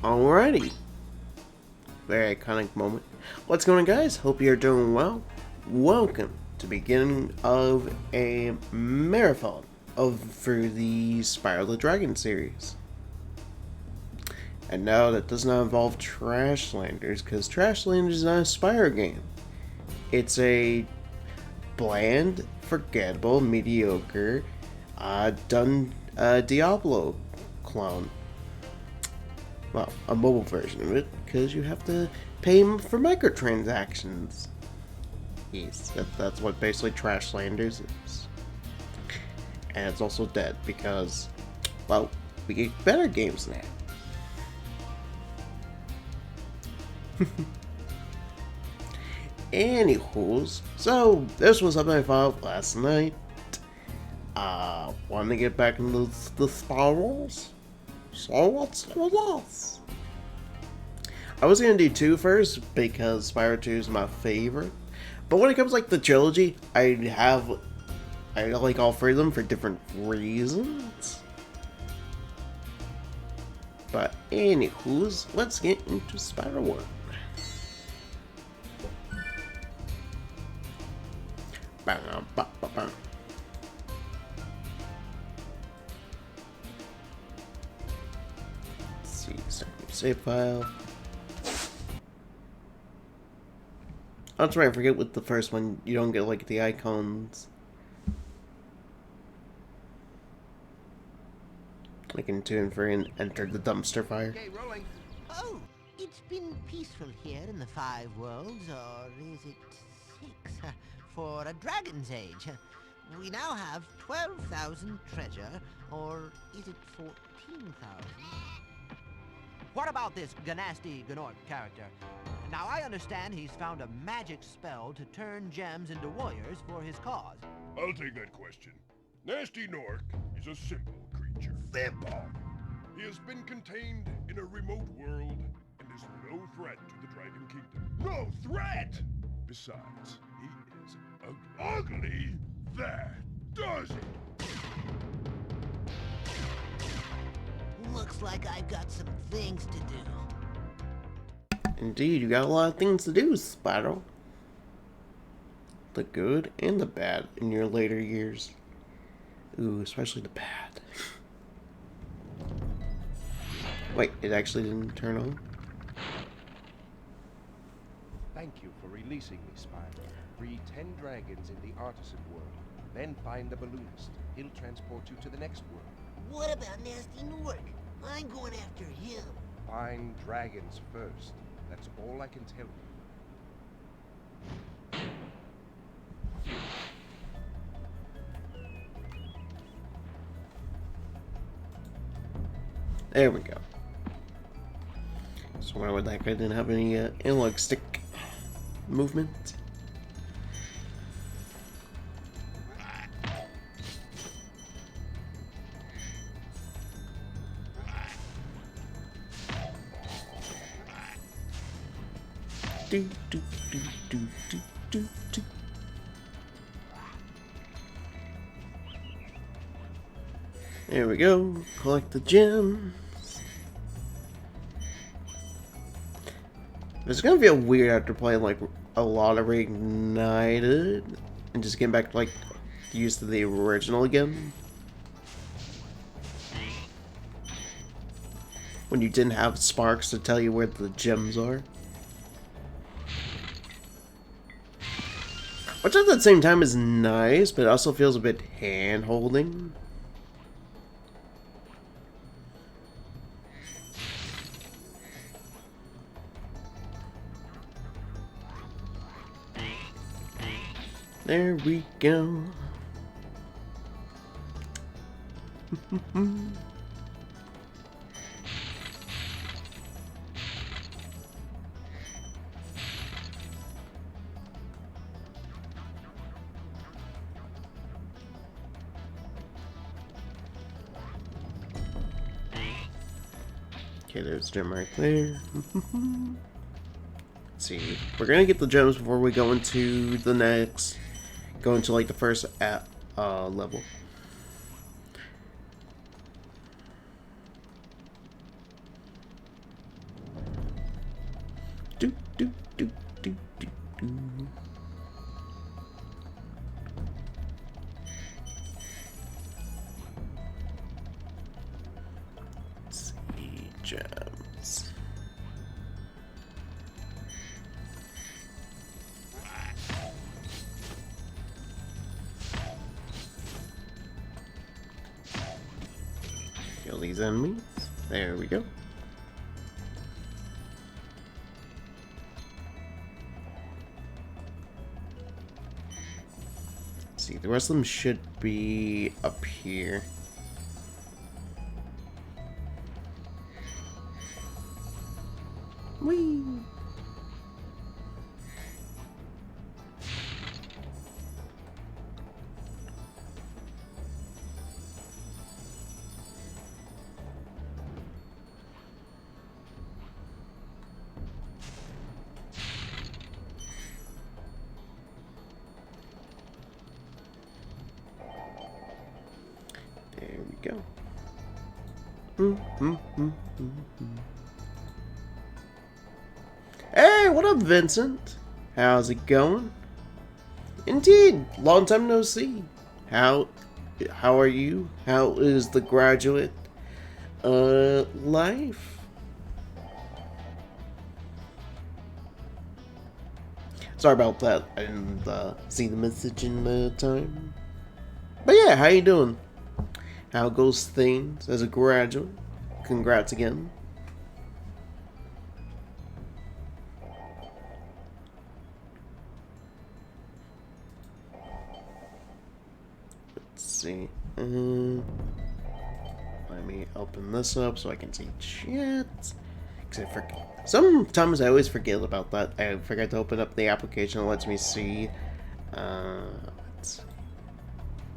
Alrighty. Very iconic moment. What's going on, guys? Hope you're doing well. Welcome to the beginning of a marathon for the Spyro the Dragon series. And no, that does not involve Trashlanders, because Trashlanders is not a Spyro game. It's a bland, forgettable, mediocre, done Diablo clone. Well, a mobile version of it, because you have to pay for microtransactions. Yes, that's what basically Trashlanders is. And it's also dead, because, well, we get better games now. Anywho's, so this was something I thought of last night. Wanted to get back into the Spyros. So what's with us? I was gonna do 2 first because Spyro 2 is my favorite. But when it comes like the trilogy, I like all 3 of them for different reasons. But anywho's, let's get into Spyro 1. Save file. That's right, I forget with the first one, you don't get like the icons. Like in 2 and 3 and enter the dumpster fire. Okay, rolling. Oh, it's been peaceful here in the 5 worlds, or is it 6? For a dragon's age. We now have 12,000 treasure, or is it 14,000? What about this Ganasty Gnorc character? Now, I understand he's found a magic spell to turn gems into warriors for his cause. I'll take that question. Nasty Nork is a simple creature. Simple! He has been contained in a remote world and is no threat to the Dragon Kingdom. No threat! Besides, he is ugly. Ugly? That does it! Looks like I've got some things to do. Indeed, you got a lot of things to do, Spyro. The good and the bad in your later years. Ooh, especially the bad. Wait, it actually didn't turn on? Thank you for releasing me, Spyro. Free 10 dragons in the artisan world. Then find the balloonist. He'll transport you to the next world. What about Nasty Nork? I'm going after him. Find dragons first. That's all I can tell you. There we go. So why would that guy didn't have any analog stick movement? Do, do, do, do, do, do, do. There we go. Collect the gems. It's gonna feel weird after playing like a lot of Reignited and just getting back to like used to the original again. When you didn't have sparks to tell you where the gems are. Which at the same time is nice, but it also feels a bit hand-holding. There we go. Okay, there's a gem right there. Let's see. We're gonna get the gems before we go into the next. Go into like the first level. these enemies. There we go. Let's see, the rest of them should be up here. Whee! There we go. Hey, what up, Vincent? How's it going? Indeed, long time no see. How are you? How is the graduate life? Sorry about that. I didn't see the message in time. But yeah, how you doing? How goes things as a graduate? Congrats again. Let's see. Let me open this up so I can see chat. Sometimes I always forget about that. I forget to open up the application that lets me see. Let's see.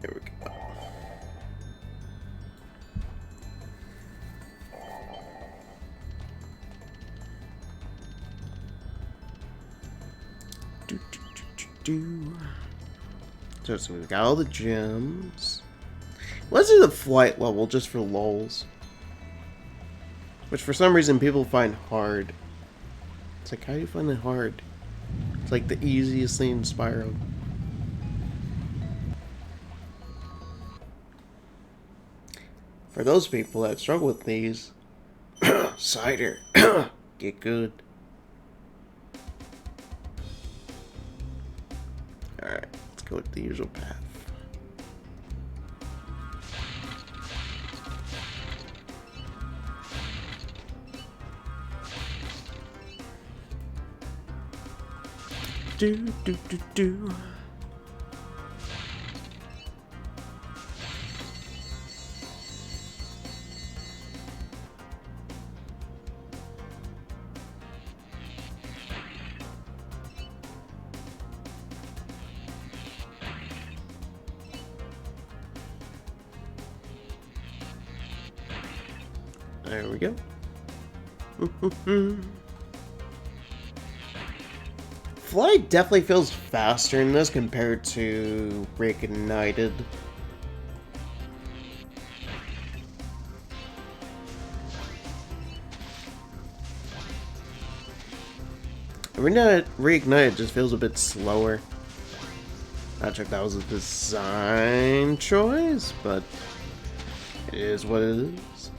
There we go. So we've got all the gems. Let's do the flight level just for lols. Which for some reason people find hard. It's like, how do you find it hard? It's like the easiest thing in Spyro. For those people that struggle with these, cider, get good. Alright, let's go with the usual path. Do. There we go. Flight definitely feels faster in this compared to Brig Knights. Reignited just feels a bit slower. Not sure if that was a design choice, but it is what it is.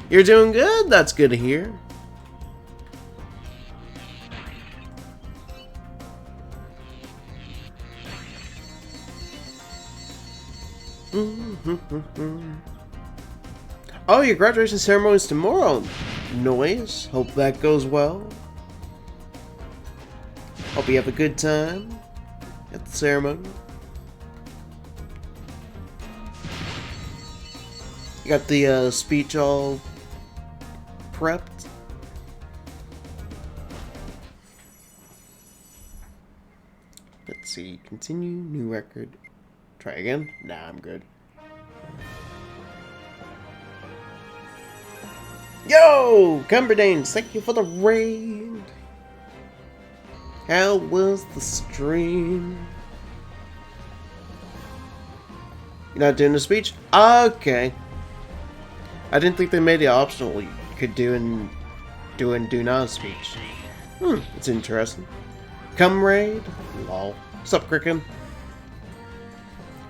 You're doing good? That's good to hear. Oh, your graduation ceremony is tomorrow. Nice. Hope that goes well. Hope you have a good time at the ceremony. You got the speech all prepped. Let's see. Continue. New record. Try again? Nah, I'm good. Yo! Cumberdanes, thank you for the raid. How was the stream? You're not doing the speech? Okay. I didn't think they made it optional. You could do not a speech. It's interesting. Come raid? Lol. Sup, Cricken?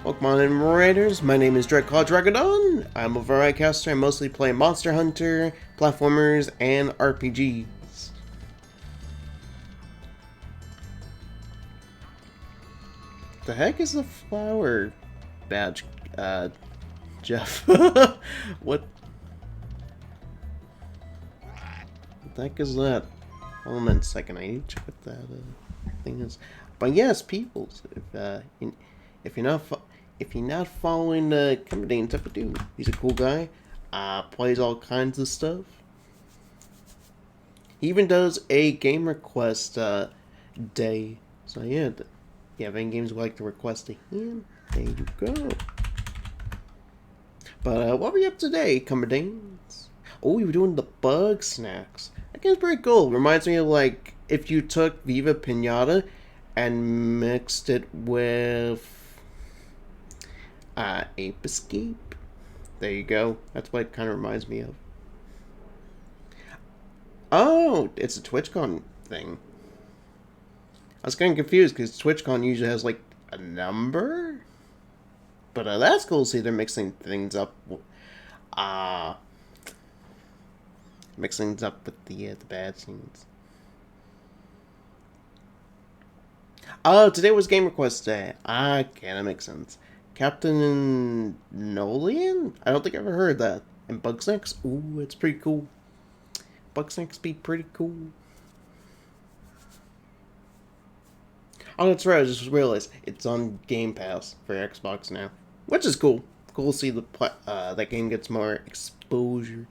Welcome on in, Raiders. My name is Dreadclaw Dragodon. I'm a variety caster. I mostly play Monster Hunter, platformers, and RPGs. the heck is the flower badge, Jeff? What the heck is that? Hold on a second, I need to check what that thing is. But yes, peoples, if you're not following Comedian stuff, dude, he's a cool guy. Plays all kinds of stuff. He even does a game request day. So yeah, if you have any games you'd like to request to him, there you go. But what were you up to today, Comedians? Oh, we were doing the bug snacks. That game's pretty cool. Reminds me of like if you took Viva Pinata and mixed it with Ape Escape. There you go. That's what it kind of reminds me of. Oh, it's a TwitchCon thing. I was kind of confused because TwitchCon usually has like a number. But that's cool to see they're mixing things up. Mixing things up with the bad scenes. Oh, today was Game Request Day. Okay, that makes sense. Captain Nolian? I don't think I've ever heard that. And Bugsnax? Ooh, it's pretty cool. Bugsnax be pretty cool. Oh, that's right, I just realized it's on Game Pass for Xbox now. Which is cool. Cool to see that game gets more exposure.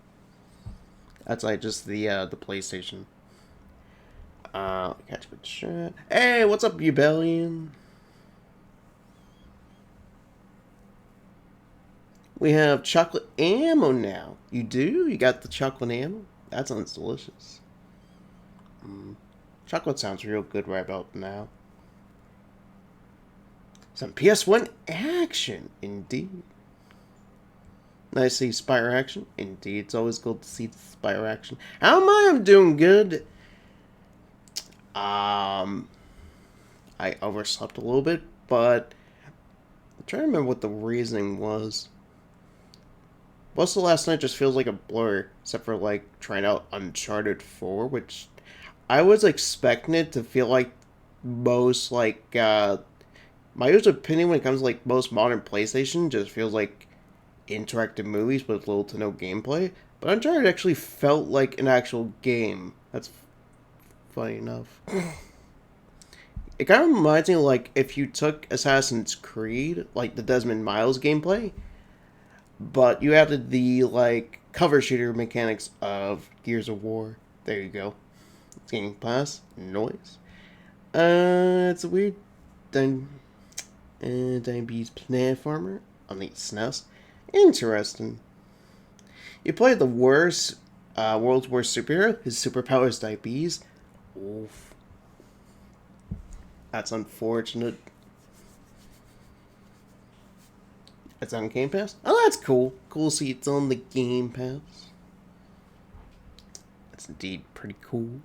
That's like just the PlayStation. Catch my shot. Hey, what's up, Rebellion? We have chocolate ammo now. You do? You got the chocolate ammo? That sounds delicious. Chocolate sounds real good right about now. Some PSOne action, indeed. Nice to see Spyro action. Indeed, it's always good to see the Spyro action. How am I? I'm doing good. I overslept a little bit, but I'm trying to remember what the reasoning was. Most of the last night just feels like a blur, except for like trying out Uncharted 4, which I was expecting it to feel like most like my usual opinion when it comes to like most modern PlayStation just feels like interactive movies with little to no gameplay. But Uncharted actually felt like an actual game. That's funny enough. It kind of reminds me of like if you took Assassin's Creed, like the Desmond Miles gameplay, but you added the like cover shooter mechanics of Gears of War. There you go. It's Game Pass. Noise. It's a weird diabetes platformer on the SNES. Interesting. You play the worst, world's worst superhero. His superpower is diabetes. Oof. That's unfortunate. It's on Game Pass? Oh, that's cool. Cool to see it's on the Game Pass. That's indeed pretty cool.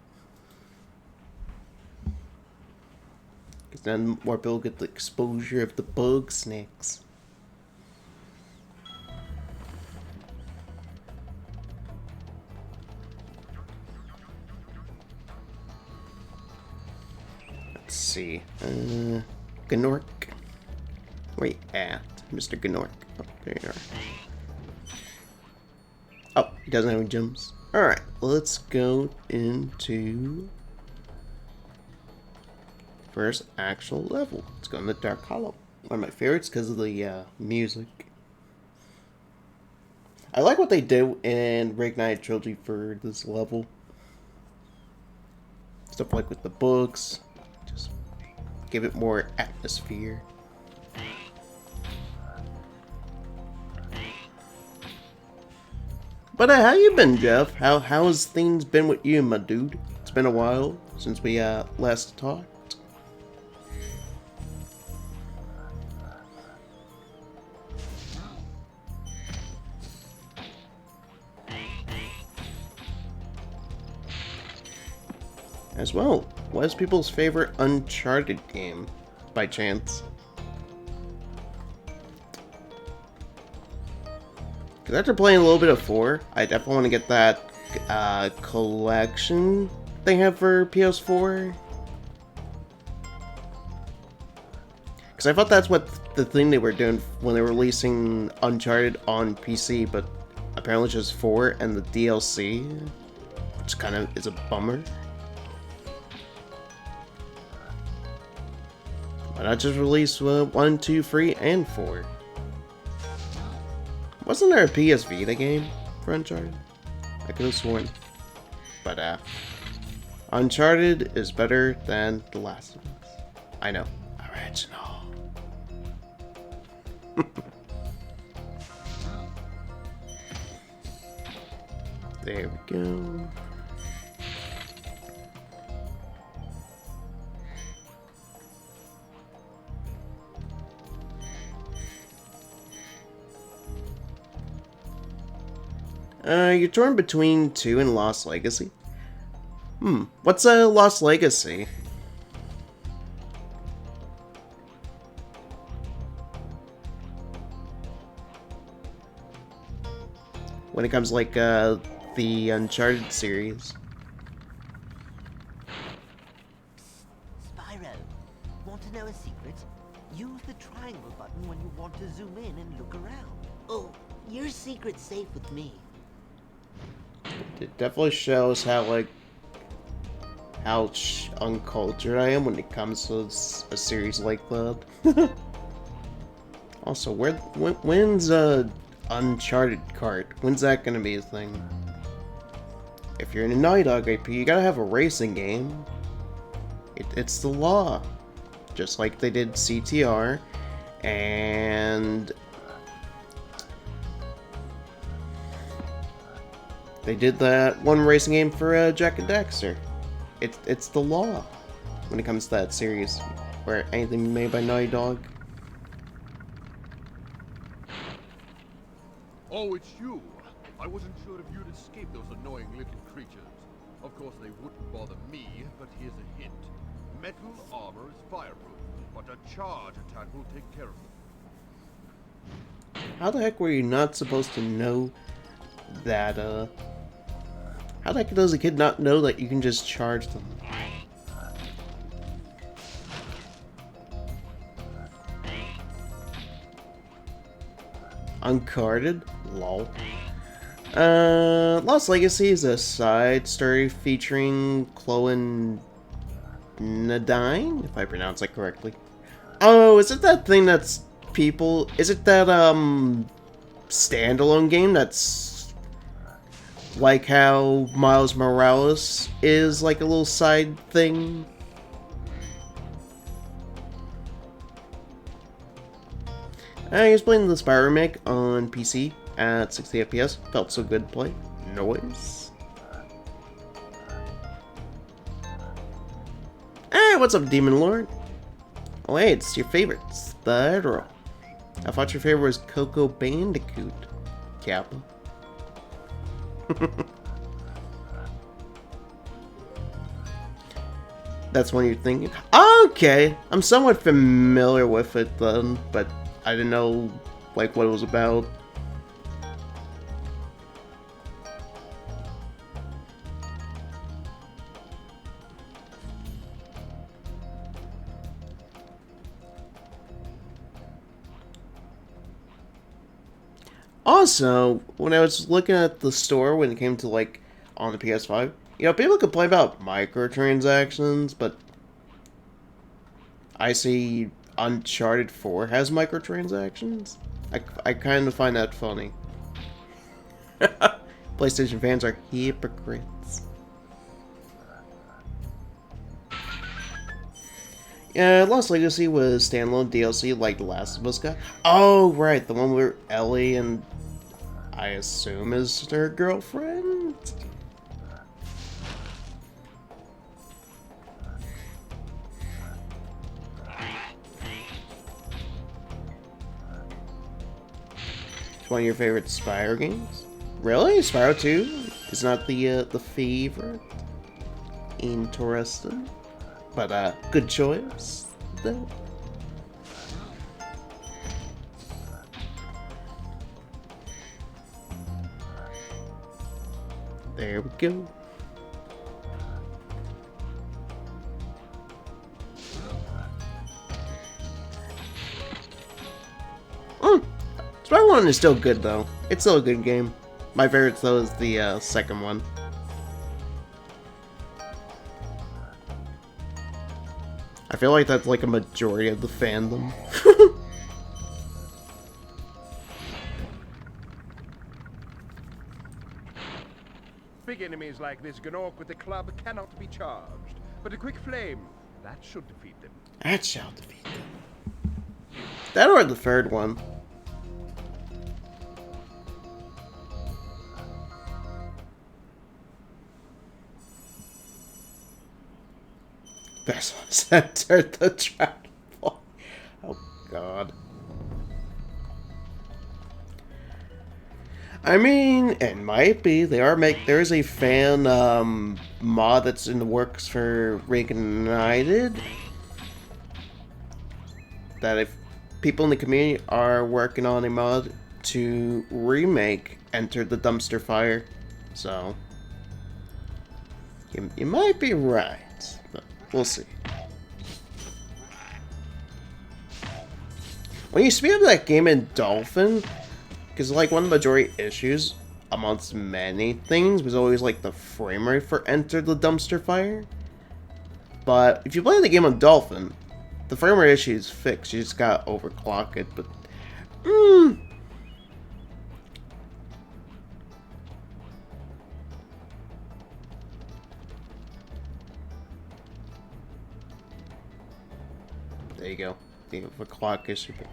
Because then more people get the exposure of the bug snacks. Let's see. Gnork. Where you at, Mr. Gnork? Oh, there you are. Oh, he doesn't have any gems. Alright, let's go into first actual level. Let's go in the Dark Hollow. One of my favorites because of the music. I like what they did in Brig Knights trilogy for this level. Stuff like with the books. Just give it more atmosphere. But how you been, Jeff? How has things been with you, my dude? It's been a while since we last talked. As well, what is people's favorite Uncharted game, by chance? Because after playing a little bit of 4, I definitely want to get that collection they have for PS4. Because Because I thought that's what the thing they were doing when they were releasing Uncharted on PC, but apparently it's just 4 and the DLC, which kind of is a bummer. Why not just release 1, 2, 3, and 4? Wasn't there a PS Vita game for Uncharted? I could have sworn. But, Uncharted is better than The Last of Us. I know. Original. There we go. You're torn between 2 and Lost Legacy. What's a Lost Legacy? When it comes like the Uncharted series. Spyro, want to know a secret? Use the triangle button when you want to zoom in and look around. Oh, your secret's safe with me. It definitely shows how uncultured I am when it comes to a series like that. Also, when's Uncharted cart? When's that gonna be a thing? If you're in a Naughty Dog IP, you gotta have a racing game. It's the law. Just like they did CTR, and they did that one racing game for Jack and Daxter. It's the law when it comes to that series, where anything made by Naughty Dog. Oh, it's you. I wasn't sure if you'd escape those annoying little creatures. Of course, they wouldn't bother me, but here's a hint. Metal armor is fireproof, but a charge attack will take care of them. How the heck were you not supposed to know that, how the heck does a kid not know that you can just charge them? Uncarded? Lol. Lost Legacy is a side story featuring Chloe and Nadine, if I pronounce that correctly. Oh, is it that thing that's people... Is it that, standalone game that's like how Miles Morales is like a little side thing? I was playing the Spyro remake on PC at 60 FPS. Felt so good to play. Noise. Hey, what's up, Demon Lord? Oh, hey, it's your favorite, Spyro. I thought your favorite was Coco Bandicoot, Kappa. That's one you're thinking? Okay, I'm somewhat familiar with it then, but I didn't know, like, what it was about. Also, when I was looking at the store when it came to, like, on the PS5, you know, people complain about microtransactions, but I see Uncharted 4 has microtransactions. I kind of find that funny. PlayStation fans are hypocrites. Yeah, Lost Legacy was standalone DLC like The Last of Us got. Oh, right, the one where Ellie and I assume is her girlfriend? It's one of your favorite Spyro games? Really? Spyro 2 is not the favorite? Interesting. But, good choice, though. There we go. Spyro 1 is still good though. It's still a good game. My favorite though is the second one. I feel like that's like a majority of the fandom. Big enemies like this Gnorc with the club cannot be charged, but a quick flame, that should defeat them. That shall defeat them. That or the third one. Best one centered the Dragodon. Oh god. I mean, it might be. There is a fan mod that's in the works for Reignited. That if people in the community are working on a mod to remake Enter the Dumpster Fire. So you might be right. But we'll see. When you speed up that game in Dolphin, because like one of the majority issues amongst many things was always like the frame rate for Enter the Dumpster Fire. But if you play the game on Dolphin, the frame rate issue is fixed. You just gotta overclock it. But there you go. The overclock issue. But,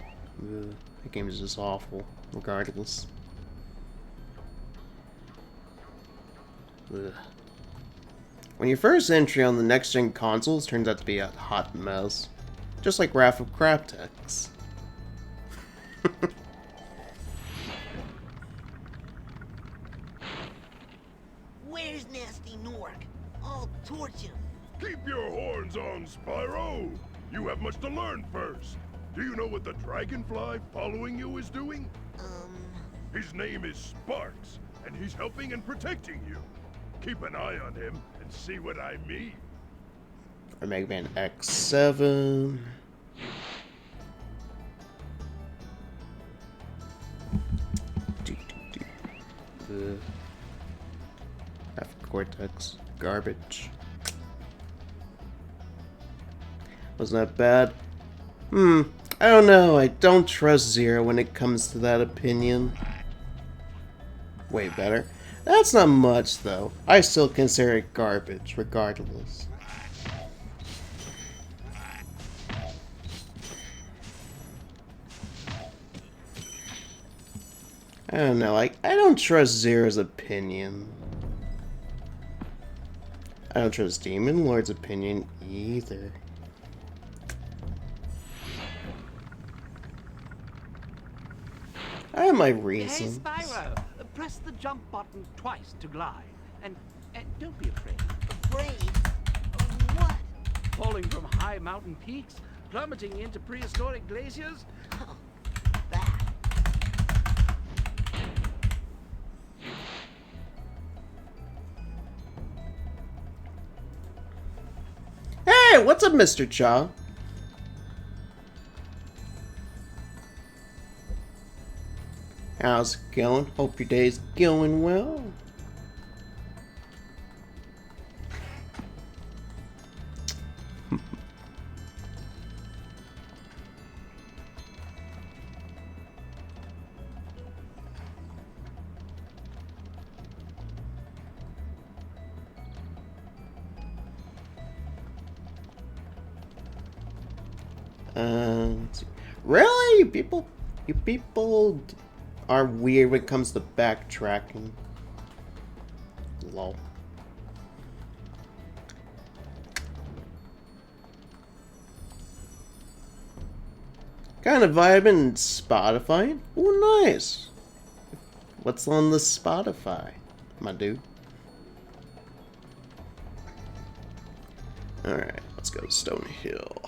the game is just awful, regardless. Ugh. When your first entry on the next-gen consoles turns out to be a hot mess. Just like Wrath of Craptex. Where's Nasty Nork? I'll torch him. Keep your horns on, Spyro! You have much to learn first. Do you know what the dragonfly following you is doing? His name is Sparks, and he's helping and protecting you. Keep an eye on him and see what I mean. Or Mega Man X7. F Cortex. Garbage. Wasn't that bad? I don't know. I don't trust Zero when it comes to that opinion. Way better. That's not much, though. I still consider it garbage, regardless. I don't know, like, I don't trust Zero's opinion. I don't trust Demon Lord's opinion either. I have my reasons. Hey, Spyro, press the jump button twice to glide. And don't be afraid. Afraid? Of what? Falling from high mountain peaks, plummeting into prehistoric glaciers. Oh, that. Hey, what's up, Mr. Cha? How's it going? Hope your day's going well. Let's see. Really? You people are weird when it comes to backtracking. Lol. Kind of vibing in Spotify. Oh, nice. What's on the Spotify, my dude? Alright, let's go to Stone Hill.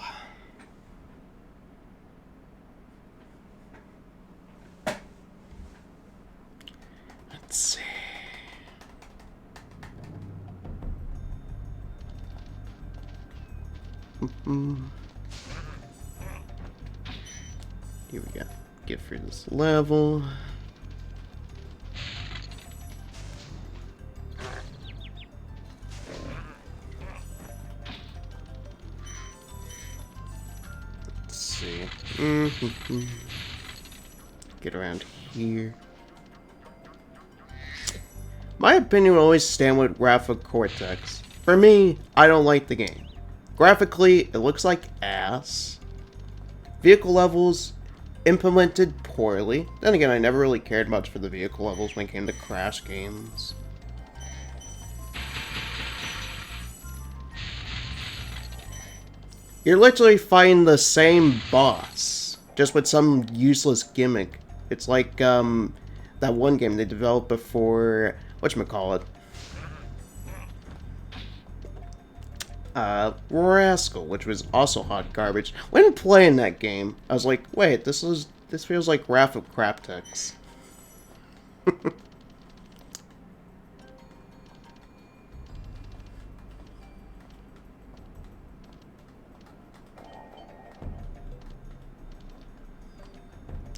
Let's see. Here we go. get through this level. Let's see. Get around here. My opinion will always stand with Graphic Cortex. For me, I don't like the game. Graphically, it looks like ass. Vehicle levels implemented poorly. Then again, I never really cared much for the vehicle levels when it came to Crash games. You're literally fighting the same boss, just with some useless gimmick. It's like that one game they developed before, whatchamacallit? Rascal, which was also hot garbage. When playing that game, I was like, wait, this feels like Wrath of Craptex.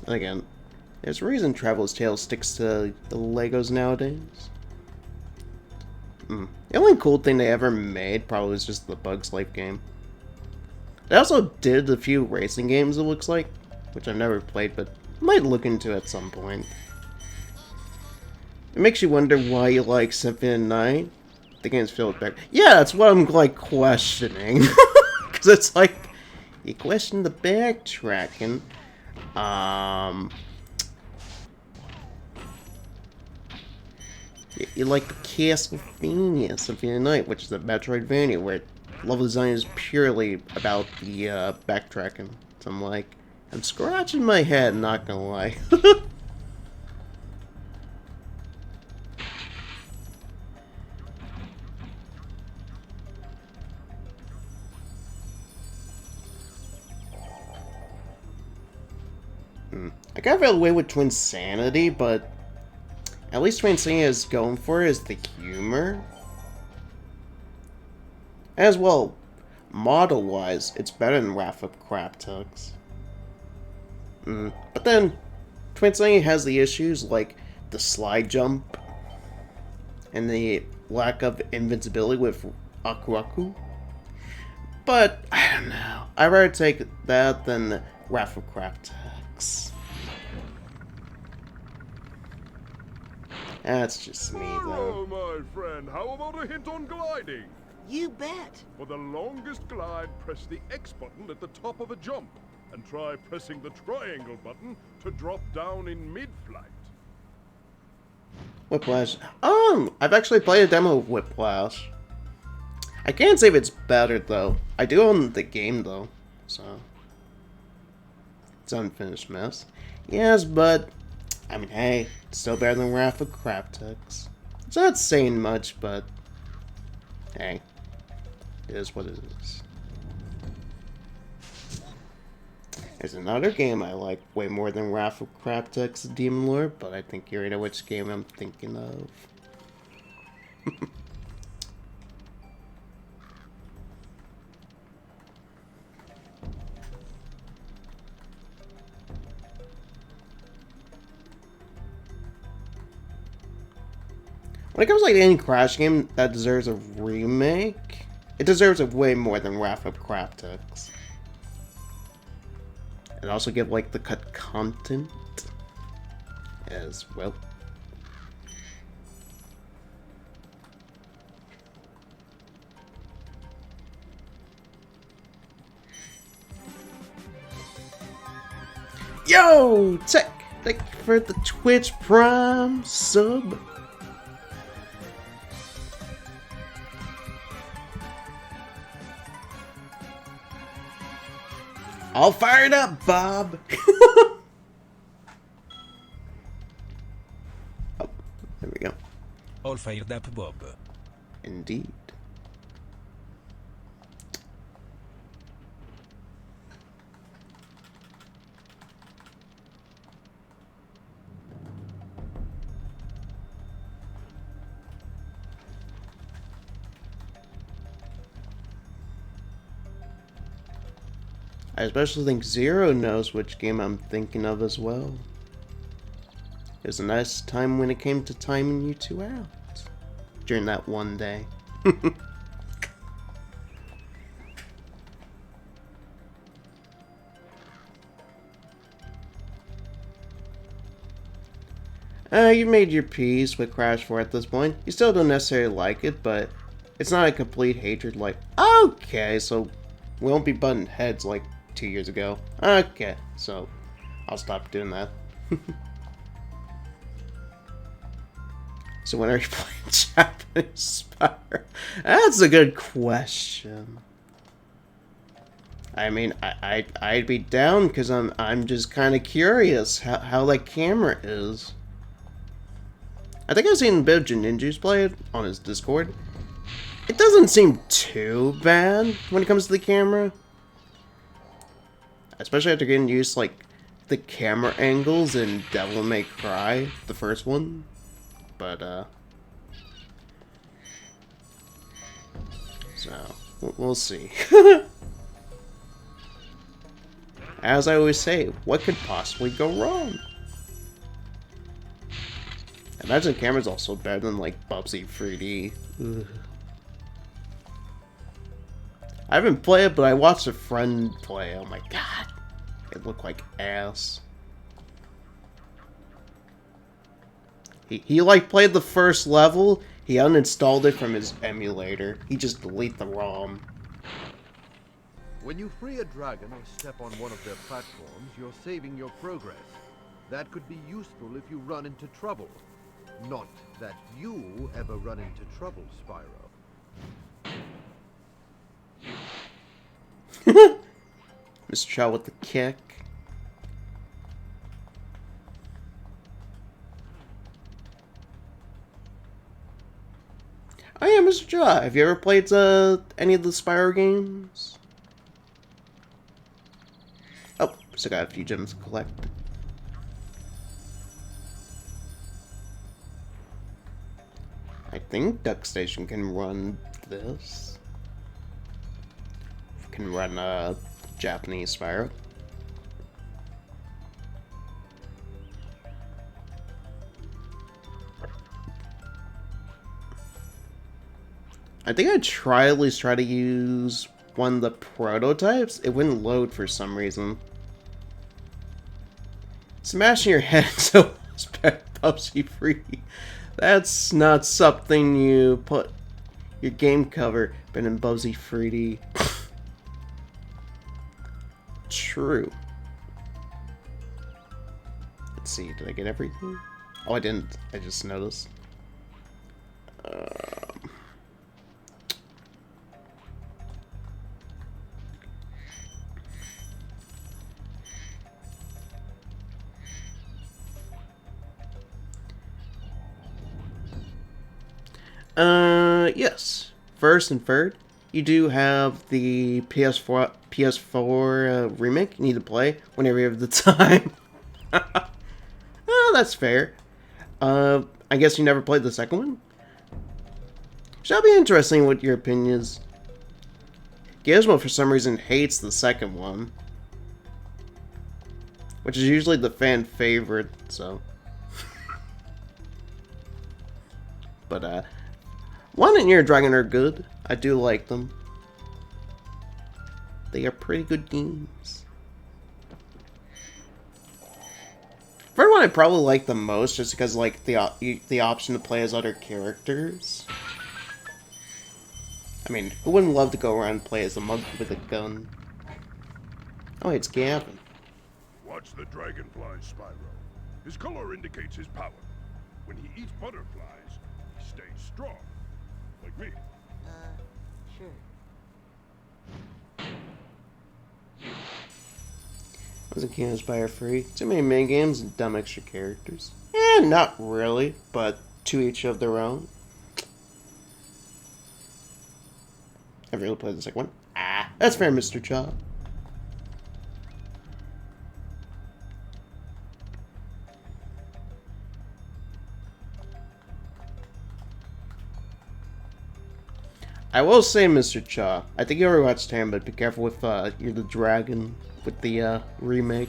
Again, there's a reason Traveler's Tales sticks to the Legos nowadays. The only cool thing they ever made probably was just the Bugs Life game. They also did a few racing games, it looks like, which I've never played, but might look into at some point. It makes you wonder why you like Symphony of the Night. The game's filled with back. Yeah, that's what I'm like questioning. Because it's like, you question the backtracking. You like the Castlevania Symphony of the Night, which is a Metroidvania where level design is purely about the backtracking. So I'm like, I'm scratching my head, not gonna lie. I got out of the way with Twinsanity, but at least Twinsanity is going for is the humor. As well, model-wise, it's better than Wrath of Craptex. But then, Twinsanity has the issues like the slide jump and the lack of invincibility with Aku Aku. But, I don't know. I'd rather take that than Wrath of Craptex. That's just me, though. Spyro, my friend, how about a hint on gliding? You bet. For the longest glide, press the X button at the top of a jump, and try pressing the triangle button to drop down in mid-flight. Whiplash. I've actually played a demo of Whiplash. I can't say if it's better, though. I do own the game, though, so... It's unfinished mess. Yes, but... I mean, hey, it's still better than Wrath of Craptex. It's not saying much, but... Hey. It is what it is. There's another game I like way more than Wrath of Craptex Demon Lord, but I think you already know which game I'm thinking of. When it comes to like any Crash game that deserves a remake, it deserves it way more than Wrath of Craptex. And also give like the cut content as well. Yo, thank you for the Twitch Prime sub. All fired up, Bob! Oh, there we go. All fired up, Bob. Indeed. I especially think Zero knows which game I'm thinking of as well. It was a nice time when it came to timing you two out during that one day. You made your peace with Crash 4 at this point. You still don't necessarily like it, but it's not a complete hatred like, okay, so we won't be butting heads like 2 years ago. Okay, so I'll stop doing that. So when are you playing Japanese Spyro? That's a good question. I mean, I'd be down because I'm just kind of curious how that camera is. I think I've seen Bibja Ninjas play it on his Discord. It doesn't seem too bad when it comes to the camera. Especially after getting used to, like, the camera angles in Devil May Cry, the first one. But, so, we'll see. As I always say, what could possibly go wrong? Imagine the camera's also better than, like, Bubsy 3D. Ugh. I haven't played it, but I watched a friend play. Oh my god. It looked like ass. He like, played the first level. He uninstalled it from his emulator. He just deleted the ROM. When you free a dragon or step on one of their platforms, you're saving your progress. That could be useful if you run into trouble. Not that you ever run into trouble, Spyro. Mr. Chow with the kick. Oh yeah, Mr. Chow, have you ever played any of the Spyro games? Oh, still got a few gems to collect. I think Duck Station can run this. Can run Japanese Spyro. I think I at least try to use one of the prototypes. It wouldn't load for some reason. Smashing your head so PUBG free. That's not something you put your game cover, but in Bubsy 3D. True. Let's see, did I get everything? Oh, I didn't. I just noticed. Yes. First and third, you do have the PS4 remake you need to play whenever you have the time. Oh, that's fair. I guess you never played the second one? Shall be interesting what your opinion is. Gizmo, for some reason, hates the second one. Which is usually the fan favorite, so... But, 1 and Year Dragon are good. I do like them. They are pretty good games. Third one I probably like the most, just because, like, the option to play as other characters. I mean, who wouldn't love to go around and play as a monkey with a gun? Oh, it's Gavin. Watch the dragonfly, Spyro. His color indicates his power. When he eats butterflies, he stays strong. Like me. Sure. Wasn't Kingdom Spyro free? Too many minigames and dumb extra characters. Eh, not really, but to each of their own. I've really played the second one. Ah, that's fair, Mr. Chaw. I will say, Mr. Cha, I think you already watched him, but be careful with You're the Dragon with the remake.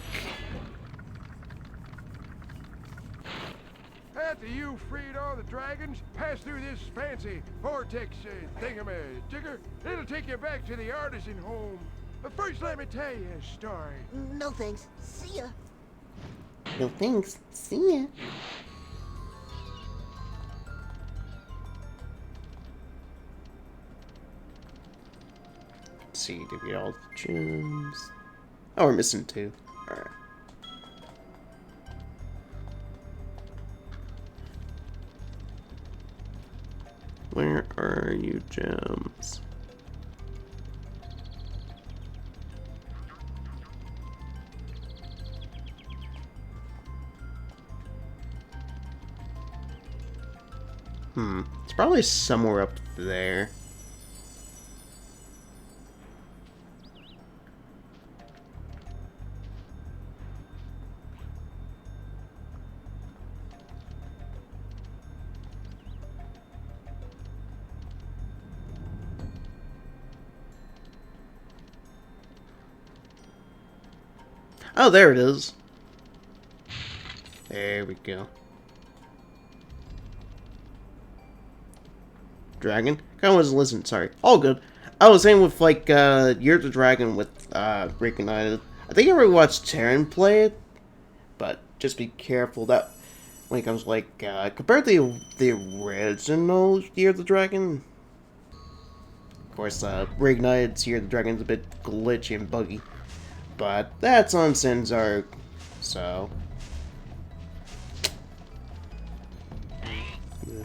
After you freed all the dragons, pass through this fancy vortex thingamajigger. It'll take you back to the artisan home. But first, let me tell you a story. No thanks. See ya. No thanks. See ya. Let's see, did we get all the gems? Oh, we're missing 2. Alright. Where are you, gems? It's probably somewhere up there. Oh, there it is. There we go. Dragon? I wasn't listening, sorry. All good. I was saying with, like, You're the Dragon with, Brig Knights. I think I already watched Taryn play it, but just be careful that when it comes, like, compared to the original You're the Dragon. Of course, Brig Knights, You're the Dragon's a bit glitchy and buggy. But that's on Sinzark, so... Yeah.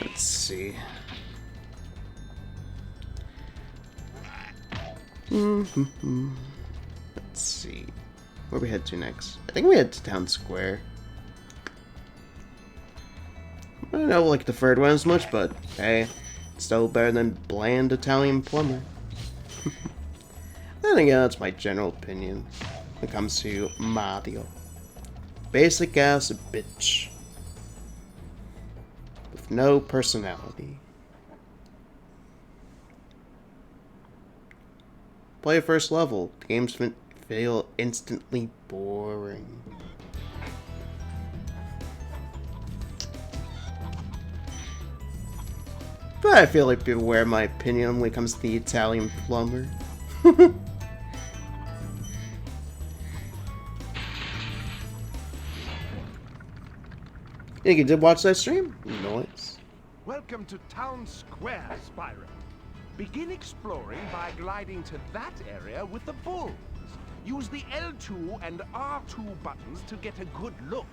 Let's see. Let's see. Where we head to next? I think we head to Town Square. I don't know, like the third one as much, but hey, it's still better than bland Italian plumber. Then again, that's my general opinion when it comes to Mario. Basic ass bitch. With no personality. Play a first level. The games feel instantly boring. But I feel like people wear my opinion when it comes to the Italian plumber. You did watch that stream? Nice. Welcome to Town Square, Spyro. Begin exploring by gliding to that area with the bulls. Use the L2 and R2 buttons to get a good look.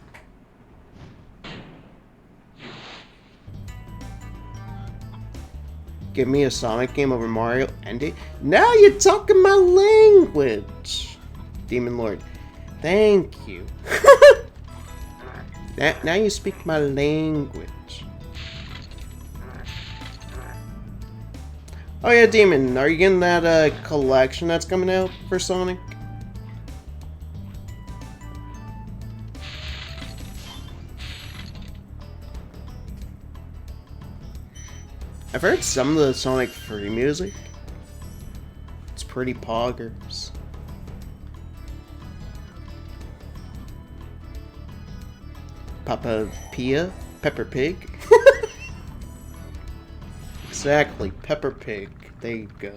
Give me a Sonic game over Mario and now you're talking my language, Demon Lord. Thank you. Now you speak my language. Oh yeah, Demon, are you getting that collection that's coming out for Sonic? I've heard some of the Sonic free music. It's pretty poggers. Papa Pia? Pepper Pig? Exactly, Pepper Pig. There you go.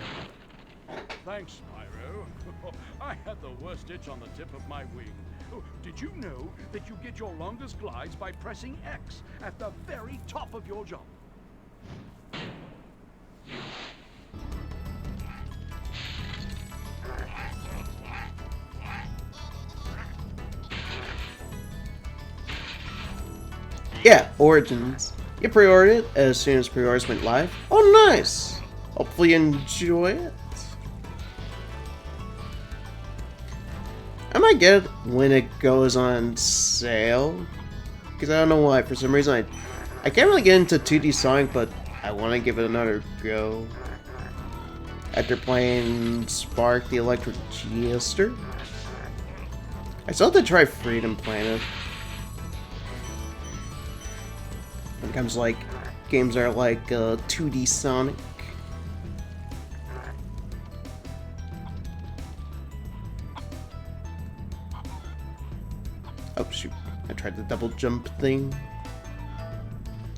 Thanks, Spyro. I had the worst itch on the tip of my wing. Oh, did you know that you get your longest glides by pressing X at the very top of your jump? Yeah, Origins. You pre-ordered it as soon as pre-orders went live. Oh, nice! Hopefully you enjoy it. I might get it when it goes on sale. Because I don't know why, for some reason I can't really get into 2D Sonic, but I want to give it another go. After playing Spark the Electric Jester. I still have to try Freedom Planet. When it comes to, like, games that are like 2D Sonic. Oh shoot, I tried the double jump thing.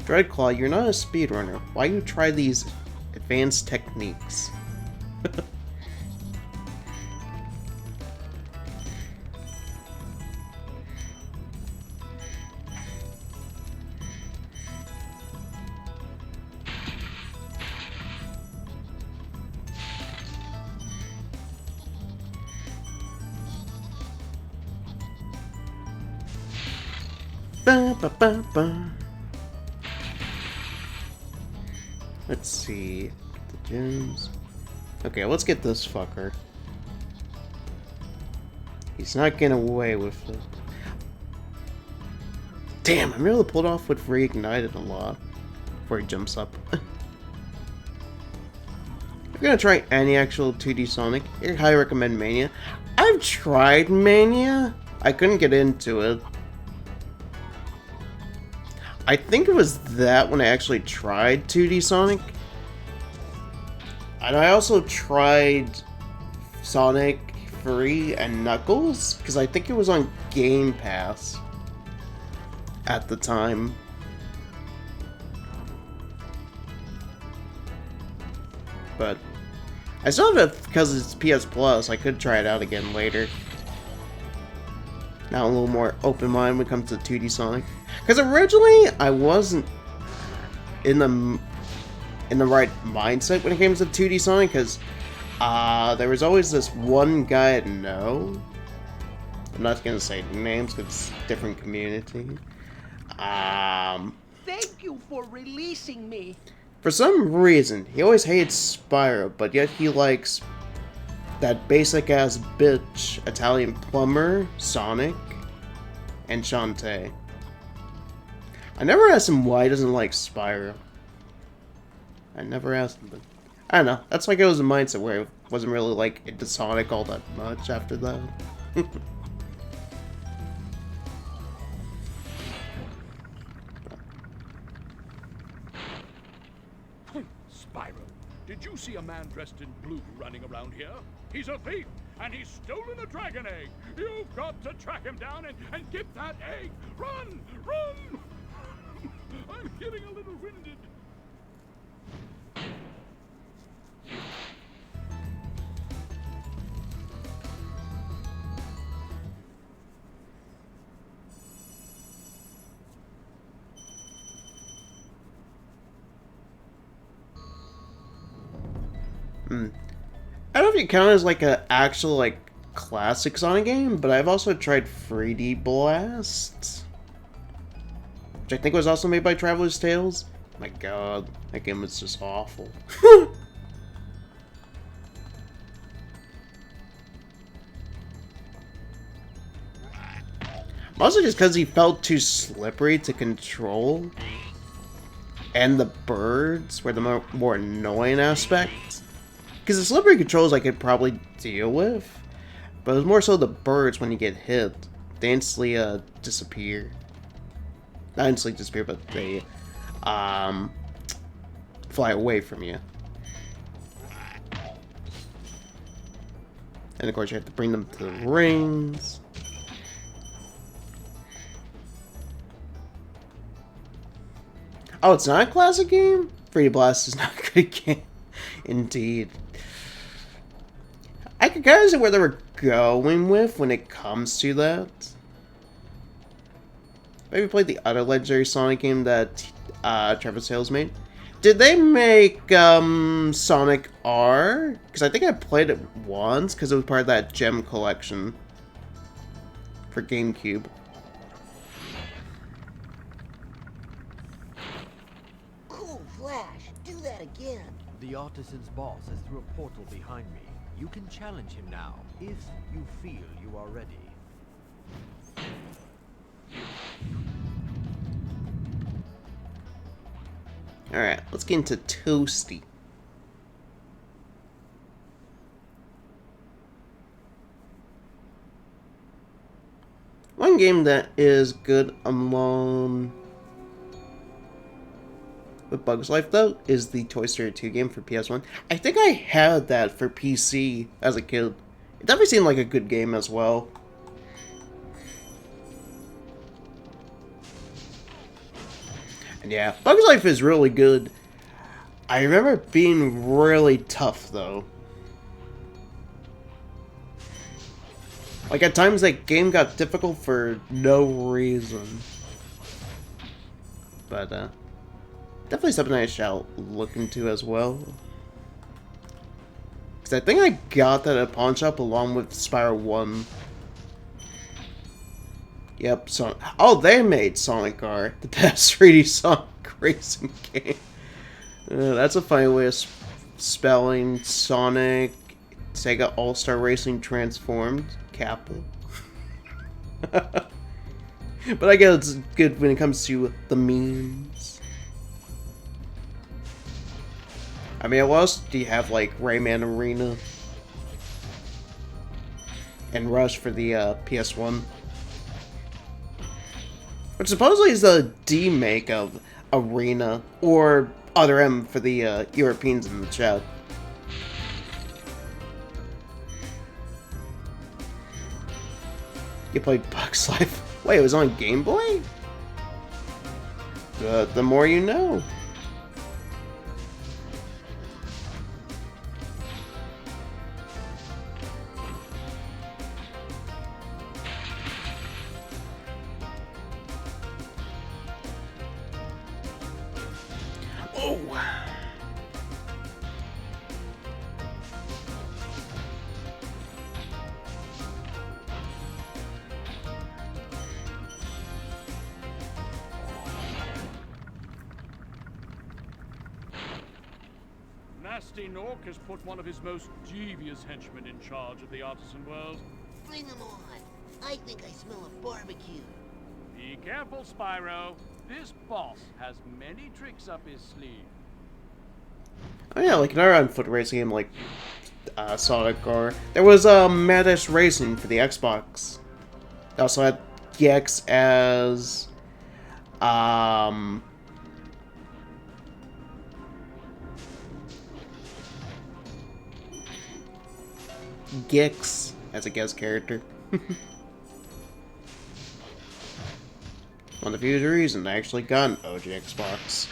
Dreadclaw, you're not a speedrunner. Why you try these advanced techniques? Ba, ba, ba, ba. Let's see. The gems. Okay, let's get this fucker. He's not getting away with it. Damn, I'm able to pull it off with Reignited a lot before he jumps up. If you're gonna try any actual 2D Sonic, I highly recommend Mania. I've tried Mania. I couldn't get into it. I think it was that when I actually tried 2D Sonic. And I also tried Sonic 3 and Knuckles, because I think it was on Game Pass at the time. But I still have it because it's PS Plus. I could try it out again later. Now a little more open mind when it comes to 2D Sonic. Because originally I wasn't in the right mindset when it came to 2D Sonic, because there was always this one guy I'd know. I'm not gonna say names because it's a different community. Thank you for releasing me. For some reason, he always hates Spyro, but yet he likes that basic-ass bitch Italian plumber, Sonic, and Shantae. I never asked him why he doesn't like Spyro. I never asked him, but I don't know. That's like it was a mindset where I wasn't really like into Sonic all that much after that. Spyro, did you see a man dressed in blue running around here? He's a thief, and he's stolen a dragon egg. You've got to track him down and get that egg. Run! Run! I'm getting a little winded. I don't know if you count it as like an actual like classic Sonic game, but I've also tried 3D Blast, which I think was also made by Traveler's Tales. My god, that game was just awful. Mostly just because he felt too slippery to control, and the birds were the more annoying aspect. Because the slippery controls I could probably deal with, but it was more so the birds when you get hit. They instantly disappear. Not instantly disappear, but they fly away from you. And of course you have to bring them to the rings. Oh, it's not a classic game? 3D Blast is not a good game. Indeed. I can kind of see where they were going with when it comes to that. Maybe played the other legendary Sonic game that Traveler's Tales made. Did they make Sonic R? Because I think I played it once because it was part of that gem collection for GameCube. Cool, Flash. Do that again. The artisan's boss is through a portal behind me. You can challenge him now, if you feel you are ready. Alright, let's get into Toasty. one game that is good along with Bugs Life, though, is the Toy Story 2 game for PS1. I think I had that for PC as a kid. It definitely seemed like a good game as well. And yeah, Bugs Life is really good. I remember it being really tough, though. Like, at times, that game got difficult for no reason. But, definitely something I shall look into as well. Because I think I got that at a pawn shop along with Spyro 1. Yep, oh, they made Sonic R, the best 3D Sonic racing game. That's a funny way of spelling Sonic Sega All-Star Racing Transformed. Capital. But I guess it's good when it comes to the memes. I mean, what else do you have, like Rayman Arena and Rush for the PS1? Which supposedly is a demake of Arena, or Other M for the Europeans in the chat. You played Bugs Life? Wait, it was on Game Boy? The more you know. Oh! Nasty Nork has put one of his most devious henchmen in charge of the artisan world. Bring him on. I think I smell a barbecue. Be careful, Spyro. This boss has many tricks up his sleeve. Oh yeah, like another on-foot racing game like Sonic R. There was Maddash Racing for the Xbox. They also had Gex as Gix as a guest character. One of the few reasons I actually got an OG Xbox.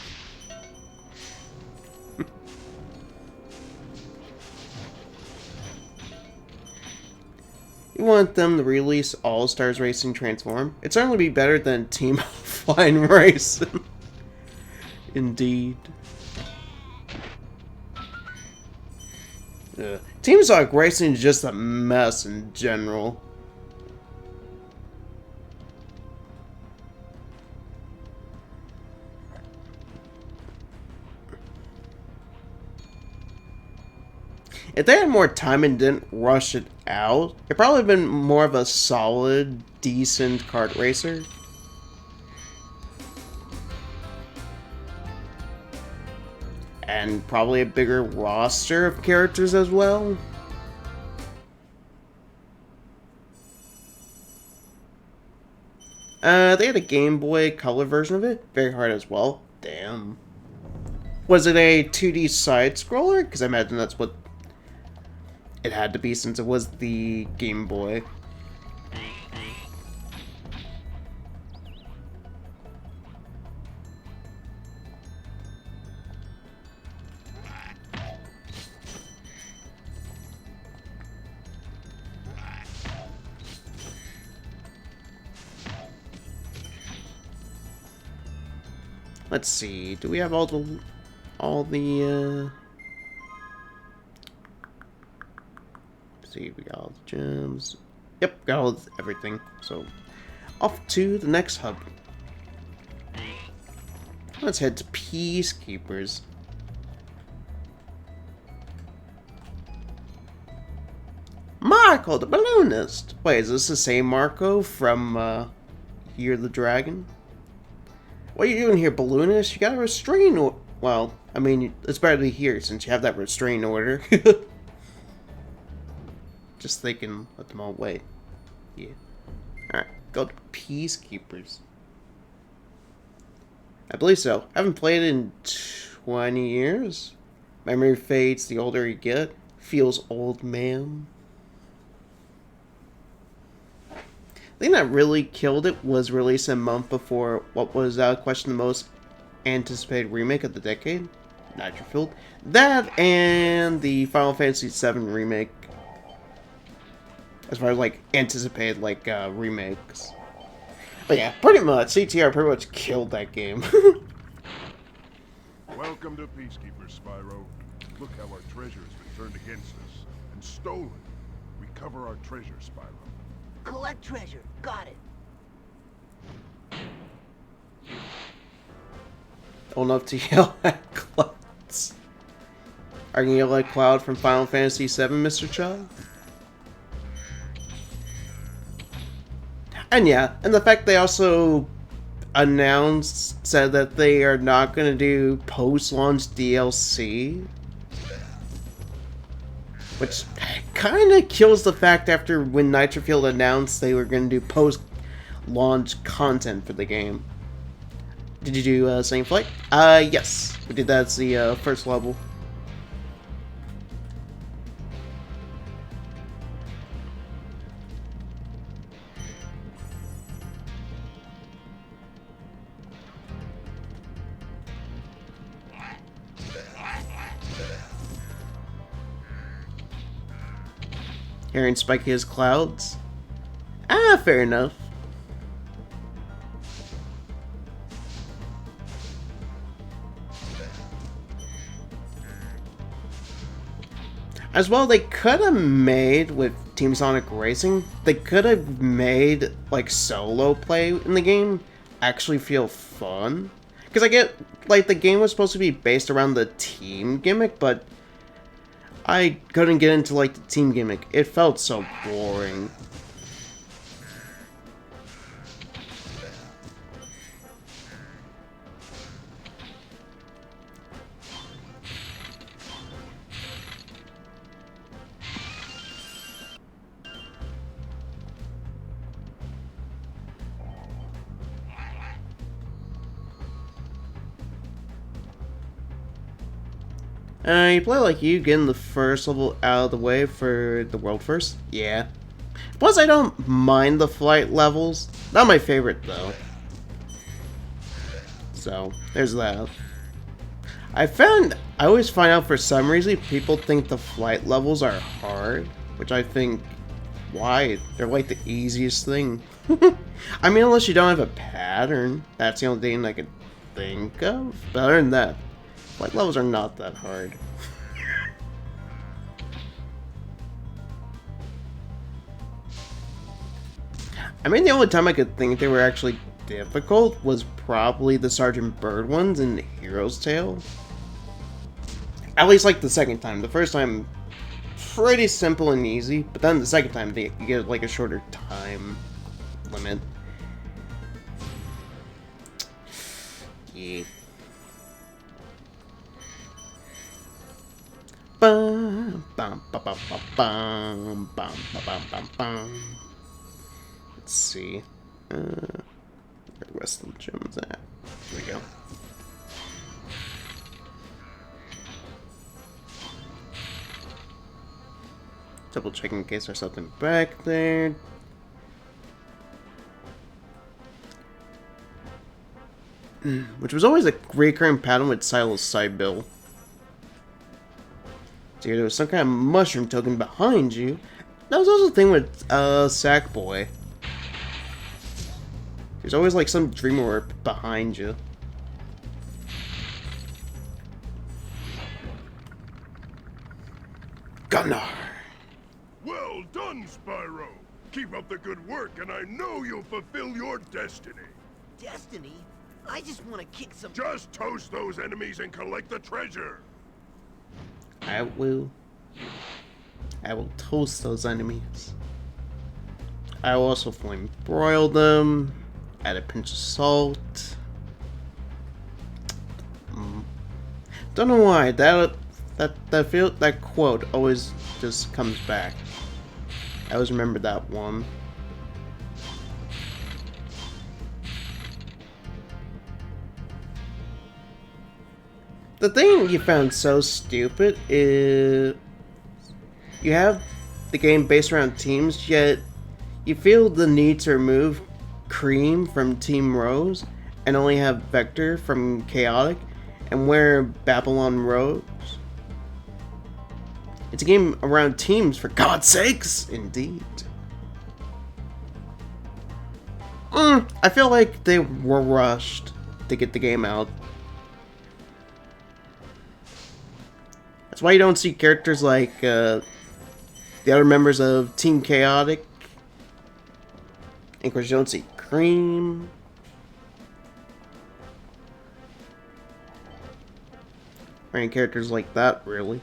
You want them to release All Stars Racing Transform? It'd certainly be better than Team Offline Racing. Indeed. Team Sonic Racing is just a mess in general. If they had more time and didn't rush it out, it'd probably been more of a solid, decent kart racer. And probably a bigger roster of characters as well. They had a Game Boy Color version of it. Very hard as well. Damn. Was it a 2D side-scroller? Because I imagine that's what it had to be since it was the Game Boy. Let's see. Do we have all the see, we got all the gems. Yep, got all everything. So, off to the next hub. Let's head to Peacekeepers. Marco, the balloonist. Wait, is this the same Marco from Year the Dragon? What are you doing here, balloonist? You got a restraint order. Well, I mean, it's better to be here since you have that restraint order. Just thinking, let them all wait. Yeah. Alright. called Peacekeepers. I believe so. I haven't played it in 20 years. Memory fades the older you get. Feels old, man. The thing that really killed it was released a month before what was questioned the most anticipated remake of the decade, Nitro. That and the Final Fantasy VII remake. As far as like anticipated like remakes. But yeah, pretty much CTR pretty much killed that game. Welcome to Peacekeeper Spyro. Look how our treasure has been turned against us and stolen. Recover our treasure, Spyro. Collect treasure. Got it. Old enough to yell at Clouds. Are you gonna yell at Cloud from Final Fantasy VII, Mr. Child? And yeah, and the fact they also said that they are not gonna do post-launch DLC. Which kind of kills the fact after when Nitro announced they were going to do post-launch content for the game. Did you do Same Flight? Yes. We did that as the first level. Hearing Spiky as Clouds? Fair enough. As well, they could have made, with Team Sonic Racing, they could have made, like, solo play in the game actually feel fun. Because I get, like, the game was supposed to be based around the team gimmick, but I couldn't get into, like, the team gimmick. It felt so boring. You play like you, getting the first level out of the way for the world first? Yeah. Plus, I don't mind the flight levels. Not my favorite, though. So, there's that. I always find out for some reason people think the flight levels are hard. Which I think, why? They're like the easiest thing. I mean, unless you don't have a pattern. That's the only thing I could think of. But other than that, flight levels are not that hard. I mean, the only time I could think they were actually difficult was probably the Sergeant Bird ones in Hero's Tale. At least, like, the second time. The first time, pretty simple and easy, but then the second time, you get, like, a shorter time limit. Yeah. Bum, bum, bum, bum, bum, bum, bum, bum, bum. Let's see. Where the rest of the gems at? Here we go. Double checking in case there's something back there. Which was always a recurring pattern with Silo's side bill. So there was some kind of mushroom token behind you. That was also the thing with Sackboy. There's always like some dream orb behind you. Gunnar! Well done, Spyro! Keep up the good work, and I know you'll fulfill your destiny. Destiny? I just want to kick some... Just toast those enemies and collect the treasure! I will toast those enemies. I will also flame broil them. Add a pinch of salt. Don't know why that quote always just comes back. I always remember that one. The thing you found so stupid is you have the game based around teams, yet you feel the need to remove Cream from Team Rose and only have Vector from Chaotic and wear Babylon Rose. It's a game around teams, for God's sakes! Indeed. I feel like they were rushed to get the game out. That's why you don't see characters like the other members of Team Chaotic. And of course you don't see Cream. Or any characters like that, really.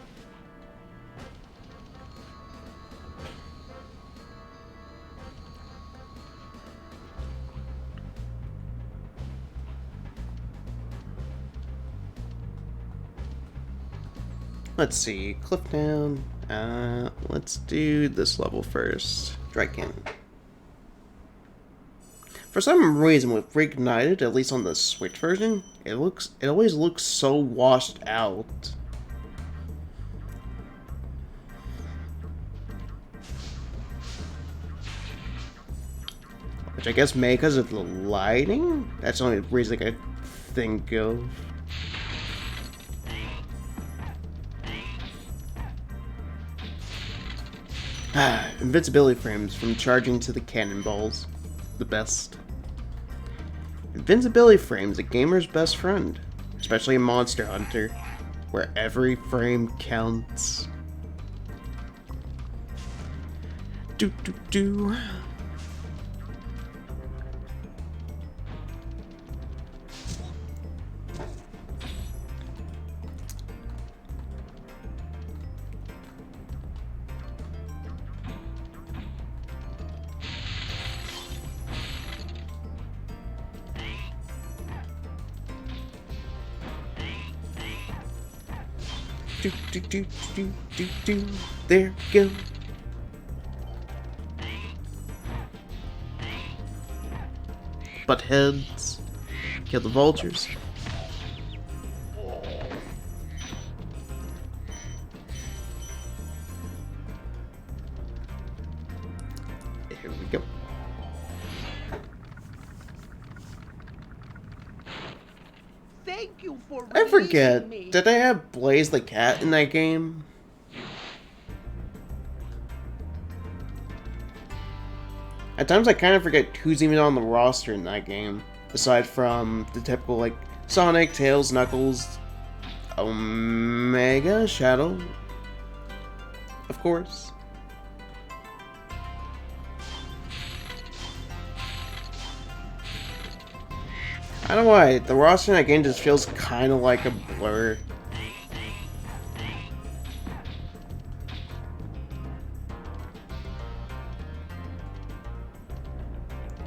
Let's see, Cliffdown. Let's do this level first. Dragon. For some reason with Brig Knights, at least on the Switch version, it always looks so washed out. Which I guess may because of the lighting? That's the only reason I could think of. Invincibility frames from charging to the cannonballs. The best. Invincibility frames, a gamer's best friend. Especially in Monster Hunter, where every frame counts. Do do do. Do do do do do do. There we go. Butt heads. Kill the vultures. Here we go. Thank you for I forget. releasing me. Did I have Blaze the cat in that game? At times I kind of forget who's even on the roster in that game. Aside from the typical like Sonic, Tails, Knuckles, Omega, Shadow. Of course. I don't know why, the roster in that game just feels kind of like a blur.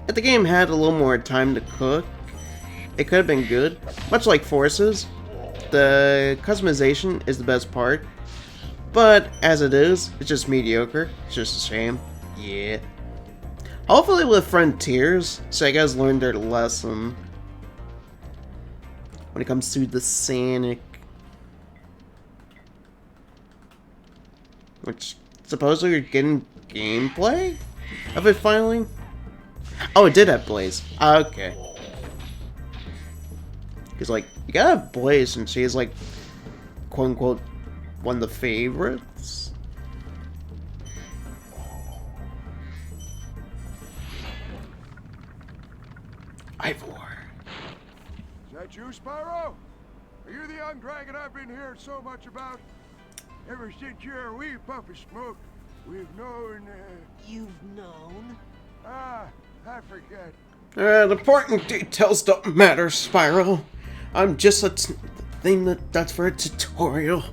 If the game had a little more time to cook, it could have been good. Much like Forces, the customization is the best part. But as it is, it's just mediocre. It's just a shame. Yeah. Hopefully with Frontiers, Sega's learned their lesson. When it comes to the Sonic. Which, supposedly you're getting gameplay of it finally? Oh, it did have Blaze. Okay. Because, like, you gotta have Blaze since she is, like, quote-unquote, one of the favorites. Ivor. Is that you, Spyro? Are you the young dragon I've been hearing so much about? Ever since you're a wee puff of smoke, we've known, You've known? I forget. The important details don't matter, Spyro. I'm just a thing that's for a tutorial.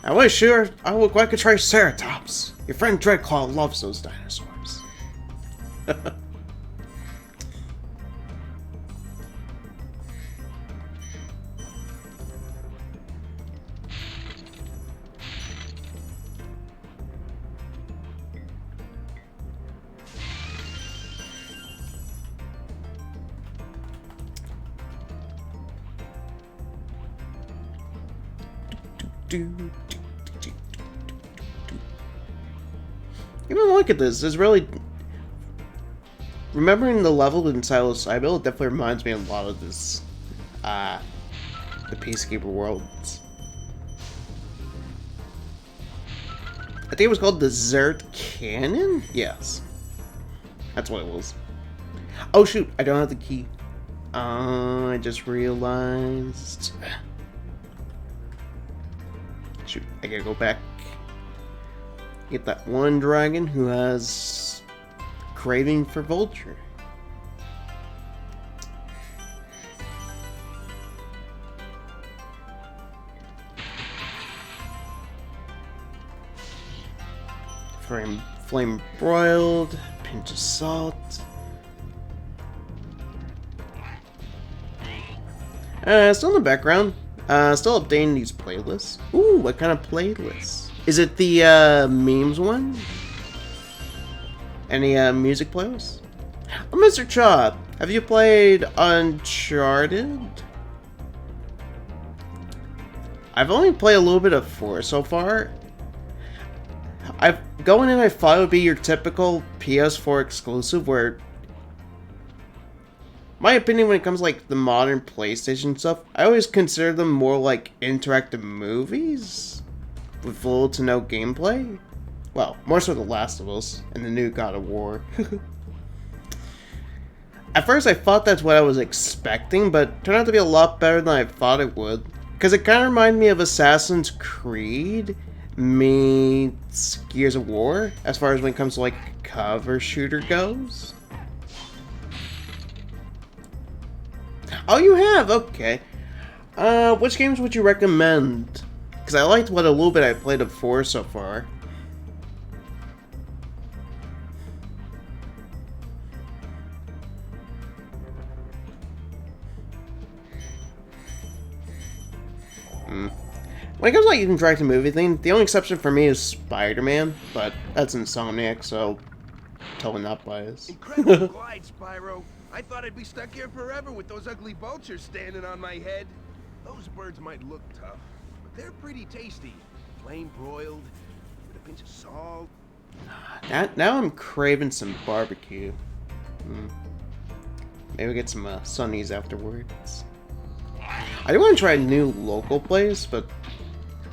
I wish sure I look like a Triceratops. Your friend Dreadclaw loves those dinosaurs. Even look at this. It's really... Remembering the level in Spyro, it definitely reminds me a lot of this, the Peacekeeper worlds. I think it was called Desert Canyon? Yes. That's what it was. Oh shoot, I don't have the key. I just realized... Shoot, I gotta go back. Get that one dragon who has... craving for Vulture. Flame broiled, pinch of salt. Still in the background. Still updating these playlists. Ooh, what kind of playlist? Is it the memes one? Any music playlists? Oh, Mr. Chop, have you played Uncharted? I've only played a little bit of 4 so far. Going in, I thought it would be your typical PS4 exclusive, where, my opinion, when it comes to like the modern PlayStation stuff, I always consider them more like interactive movies with little to no gameplay. Well, more so The Last of Us and the new God of War. At first, I thought that's what I was expecting, but it turned out to be a lot better than I thought it would. Because it kind of reminded me of Assassin's Creed meets Gears of War, as far as when it comes to like cover shooter goes. Oh, you have? Okay. Which games would you recommend? Because I liked what a little bit I played of 4 so far. When it comes to like interactive movie thing, the only exception for me is Spider-Man, but that's Insomniac, so totally not biased. Incredible glide, Spyro. I thought I'd be stuck here forever with those ugly vultures standing on my head. Those birds might look tough, but they're pretty tasty. Flame broiled, with a pinch of salt. Now I'm craving some barbecue. Maybe get some sunnies afterwards. I do want to try a new local place, but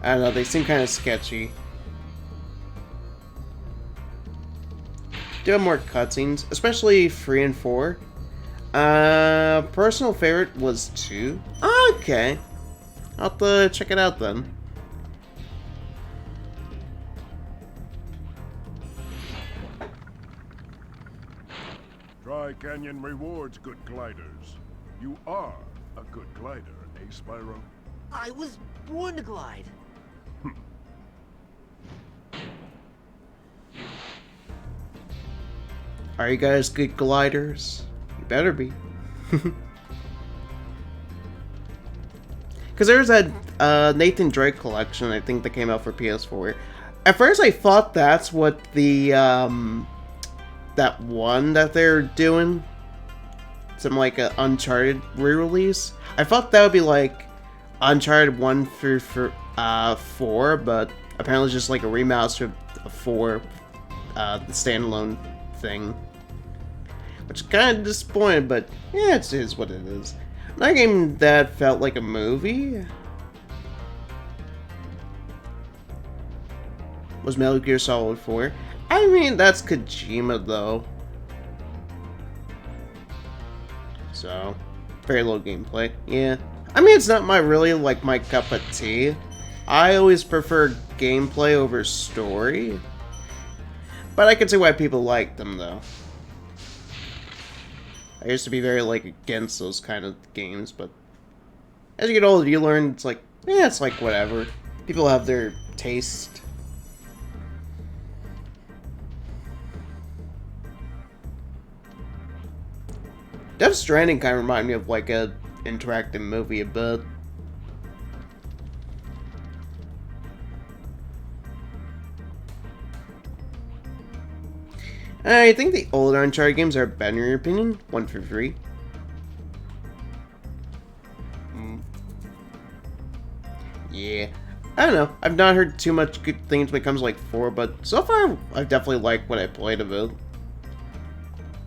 I don't know, they seem kind of sketchy. Do have more cutscenes, especially 3 and 4. Personal favorite was 2. Okay. I'll have to check it out then. Tri-Canyon rewards good gliders. You are a good glider, eh, Spyro? I was born to glide. Are you guys good gliders? You better be. Because there's that Nathan Drake collection, I think, that came out for PS4. At first I thought that's what the, that one that they're doing, some like an Uncharted re-release. I thought that would be like Uncharted 1 through 4, but apparently it's just like a remaster of 4, the standalone thing. Which is kind of disappointing, but yeah, it is what it is. Another game that felt like a movie was Metal Gear Solid 4. I mean, that's Kojima though. So, very low gameplay. Yeah. I mean, it's not really like my cup of tea. I always prefer gameplay over story. But I can see why people like them though. I used to be very like against those kind of games, but as you get older, you learn it's like, yeah, it's like whatever. People have their taste. Death Stranding kind of reminded me of like a interactive movie a bit. I think the older Uncharted games are better in your opinion. 1 through 3. Yeah. I don't know. I've not heard too much good things when it comes to like 4, but so far I've definitely liked what I played of it.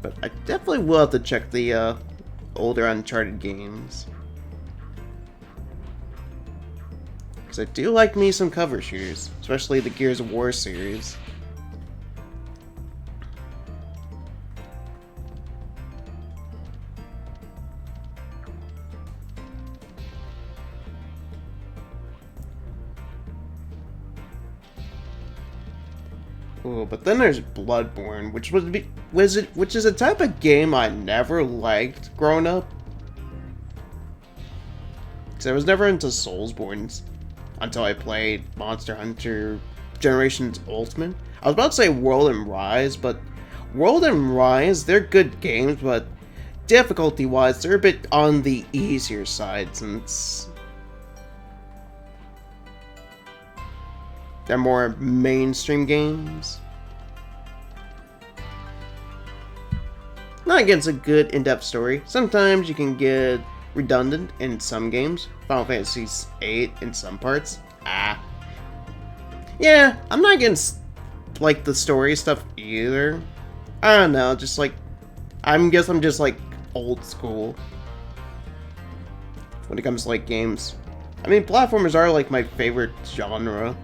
But I definitely will have to check the older Uncharted games. Because I do like me some cover shooters, especially the Gears of War series. Ooh, but then there's Bloodborne, which is a type of game I never liked growing up. Because I was never into Soulsborne until I played Monster Hunter Generations Ultimate. I was about to say World and Rise, but World and Rise, they're good games, but difficulty-wise, they're a bit on the easier side since they're more mainstream games. Not against a good in-depth story. Sometimes you can get redundant in some games. Final Fantasy VIII in some parts. Yeah, I'm not against like the story stuff either. I don't know, just like I'm just like old school when it comes to like games. I mean, platformers are like my favorite genre.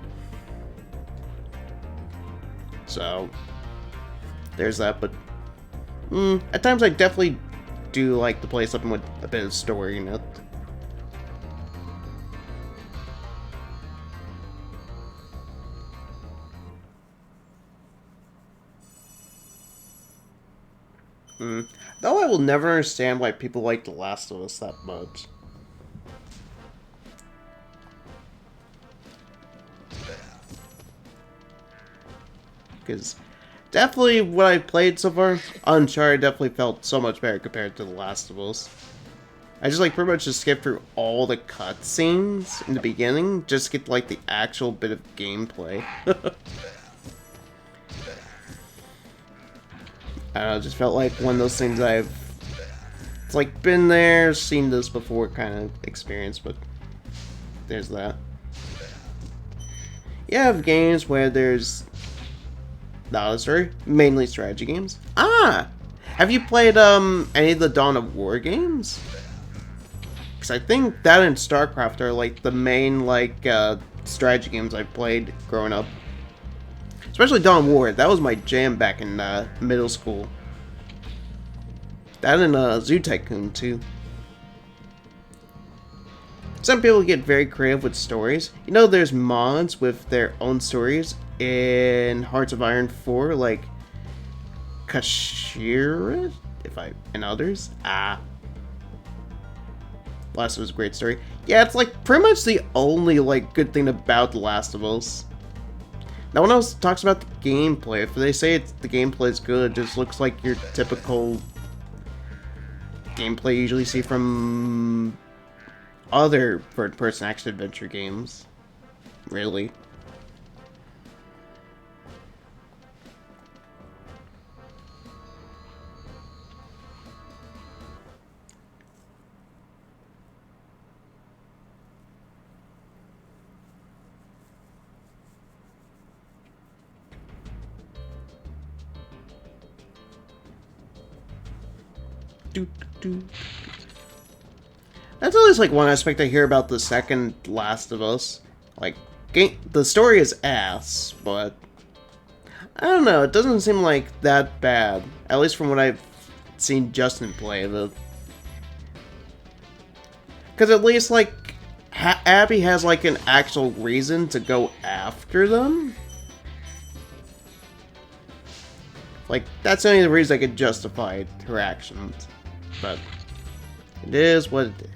So, there's that, but at times I definitely do like to play something with a bit of story in it. Though I will never understand why people like The Last of Us that much. Because definitely what I played so far, Uncharted definitely felt so much better compared to The Last of Us. I just like pretty much just skipped through all the cutscenes in the beginning, just to get like the actual bit of gameplay. I don't know, it just felt like one of those things it's like been there, seen this before kind of experience, but there's that. You have games where there's not a story, mainly strategy games. Have you played any of the Dawn of War games? Because I think that and StarCraft are like the main like strategy games I've played growing up. Especially Dawn of War, that was my jam back in middle school. That and Zoo Tycoon too. Some people get very creative with stories. You know, there's mods with their own stories in Hearts of Iron 4, like Kashira, and others. Last of Us, a great story. Yeah, it's like pretty much the only like good thing about The Last of Us. No one else talks about the gameplay. If they say the gameplay is good, it just looks like your typical gameplay you usually see from other third-person action-adventure games. Really. That's always like one aspect I hear about the second Last of Us. Like, the story is ass, but I don't know, it doesn't seem like that bad. At least from what I've seen Justin play. Because at least like Abby has like an actual reason to go after them. Like, that's the only reason I could justify her actions. But it is what it is.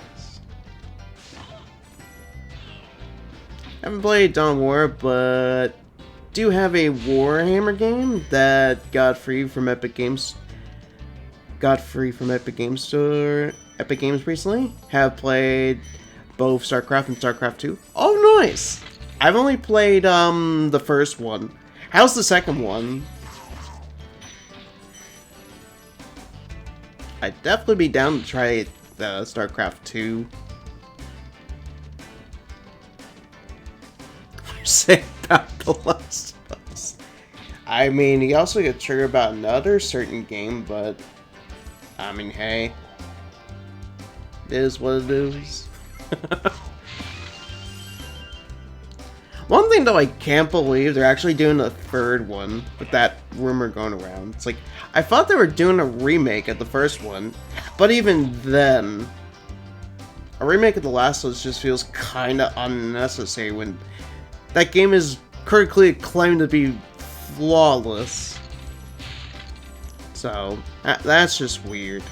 I haven't played Dawn of War, but do have a Warhammer game that got free from Epic Games. Epic Games recently. Have played both StarCraft and StarCraft 2. Oh, nice! I've only played the first one. How's the second one? I'd definitely be down to try StarCraft 2. say about The Last of Us. I mean, he also got triggered about another certain game, but I mean, hey, it is what it is. One thing though, I can't believe they're actually doing a third one with that rumor going around. It's like, I thought they were doing a remake of the first one, but even then, a remake of The Last of Us just feels kinda unnecessary when that game is critically acclaimed to be flawless. So, that's just weird.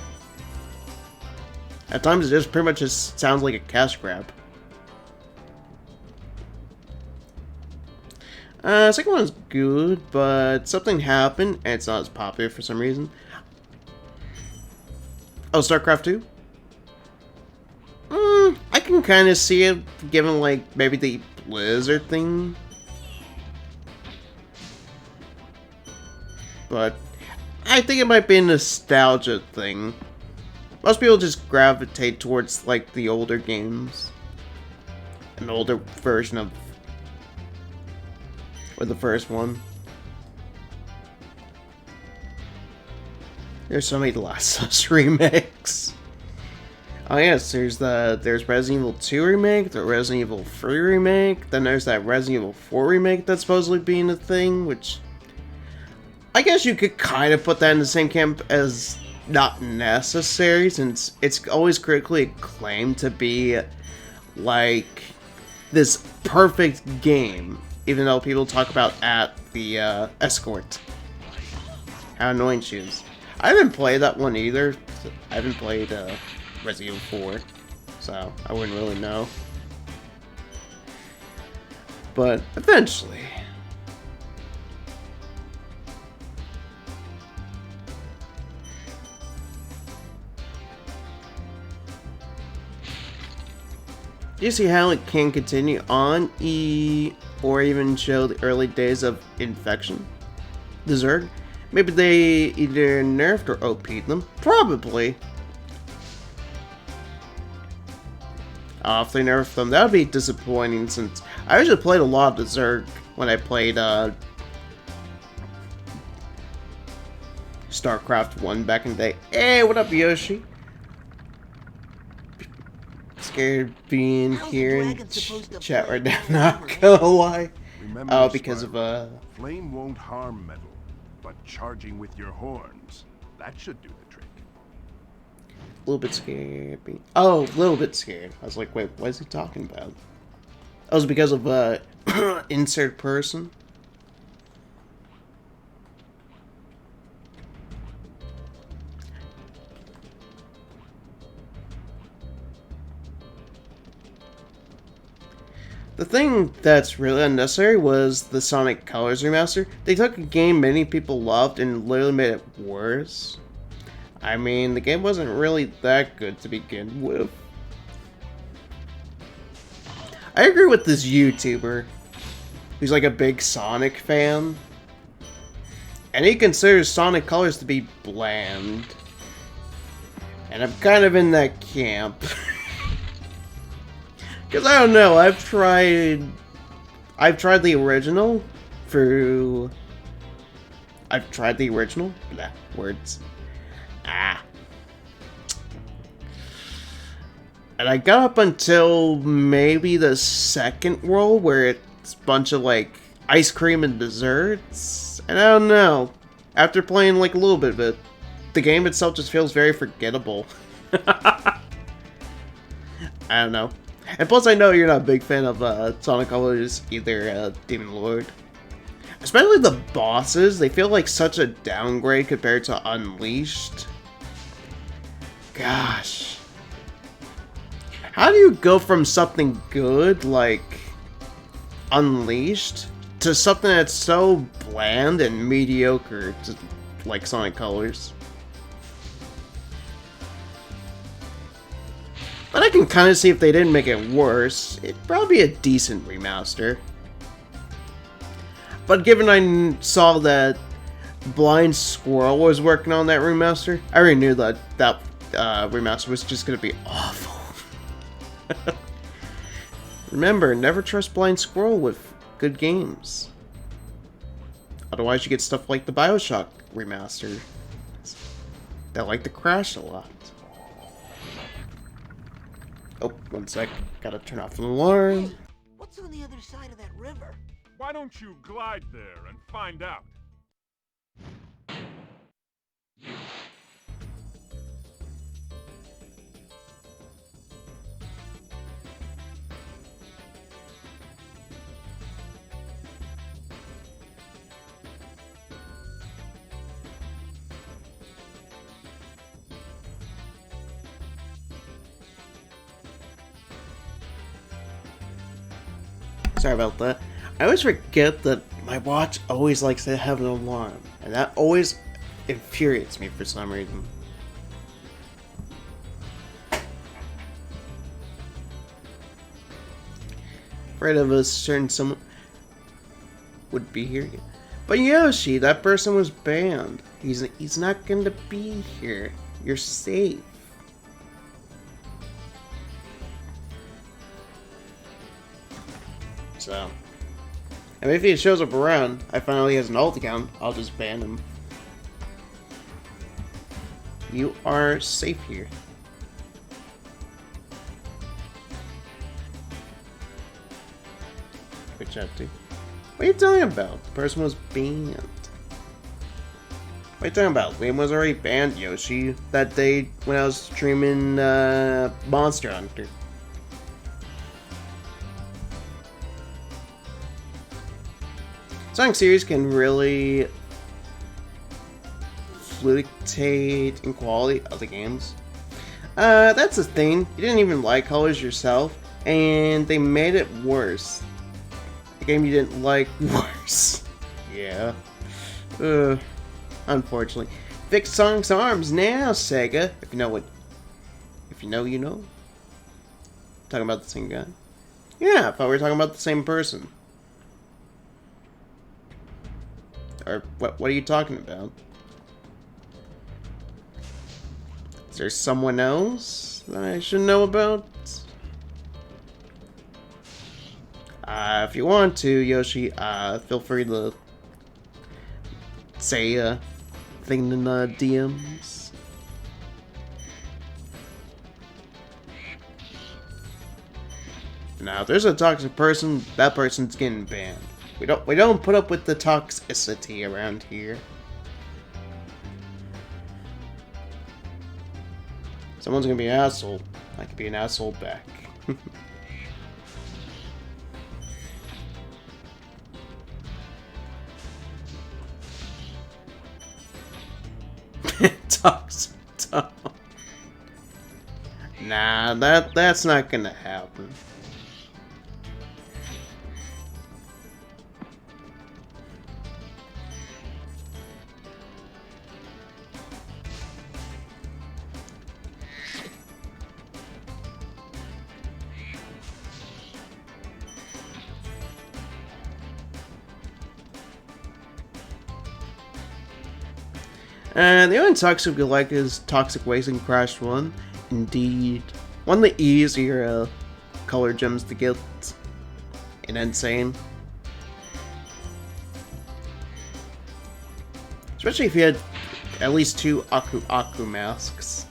At times it just pretty much just sounds like a cash grab. Second one's good, but something happened and it's not as popular for some reason. Oh, StarCraft 2? I can kind of see it, given like maybe the Blizzard thing. But I think it might be a nostalgia thing. Most people just gravitate towards like the older games. An older version of or the first one. There's so many The Last of Us remakes. Oh yes, there's Resident Evil 2 remake, the Resident Evil 3 remake, then there's that Resident Evil 4 remake that's supposedly being a thing, which I guess you could kind of put that in the same camp as not necessary, since it's always critically acclaimed to be like this perfect game. Even though people talk about at the escort. How annoying she is. I haven't played that one either. I haven't played Resident Evil 4. So I wouldn't really know. But eventually. Do you see how it can continue on or even show the early days of infection? The Zerg? Maybe they either nerfed or OP'd them? Probably. If they nerfed them, that would be disappointing since I usually played a lot of the Zerg when I played StarCraft 1 back in the day. Hey, what up, Yoshi? Scared being here in chat right now, not gonna lie. Remember, Oh, because Spyro, of flame won't harm metal, but charging with your horns, that should do the trick. a little bit scared. Oh, a little bit scared. I was like, wait, what is he talking about? That was because of insert person. The thing that's really unnecessary was the Sonic Colors remaster. They took a game many people loved and literally made it worse. I mean, the game wasn't really that good to begin with. I agree with this YouTuber who's like a big Sonic fan. And he considers Sonic Colors to be bland. And I'm kind of in that camp. Because I don't know, I've tried the original through... I've tried the original? Blah, words. And I got up until maybe the second world where it's a bunch of like ice cream and desserts. And I don't know, after playing like a little bit of it, the game itself just feels very forgettable. I don't know. And plus, I know you're not a big fan of Sonic Colors either, Demon Lord. Especially the bosses, they feel like such a downgrade compared to Unleashed. Gosh. How do you go from something good, like Unleashed, to something that's so bland and mediocre, like Sonic Colors? But I can kind of see if they didn't make it worse, it'd probably be a decent remaster. But given I saw that Blind Squirrel was working on that remaster, I already knew that that remaster was just going to be awful. Remember, never trust Blind Squirrel with good games. Otherwise, you get stuff like the BioShock remaster that like to crash a lot. Oh, one sec. Gotta turn off the alarm. Hey, what's on the other side of that river? Why don't you glide there and find out? Sorry about that. I always forget that my watch always likes to have an alarm, and that always infuriates me for some reason. Afraid of a certain someone would be here. But Yoshi, that person was banned. He's not going to be here. You're safe. So, and if he shows up around, I find out he has an alt account, I'll just ban him. You are safe here. Which have to. What are you talking about? The person was banned. What are you talking about? Liam was already banned, Yoshi, that day when I was streaming Monster Hunter. Sonic series can really fluctuate in quality of the games. That's the thing. You didn't even like colors yourself, and they made it worse. The game you didn't like worse. Yeah. Unfortunately. Fix Sonic's arms now, Sega. If you know what. If you know, you know. Talking about the same guy? Yeah, I thought we were talking about the same person. Or what are you talking about? Is there someone else that I should know about? If you want to, Yoshi, feel free to say a thing in the DMs. Now, if there's a toxic person, that person's getting banned. We don't put up with the toxicity around here. Someone's gonna be an asshole. I could be an asshole back. Toxic Tom. Nah, that's not gonna happen. The only toxic we like is Toxic Waste and Crash 1. Indeed. One of the easier color gems to get in Insane. Especially if you had at least 2 Aku Aku masks.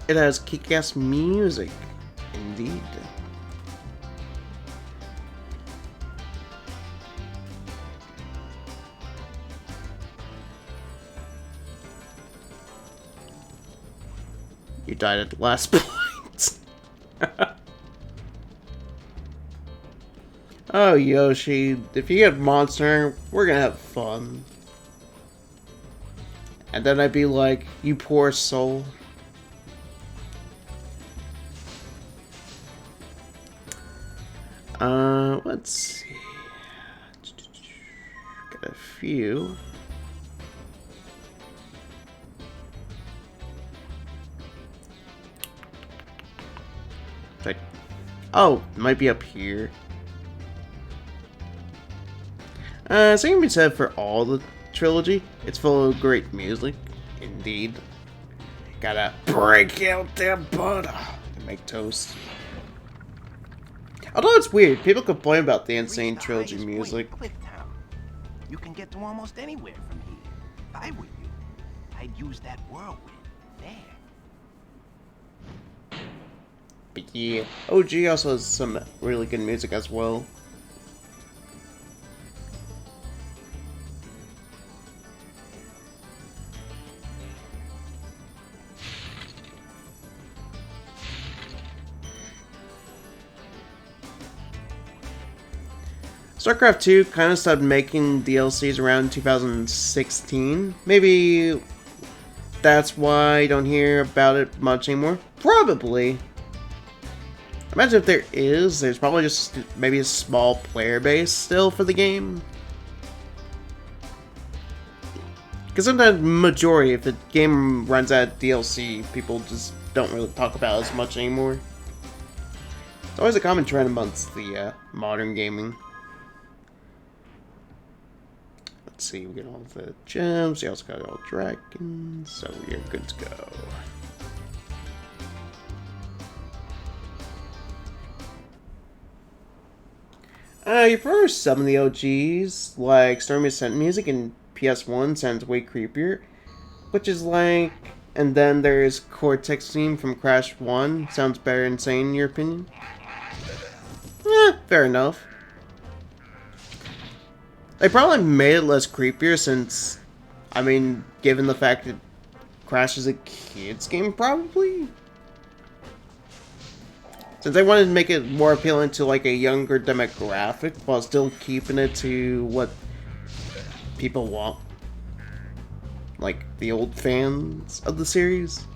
It has kick-ass music. Indeed. You died at the last point. Oh, Yoshi, if you get Monster, we're gonna have fun. And then I'd be like, you poor soul. Let's see. Got a few. Oh, it might be up here. Same can be said for all the trilogy. It's full of great music, indeed. Gotta break out the butter make toast. Although it's weird, people complain about the Insane Reach the Trilogy highest point, music. Clifftown. You can get to almost anywhere from here. If I were you, I'd use that whirlwind there. But yeah, OG also has some really good music as well. StarCraft 2 kind of stopped making DLCs around 2016. Maybe that's why you don't hear about it much anymore. Probably. Imagine if there is, there's probably just maybe a small player base still for the game. Because sometimes majority, if the game runs out of DLC, people just don't really talk about it as much anymore. It's always a common trend amongst the modern gaming. Let's see, we get all the gems, we also got all dragons, so we're good to go. You prefer some of the OGs, like Stormy Ascent music in PSOne sounds way creepier, which is like, and then there's Cortex theme from Crash 1, sounds better insane in your opinion? Fair enough. They probably made it less creepier since, I mean, given the fact that Crash is a kid's game, probably? Since they wanted to make it more appealing to, like, a younger demographic, while still keeping it to what people want. Like, the old fans of the series.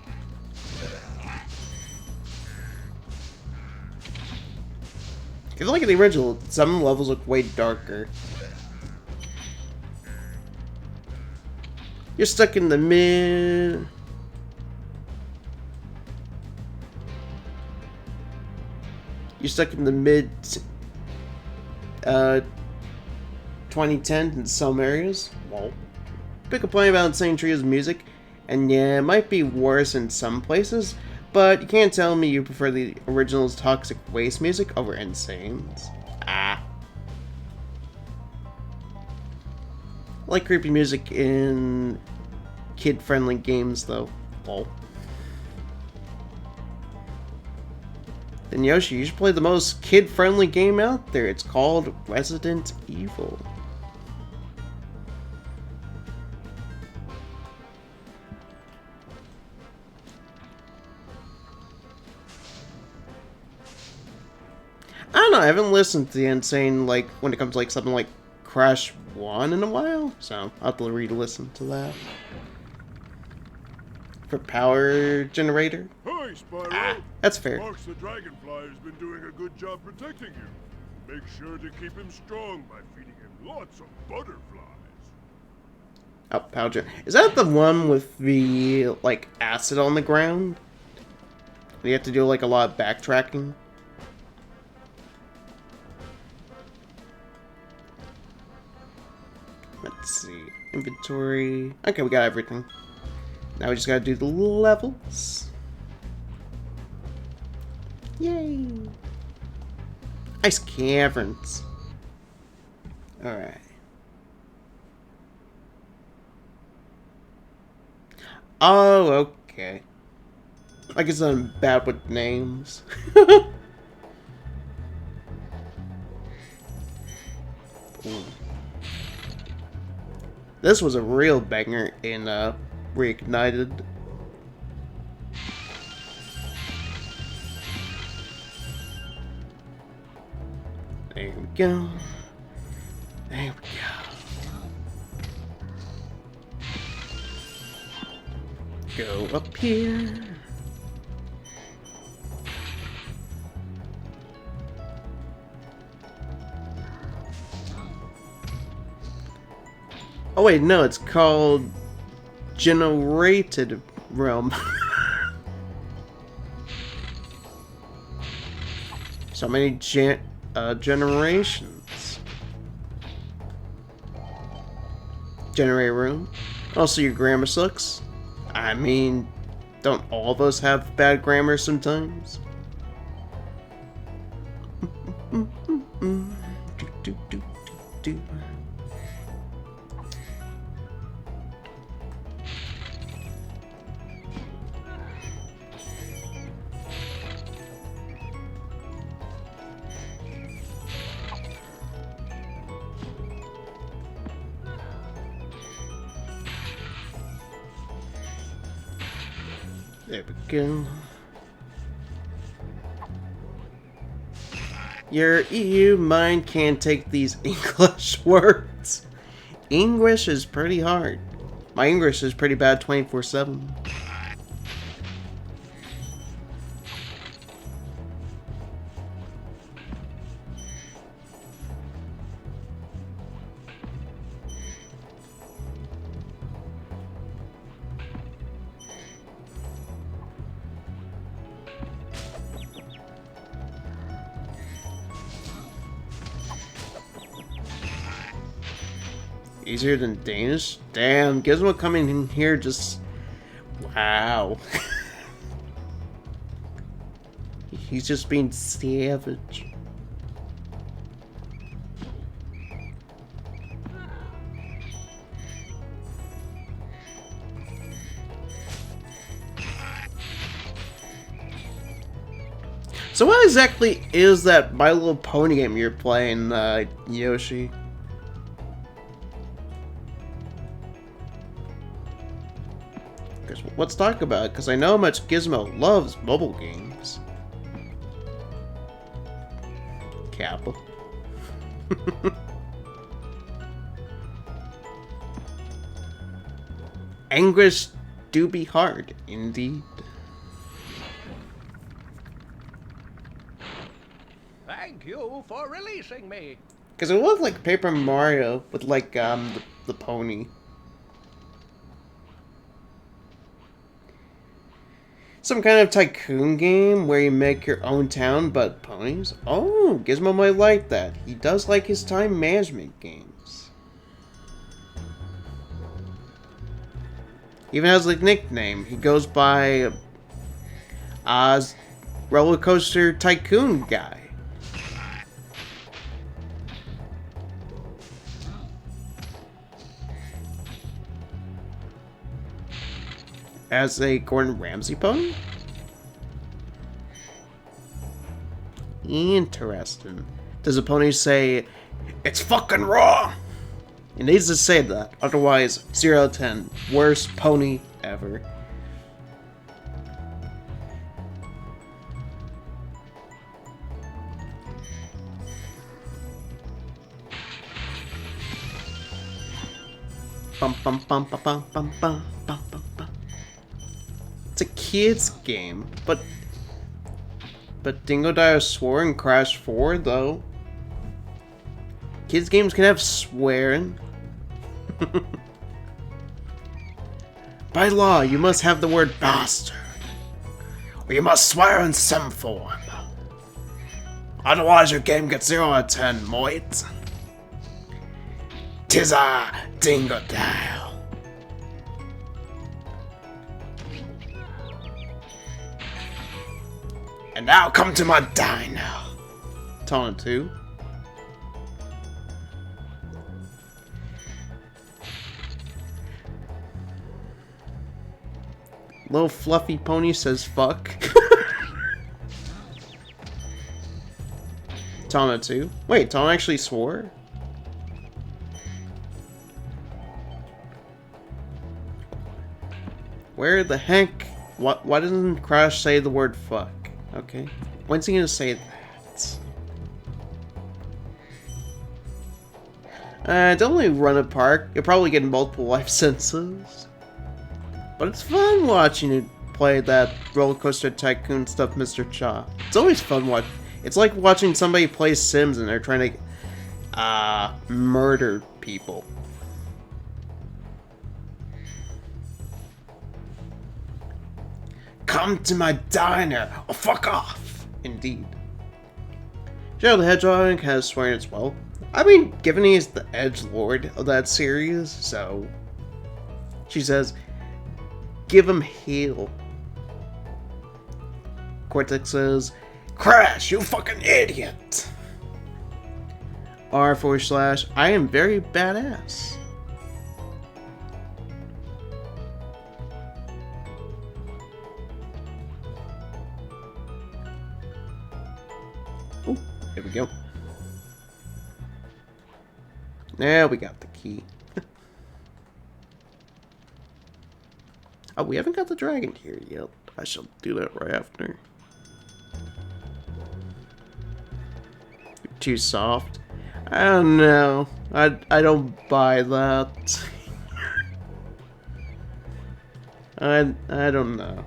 If you look at the original, some levels look way darker. You're stuck in the mid. You're stuck in the mid 2010 in some areas. Well, big complaint about Insane Trio's music, and yeah, it might be worse in some places, but you can't tell me you prefer the original's Toxic Waste music over Insane's. I like creepy music in kid-friendly games, though. Lol. Then Yoshi, you should play the most kid-friendly game out there. It's called Resident Evil. I don't know, I haven't listened to the Insane, like, when it comes to, like, something like Crash 1 in a while, so I'll have to re-listen to that. For power generator? Hi, Spyro. That's fair. Marks the Dragonfly has been doing a good job protecting you. Make sure to keep him strong by feeding him lots of butterflies. Oh, power gen. Is that the one with the, like, acid on the ground? You have to do, like, a lot of backtracking? Let's see. Inventory. Okay, we got everything. Now we just gotta do the levels. Yay! Ice caverns. Alright. Oh, okay. I guess I'm bad with names. Ooh. This was a real banger in Reignited. There we go. There we go. Go up here. Oh wait, no, it's called Generated Realm. So many generations. Generate room. Also, your grammar sucks. I mean, don't all of us have bad grammar sometimes? Do, do, do, do, do. There we go. Your EU mind can't take these English words. English is pretty hard. My English is pretty bad 24/7. Easier than Danish? Damn, Gizmo coming in here just... Wow. He's just being savage. So what exactly is that My Little Pony game you're playing, Yoshi? Let's talk about it, because I know how much Gizmo loves mobile games. Kappa. English do be hard, indeed. Thank you for releasing me. Because it looked like Paper Mario with, like, the pony. Some kind of tycoon game where you make your own town, but ponies? Oh, Gizmo might like that. He does like his time management games. Even has a nickname. He goes by Roller Coaster Tycoon Guy. As a Gordon Ramsay pony? Interesting. Does a pony say, "It's fucking wrong"? It needs to say that, otherwise 0 out of 10. Worst pony ever. Bum bum bum bum bum bum bum bum bum bum. It's a kid's game, but Dingo Dio swore in Crash 4, though. Kids games can have swearing. By law, you must have the word bastard, or you must swear in some form. Otherwise, your game gets 0 out of 10, moit. 'Tis a Dingo Dio. And now come to my dino. Taunt 2. Little fluffy pony says fuck. Taunt 2. Wait, Taunt actually swore? Where the heck? Why doesn't Crash say the word fuck? Okay. When's he gonna say that? Don't really run a park. You'll probably get multiple life sentences. But it's fun watching you play that roller coaster tycoon stuff, Mr. Cha. It's always fun watching. It's like watching somebody play Sims and they're trying to murder people. Come to my diner, or fuck off! Indeed. Shadow the Hedgehog has swearing as well. I mean, given he is the edgelord of that series, so... She says, give him hell. Cortex says, Crash, you fucking idiot! r// I am very badass. Oh, there we go. Now we got the key. Oh, we haven't got the dragon here yet. I shall do that right after. Too soft. I don't know. I don't buy that. I don't know.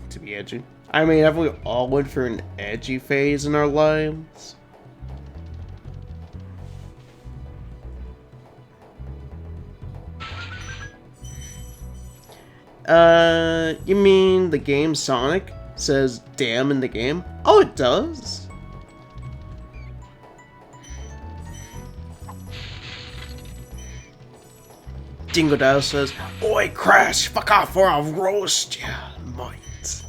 To be edgy. I mean, have we all went for an edgy phase in our lives? You mean the game Sonic says damn in the game? Oh, it does? Dingodile says, "Oi, Crash, fuck off or I'll roast ya, mate.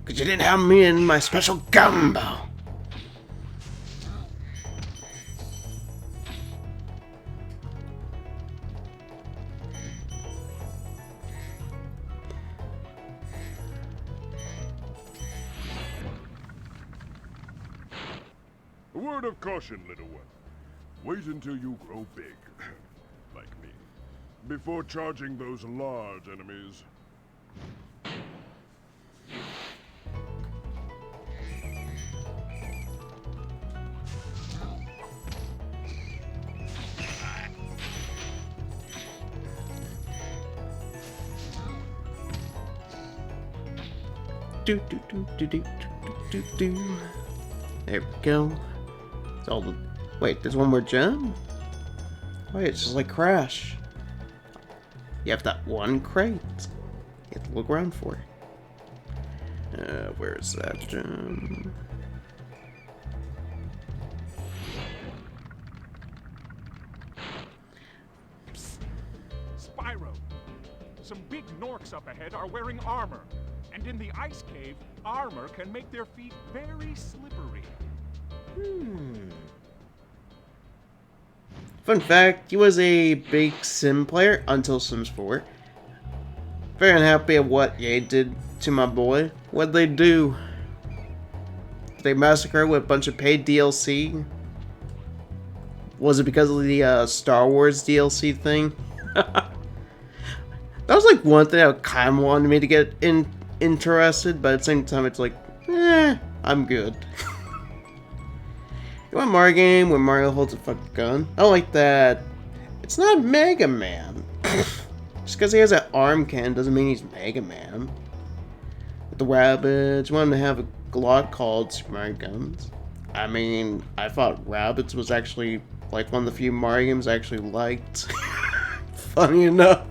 Cause you didn't have me in my special gumbo." A word of caution, little one. Wait until you grow big, like me, before charging those large enemies. Do do do do do do do do. There we go. It's all the. Wait, there's one more gem? Wait, it's just like Crash. You have that one crate. You have to look around for it. Where's that gem? Spyro, some big Norks up ahead are wearing armor. And in the ice cave, armor can make their feet very slippery. Fun fact, he was a big Sim player until Sims 4. Very unhappy at what EA did to my boy. What'd they do? They massacred with a bunch of paid DLC? Was it because of the Star Wars DLC thing? That was like one thing that kind of wanted me to get interested, but at the same time it's like, I'm good. You want a Mario game where Mario holds a fucking gun? I don't like that. It's not Mega Man. Just because he has an arm cannon doesn't mean he's Mega Man. With the rabbits, you want him to have a Glock called Super Mario Guns. I mean, I thought Rabbids was actually like one of the few Mario games I actually liked. Funny enough.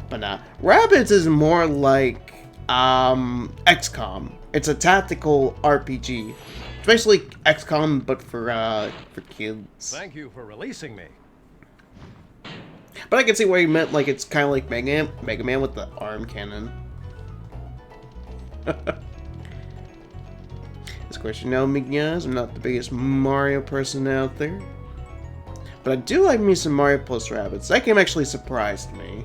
But nah, Rabbids is more like XCOM. It's a tactical RPG. It's basically XCOM, but for kids. Thank you for releasing me. But I can see where you meant, like, it's kind of like Mega Man with the arm cannon. Of course, you know me, guys. I'm not the biggest Mario person out there. But I do like me some Mario plus Rabbids. That game actually surprised me.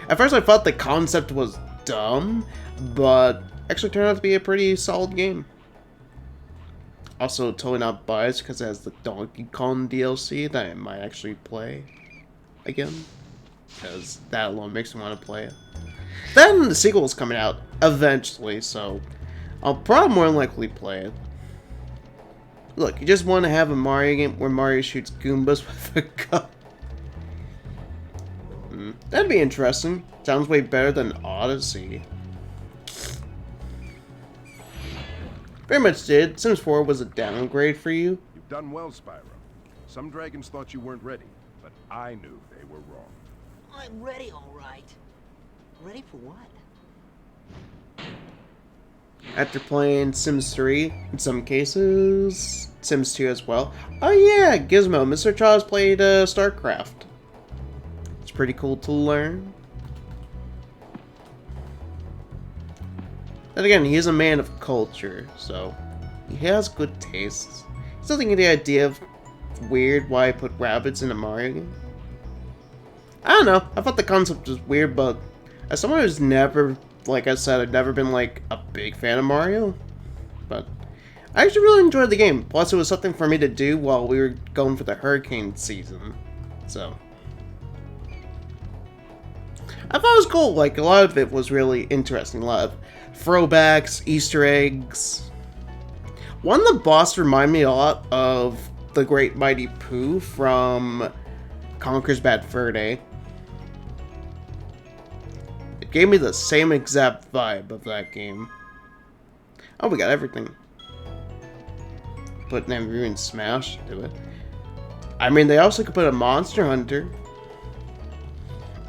At first I thought the concept was dumb, but actually turned out to be a pretty solid game. Also, totally not biased because it has the Donkey Kong DLC that I might actually play again. Because that alone makes me want to play it. Then the sequel is coming out eventually, so I'll probably more than likely play it. Look, you just want to have a Mario game where Mario shoots Goombas with a gun. That'd be interesting. Sounds way better than Odyssey. Very much did. Sims 4 was a downgrade for you. You've done well, Spyro. Some dragons thought you weren't ready, but I knew they were wrong. I'm ready, all right. Ready for what? After playing Sims 3, in some cases, Sims 2 as well. Oh yeah, Gizmo, Mr. Charles played StarCraft. It's pretty cool to learn. And again, he is a man of culture, so he has good tastes. He's not thinking the idea of weird why I put rabbits in a Mario game. I don't know. I thought the concept was weird, but as someone who's never, like I said, I've never been like a big fan of Mario, but I actually really enjoyed the game. Plus, it was something for me to do while we were going for the hurricane season, so I thought it was cool. Like, a lot of it was really interesting. A lot of throwbacks, Easter eggs. One of the bosses reminded me a lot of the Great Mighty Pooh from Conker's Bad Fur Day. It gave me the same exact vibe of that game. Oh, we got everything. Put Navy and Smash to it. I mean, they also could put a Monster Hunter.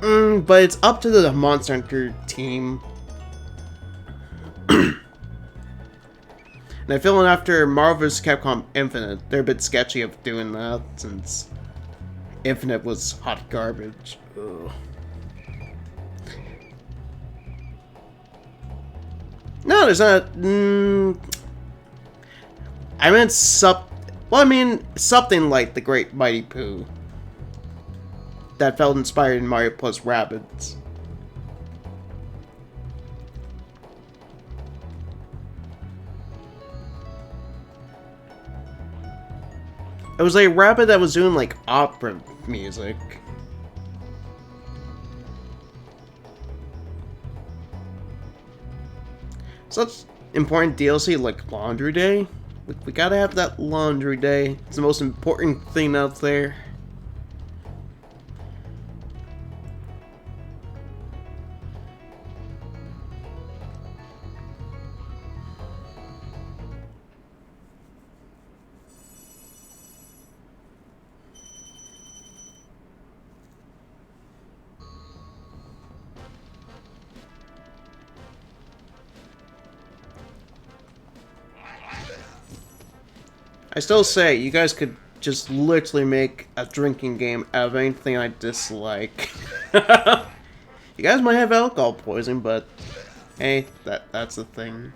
But it's up to the Monster Hunter team. And I feel like after Marvel vs. Capcom Infinite, they're a bit sketchy of doing that, since Infinite was hot garbage. Ugh. No, there's not. I meant something like the Great Mighty Pooh that felt inspired in Mario plus Rabbids. It was like a rabbit that was doing like opera music. Such important DLC like Laundry Day. We gotta have that Laundry Day. It's the most important thing out there. I still say, you guys could just literally make a drinking game out of anything I dislike. You guys might have alcohol poisoning, but hey, that's the thing.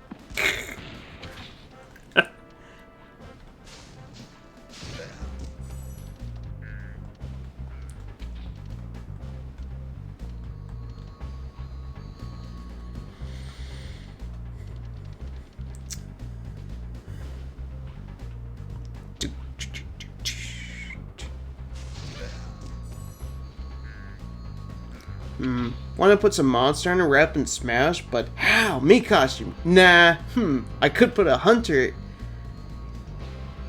Want to put some Monster Hunter rep in Smash, but how? Me costume? Nah. I could put a Hunter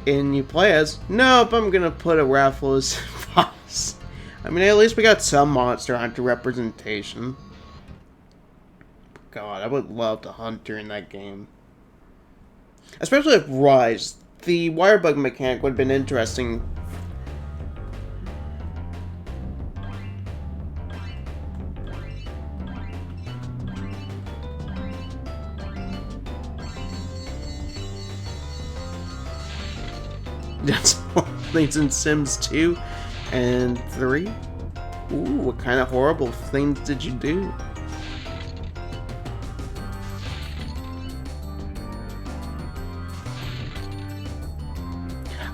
in you play as. Nope, I'm gonna put a Raffle as boss. I mean, at least we got some Monster Hunter representation. God, I would love the Hunter in that game. Especially if Rise. The wire bug mechanic would have been interesting. That's things in Sims 2 and 3. Ooh, what kind of horrible things did you do?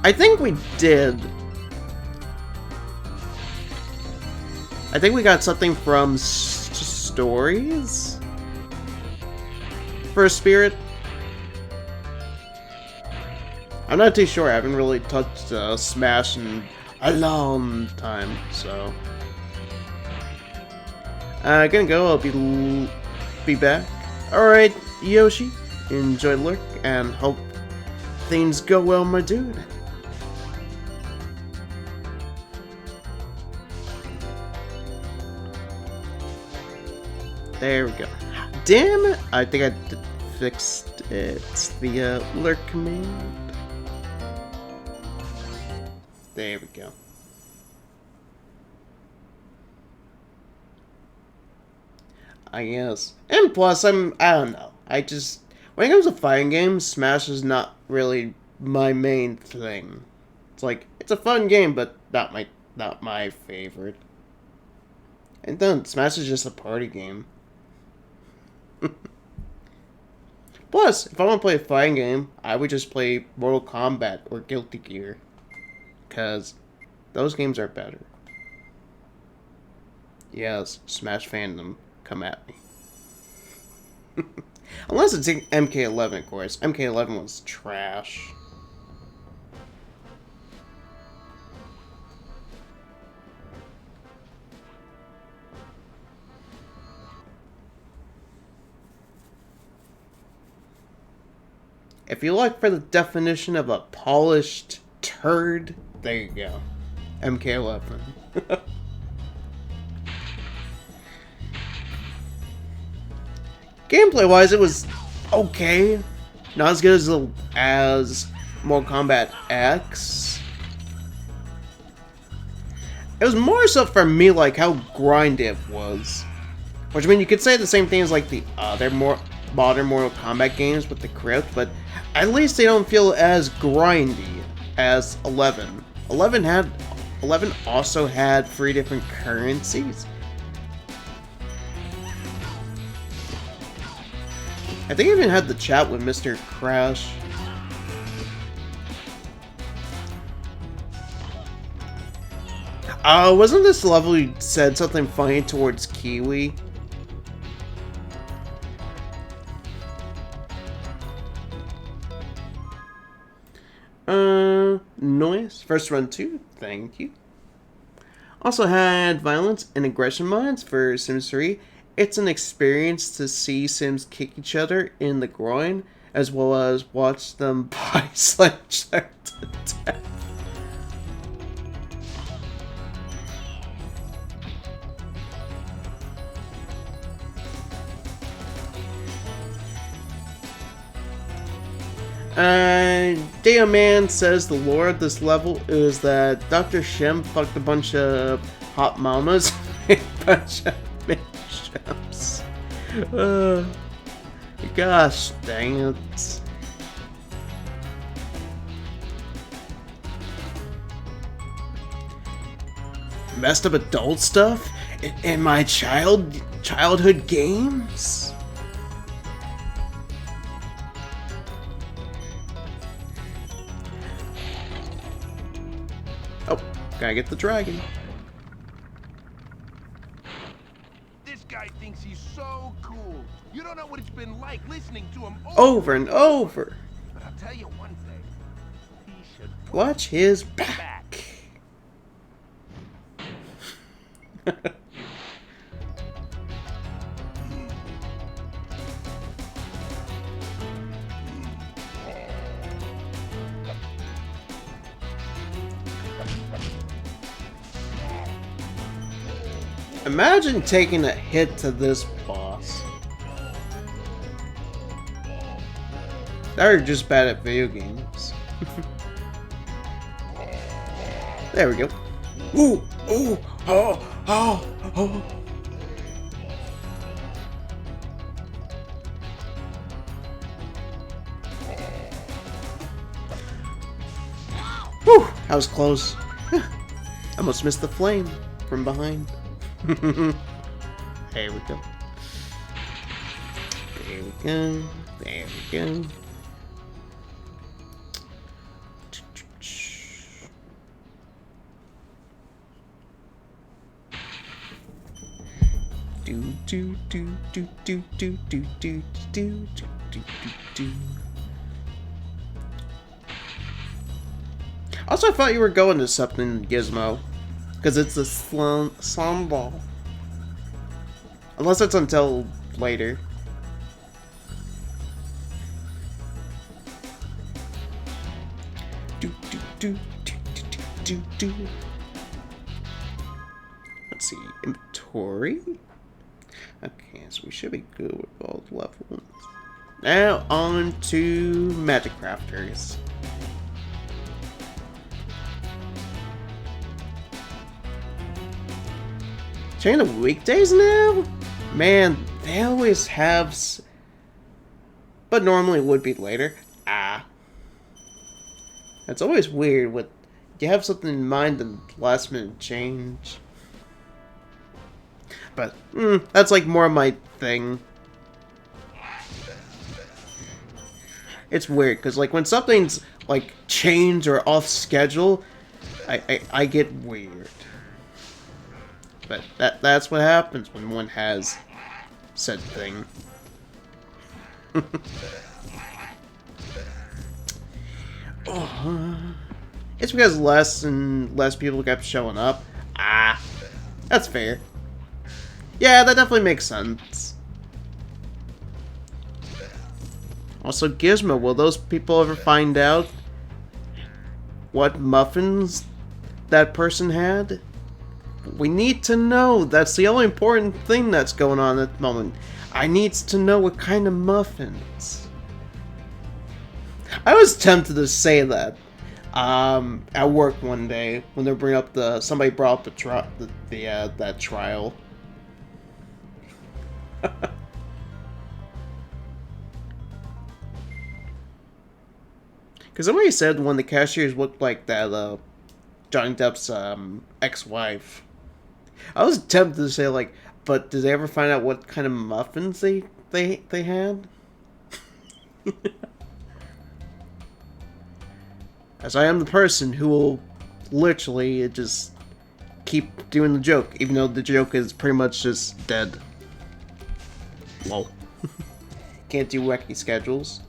I think we did. I think we got something from Stories for a Spirit. I'm not too sure. I haven't really touched Smash in a long time, so gonna go. I'll be back. All right, Yoshi, enjoy Lurk and hope things go well, my dude. There we go. Damn it! I think I fixed it. It's the Lurk command. There we go. I guess. And plus, I don't know. I just, when it comes to fighting games, Smash is not really my main thing. It's like, it's a fun game, but not my favorite. And then, Smash is just a party game. Plus, if I want to play a fighting game, I would just play Mortal Kombat or Guilty Gear. Because those games are better. Yes, Smash fandom, come at me. Unless it's MK11, of course. MK11 was trash. If you look for the definition of a polished turd, there you go. MK11. Gameplay-wise, it was okay. Not as good as Mortal Kombat X. It was more so for me like how grindy it was. Which, I mean, you could say the same thing as like the other more modern Mortal Kombat games with the crypt, but at least they don't feel as grindy as 11. 11 also had 3 different currencies. I think I even had the chat with Mr. Crash. Wasn't this level you said something funny towards Kiwi? Noise. First run 2. Thank you. Also had violence and aggression mods for Sims 3. It's an experience to see Sims kick each other in the groin, as well as watch them body slam each other to death. Data Man says the lore of this level is that Dr. Shem fucked a bunch of hot mamas and a bunch of mishaps. Gosh dang it. Messed up adult stuff in my childhood games? Oh, gotta get the dragon. This guy thinks he's so cool. You don't know what it's been like listening to him over and over. But I'll tell you one thing. He should watch his back. Imagine taking a hit to this boss. They're just bad at video games. There we go. Ooh, ooh, oh, oh, oh. Whew, that was close. Almost missed the flame from behind. There we go. There we go. There we go. Do do do do do do do do do do do. Also, I thought you were going to something, Gizmo. Because it's a slum ball. Unless it's until later. Do do do do do do do. Let's see, inventory. Okay, so we should be good with all the levels. Now on to Magic Crafters. During the weekdays now? Man, they always have but normally would be later. It's always weird with you have something in mind and last minute change. But that's like more my thing. it's weird, because, like, when something's, like, changed or off schedule, I get weird. But that's what happens when one has said thing. It's because less and less people kept showing up. Ah, that's fair. Yeah, that definitely makes sense. Also, Gizmo, will those people ever find out what muffins that person had? We need to know. That's the only important thing that's going on at the moment. I needs to know what kind of muffins. I was tempted to say that at work one day when they bring up somebody brought up that trial. Because somebody said one of the cashiers looked like that Johnny Depp's ex-wife. I was tempted to say, like, but did they ever find out what kind of muffins they had? As I am the person who will literally just keep doing the joke, even though the joke is pretty much just dead. Lol. Can't do wacky schedules.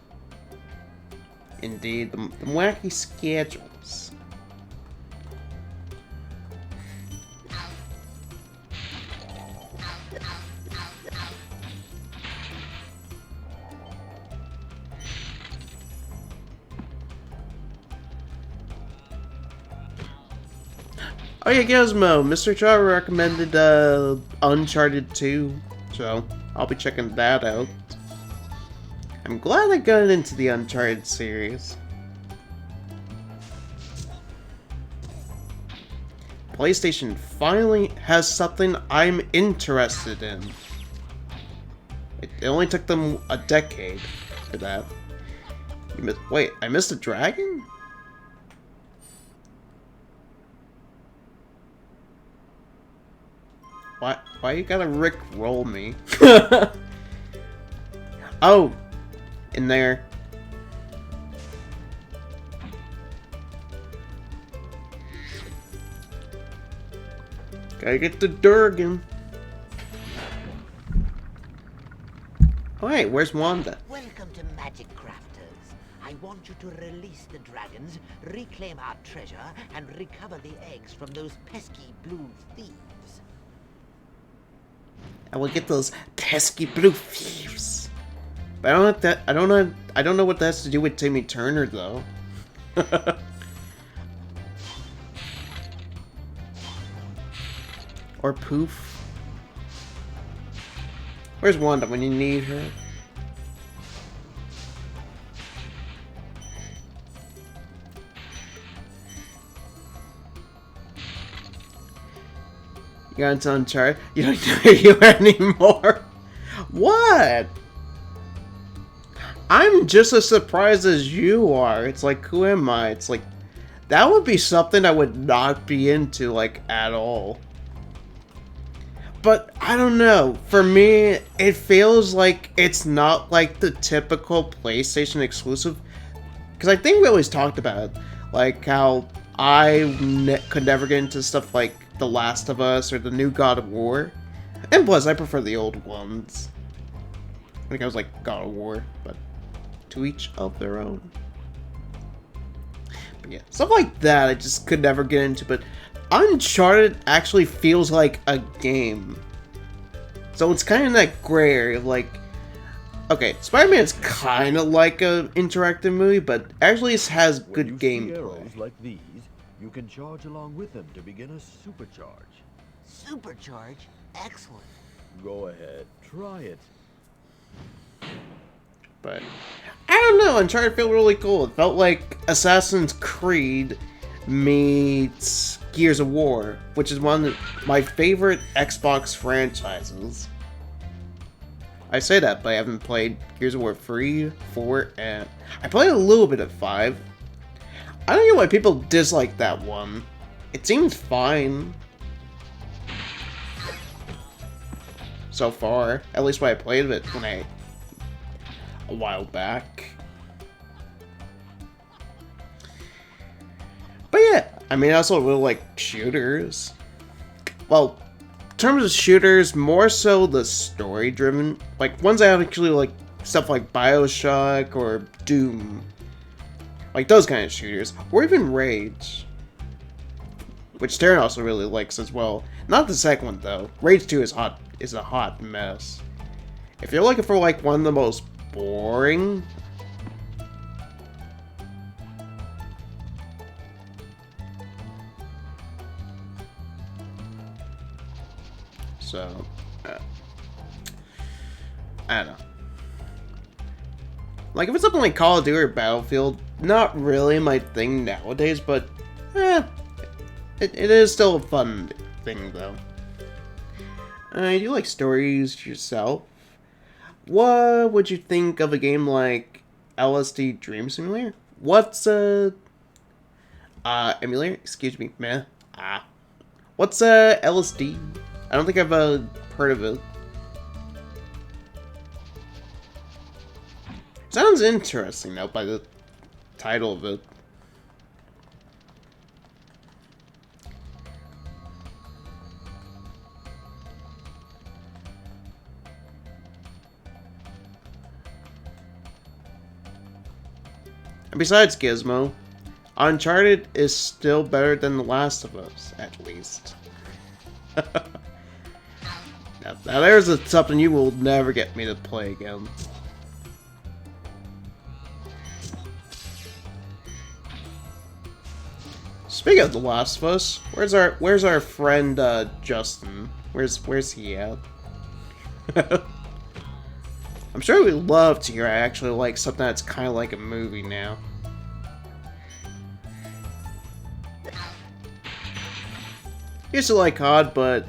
Indeed, the wacky schedules. Oh yeah, Gizmo, Mr. Char recommended Uncharted 2, so I'll be checking that out. I'm glad I got into the Uncharted series. PlayStation finally has something I'm interested in. It only took them a decade for that. Wait, I missed a dragon? Why you gotta Rick-roll me? Oh! In there. Gotta get the Durgan. Oh wait, where's Wanda? Welcome to Magic Crafters. I want you to release the dragons, reclaim our treasure, and recover the eggs from those pesky blue thieves. I will get those pesky blue thieves. But I don't know what that has to do with Timmy Turner though. Or Poof. Where's Wanda when you need her? You got into Uncharted? You don't know you anymore? What? I'm just as surprised as you are. It's like, who am I? It's like, that would be something I would not be into, like, at all. But, I don't know. For me, it feels like it's not like the typical PlayStation exclusive. Because I think we always talked about it. Like, how I could never get into stuff like The Last of Us or the new God of War. And plus, I prefer the old ones. I think I was like God of War, but to each of their own. But yeah, stuff like that I just could never get into, but Uncharted actually feels like a game. So it's kind of that gray area of like, okay, Spider-Man is kind of like an interactive movie, but actually it has good gameplay. Arrows like these, you can charge along with them to begin a supercharge. Supercharge? Excellent. Go ahead, try it. But I don't know, Uncharted felt really cool. It felt like Assassin's Creed meets Gears of War, which is one of my favorite Xbox franchises. I say that, but I haven't played Gears of War 3, 4, and I played a little bit of 5. I don't know why people dislike that one. It seems fine. So far. At least when I played it a while back. I mean, I also really like shooters. Well, in terms of shooters, more so the story-driven. Like, ones I actually like, stuff like BioShock or Doom. Like, those kind of shooters. Or even Rage. Which Taryn also really likes as well. Not the second one, though. Rage 2 is a hot mess. If you're looking for, like, one of the most boring... So, I don't know. Like, if it's something like Call of Duty or Battlefield, not really my thing nowadays, but, it is still a fun thing, though. You like stories yourself? What would you think of a game like LSD Dream Simulator? What's emulator? Excuse me, meh. What's LSD? I don't think I've heard of it. Sounds interesting though by the title of it. And besides Gizmo, Uncharted is still better than The Last of Us, at least. Now there's something you will never get me to play again. Speaking of The Last of Us, where's our friend Justin? Where's he at? I'm sure we'd love to hear actually like something that's kind of like a movie now. Used to like COD, but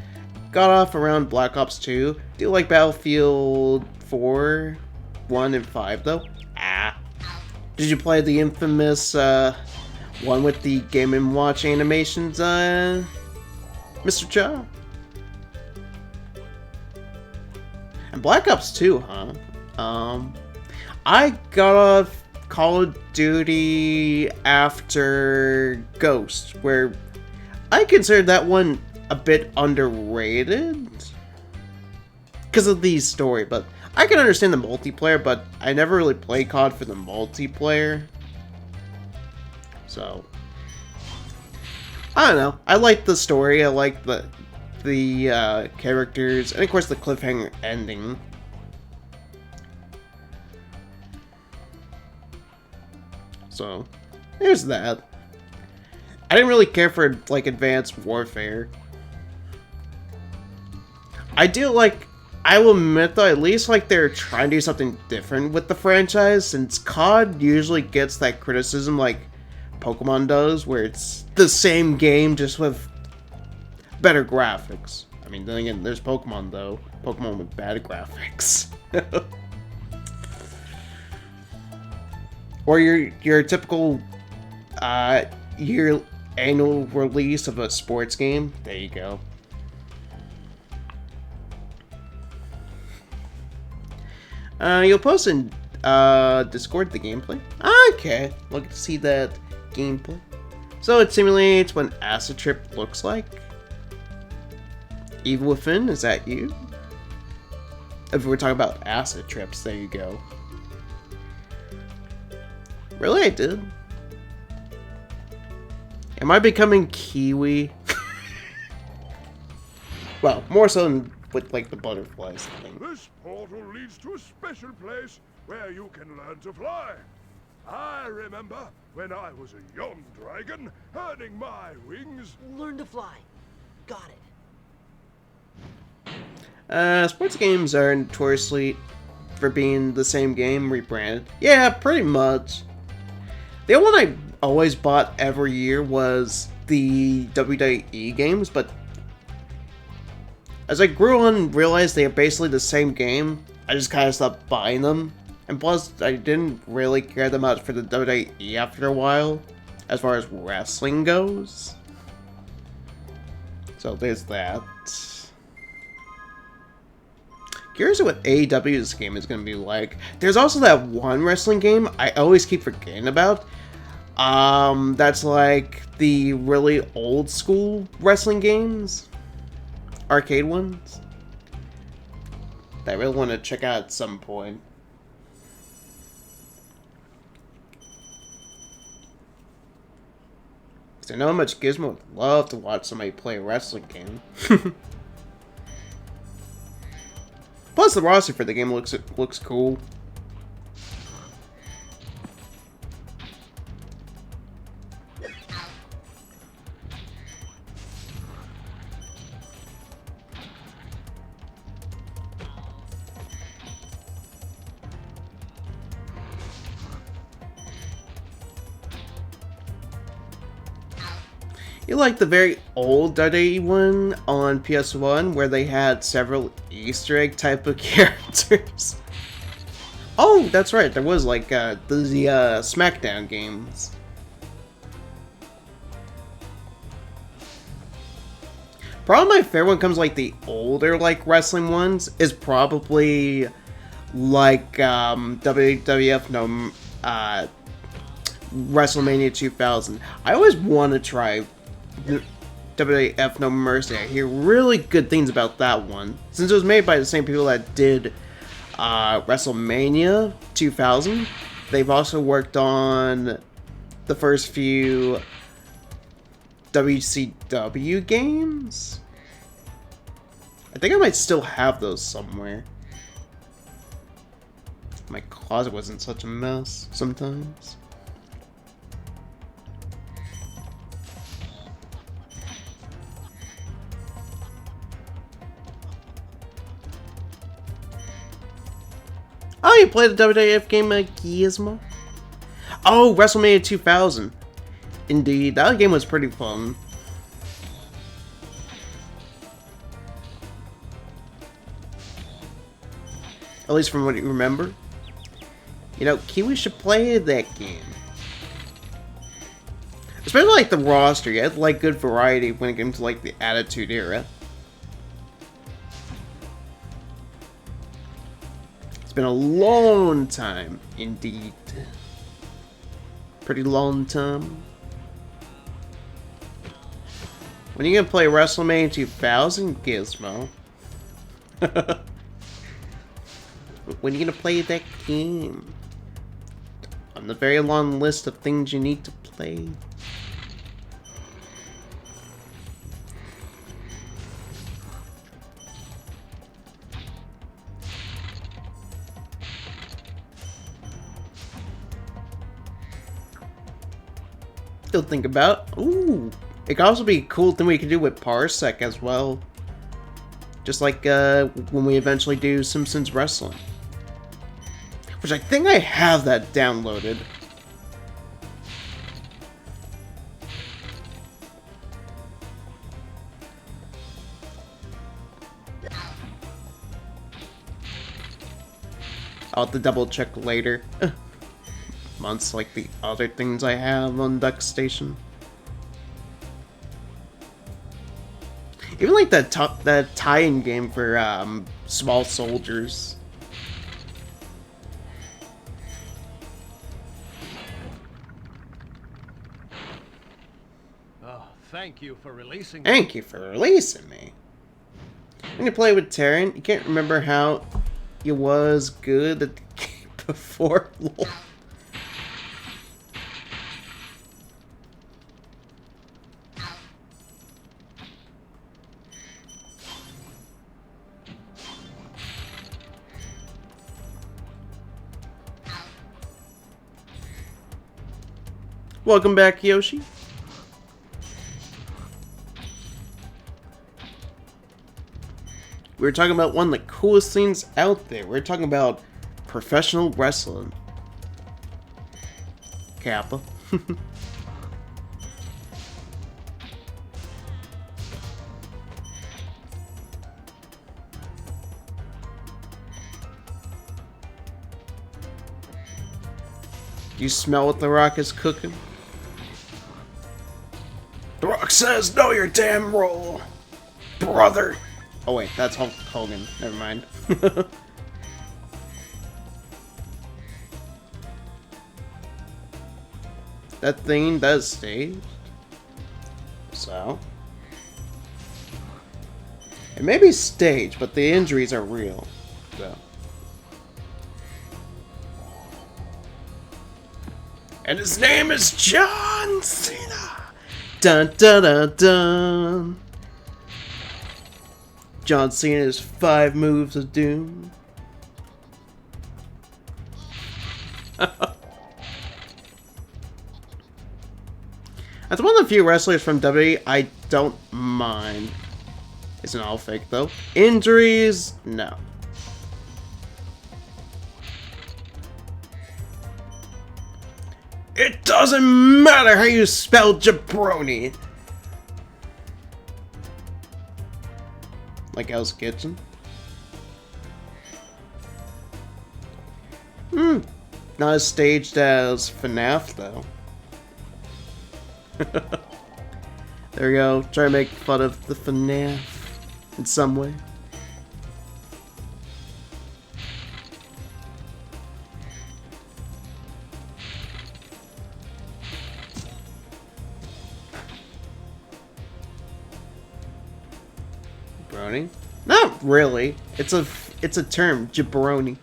got off around Black Ops 2. Do like Battlefield 4, 1, and 5 though? Did you play the infamous one with the Game & Watch animations, Mr. Cha? And Black Ops 2, huh? I got off Call of Duty after Ghost, where I considered that one a bit underrated because of the story, but I can understand the multiplayer, but I never really played COD for the multiplayer. So, I don't know. I like the story, I like the characters, and of course the cliffhanger ending. So, there's that. I didn't really care for, like, Advanced Warfare. I do like, I will admit though, at least like they're trying to do something different with the franchise, since COD usually gets that criticism like Pokemon does, where it's the same game just with better graphics. I mean, then again, there's Pokemon though. Pokemon with bad graphics. Or your typical year annual release of a sports game. There you go. You'll post in Discord the gameplay. Okay, look to see that gameplay. So it simulates what an acid trip looks like. Evil Within, is that you? If we're talking about acid trips, there you go. Really, I did. Am I becoming Kiwi? Well, more so than with like the butterflies thing. This portal leads to a special place where you can learn to fly. I remember when I was a young dragon, earning my wings. Learn to fly. Got it. Sports games are notoriously for being the same game rebranded. Yeah, pretty much. The only one I always bought every year was the WWE games, but as I grew on and realized they are basically the same game, I just kind of stopped buying them. And plus, I didn't really care that much for the WWE after a while, as far as wrestling goes. So there's that. Curious what AEW's game is going to be like. There's also that one wrestling game I always keep forgetting about. That's like the really old school wrestling games, arcade ones, that I really want to check out at some point. Because I know how much Gizmo would love to watch somebody play a wrestling game. Plus, the roster for the game looks cool. You like the very old WWE one on PSOne where they had several Easter egg type of characters? Oh, that's right. There was like the SmackDown games. Probably my favorite one comes like the older like wrestling ones is probably like WWF WrestleMania 2000. I always want to try WWF No Mercy. I hear really good things about that one. Since it was made by the same people that did WrestleMania 2000, they've also worked on the first few WCW games. I think I might still have those somewhere. My closet wasn't such a mess sometimes. Oh, you played the WWF game Gizmo? Oh, WrestleMania 2000. Indeed, that game was pretty fun. At least from what you remember. You know, Kiwi should play that game. Especially like the roster, you had like good variety when it came to like the Attitude Era. It's been a long time, indeed. Pretty long time. When are you gonna play WrestleMania 2000, Gizmo? When are you gonna play that game? On the very long list of things you need to play. Still think about. Ooh, it could also be a cool thing we could do with Parsec as well. Just like when we eventually do Simpsons Wrestling. Which I think I have that downloaded. I'll have to double check later. Months like the other things I have on Duck Station. Even like that tie-in game for Small Soldiers. Oh, thank you for releasing me. Thank you for releasing me. When you play with Terran, you can't remember how you was good at the game before. Lol. Welcome back, Yoshi. We were talking about one of the coolest things out there. We were talking about professional wrestling. Kappa. You smell what The Rock is cooking? The Rock says, know your damn role, brother. Oh wait, that's Hulk Hogan. Never mind. that thing does staged. So it may be staged, but the injuries are real. So. And his name is John Cena. Dun dun dun dun. John Cena's 5 moves of doom. That's one of the few wrestlers from WWE I don't mind. Isn't all fake though. Injuries, no. It doesn't matter how you spell jabroni. Like Hell's Kitchen. Not as staged as FNAF though. There we go. Try to make fun of the FNAF in some way. Jabroni? Not really. It's a term, jabroni.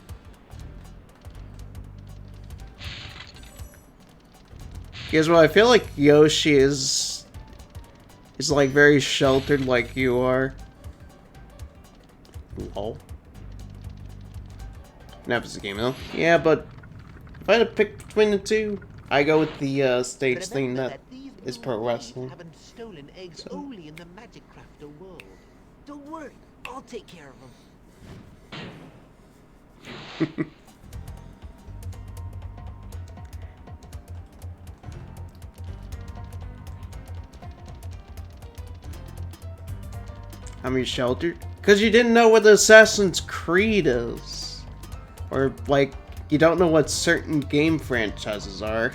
Because well, I feel like Yoshi is like very sheltered like you are. Lol. FNAF is a game though. Yeah, but if I had to pick between the two, I go with the stage thing that is pro wrestling. Haven't stolen eggs only in the Magic Crafter world. Don't worry, I'll take care of them. How many sheltered? Because you didn't know what Assassin's Creed is. Or, like, you don't know what certain game franchises are.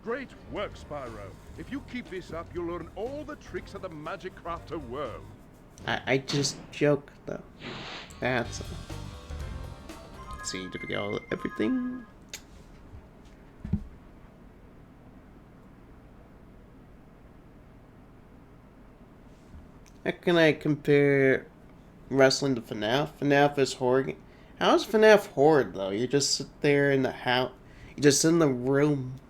Great work, Spyro. If you keep this up, you'll learn all the tricks of the Magic Crafter world. I just joke, though. That's all. Let's see, did we get all everything? How can I compare wrestling to FNAF? FNAF is horror. How is FNAF horror though? You just sit there in the house. You just sit in the room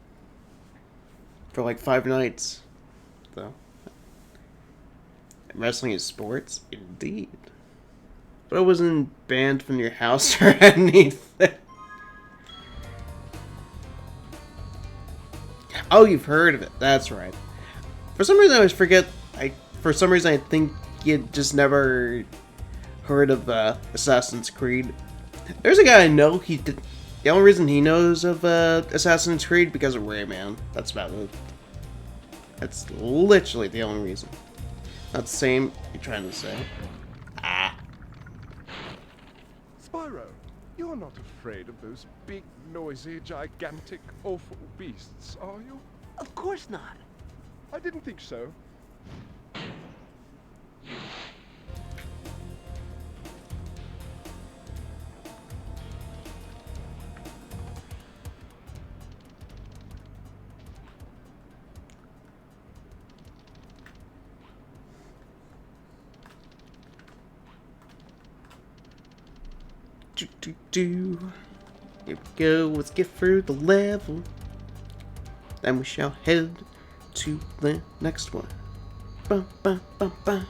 for like 5 nights. Though. Wrestling is sports? Indeed. But it wasn't banned from your house or anything. Oh, you've heard of it. That's right. For some reason I always forget. For some reason, I think you just never heard of Assassin's Creed. There's a guy I know. The only reason he knows of Assassin's Creed because of Rayman. That's about it. That's literally the only reason. Not the same. You're trying to say. Ah. Spyro, you're not afraid of those big, noisy, gigantic, awful beasts, are you? Of course not. I didn't think so. Here we go, let's get through the level. Then we shall head to the next one. Bum, bum, bum, bum.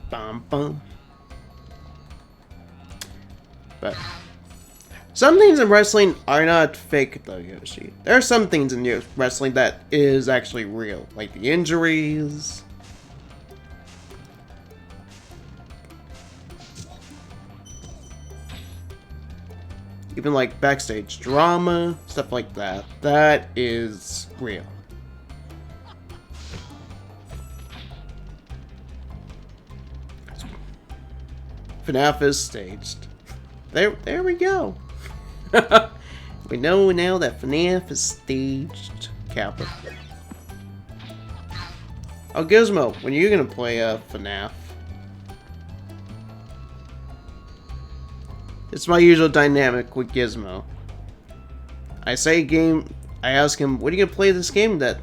Bum, bum. But some things in wrestling are not fake though, Yoshi. There are some things in wrestling that is actually real, like the injuries. Even like backstage drama, stuff like that. That is real. FNAF is staged. There we go. We know now that FNAF is staged. Kappa. Oh, Gizmo, when are you gonna play FNAF? It's my usual dynamic with Gizmo. I say game, I ask him, when are you gonna play this game that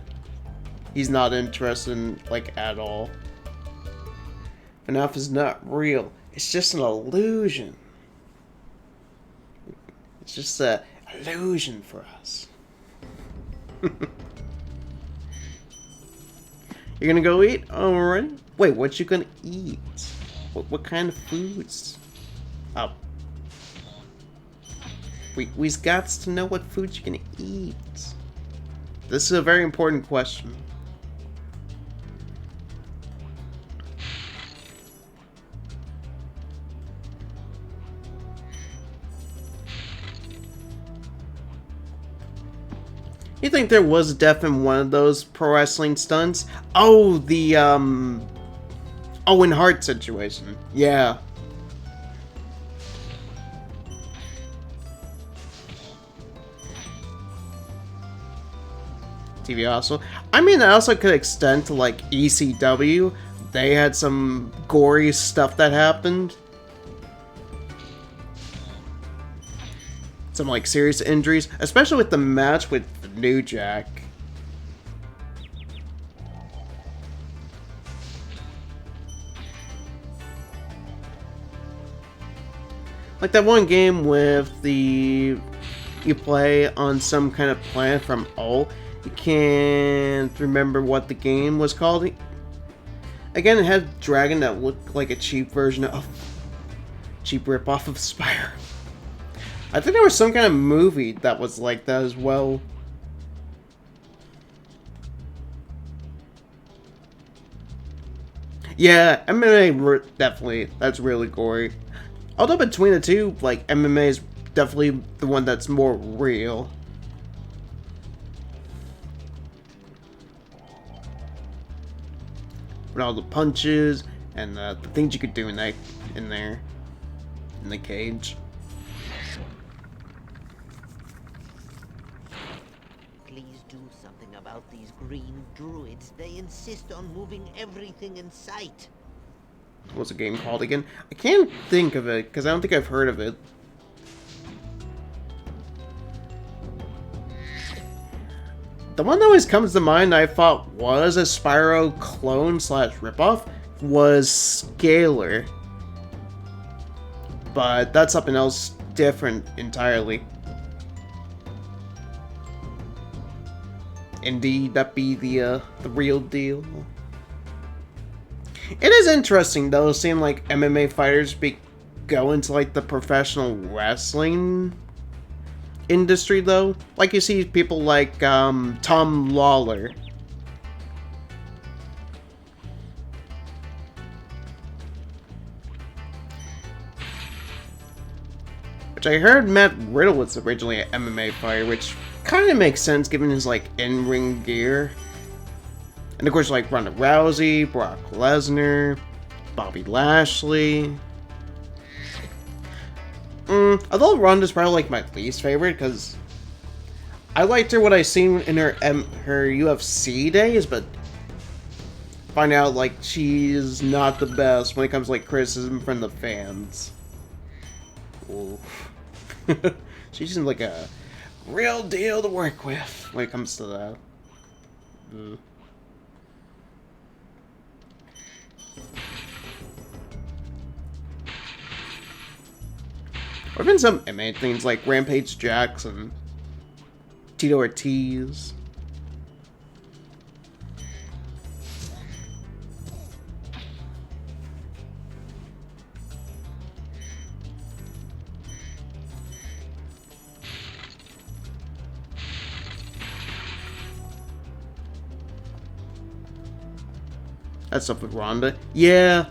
he's not interested in, like, at all. FNAF is not real. It's just an illusion. It's just an illusion for us. You're gonna go eat? Alright. Wait, what you gonna eat? What kind of foods? Oh. We's got to know what foods you're gonna eat. This is a very important question. You think there was death in one of those pro wrestling stunts? Oh, the, Owen Hart situation. Yeah. TV also. I mean, that also could extend to, like, ECW. They had some gory stuff that happened. Some, like, serious injuries. Especially with the match with New Jack. Like that one game with the... You play on some kind of planet from you can't remember what the game was called. Again, it had a dragon that looked like a cheap version of... Cheap ripoff of Spyro. I think there was some kind of movie that was like that as well. Yeah, MMA definitely, that's really gory. Although between the two, like, MMA is definitely the one that's more real. With all the punches and the things you could do in there, in the cage. Please do something about these green druids. They insist on moving everything in sight. What's the game called again? I can't think of it, because I don't think I've heard of it. The one that always comes to mind I thought was a Spyro clone / ripoff was Scalar. But that's something else different entirely. Indeed, that be the real deal. It is interesting though, seeing like MMA fighters go into like the professional wrestling industry though. Like you see people like Tom Lawler. Which I heard Matt Riddle was originally an MMA fighter, which kind of makes sense given his like in-ring gear. And of course, like Ronda Rousey, Brock Lesnar, Bobby Lashley. Although Ronda's probably like my least favorite, because I liked her what I seen in her UFC days, but find out like she's not the best when it comes to like criticism from the fans. She seems like a real deal to work with when it comes to that. Or even some MMA things like Rampage Jackson, Tito Ortiz. That stuff with Ronda. Yeah.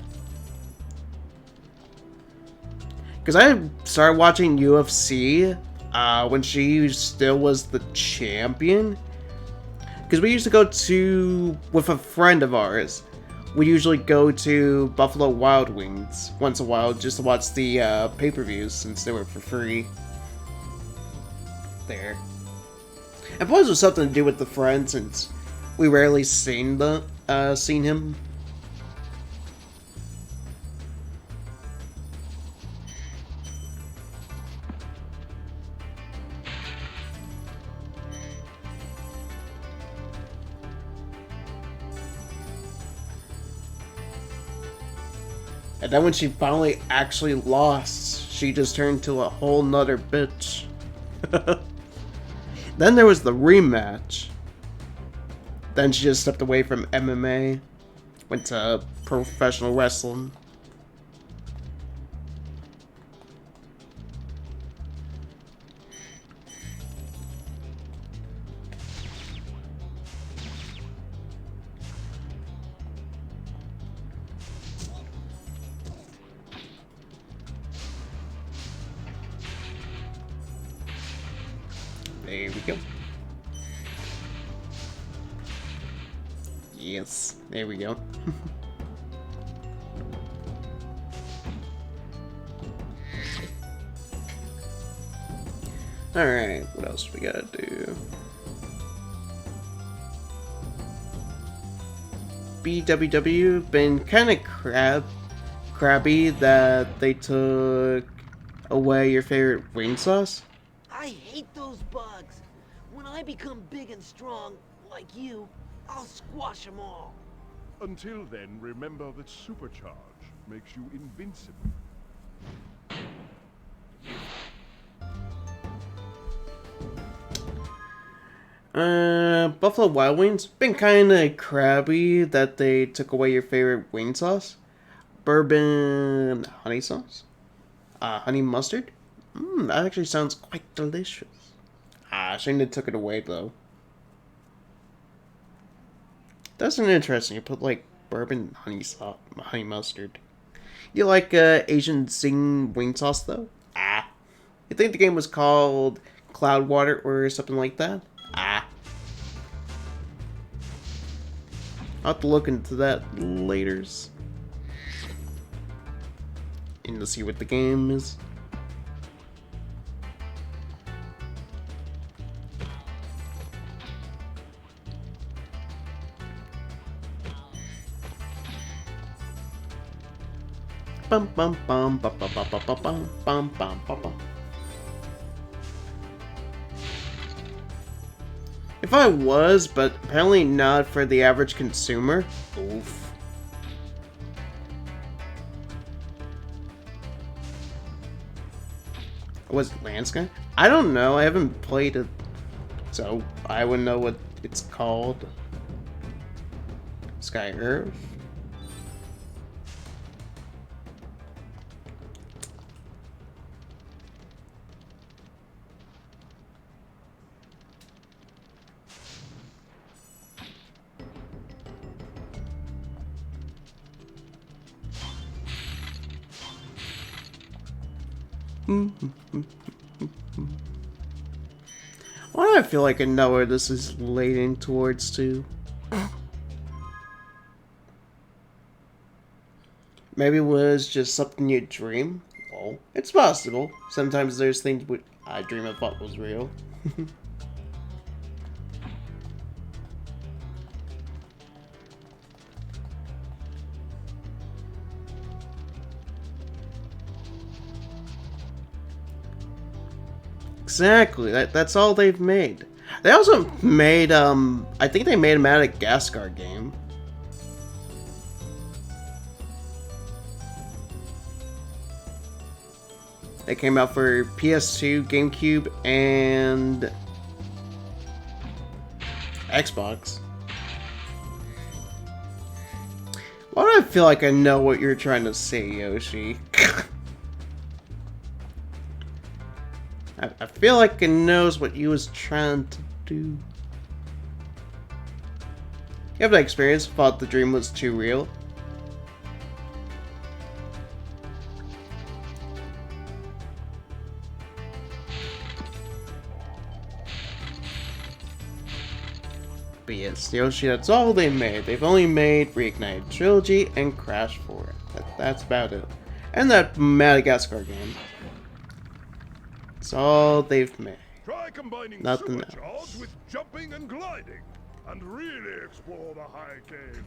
Because I started watching UFC when she still was the champion. Because we used to go with a friend of ours. We usually go to Buffalo Wild Wings once in a while just to watch the pay-per-views since they were for free there. And plus it was something to do with the friend, since we rarely seen him. And then when she finally actually lost, she just turned to a whole nother bitch. Then there was the rematch. Then she just stepped away from MMA, went to professional wrestling. There we go. Yes, there we go. Alright, what else we gotta do? BWW been kinda crabby that they took away your favorite wing sauce. I hate those bugs. When I become big and strong, like you, I'll squash them all. Until then, remember that supercharge makes you invincible. Buffalo Wild Wings been kinda crabby that they took away your favorite wing sauce. Bourbon honey sauce? Honey mustard? That actually sounds quite delicious. Shame they took it away though. That's an interesting. You put like bourbon honey mustard. You like Asian zing wing sauce though? You think the game was called Cloudwater or something like that? I'll have to look into that later. And to see what the game is. Bum bum bum bum bum bum bum bum bum bum bum bum. If I was, but apparently not for the average consumer. Oof. Was it Landsky? I don't know. I haven't played it, so I wouldn't know what it's called. Sky Earth. Why do I feel like I know where this is leading towards to? Maybe it was just something you dream? Well, it's possible. Sometimes there's things which I dream I thought was real. Exactly, that's all they've made. They also made, I think they made a Madagascar game. It came out for PS2, GameCube, and Xbox. Why do I feel like I know what you're trying to say, Yoshi? I feel like it knows what you was trying to do. You have that experience, thought the dream was too real? But yes, Yoshi, that's all they made. They've only made Brig Knights Trilogy and Crash 4. That's about it. And that Madagascar game. That's all they've made. Try Try combining Nothing supercharge else. with jumping and gliding, and really explore the high caves.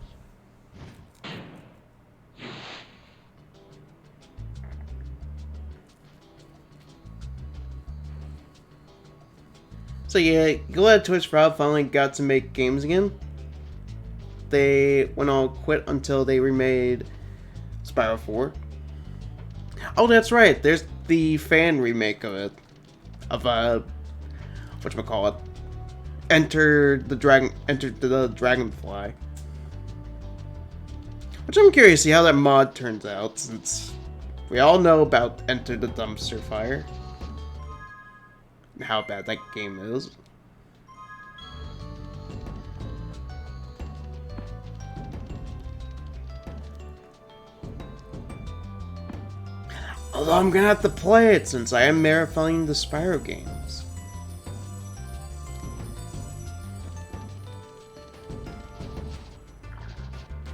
So yeah, glad Twitch Proud finally got to make games again. They went all quit until they remade Spyro 4. Oh, that's right. There's the fan remake of it. Of whatchamacallit? Enter the Dragonfly. Which I'm curious to see how that mod turns out, since we all know about Enter the Dumpster Fire. And how bad that game is. Although I'm gonna have to play it since I am marathoning the Spyro games.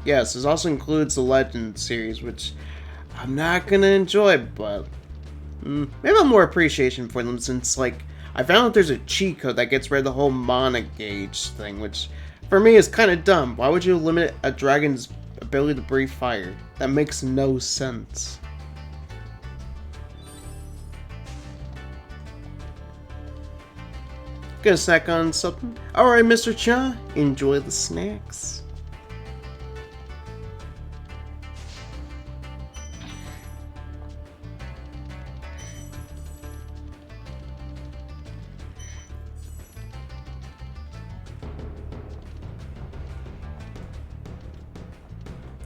Yes, this also includes the Legend series, which I'm not gonna enjoy, but maybe I'll have more appreciation for them since, like, I found that there's a cheat code that gets rid of the whole mana gauge thing, which for me is kind of dumb. Why would you limit a dragon's ability to breathe fire? That makes no sense. Gonna snack on something? Alright, Mr. Cha, enjoy the snacks.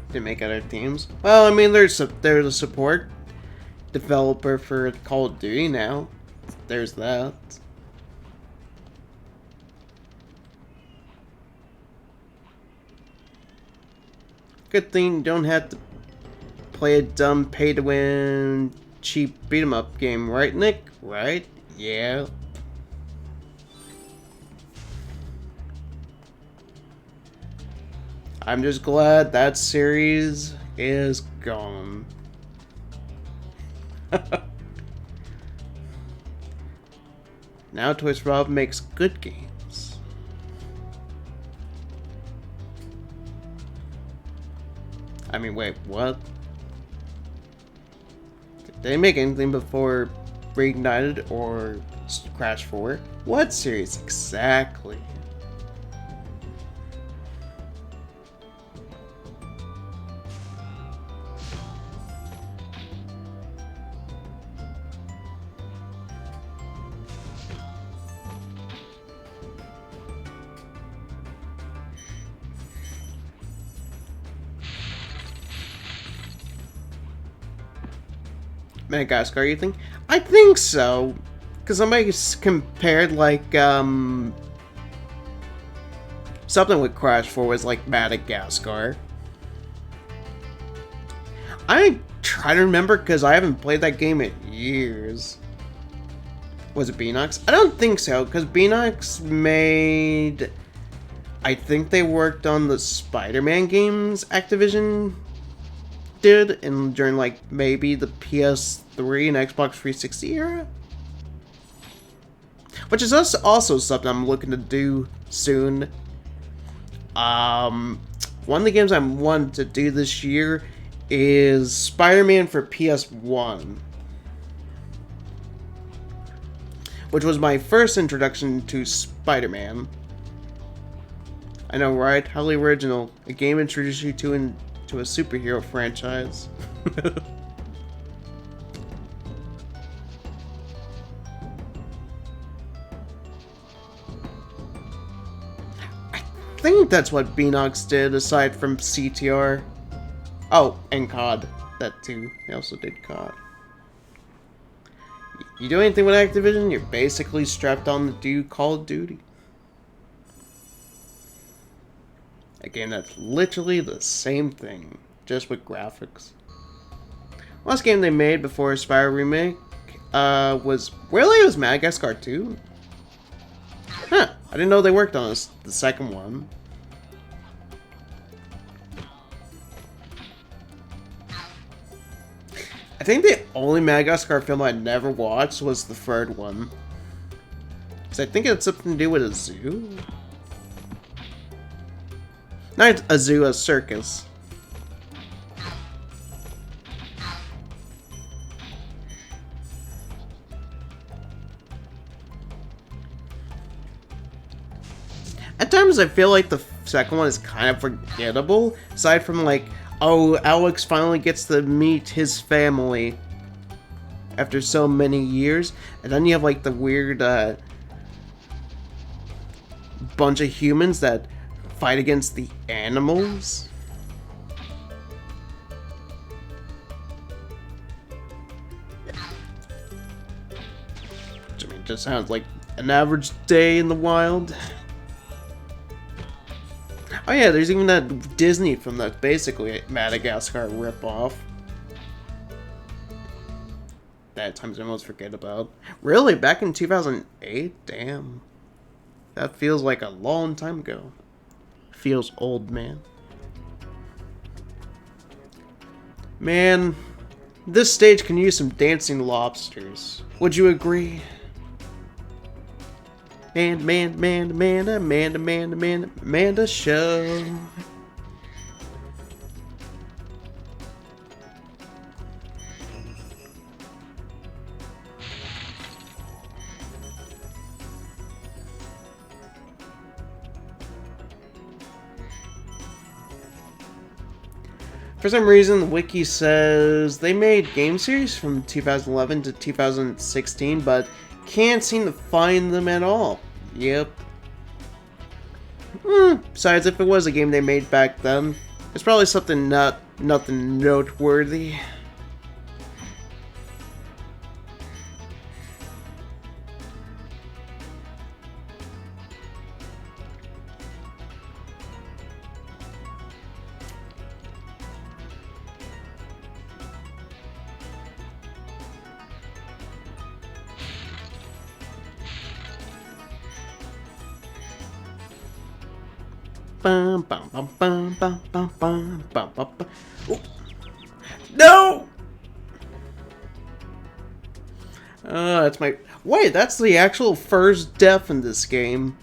Didn't make other teams. Well, I mean, there's a support developer for Call of Duty now. There's that. Good thing you don't have to play a dumb pay-to-win cheap beat-em-up game, right, Nick? Right? Yeah. I'm just glad that series is gone. Now Twitch Rob makes good games. I mean, wait, what? Did they make anything before Brig Knights or Crash 4? What series exactly? Madagascar, you think? I think so. Because somebody compared, like, something with Crash 4 was like Madagascar. I try to remember because I haven't played that game in years. Was it Beanox? I don't think so, because Beanox made... I think they worked on the Spider-Man games Activision did during, like, maybe the PS3 and Xbox 360 era? Which is also something I'm looking to do soon. One of the games I want to do this year is Spider-Man for PSOne. Which was my first introduction to Spider-Man. I know, right? Highly original. A game introduced you to a superhero franchise. I think that's what Beanox did, aside from CTR. Oh, and COD. That too. They also did COD. You do anything with Activision, you're basically strapped on to do Call of Duty. Again, that's literally the same thing, just with graphics. Last game they made before Spyro Remake was... Really? It was Madagascar 2? Huh. I didn't know they worked on the second one. I think the only Madagascar film I never watched was the third one. Because I think it had something to do with a zoo? Not a zoo, a circus. At times I feel like the second one is kind of forgettable, aside from like, oh, Alex finally gets to meet his family after so many years, and then you have like the weird bunch of humans that fight against the animals. Which, I mean, just sounds like an average day in the wild. Oh yeah, there's even that Disney film that's basically a Madagascar ripoff. That times I almost forget about. Really? Back in 2008? Damn. That feels like a long time ago. Feels old, man. Man, this stage can use some dancing lobsters. Would you agree? Amanda show. For some reason, the wiki says they made game series from 2011 to 2016, but can't seem to find them at all. Yep. Besides, if it was a game they made back then, it's probably something nothing noteworthy. Bum, bum, bum, bum, bum, bum, bum, bum, bum, bum. Oh. No! That's my... Wait, that's the actual first death in this game.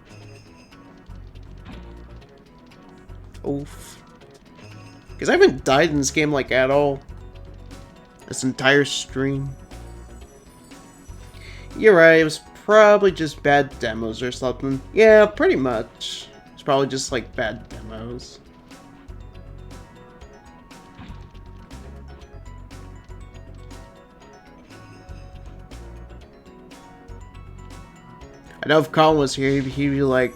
Oof. Because I haven't died in this game, like, at all. This entire stream. You're right, it was probably just bad demos or something. Yeah, pretty much. It's probably just like bad demos. I know if Colin was here, he'd be like,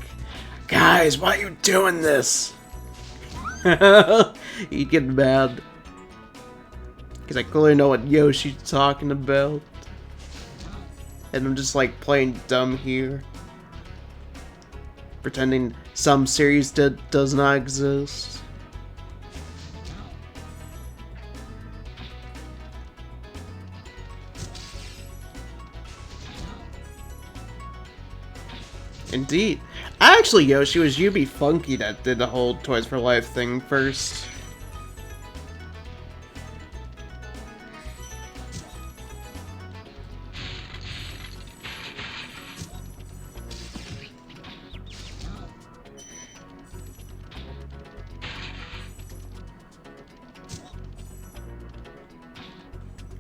guys, why are you doing this? He'd get mad. Because I clearly know what Yoshi's talking about. And I'm just like playing dumb here. Pretending some series does not exist. Indeed. Actually, Yoshi, it was UB Funky that did the whole Toys for Life thing first.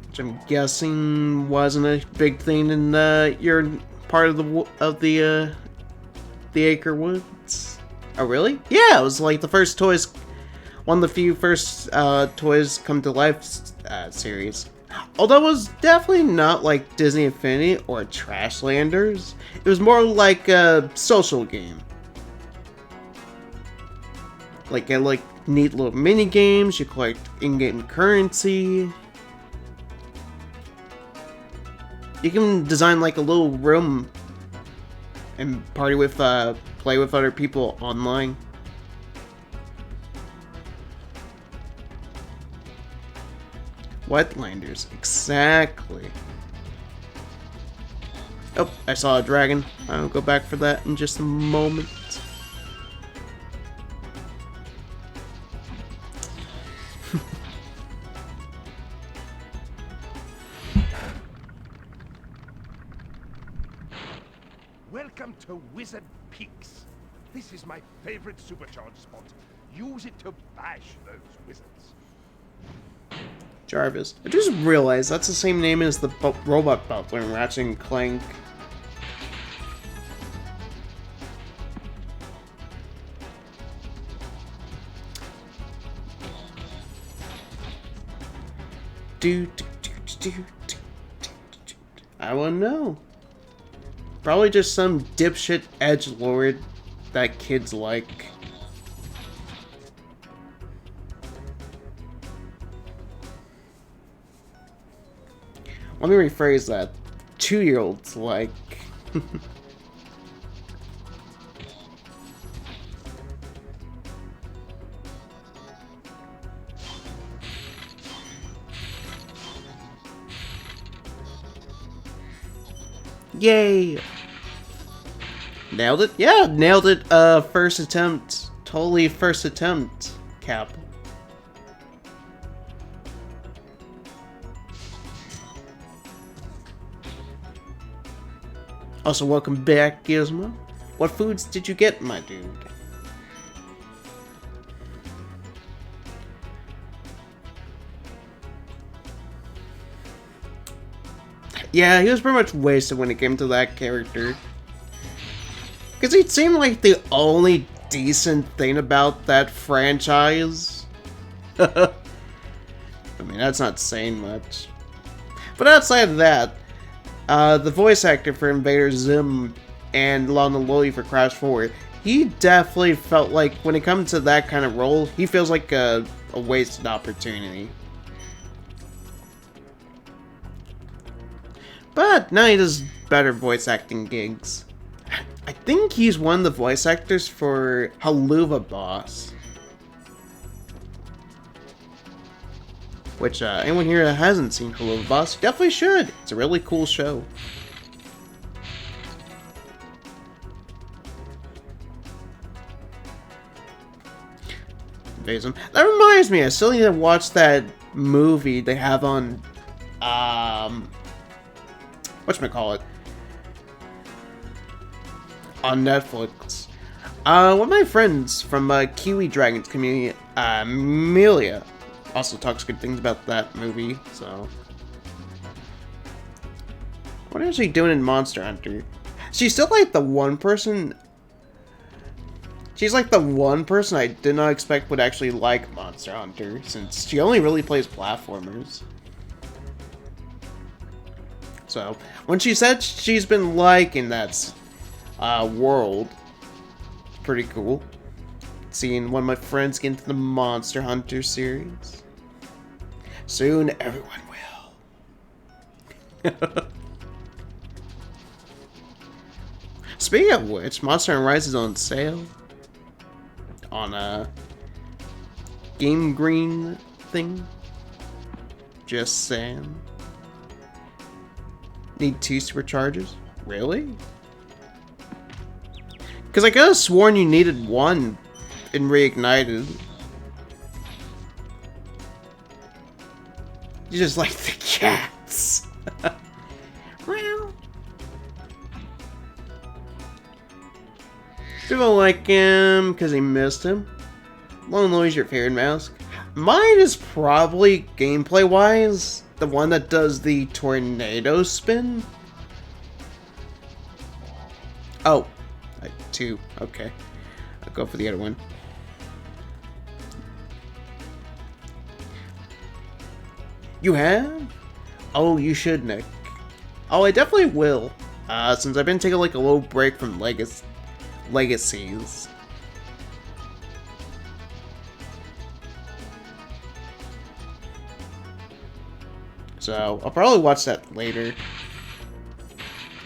Which I'm guessing wasn't a big thing in your part of the Acre Woods. Oh, really? Yeah, it was like the first toys, one of the few first Toys Come to Life series. Although it was definitely not like Disney Infinity or Trashlanders. It was more like a social game. Like, it had like neat little mini games. You collect in-game currency. You can design like a little room and party with, play with other people online. Wetlanders, exactly. Oh, I saw a dragon. I'll go back for that in just a moment. Welcome to Wizard Peaks. This is my favorite supercharged spot. Use it to bash those wizards. Jarvis. I just realized that's the same name as the robot butler in Ratchet and Clank. I wouldn't know. Probably just some dipshit edgelord that kids like. Let me rephrase that. 2-year-olds like. Yay! Nailed it? Yeah, nailed it. First attempt. Totally first attempt, Cap. Also, welcome back, Gizmo. What foods did you get, my dude? Yeah, he was pretty much wasted when it came to that character. Because he seemed like the only decent thing about that franchise. I mean, that's not saying much. But outside of that, the voice actor for Invader Zim and Lana Lily for Crash 4, he definitely felt like, when it comes to that kind of role, he feels like a wasted opportunity. But now he does better voice acting gigs. I think he's one of the voice actors for Haluva Boss. Which, anyone here that hasn't seen Haluva Boss definitely should. It's a really cool show. That reminds me, I still need to watch that movie they have on, whatchamacallit? On Netflix. One of my friends from Kiwi Dragons community, Amelia, also talks good things about that movie, so. What is she doing in Monster Hunter? She's still like the one person. She's like the one person I did not expect would actually like Monster Hunter, since she only really plays platformers. So, when she said she's been liking that world, it's pretty cool. Seeing one of my friends get into the Monster Hunter series. Soon, everyone will. Speaking of which, Monster Hunter Rise is on sale. On a Game Green thing. Just saying. Need 2 supercharges? Really? Because I could have sworn you needed 1 in Reignited. You just like the cats. People like him because he missed him. Lone Louie's your favorite mask. Mine is probably, gameplay-wise, the one that does the tornado spin. Oh, 2. Okay, I'll go for the other one. You have? Oh, you should, Nick. Oh, I definitely will. Since I've been taking like a little break from Legacies. So, I'll probably watch that later.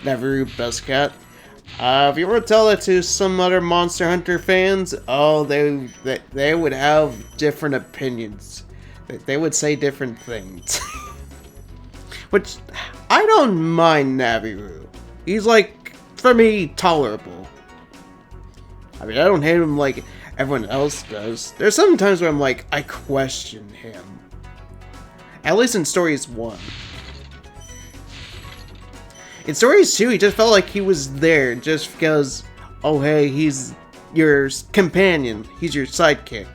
Never Best Cat. If you were to tell that to some other Monster Hunter fans, oh, they would have different opinions. They would say different things. Which, I don't mind Naviru. He's like, for me, tolerable. I mean, I don't hate him like everyone else does. There's some times where I'm like, I question him. At least in Stories 1. In stories 2, he just felt like he was there just because, oh hey, he's your companion, he's your sidekick.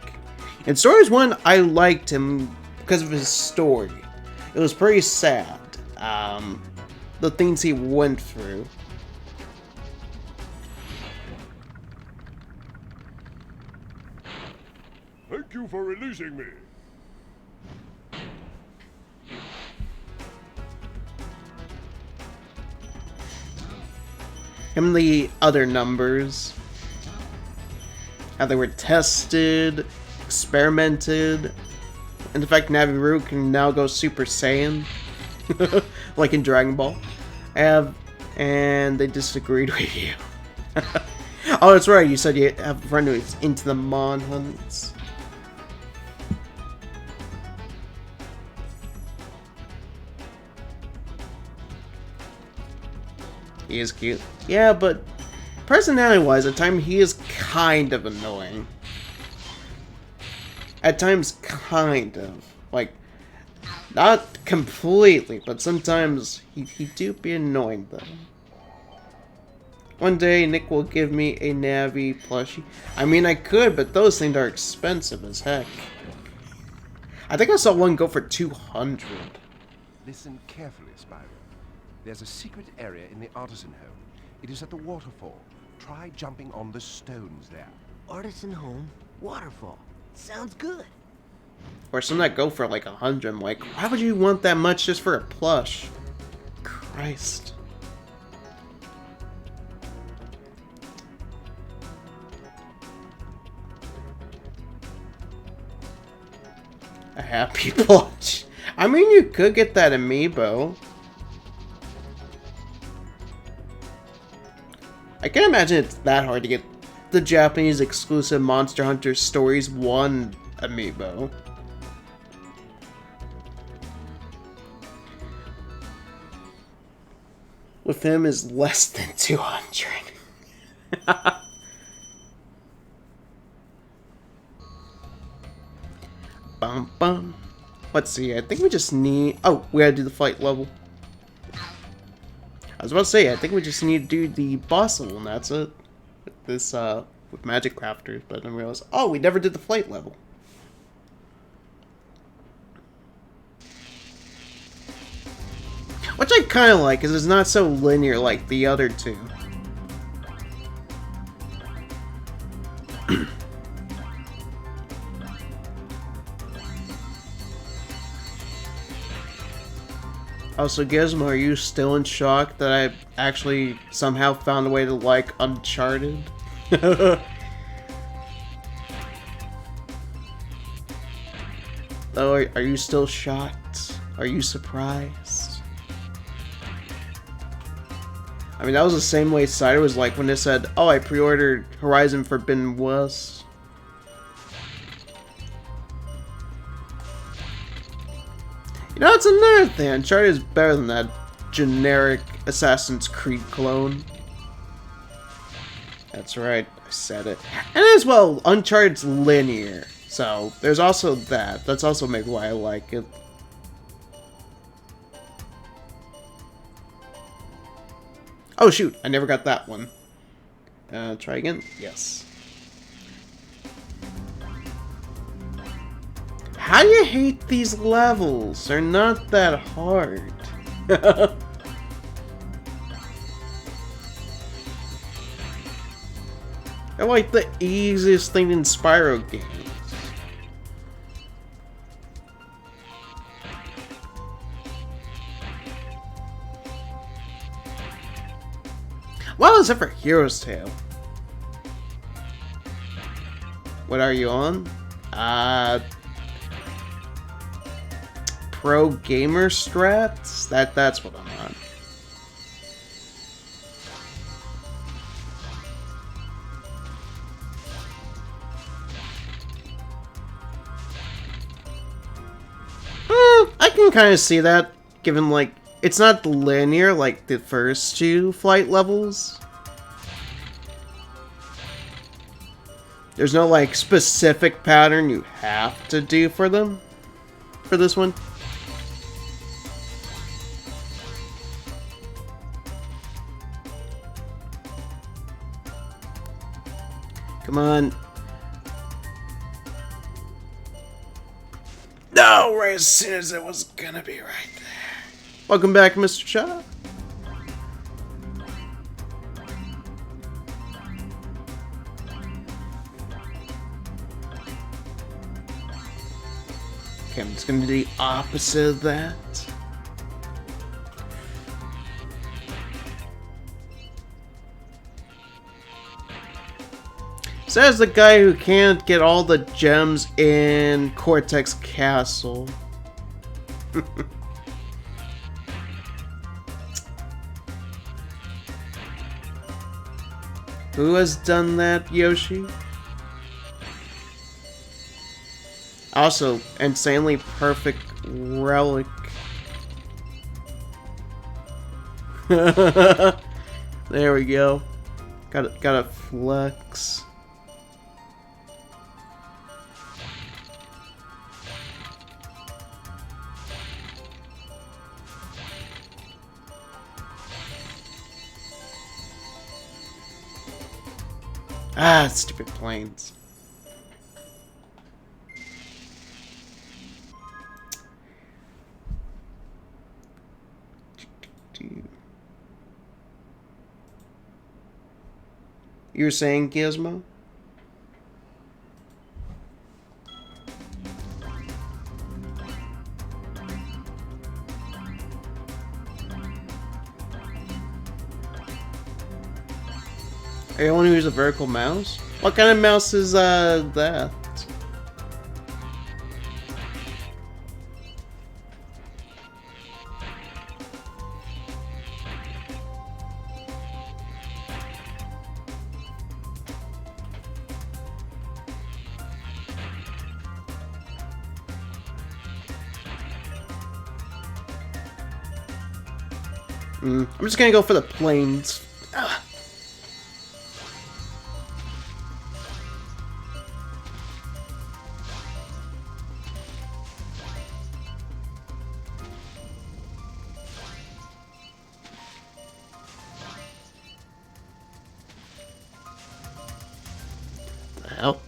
In stories 1, I liked him because of his story. It was pretty sad, the things he went through. Thank you for releasing me. And the other numbers, how they were tested, experimented, and in fact Naviru can now go Super Saiyan, like in Dragon Ball. And they disagreed with you. Oh, that's right, you said you have a friend who's into the Mon hunts. He is cute. Yeah, but personality-wise, at times he is kind of annoying. At times, kind of. Like, not completely, but sometimes he do be annoying, though. One day, Nick will give me a Navi plushie. I mean, I could, but those things are expensive as heck. I think I saw one go for 200. Listen carefully, Spyro. There's a secret area in the artisan home. It is at the waterfall. Try jumping on the stones there. Artisan home, waterfall. Sounds good. Or some that go for like 100. I'm like, why would you want that much just for a plush? Christ. A happy plush. I mean, you could get that amiibo. I can't imagine it's that hard to get the Japanese exclusive Monster Hunter Stories 1 amiibo. With him is less than 200. Bum bum. Let's see, I think we just need... Oh, we gotta do the fight level. I was about to say, I think we just need to do the boss level, and that's it. With this, with Magic Crafters, but I didn't realize... Oh, we never did the flight level. Which I kind of like, because it's not so linear like the other two. Also, Gizmo, are you still in shock that I actually somehow found a way to like Uncharted? Oh, are you still shocked? Are you surprised? I mean, that was the same way Cider was like when they said, oh, I pre-ordered Horizon Forbidden West. You know, it's another thing. Uncharted is better than that generic Assassin's Creed clone. That's right, I said it. And as well, Uncharted's linear. So, there's also that. That's also maybe why I like it. Oh shoot, I never got that one. Try again? Yes. How do you hate these levels? They're not that hard. They're like the easiest thing in Spyro games. Well, except for Hero's Tale. What are you on? Pro Gamer Strats? That's what I'm on. I can kind of see that, given, like, it's not linear like the first two flight levels. There's no, like, specific pattern you have to do for them, for this one. Come on. No, right as soon as it was gonna be right there. Welcome back, Mr. Shaw. Okay, I'm just gonna do the opposite of that. Says the guy who can't get all the gems in Cortex Castle. Who has done that, Yoshi? Also, insanely perfect relic. There we go. Gotta flex. Ah, stupid planes. You were saying, Gizmo? Are you the one who uses a vertical mouse? What kind of mouse is that? I'm just gonna go for the planes. Ah. The hell?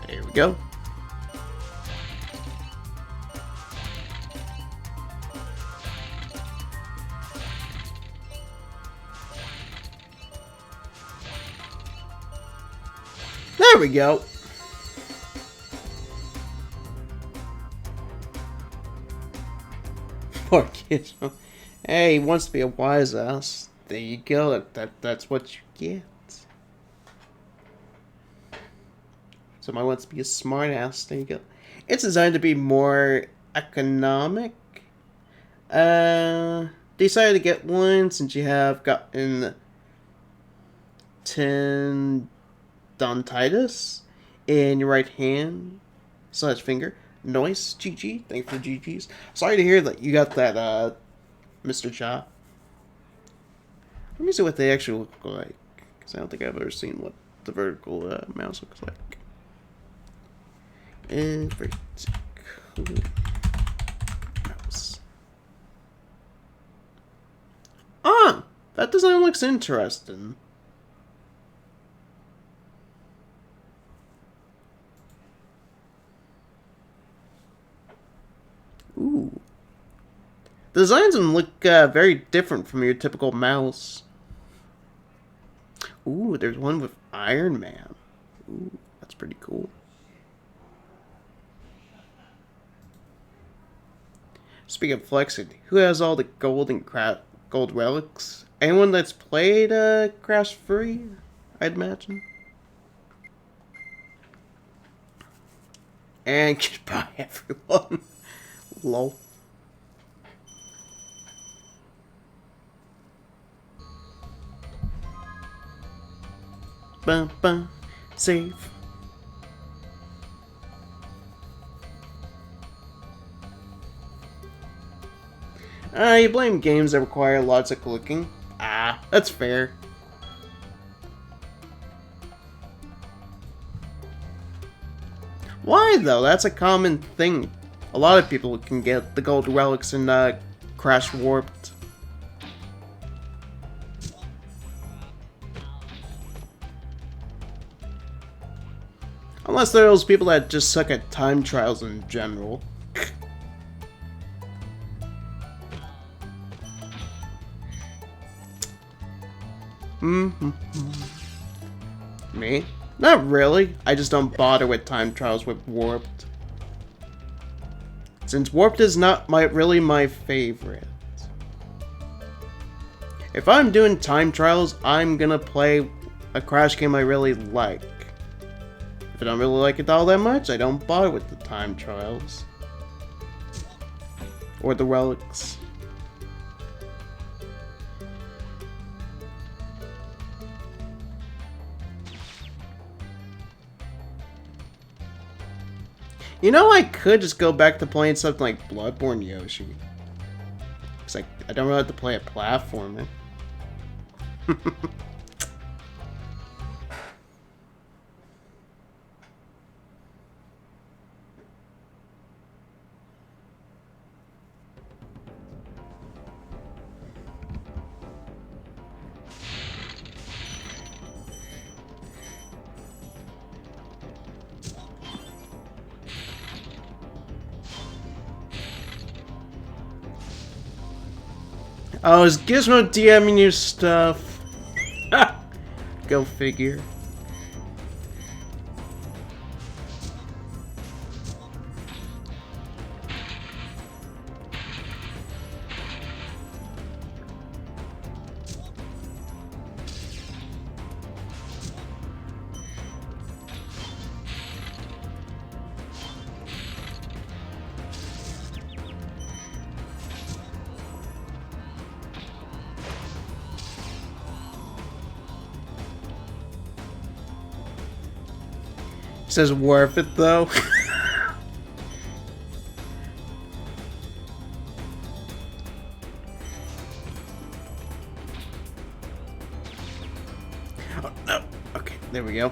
There we go. There we go. Poor kid. Hey, he wants to be a wise ass. There you go. That's what you get. Somebody wants to be a smart ass. There you go. It's designed to be more economic. Decided to get one since you have gotten 10 Dontitis in your right hand / finger. Nice, GG. Thanks for GGs. Sorry to hear that you got that, Mr. Cha. Let me see what they actually look like, because I don't think I've ever seen what the vertical mouse looks like. Vertical mouse. Ah! That design looks interesting. Ooh. The designs look very different from your typical mouse. Ooh, there's one with Iron Man. Ooh, that's pretty cool. Speaking of flexing, who has all the gold and gold relics? Anyone that's played Crash Free, I'd imagine. And goodbye, everyone. Lol. Bum bum. Save. You blame games that require lots of clicking. Ah, that's fair. Why though? That's a common thing. A a lot of people can get the gold relics in Crash Warped. Unless there are those people that just suck at time trials in general. Me? Not really. I just don't bother with time trials with Warped. Since Warped is not really my favorite. If I'm doing time trials, I'm gonna play a Crash game I really like. If I don't really like it all that much, I don't bother with the time trials. Or the relics. You know, I could just go back to playing something like Bloodborne Yoshi. Because I don't really have to play a platformer. Oh, is Gizmo DMing you stuff? Go figure. Says worth it though. Oh no. Okay, there we go.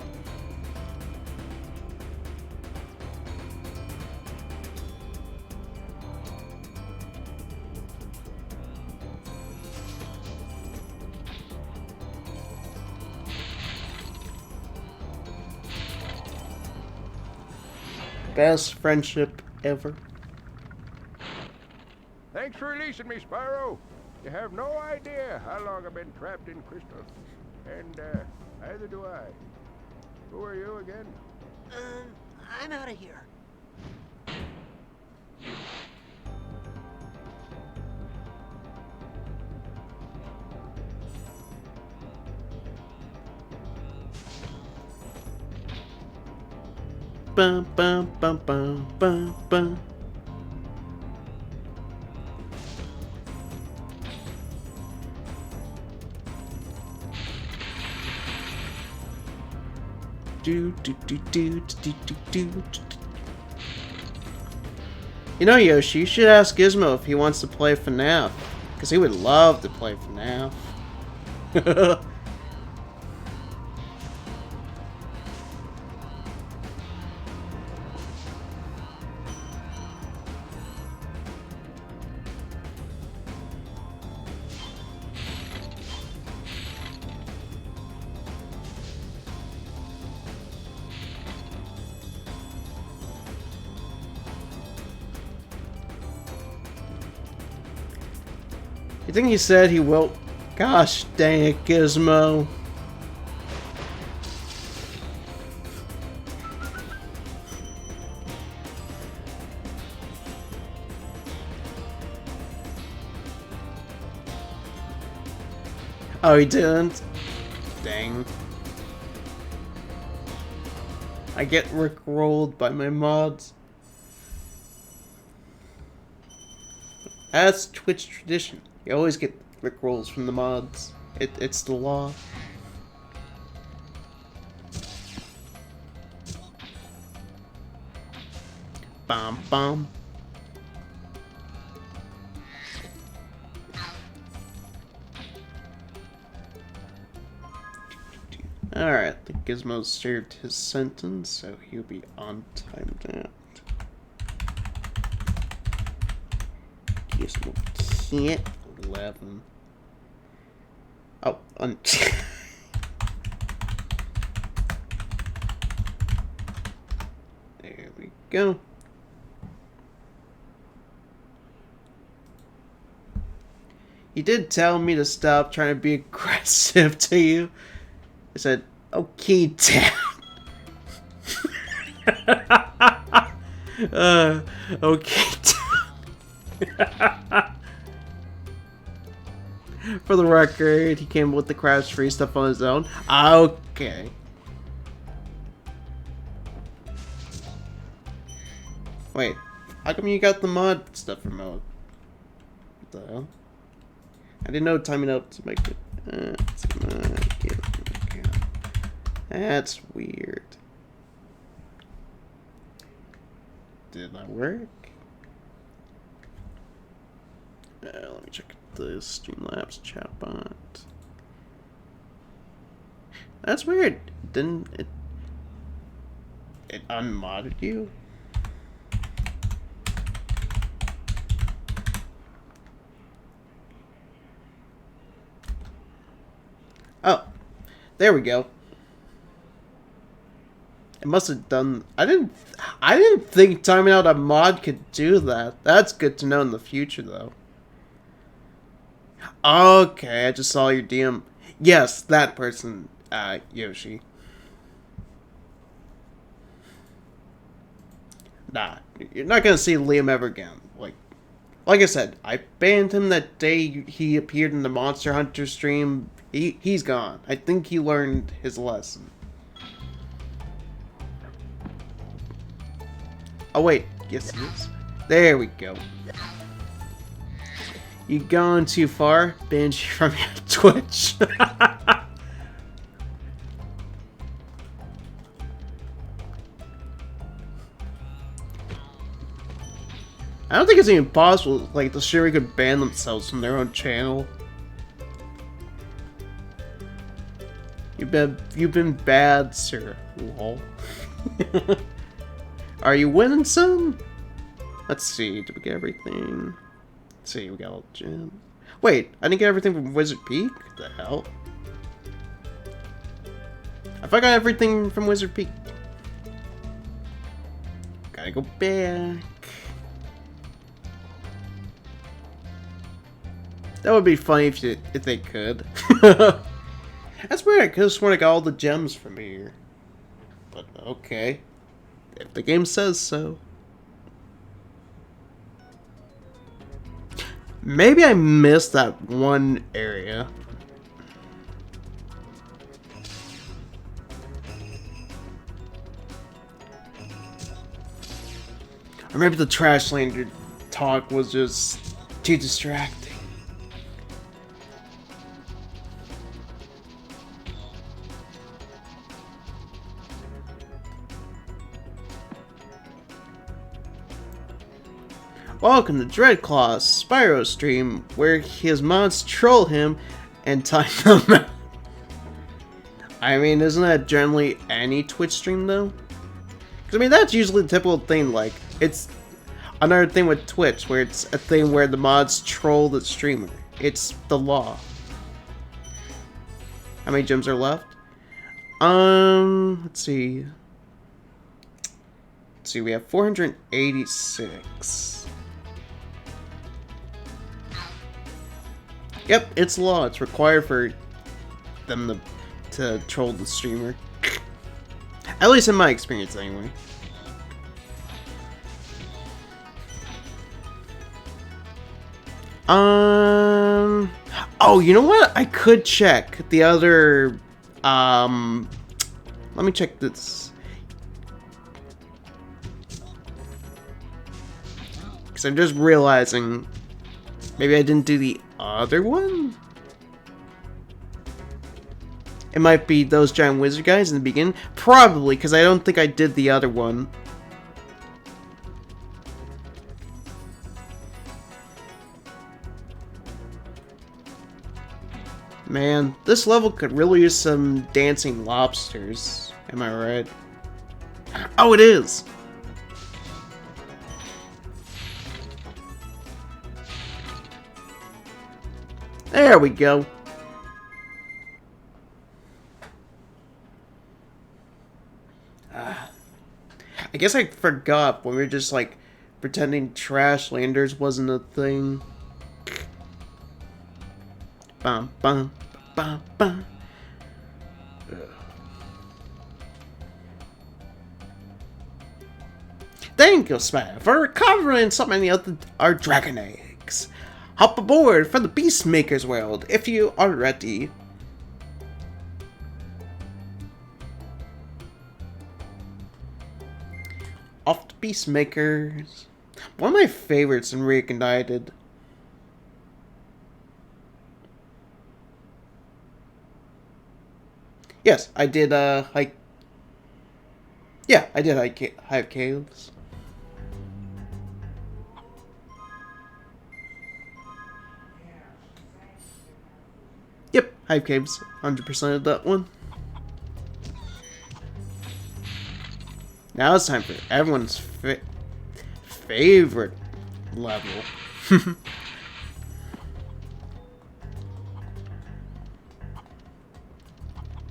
Best friendship ever. Thanks for releasing me, Spyro. You have no idea how long I've been trapped in crystal. And, neither do I. Who are you again? I'm out of here. Bum bum bum bum bum bum. Do do do do do do do. You know, Yoshi, you should ask Gizmo if he wants to play FNAF, because he would love to play FNAF. You think he said he will? Gosh dang it, Gizmo. Oh, he didn't? Dang. I get rickrolled by my mods. That's Twitch tradition. You always get rickrolls from the mods. It's the law. Bom bom. Alright, I think Gizmo served his sentence, so he'll be on timed out. Yes, we can't. 11. Oh, there we go. He did tell me to stop trying to be aggressive to you. I said, okay, Dad. Okay, Dad. For the record, he came up with the crash-free stuff on his own. Okay. Wait, how come you got the mod stuff remote? What the hell? I didn't know timing out to make it. That's weird. Did that work? Let me check the Streamlabs chatbot. That's weird. Didn't it? It unmodded you? Oh, there we go. It must have done. I didn't think timing out a mod could do that. That's good to know in the future, though. Okay, I just saw your DM. Yes, that person, Yoshi. Nah, you're not gonna see Liam ever again. Like I said, I banned him that day he appeared in the Monster Hunter stream. He's gone. I think he learned his lesson. Oh wait, yes he is. There we go. You gone too far? Banned you from your Twitch. I don't think it's even possible, like, the streamer could ban themselves from their own channel. You've been bad, sir. Lol. Are you winning some? Let's see, did we get everything? Let's see, we got all gems. Wait, I didn't get everything from Wizard Peak? What the hell? I got everything from Wizard Peak. Gotta go back. That would be funny if they could. That's weird. I could have sworn I got all the gems from here. But okay. If the game says so. Maybe I missed that one area. Or maybe the Trashlander talk was just too distracting. Welcome to Dreadclaw's Spyro stream, where his mods troll him and time them out. I mean, isn't that generally any Twitch stream, though? Because, I mean, that's usually the typical thing, like, it's another thing with Twitch, where it's a thing where the mods troll the streamer. It's the law. How many gems are left? Let's see. Let's see, we have 486. Yep, it's law. It's required for them to troll the streamer. At least in my experience, anyway. Oh, you know what? I could check the other. Let me check this. Because I'm just realizing maybe I didn't do the other one? It might be those giant wizard guys in the beginning. Probably, because I don't think I did the other one. Man, this level could really use some dancing lobsters. Am I right? Oh, it is! There we go. I guess I forgot when we were just like pretending Trashlanders wasn't a thing. Bum bum bum bum. Thank you, Spyro, for recovering so many of our dragon eggs. Hop aboard for the Peacemaker's world if you are ready. Off to Peacemakers. One of my favorites in Reignited. Yes, I did, hike. Yeah, I did hike caves. Yep, Hive Caves, 100% of that one. Now it's time for everyone's favorite level.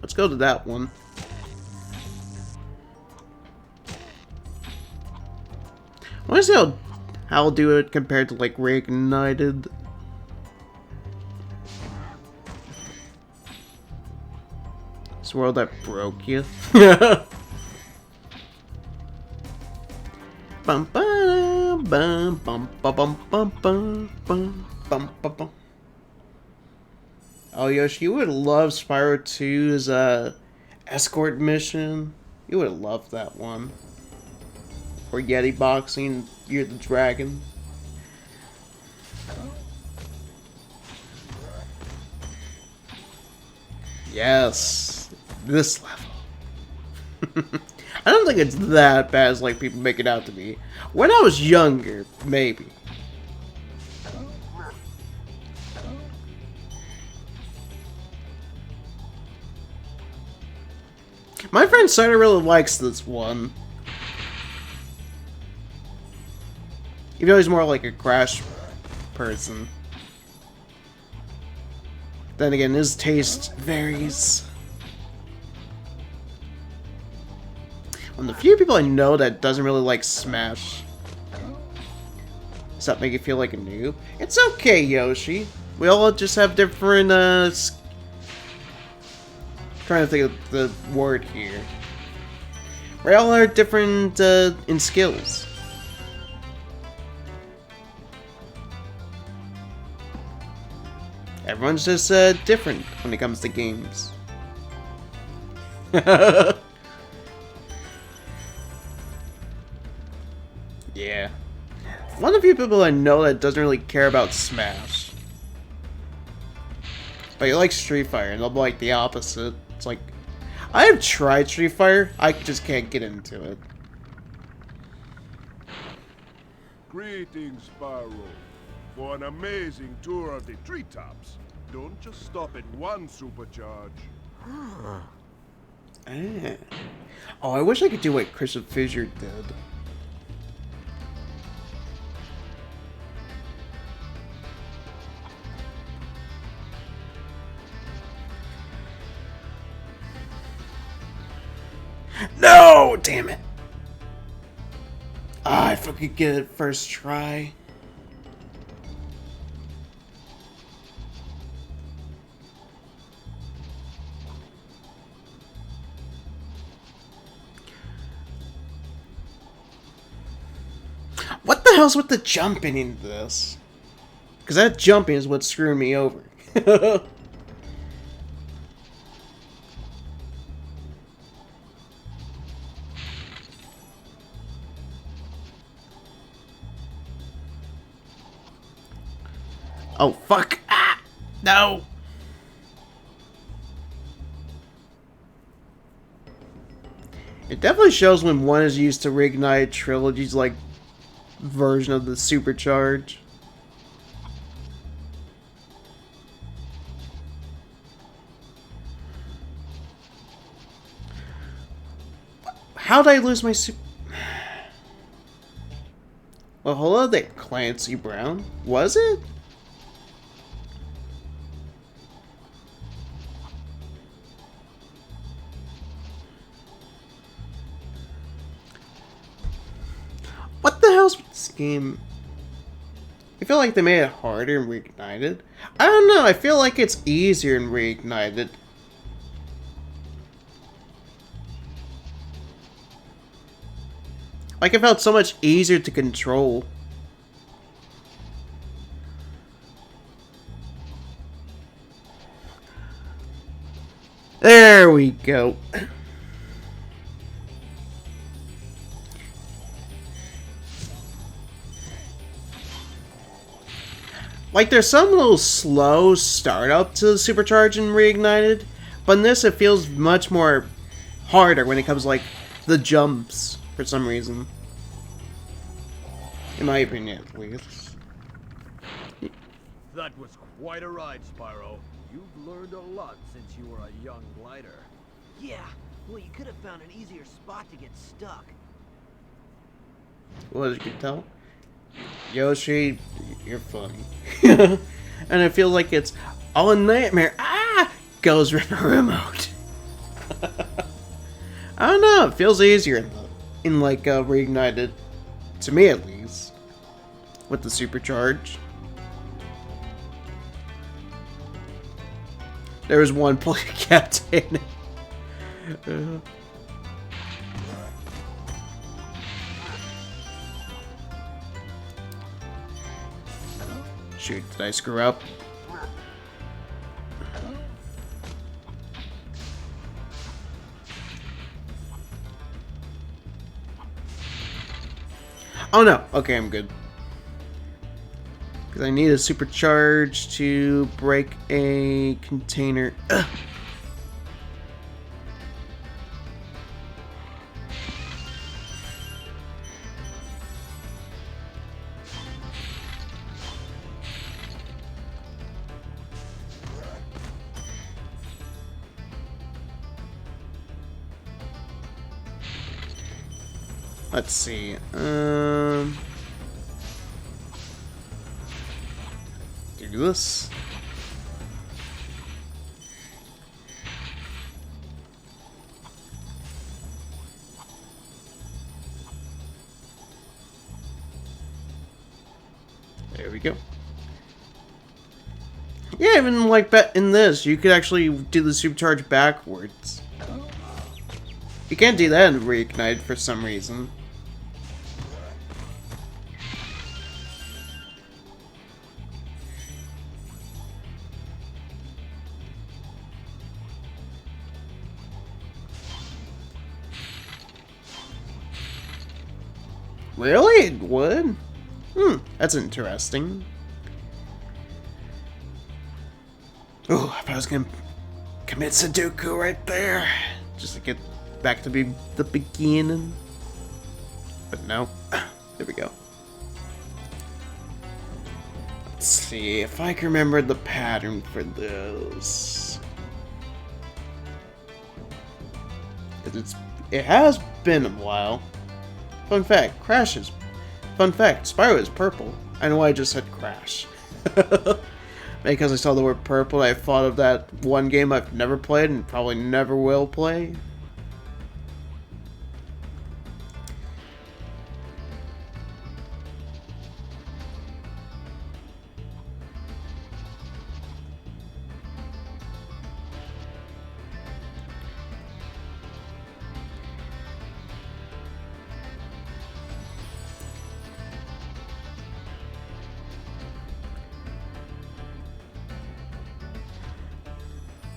Let's go to that one. I want to see how I'll do it compared to like Reignited. This world that broke you. Bum bum bum bum bum bum bum bum bum bum. Oh, Yoshi, you would love Spyro 2's escort mission. You would love that one. Or Yeti boxing, you're the dragon. Yes, this level. I don't think it's that bad as like people make it out to be. When I was younger, maybe. My friend Cider really likes this one. Even though he's more like a Crash person. Then again, his taste varies. One of the few people I know that doesn't really like Smash. Does that make you feel like a noob? It's okay, Yoshi. We all just have different, trying to think of the word here. We all are different, in skills. Everyone's just, different when it comes to games. Yeah. One of the few people I know that doesn't really care about Smash. But you like Street Fighter, and they'll be like the opposite. It's like, I have tried Street Fighter, I just can't get into it. Greetings, Spyro. For an amazing tour of the treetops. Don't just stop at one supercharge. Ah. Oh, I wish I could do what Christian Fisher did. No! Damn it! Ah, if I could get it first try. What the hell's with the jumping in this? Because that jumping is what's screwing me over. Oh, fuck! Ah! No! It definitely shows when one is used to reignite Trilogy's, like, version of the supercharge. How'd I lose my super... Well, hello there, Clancy Brown. Was it? else with this game? I feel like they made it harder in Reignited. I don't know, I feel like it's easier in Reignited. Like, it felt so much easier to control. There we go. Like, there's some little slow startup to the Supercharge in Reignited, but in this it feels much more harder when it comes to, like, the jumps, for some reason. In my opinion, at least. That was quite a ride, Spyro. You've learned a lot since you were a young glider. Yeah, well, you could have found an easier spot to get stuck. Well, as you can tell, Yoshi, you're funny. And I feel like it's all a nightmare. Ah! Goes Ripper Remote. I don't know, it feels easier in like Reignited. To me, at least. With the Supercharge. There was one play captain. Shoot, did I screw up? Oh no, okay, I'm good. Because I need a supercharge to break a container. Ugh. Let's see. Do this. There we go. Yeah, even like in this, you could actually do the supercharge backwards. You can't do that in Reignite for some reason. Really? It would? That's interesting. Oh, if I was gonna commit Sudoku right there, just to get back to be the beginning. But no. There we go. Let's see if I can remember the pattern for this. It has been a while. Fun fact, Spyro is purple. I know I just said Crash. Because I saw the word purple, I thought of that one game I've never played and probably never will play.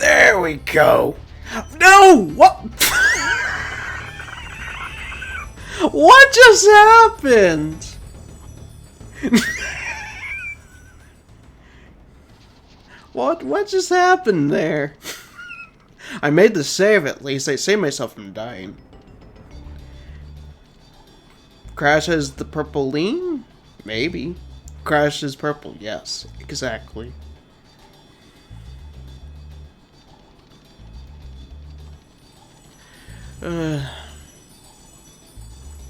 There we go. No! What? What just happened? What just happened there? I made the save at least. I saved myself from dying. Crash has the purple lean? Maybe. Crash is purple, yes. Exactly.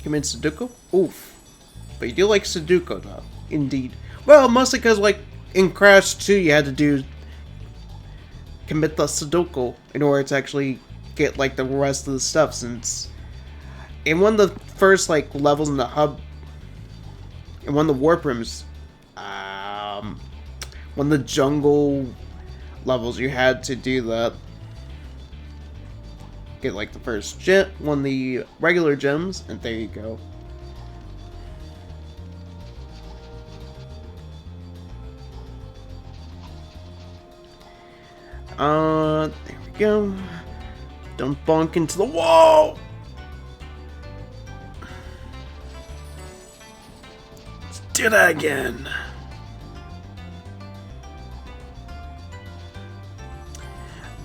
Commit Sudoku? Oof. But you do like Sudoku, though. Indeed. Well, mostly because, like, in Crash 2, you had to commit the Sudoku in order to actually get, like, the rest of the stuff, since in one of the first, like, levels in the hub, in one of the warp rooms, one of the jungle levels, you had to do that. Get like the first gem, one of the regular gems, and there you go. There we go. Don't bonk into the wall! Let's do that again.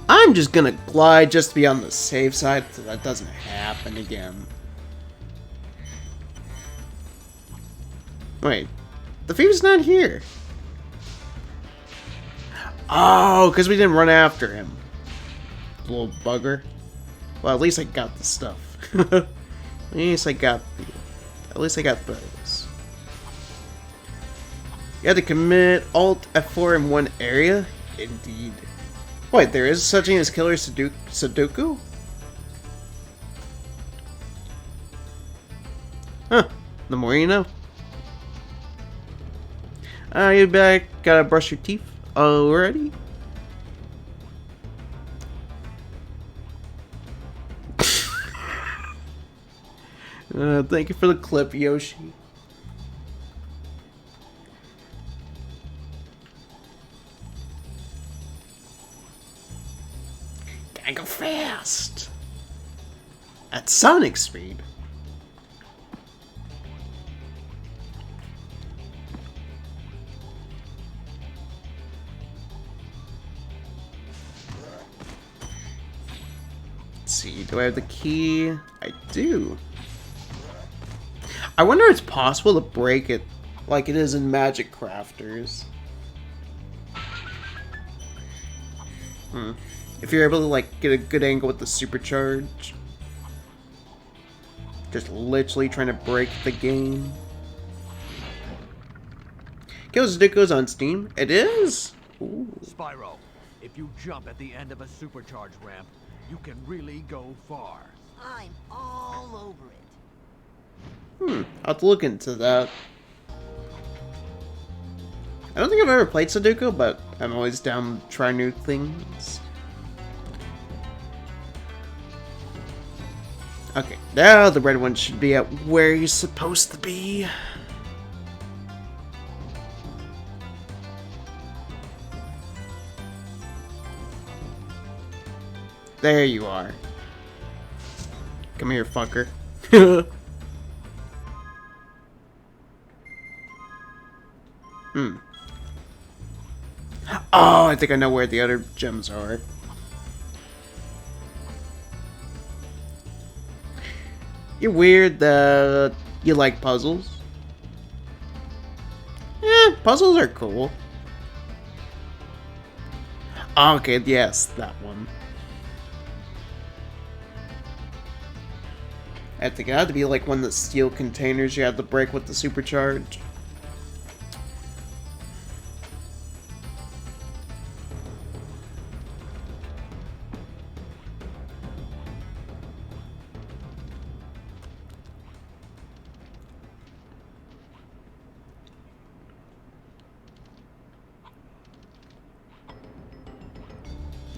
I'm just gonna glide just to be on the safe side so that doesn't happen again. Wait, the thief's not here. Oh, because we didn't run after him. Little bugger. Well, at least I got the stuff. At least I got those. You had to commit Alt F4 in one area? Indeed. Wait, there is such thing as Killer Sudoku? Huh. The more you know. You back? Gotta brush your teeth already? Thank you for the clip, Yoshi. Gotta go fast. At Sonic speed. Let's see, do I have the key? I do. I wonder if it's possible to break it like it is in Magic Crafters. If you're able to like get a good angle with the supercharge. Just literally trying to break the game. Kill Sudoku's on Steam? It is? Ooh. Spyro, if you jump at the end of a supercharge ramp, you can really go far. I'm all over it. I'll have to look into that. I don't think I've ever played Sudoku, but I'm always down to try new things. Okay, now the red one should be at where he's supposed to be. There you are. Come here, fucker. Oh, I think I know where the other gems are. You're weird that you like puzzles. Puzzles are cool. Okay, yes, that one. I think it had to be like one of the steel containers you had to break with the supercharge.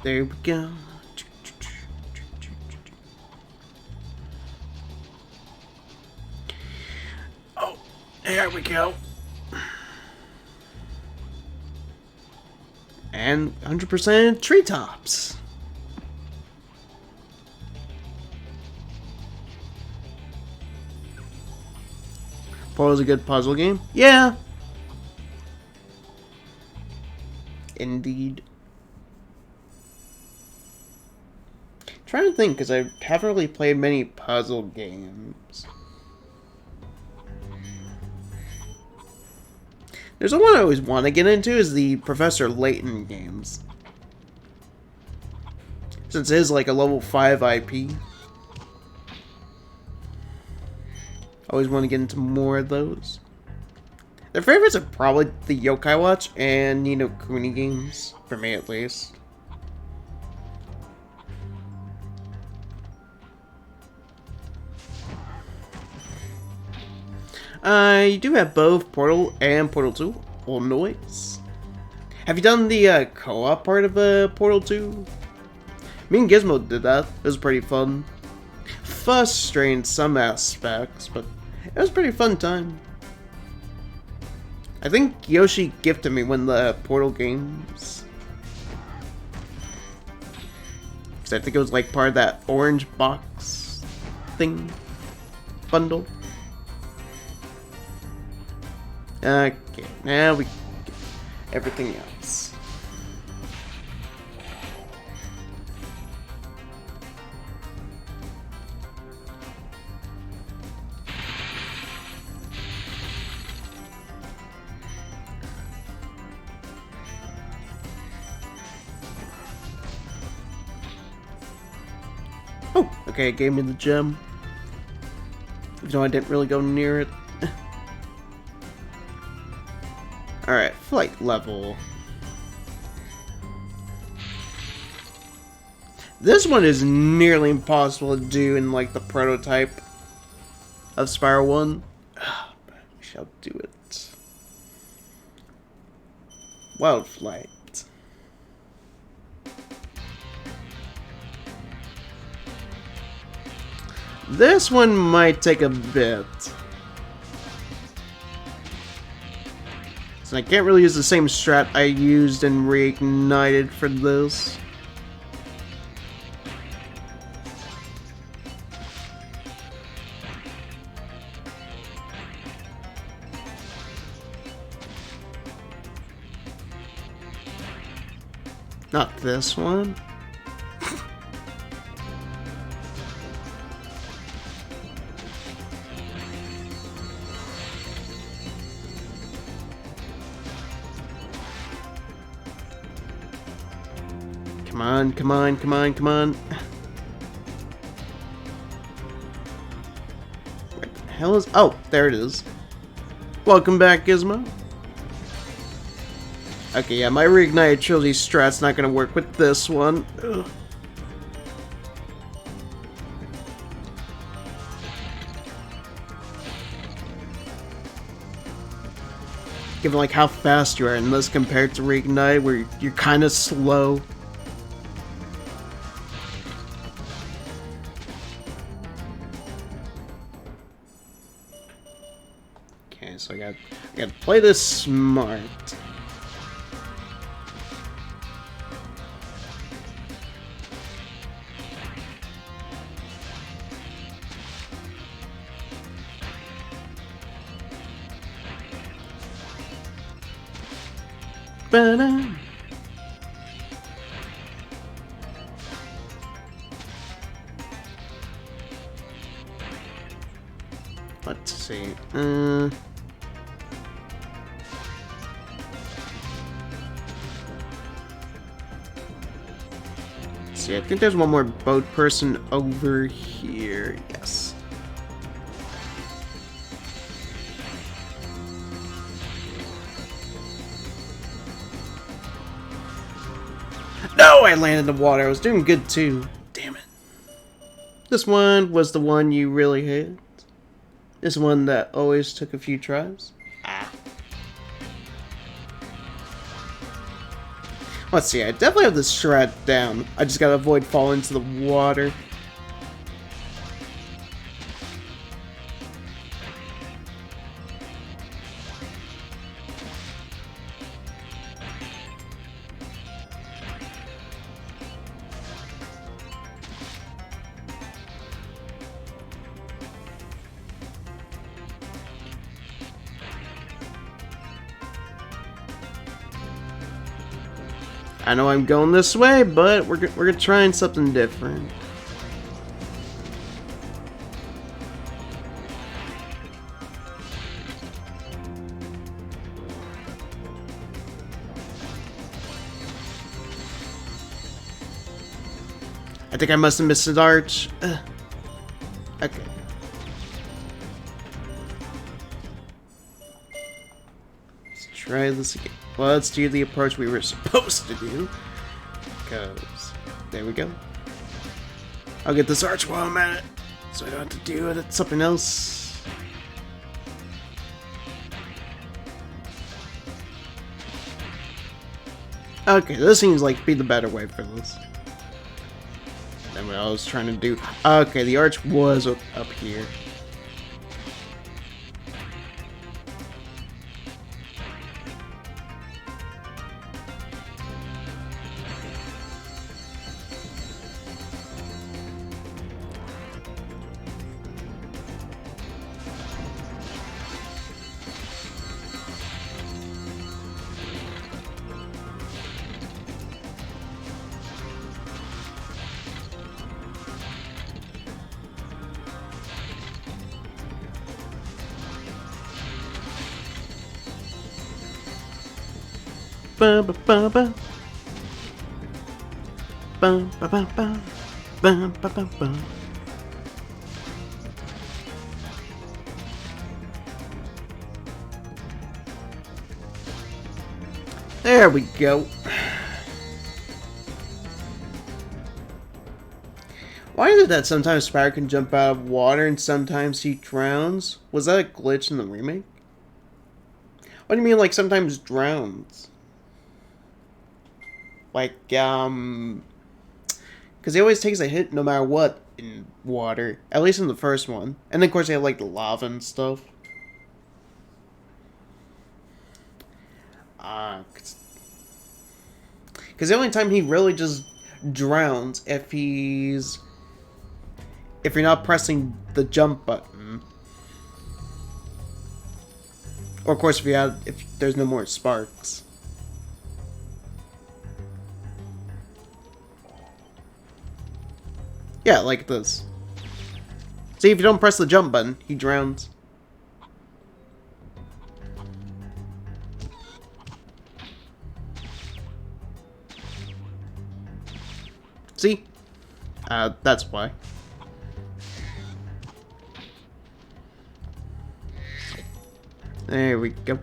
There we go. Oh, there we go. And 100% treetops. Thought it was a good puzzle game? Yeah. Indeed. Trying to think, because I haven't really played many puzzle games. There's one I always want to get into is the Professor Layton games. Since it is like a level 5 IP. Always want to get into more of those. Their favorites are probably the Yokai Watch and Ni no Kuni games, for me at least. I do have both Portal and Portal 2. Old noise. Have you done the co-op part of Portal 2? Me and Gizmo did that. It was pretty fun. Frustrating in some aspects, but it was a pretty fun time. I think Yoshi gifted me one of the Portal games. Because I think it was like part of that orange box thing. Bundle. Okay, now we get everything else. Oh, okay, it gave me the gem. Even though I didn't really go near it. Alright, flight level. This one is nearly impossible to do in like the prototype of Spyro 1. But we shall do it. Wild flight. This one might take a bit. So I can't really use the same strat I used in Reignited for this. Not this one. Come on, come on, come on, come on. Where the hell is... Oh, there it is. Welcome back, Gizmo. Okay, yeah, my Reignited Trilogy strat's not gonna work with this one. Ugh. Given like how fast you are in this compared to Reignite, where you're kind of slow. Okay, so I gotta play this smart. Let's see. See, I think there's one more boat person over here. Yes. No, I landed in the water. I was doing good too. Damn it. This one was the one you really hate. This one that always took a few tries. Ah. Let's see, I definitely have this strat down. I just gotta avoid falling into the water. I know I'm going this way, but we're trying something different. I think I must have missed an arch. Okay. Let's try this again. Well, let's do the approach we were supposed to do. Because, there we go. I'll get this arch while I'm at it. So I don't have to do it at something else. Okay, this seems like to be the better way for this than what I was trying to do. Okay, the arch was up here. Bum, bum, bum, bum. Bum, bum, bum, bum. Bum, bum, bum, bum. There we go. Why is it that sometimes Spyro can jump out of water and sometimes he drowns? Was that a glitch in the remake? What do you mean, like, sometimes drowns? Like, because he always takes a hit no matter what in water. At least in the first one. And then, of course, they have, like, the lava and stuff. Because the only time he really just drowns if you're not pressing the jump button. Or, of course, if there's no more sparks. Yeah, like this. See, if you don't press the jump button, he drowns. See? That's why. There we go.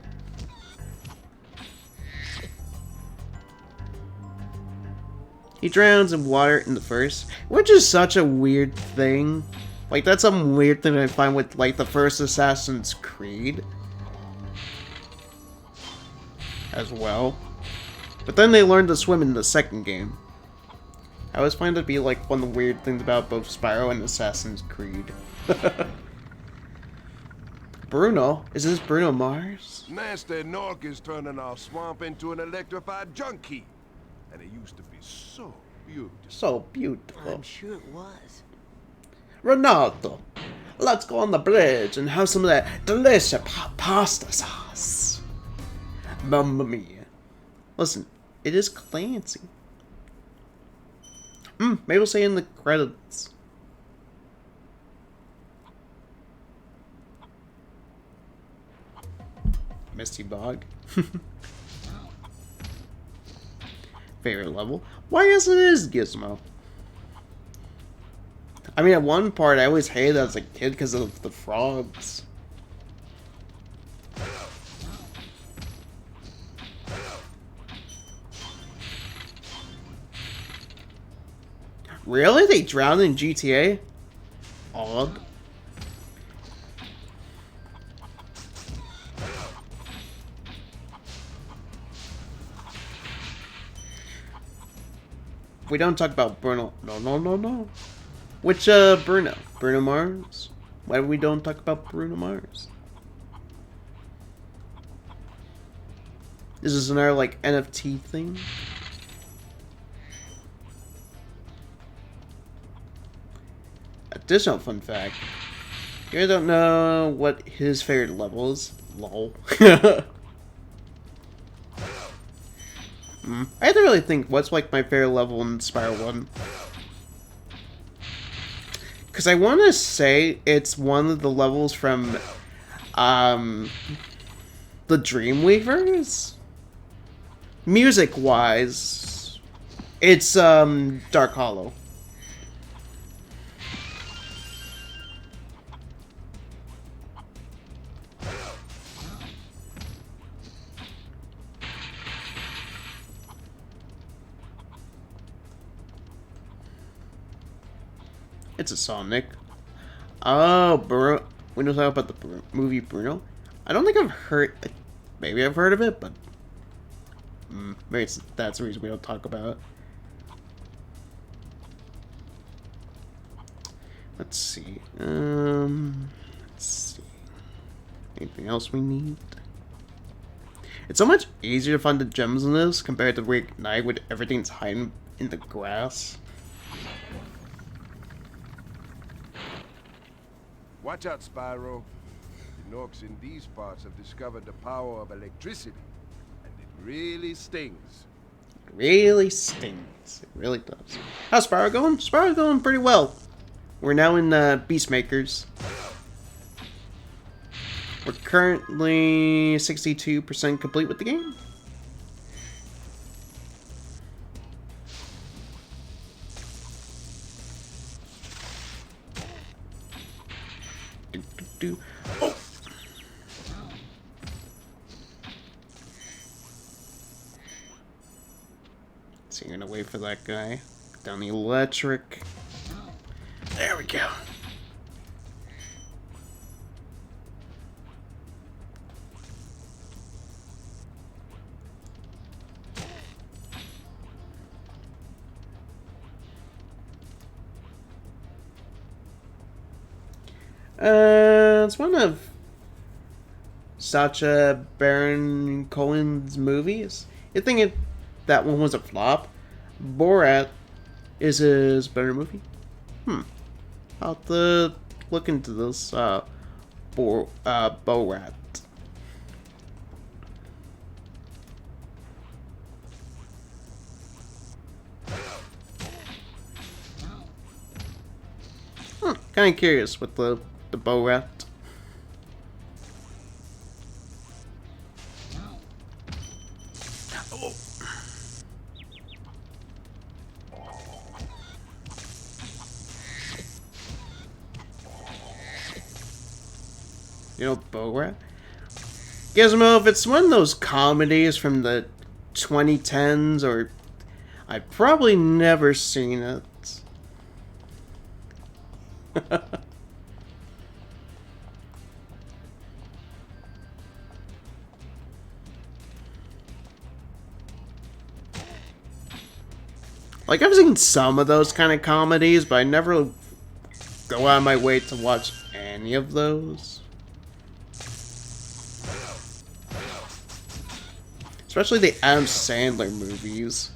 He drowns in water in the first, which is such a weird thing. Like, that's some weird thing I find with, like, the first Assassin's Creed. As well. But then they learned to swim in the second game. I always find it to be, like, one of the weird things about both Spyro and Assassin's Creed. Bruno? Is this Bruno Mars? Nasty Nork is turning our swamp into an electrified junkie. And it used to be so beautiful. So beautiful. I'm sure it was. Ronaldo, let's go on the bridge and have some of that delicious pasta sauce. Mamma mia. Listen, it is Clancy. Maybe we'll say in the credits. Misty Bog. Favorite level? Why isn't it his Gizmo? I mean, at one part, I always hated it as a kid because of the frogs. Really? They drowned in GTA? Odd. We don't talk about Bruno. No. Which, Bruno? Bruno Mars? Why we don't talk about Bruno Mars? Is this another, like, NFT thing? Additional fun fact. You guys don't know what his favorite level is? Lol. I had to really think what's like my favorite level in Spyro 1. Because I want to say it's one of the levels from the Dreamweavers. Music-wise, it's Dark Hollow. It's a Sonic. Oh, Bruno. We don't talk about the movie Bruno. I don't think I've heard. Maybe I've heard of it, but Maybe that's the reason we don't talk about it. Let's see. Let's see. Anything else we need? It's so much easier to find the gems in this compared to Brig Knights, with everything's hiding in the grass. Watch out, Spyro. The Norks in these parts have discovered the power of electricity, and it really stings. It really stings. It really does. How's Spyro going? Spyro's going pretty well. We're now in Beastmakers. We're currently 62% complete with the game. Oh. So you're gonna wait for that guy. Down the electric. There we go. It's one of Sacha Baron Cohen's movies. You'd think that one was a flop. Borat is his better movie. I'll have to look into this, Borat. Kind of curious with the Borat. Oh. You know Borat? Gizmo, if it's one of those comedies from the 2010s, or I've probably never seen it. Like, I've seen some of those kind of comedies, but I never go out of my way to watch any of those. Especially the Adam Sandler movies.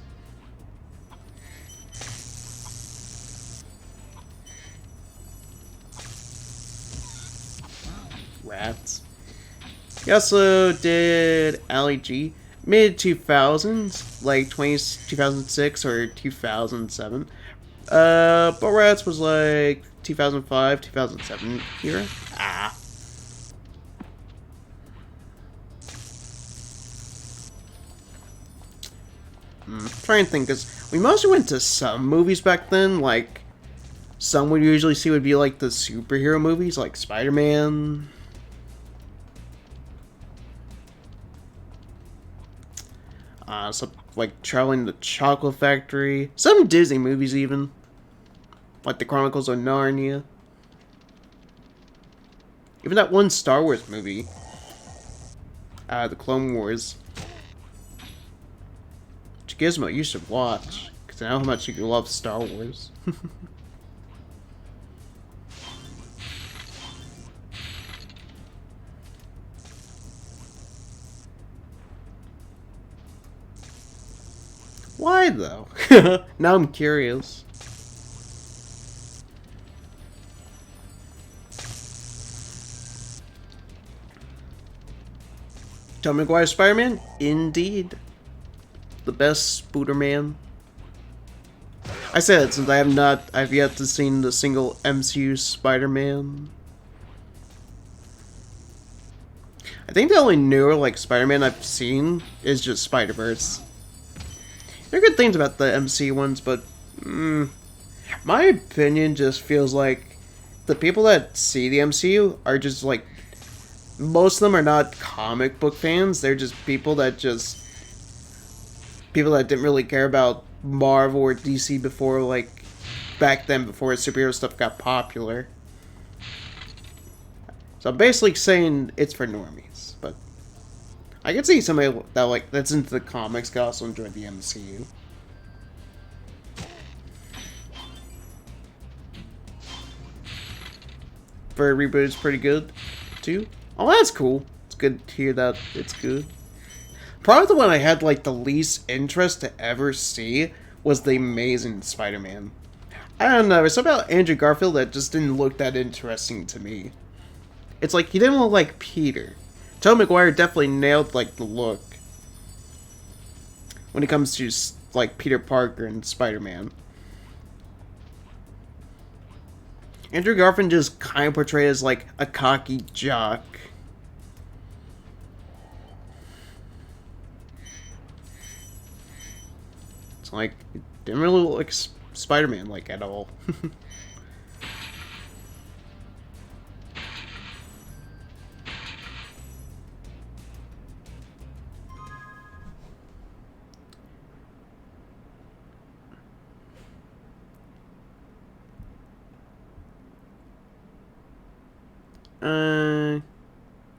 Rats. He also did Ali G. Mid-2000s, like 2006 or 2007. Borat's was like 2005, 2007 era. Trying to think, because we mostly went to some movies back then, like, some we usually see would be like the superhero movies, like Spider-Man. Some, like, Traveling to the Chocolate Factory. Some Disney movies, even. Like the Chronicles of Narnia. Even that one Star Wars movie. The Clone Wars. Which, Gizmo, you should watch. Because I know how much you love Star Wars. Why, though? Now I'm curious. Tom McGuire's Spider-Man? Indeed. The best Spooderman. I said it since I've yet to seen the single MCU Spider-Man. I think the only newer, like, Spider-Man I've seen is just Spider-Verse. There are good things about the MCU ones, but my opinion just feels like the people that see the MCU are just like, most of them are not comic book fans. They're just people that didn't really care about Marvel or DC before, like, back then, before superhero stuff got popular. So I'm basically saying it's for normies, but I could see somebody that like that's into the comics could also enjoy the MCU. For a reboot, it's pretty good too. Oh, that's cool. It's good to hear that it's good. Probably the one I had like the least interest to ever see was the Amazing Spider-Man. I don't know, there's something about Andrew Garfield that just didn't look that interesting to me. It's like he didn't look like Peter. Tobey Maguire definitely nailed like the look when it comes to like Peter Parker and Spider-Man. Andrew Garfield just kind of portrayed as like a cocky jock. It's like, it didn't really look like Spider-Man like at all.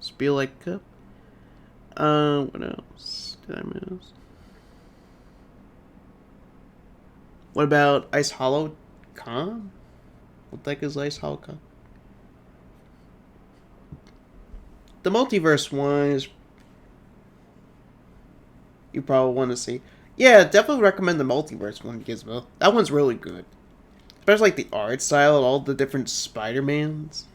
Spiel like cup. What else did I miss? What about Ice Hollow Con? What the heck is Ice Hollow Con? The multiverse one is you probably want to see. Yeah, definitely recommend the multiverse one, Gizmo. That one's really good. Especially like the art style and all the different Spider-Mans.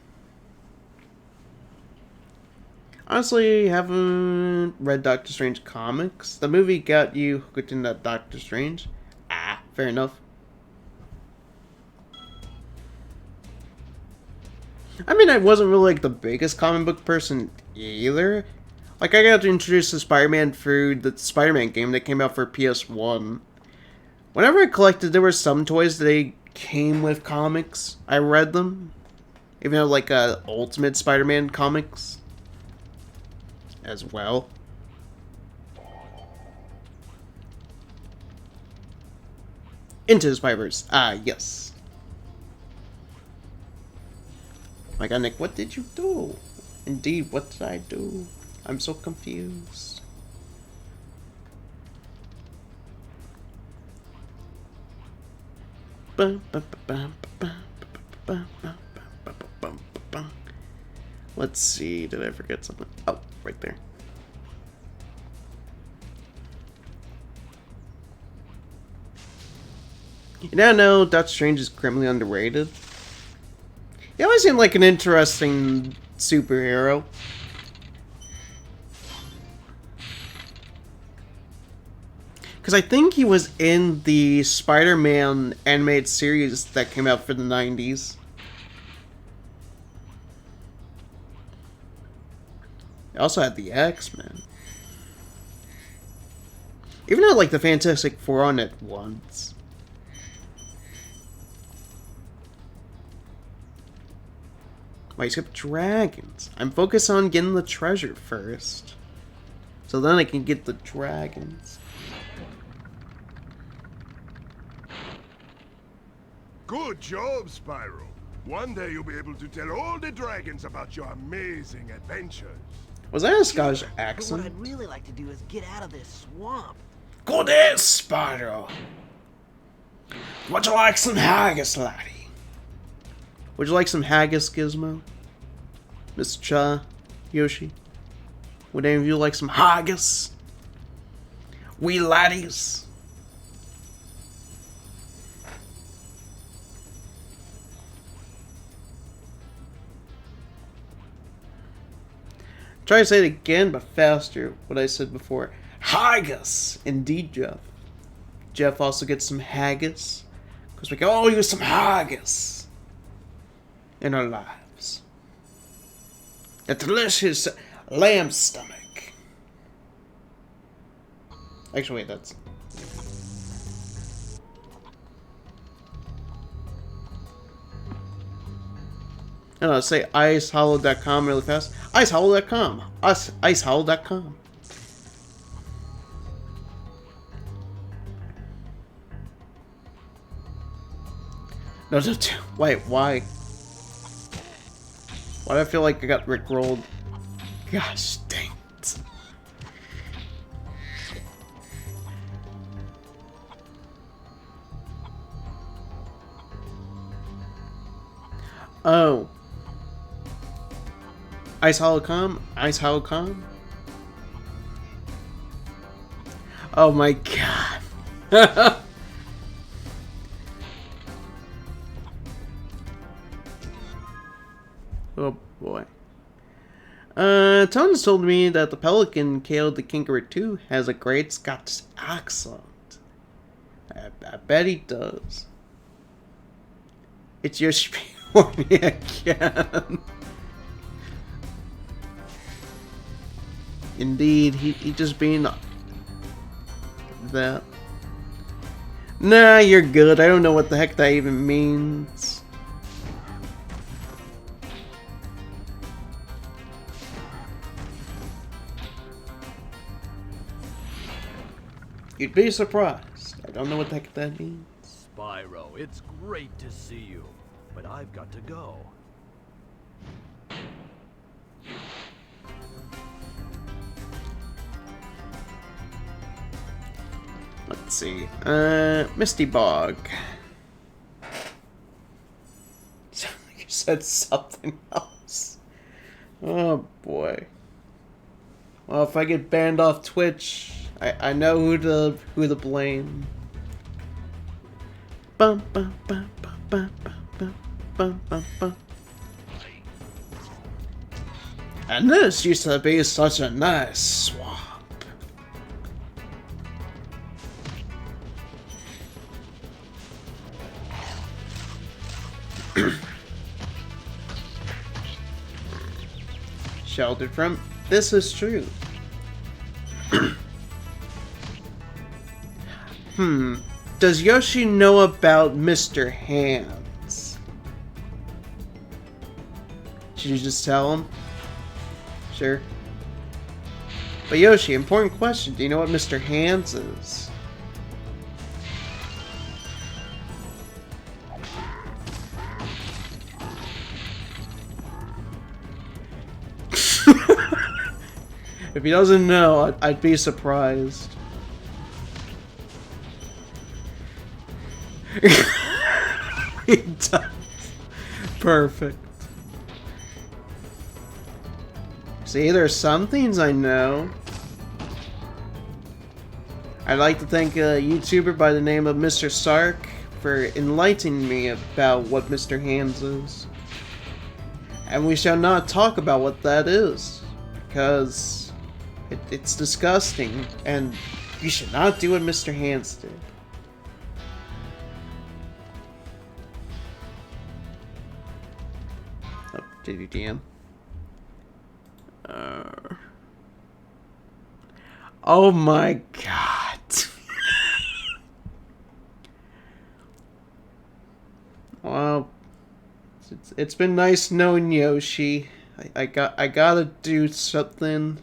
Honestly, haven't read Doctor Strange comics. The movie got you hooked into Doctor Strange. Ah, fair enough. I mean, I wasn't really like the biggest comic book person either. Like, I got introduced to Spider-Man through the Spider-Man game that came out for PSOne. Whenever I collected, there were some toys that they came with comics. I read them. Even though, like, Ultimate Spider-Man comics as well. Into the Spider-Verse. Ah, yes. My God, Nick, what did you do? Indeed, what did I do? I'm so confused. Let's see, did I forget something? Oh, right there. You now know Doctor Strange is criminally underrated. He always seemed like an interesting superhero. Because I think he was in the Spider-Man animated series that came out for the 90s. They also had the X-Men. Even had like the Fantastic Four on it once. Why, he's got dragons. I'm focused on getting the treasure first. So then I can get the dragons. Good job, Spyro. One day you'll be able to tell all the dragons about your amazing adventures. Was that a Scottish But accent? what I'd really like to do is get out of this swamp. Good day, Spyro. Would you like some haggis, laddie? Would you like some haggis, Gizmo? Mr. Cha, Yoshi? Would any of you like some haggis? Wee laddies? Try to say it again, but faster. What I said before. Haggis! Indeed, Jeff. Jeff also gets some haggis. Because we can all use some haggis in our lives. A delicious lamb stomach. Actually, wait, that's... I don't know, say icehollow.com really fast. Icehollow.com. Icehollow.com. No, wait, why? Why do I feel like I got rickrolled? Gosh dang it. Oh. Ice Holocom? Ice Holocom? Oh my god. Oh boy. Tones told me that the Pelican killed the Kinkerer 2 has a great Scottish accent. I bet he does. It's your for me again. Indeed, he just being that. Nah, you're good. I don't know what the heck that even means. You'd be surprised. I don't know what the heck that means. Spyro, it's great to see you, but I've got to go. Let's see. Misty Bog. You said something else. Oh boy. Well, if I get banned off Twitch, I know who to blame. Bum, bum, bum, bum, bum, bum, bum, bum, bum. And this used to be such a nice swamp. Sheltered from. This is true. Does Yoshi know about Mr. Hands? Should you just tell him? Sure. But Yoshi, important question. Do you know what Mr. Hands is? If he doesn't know, I'd be surprised. He does. Perfect. See, there's some things I know. I'd like to thank a YouTuber by the name of Mr. Sark for enlightening me about what Mr. Hands is. And we shall not talk about what that is, because it's disgusting, and you should not do what Mr. Hands did. Oh, did you DM? Oh my god. Well, it's been nice knowing Yoshi. I gotta do something.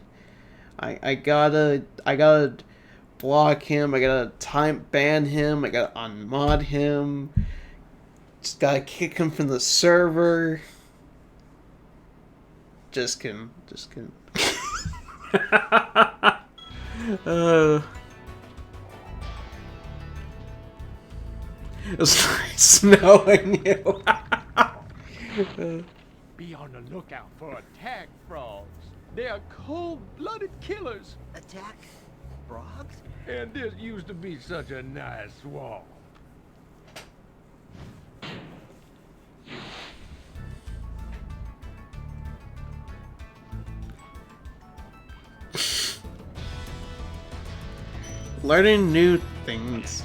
I gotta block him. I gotta ban him. I gotta unmod him. Just gotta kick him from the server. Just kidding. It's nice knowing you. Be on the lookout for attack frogs. They are cold-blooded killers. Attack frogs? And this used to be such a nice swamp. Learning new things.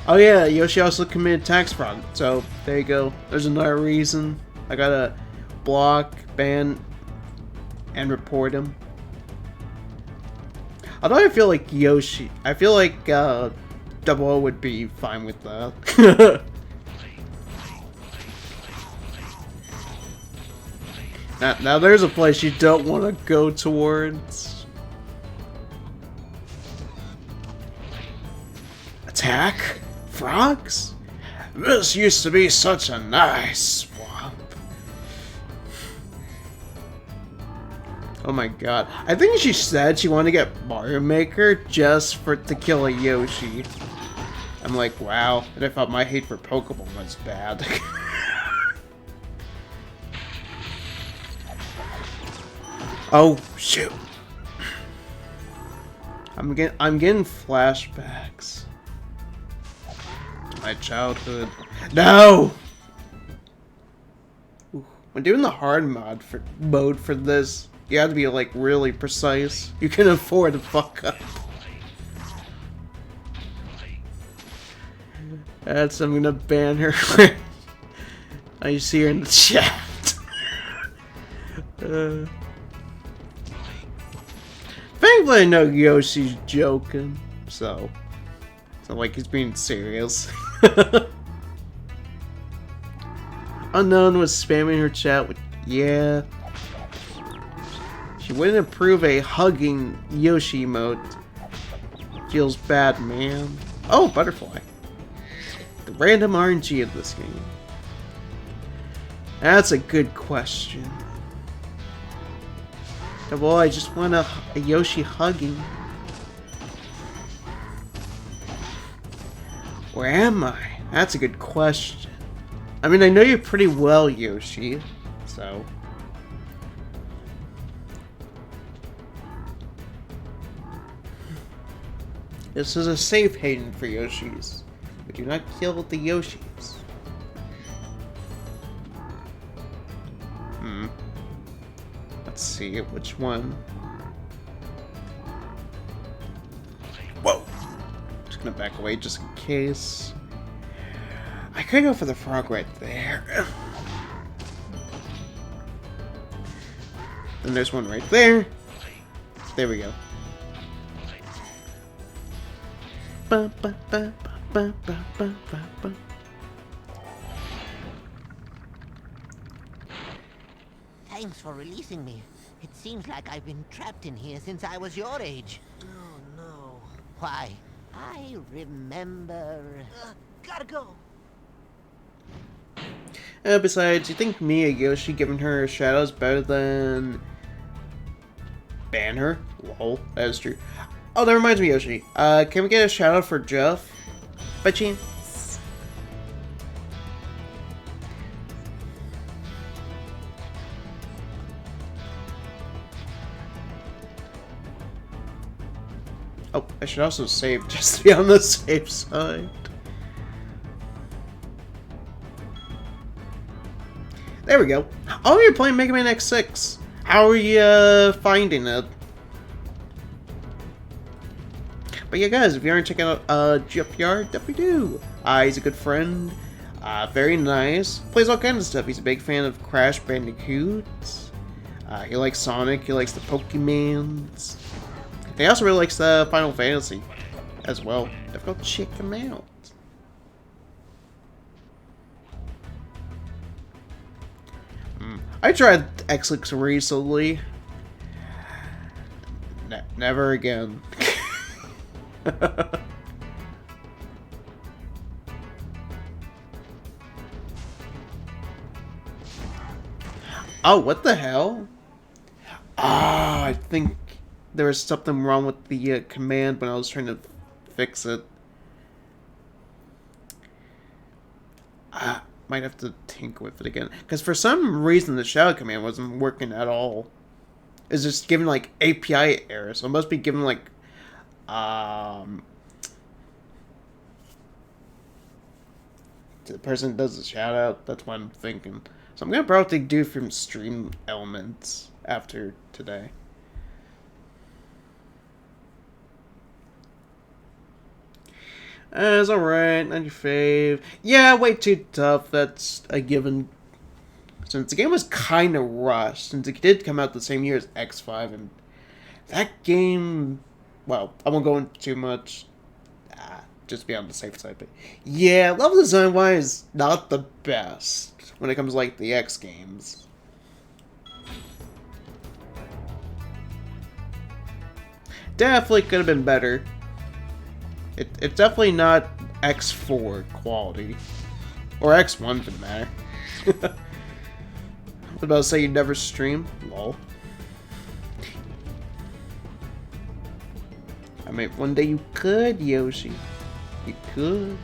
Oh yeah, Yoshi also committed tax fraud, so there you go. There's another reason I gotta block, ban, and report him. Although I feel like I feel like Double O would be fine with that. Now there's a place you don't want to go towards. Attack? Frogs? This used to be such a nice swamp. Oh my god. I think she said she wanted to get Mario Maker just to kill a Yoshi. I'm like, wow. And I thought my hate for Pokemon was bad. Oh, shoot. I'm getting flashbacks. My childhood. No! When doing the hard mode for this, you have to be like really precise. You can afford to fuck up. That's I'm gonna ban her. I see her in the chat. Thankfully I know Yoshi's joking, so it's not like he's being serious. Unknown was spamming her chat with, yeah. She wouldn't approve a hugging Yoshi emote. Feels bad, man. Oh, butterfly. The random RNG of this game. That's a good question. Well, I just want a Yoshi hugging. Where am I? That's a good question. I mean, I know you pretty well, Yoshi, so... This is a safe haven for Yoshis. We do not kill the Yoshis. Let's see, which one? Whoa! Just gonna back away just in case. I could go for the frog right there. Then there's one right there. There we go. Ba, ba, ba, ba, ba, ba, ba, ba. Thanks for releasing me. It seems like I've been trapped in here since I was your age. Oh no. Why, I remember... Gotta go. Besides, you think Mia Yoshi giving her shadows better than... ban her? Lol, that is true. Oh, that reminds me, Yoshi. Can we get a shout out for Jeff? By chance? Oh, I should also save just to be on the safe side. There we go. Oh, you're playing Mega Man X6. How are you finding it? But yeah, guys, if you aren't checking out GFR, definitely do. He's a good friend. Very nice. Plays all kinds of stuff. He's a big fan of Crash Bandicoot. He likes Sonic. He likes the Pokemons. He also really likes Final Fantasy as well. Definitely go check him out. I tried X6 recently. Never again. Oh, what the hell? Ah, I think there was something wrong with the command when I was trying to fix it. Might have to tinker with it again. Because for some reason the shadow command wasn't working at all. It's just giving like API errors. So it must be giving like to the person that does the shout out. That's what I'm thinking. So I'm gonna probably do from stream elements after today. It's alright, 95. Yeah, way too tough. That's a given. Since the game was kind of rushed, since it did come out the same year as X5, and that game, well, I won't go into too much, just to be on the safe side, but yeah, level design-wise, not the best when it comes to, like, the X games. Definitely could have been better. It's definitely not X4 quality. Or X1 for the matter. I was about to say you'd never stream. Lol. I mean, one day you could, Yoshi. You could.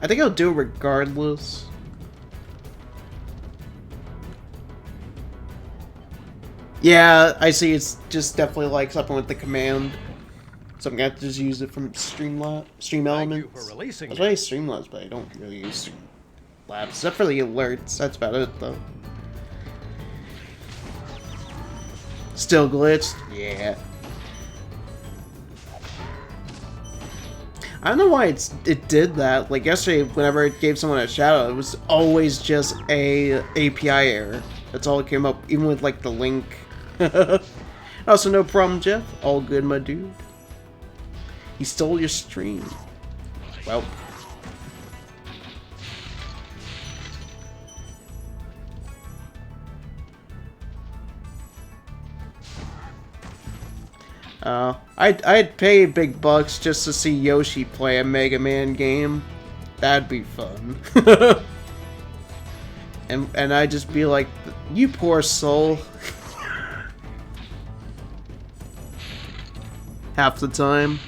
I think I'll do it regardless. Yeah, I see. It's just definitely like something with the command. So I'm gonna have to just use it from Stream Elements. Thank you for releasing That's why I Streamlabs, but I don't really use Streamlabs except for the alerts. That's about it, though. Still glitched? Yeah. I don't know why it did that. Like yesterday, whenever it gave someone a shout-out, it was always just a API error. That's all it came up, even with like the link. Also, no problem, Jeff. All good, my dude. He stole your stream. Well. I'd pay big bucks just to see Yoshi play a Mega Man game. That'd be fun. and I'd just be like, you poor soul. Half the time.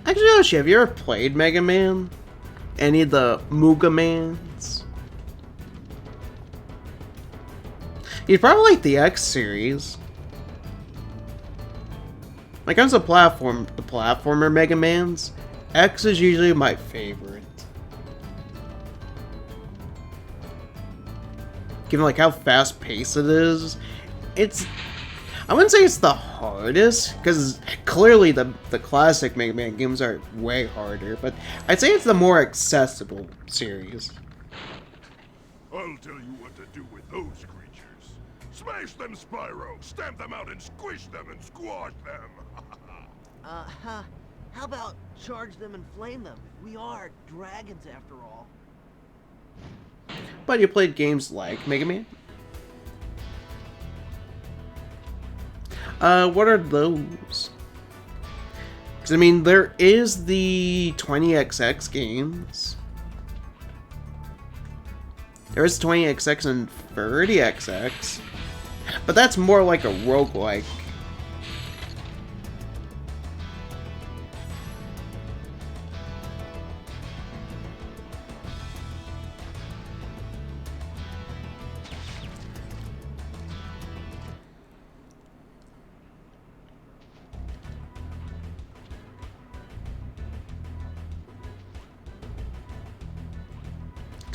Actually, Yoshi, have you ever played Mega Man? Any of the Muga Mans? You'd probably like the X series. When it comes to the platformer Mega Mans, X is usually my favorite. Given like how fast paced it is, I wouldn't say it's the hardest, because clearly the classic Mega Man games are way harder, but I'd say it's the more accessible series. I'll tell you what to do with those creatures. Smash them, Spyro! Stamp them out and squish them and squash them! How about charge them and flame them? We are dragons after all. But you played games like Mega Man? What are those? Because, I mean, there is the 20XX games. There is 20XX and 30XX. But that's more like a roguelike.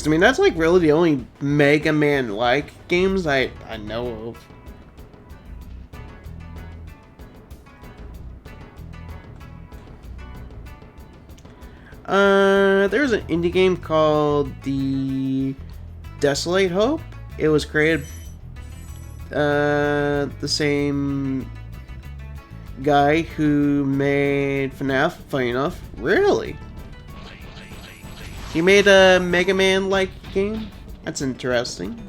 I mean, that's like really the only Mega Man-like games I know of. There's an indie game called The Desolate Hope. It was created the same guy who made FNAF, funny enough. Really? He made a Mega Man-like game? That's interesting.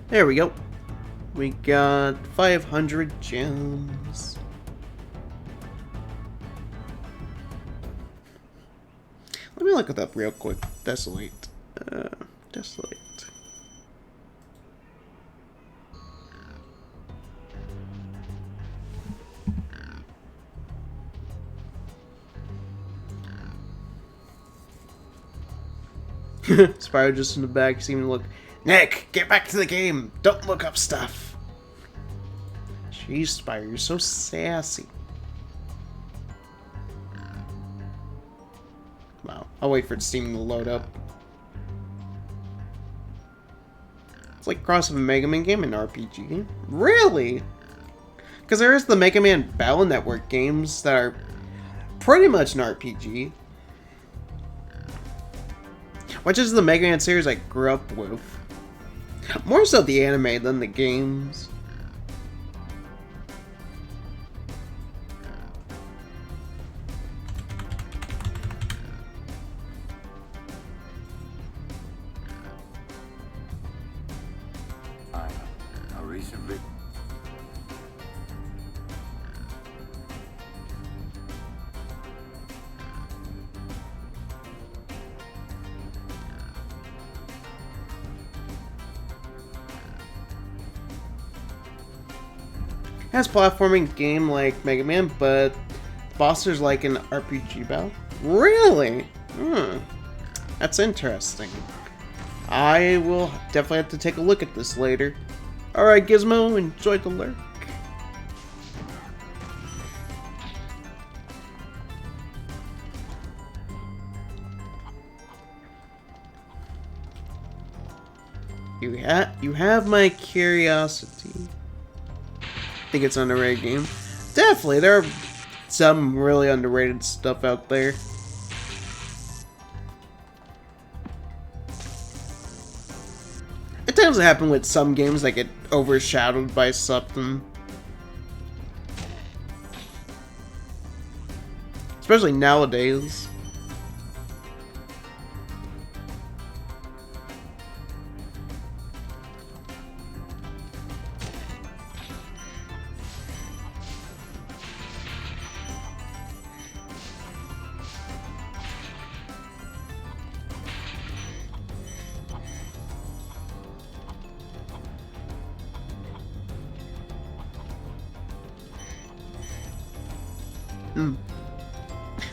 There we go. We got 500 gems. Let me look it up real quick. Desolate. Desolate. Spyro just in the back, seeming to look. Nick, get back to the game. Don't look up stuff. Jeez, Spyro, you're so sassy. Wow, I'll wait for Steam to load up. It's like cross of a Mega Man game and RPG game. Really? Because there is the Mega Man Battle Network games that are pretty much an RPG. Which is the Mega Man series I grew up with. More so the anime than the games. A recently. Has platforming game like Mega Man, but the bosses like an RPG battle. Really? That's interesting. I will definitely have to take a look at this later. Alright, Gizmo, enjoy the lurk. You have my curiosity. I think it's an underrated game. Definitely, there are some really underrated stuff out there. It tends to happen with some games that get overshadowed by something. Especially nowadays.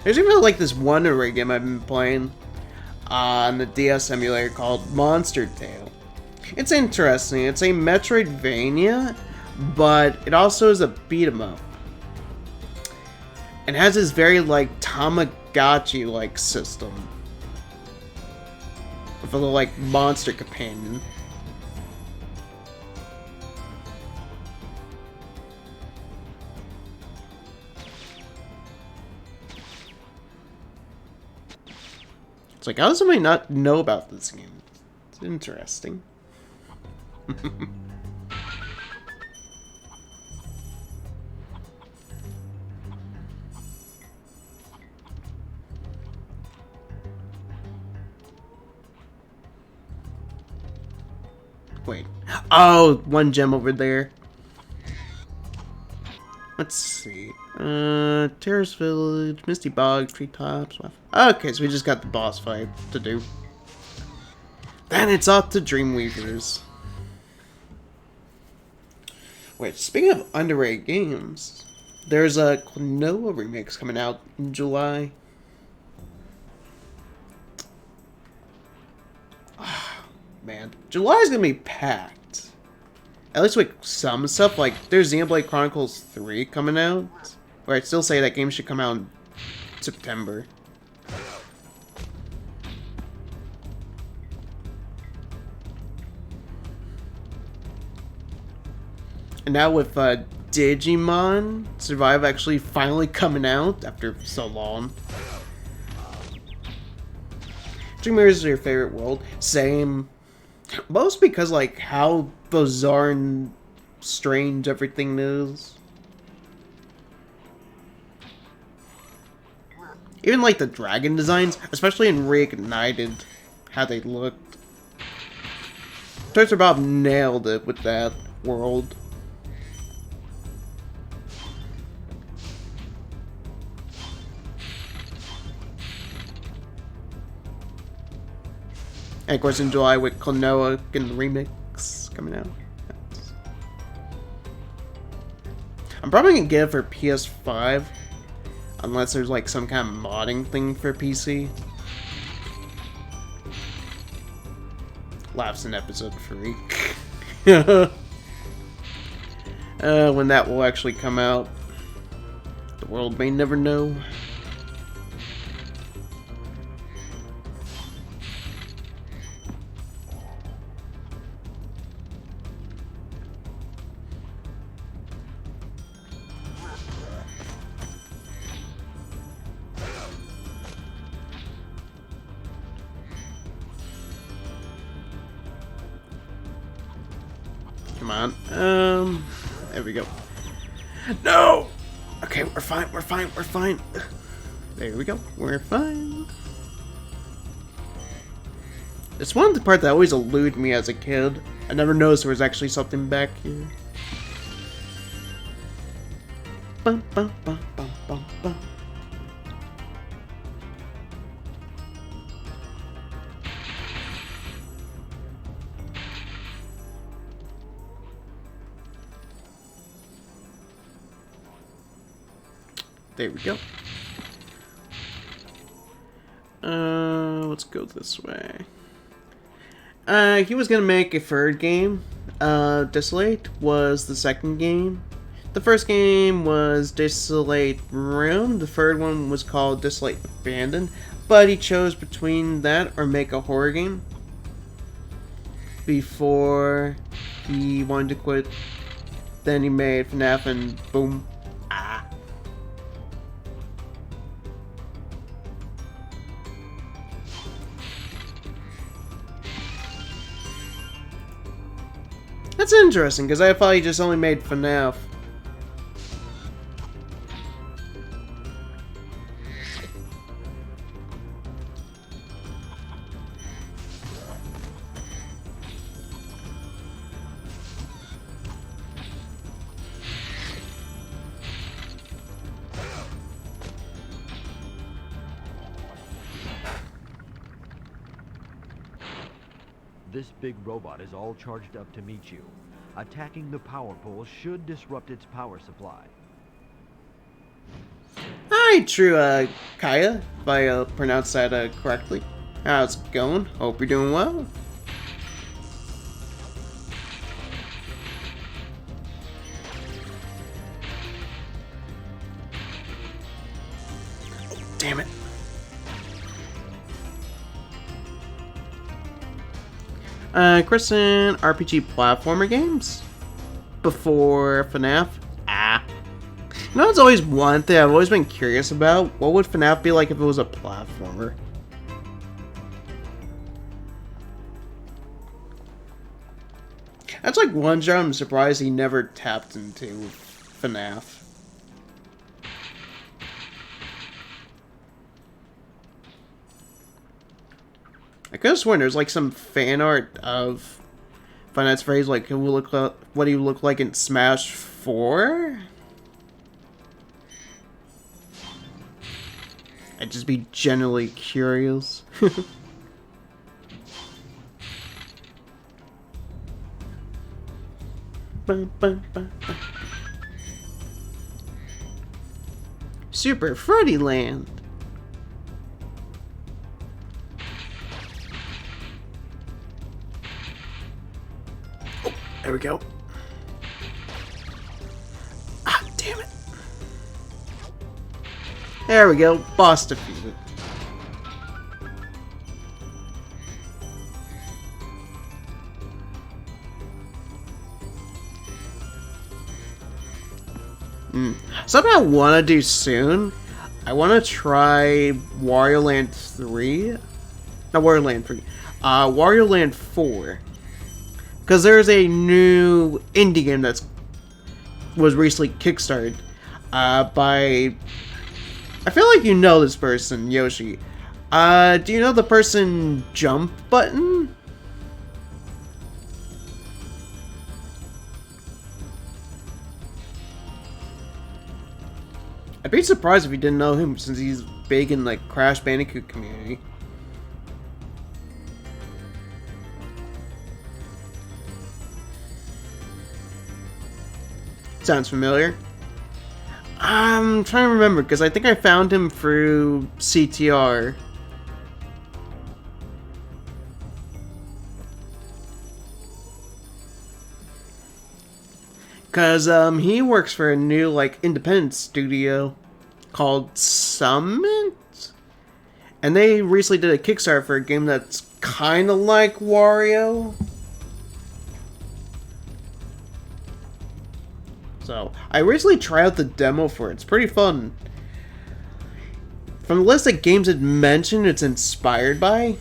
There's even like this one array game I've been playing on the DS emulator called Monster Tale. It's interesting. It's a Metroidvania, but it also is a beat 'em up. And has this very like Tamagotchi like system with a little like monster companion. It's like, how does somebody not know about this game? It's interesting. Wait. Oh, one gem over there. Let's see. Terrace Village, Misty Bog, Treetops. Okay, so we just got the boss fight to do. Then it's off to Dreamweavers. Wait, speaking of underrated games, there's a Klonoa remix coming out in July. Man, July's gonna be packed. At least with some stuff, like there's Xenoblade Chronicles 3 coming out. Where I'd still say that game should come out in September. And now with Digimon Survive actually finally coming out after so long. Dreamers is your favorite world. Same. Most because like how bizarre and strange everything is. Even like the dragon designs, especially in Reignited, how they looked. Toaster Bob nailed it with that world. And of course in July with Klonoa and the remix coming out. I'm probably gonna get it for PS5. Unless there's like some kind of modding thing for PC. Laughs in episode 3. When that will actually come out. The world may never know. Come on. There we go. No! Okay, we're fine, we're fine, we're fine. There we go, we're fine. It's one of the parts that always eluded me as a kid. I never noticed there was actually something back here. Bum, bum, bum, bum, bum, bum. There we go. Let's go this way. He was gonna make a third game. Desolate was the second game. The first game was Desolate Room. The third one was called Desolate Abandoned. But he chose between that or make a horror game before he wanted to quit. Then he made FNAF and boom. That's interesting, because I thought he just only made FNAF. This big robot is all charged up to meet you. Attacking the power pole should disrupt its power supply. Hi, true, Kaya, if I pronounced that correctly. How's it going? Hope you're doing well. Oh, damn it. Kristen, RPG platformer games? Before FNAF? You know, it's always one thing I've always been curious about. What would FNAF be like if it was a platformer? That's like one genre I'm surprised he never tapped into FNAF. I could have sworn there's like some fan art of FNAF's phrase, like it will look what he would look like in Smash 4. I'd just be generally curious. Super Fruity Land. There we go. Ah, damn it. There we go. Boss defeated. Something I want to do soon. I want to try Wario Land 3. Not Wario Land 3. Wario Land 4. Because there's a new indie game that's was recently kickstarted by... I feel like you know this person, Yoshi. Do you know the person Jump Button? I'd be surprised if you didn't know him since he's big in like Crash Bandicoot community. Sounds familiar. I'm trying to remember because I think I found him through CTR. Because he works for a new like independent studio called Summit. And they recently did a Kickstarter for a game that's kind of like Wario. So, I recently tried out the demo for it. It's pretty fun. From the list of games it mentioned, it's inspired by,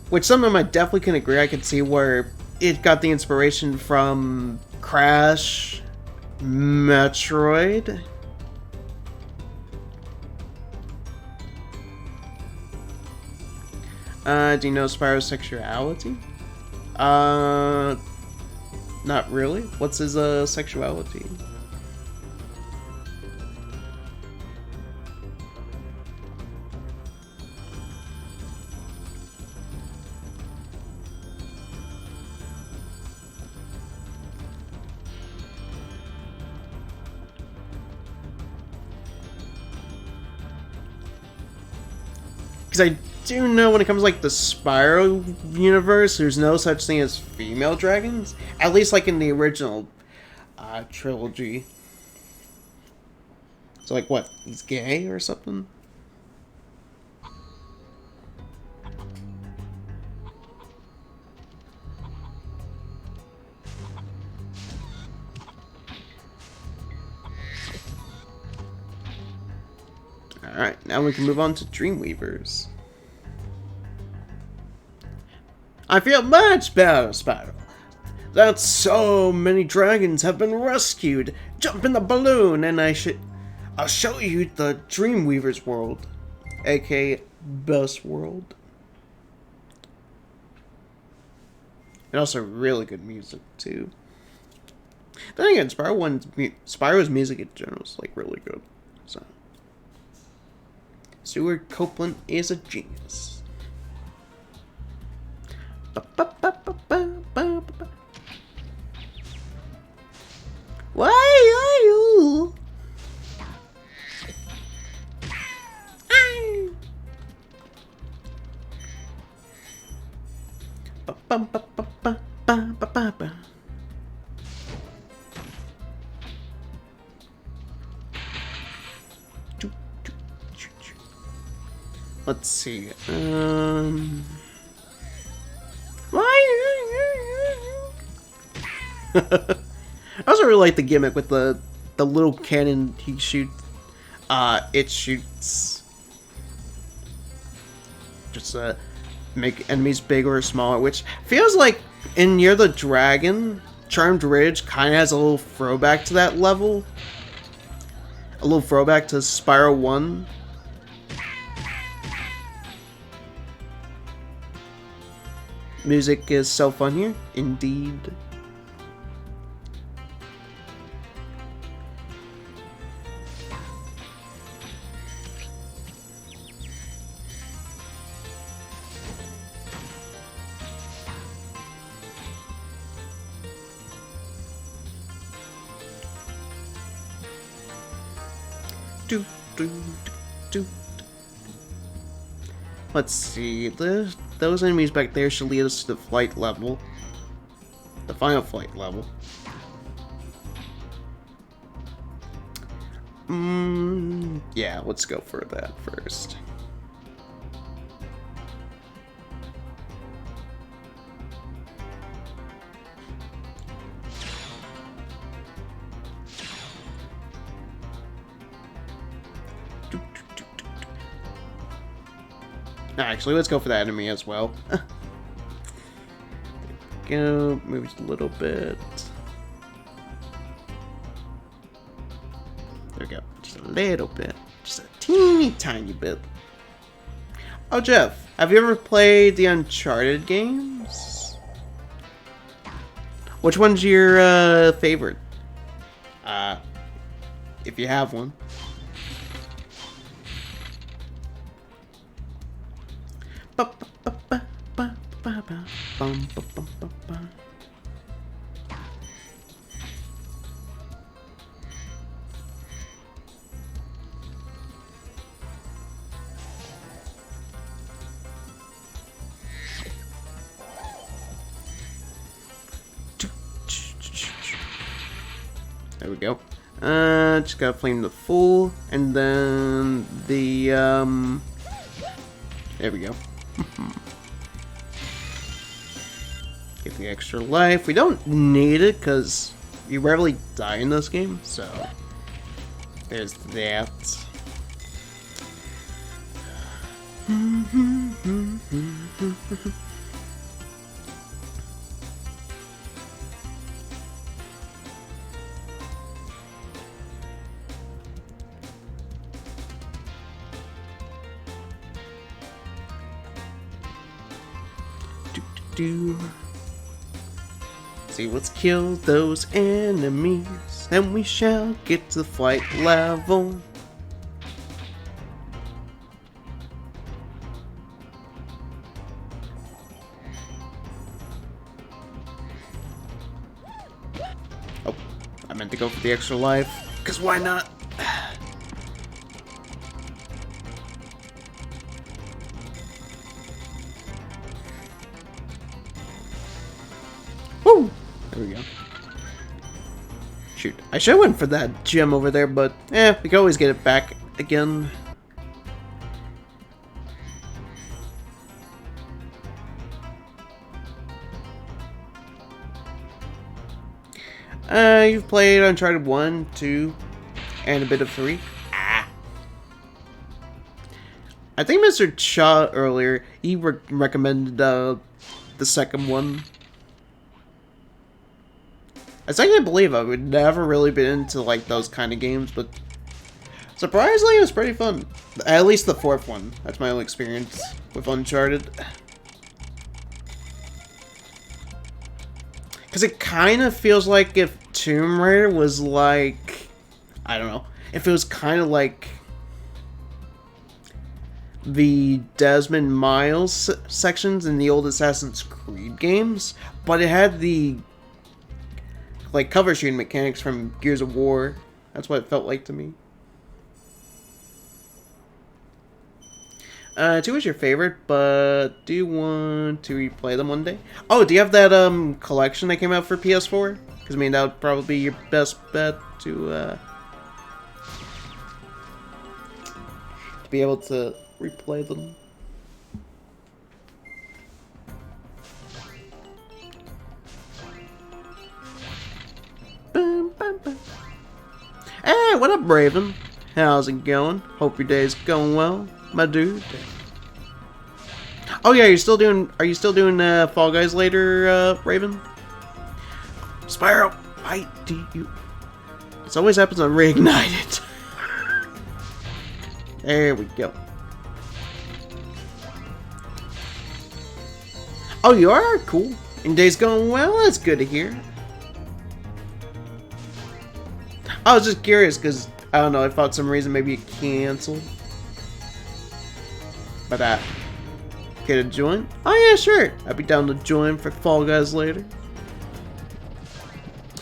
which some of them I definitely can agree. I can see where it got the inspiration from Crash, Metroid. Do you know Spyro's sexuality? Not really. What's his sexuality? Because I do know when it comes to, like, the Spyro universe, there's no such thing as female dragons. At least, like, in the original trilogy. So, like, what? He's gay or something? Alright, now we can move on to Dreamweavers. I feel much better, Spyro. That so many dragons have been rescued. Jump in the balloon and I'll show you the Dreamweavers world. aka best world. And also really good music too. Then again, Spyro's music in general is like really good. So Stuart Copeland is a genius. Why are you? Let's see. I also really like the gimmick with the little cannon he shoots. It shoots just make enemies bigger or smaller, which feels like in Near the Dragon, Charmed Ridge kind of has a little throwback to that level. A little throwback to Spyro 1. Music is so fun here, indeed. Let's see, those enemies back there should lead us to the flight level. The final flight level. Yeah, let's go for that first. Actually, let's go for that enemy as well. Go, move just a little bit. There we go. Just a little bit. Just a teeny tiny bit. Oh, Jeff, have you ever played the Uncharted games? Which one's your favorite? If you have one. There we go. Just gotta flame the full, and then the there we go. Get the extra life. We don't need it because you rarely die in this game, so there's that. do. See, let's kill those enemies, and we shall get to the flight level. Oh, I meant to go for the extra life, because why not? Woo! There we go. Shoot, I should have went for that gem over there, but we can always get it back again. You've played Uncharted 1, 2, and a bit of 3. I think Mr. Cha earlier, he recommended the second one. I can't believe I would never really been into like those kind of games, but surprisingly it was pretty fun. At least the fourth one. That's my only experience with Uncharted. Because it kind of feels like if Tomb Raider was like, I don't know, if it was kind of like the Desmond Miles sections in the old Assassin's Creed games, but it had the like cover shooting mechanics from Gears of War. That's what it felt like to me. 2 is your favorite, but do you want to replay them one day? Oh, do you have that collection that came out for PS4? Because I mean that would probably be your best bet to be able to replay them. Hey, what up, Raven? How's it going? Hope your day's going well, my dude. Oh yeah, are you still doing Fall Guys later, Raven? Spyro, why do you? This always happens on Reignited. There we go. Oh, you are? Cool. And day's going well? That's good to hear. I was just curious because, I don't know, I thought some reason maybe it canceled. But get a join? Oh yeah, sure. I'd be down to join for Fall Guys later.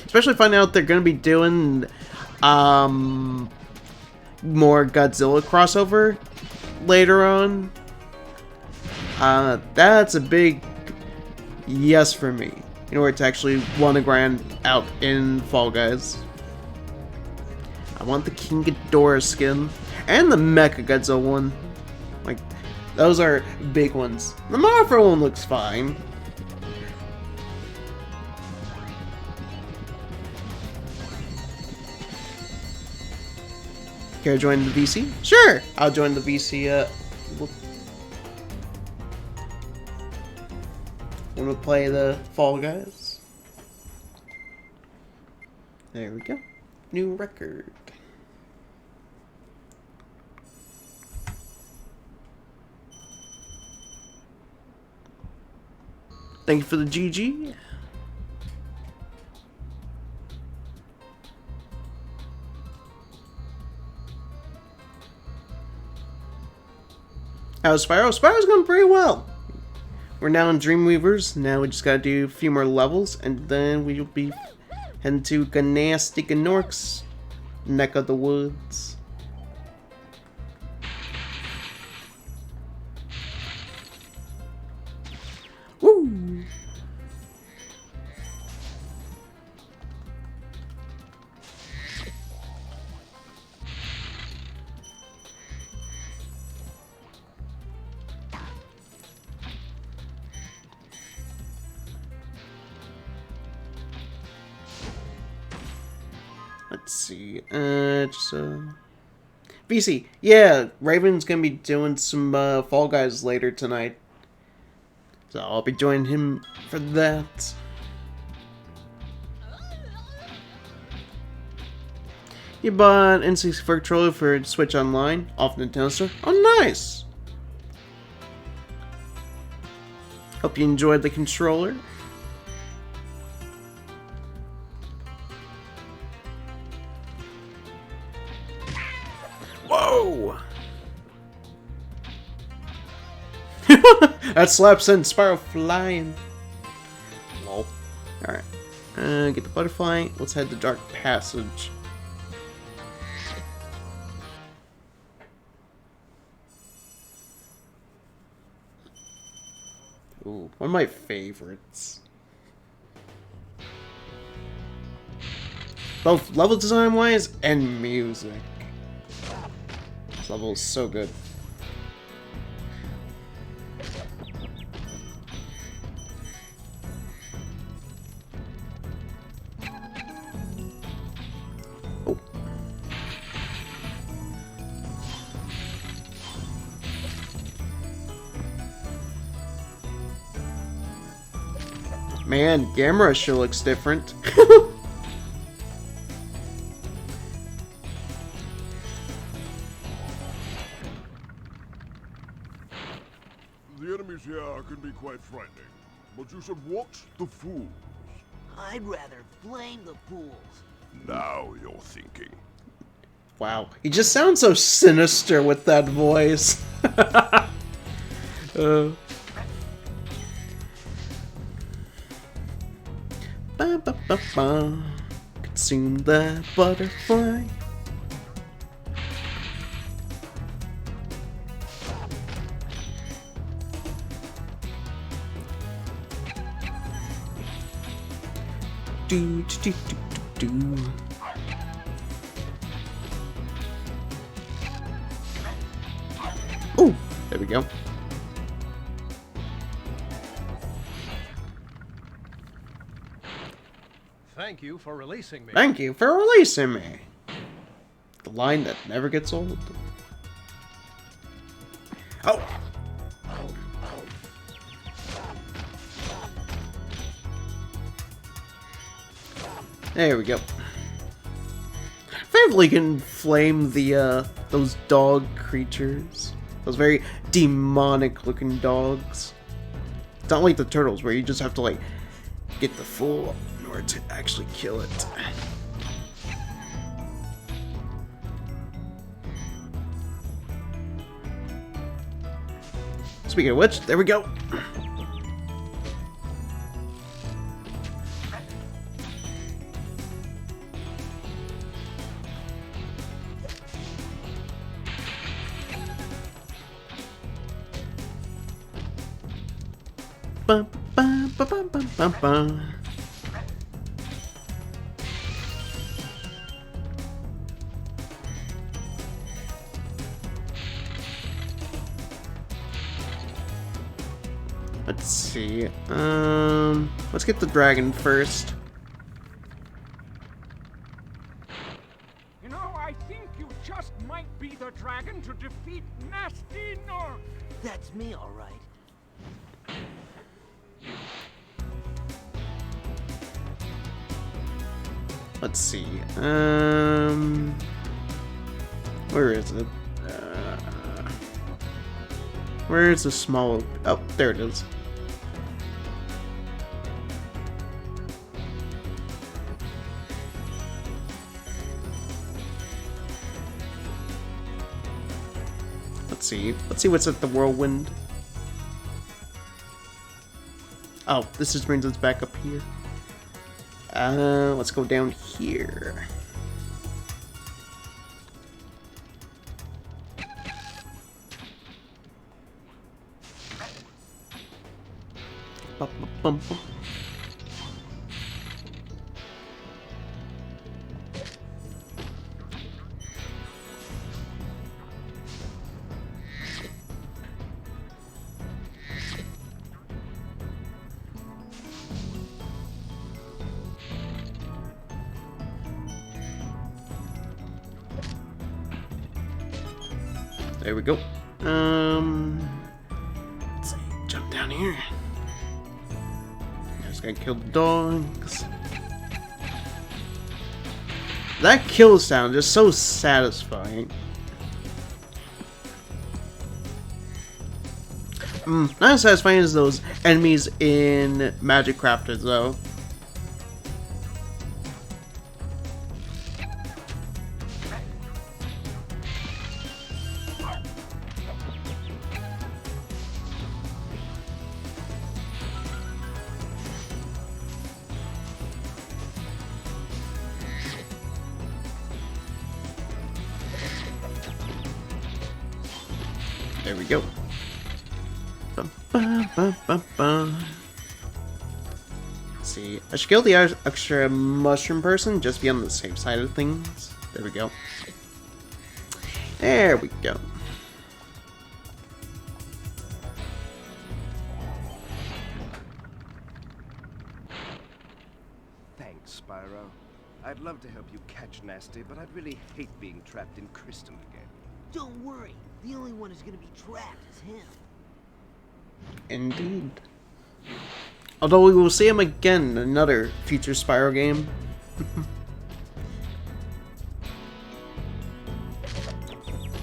Especially finding out they're going to be doing more Godzilla crossover later on. That's a big yes for me. In order to actually want to grind out in Fall Guys. I want the King Ghidorah skin and the Mecha Godzilla one. Like, those are big ones. The Mothra one looks fine. Care to join the VC? Sure, I'll join the VC. When we play the Fall Guys. There we go. New record. Thank you for the GG. How's Spyro? Spyro's going pretty well. We're now in Dreamweavers. Now we just gotta do a few more levels, and then we'll be heading to Gnasty Gnork's neck of the woods. Woo! Let's see, VC, yeah, Raven's gonna be doing some Fall Guys later tonight. So I'll be joining him for that. You bought N64 controller for Switch Online off Nintendo Store? Oh, nice! Hope you enjoyed the controller. Whoa! That slap sent Spyro flying. Lol. Alright. Get the butterfly. Let's head to Dark Passage. Ooh, one of my favorites. Both level design wise and music. This level is so good. Oh. Man, Gamera sure looks different. The enemies here can be quite frightening, but you should watch the fools. I'd rather flame the fools. Now you're thinking. Wow, he just sounds so sinister with that voice. Ba ba ba ba. Consume the butterfly. Do do do do do. Oh, there we go. Thank you for releasing me. Thank you for releasing me. The line that never gets old. Oh! There we go. Thankfully, can flame the those dog creatures. Those very demonic-looking dogs. It's not like the turtles, where you just have to like get the full in order to actually kill it. Speaking of which, there we go. Bum, bum, bum, bum, bum, bum, bum. Let's see. Let's get the dragon first. You know, I think you just might be the dragon to defeat Nasty Nork. That's me, all right. Let's see. Where is it? Where is the small? Oh, there it is. Let's see. Let's see what's at the whirlwind. Oh, this just brings us back up here. Let's go down here. Bum, bum, bum, bum. There we go. Let's see, jump down here. Just gotta kill the dogs. That kill sound is so satisfying. Not as satisfying as those enemies in Magic Crafters, though. There we go. See, I should kill the extra mushroom person just to be on the safe side of things. There we go. There we go. Thanks, Spyro. I'd love to help you catch Nasty, but I'd really hate being trapped in Crystal again. Don't worry. The only one who's gonna be trapped is him. Indeed. Although we will see him again in another future Spyro game.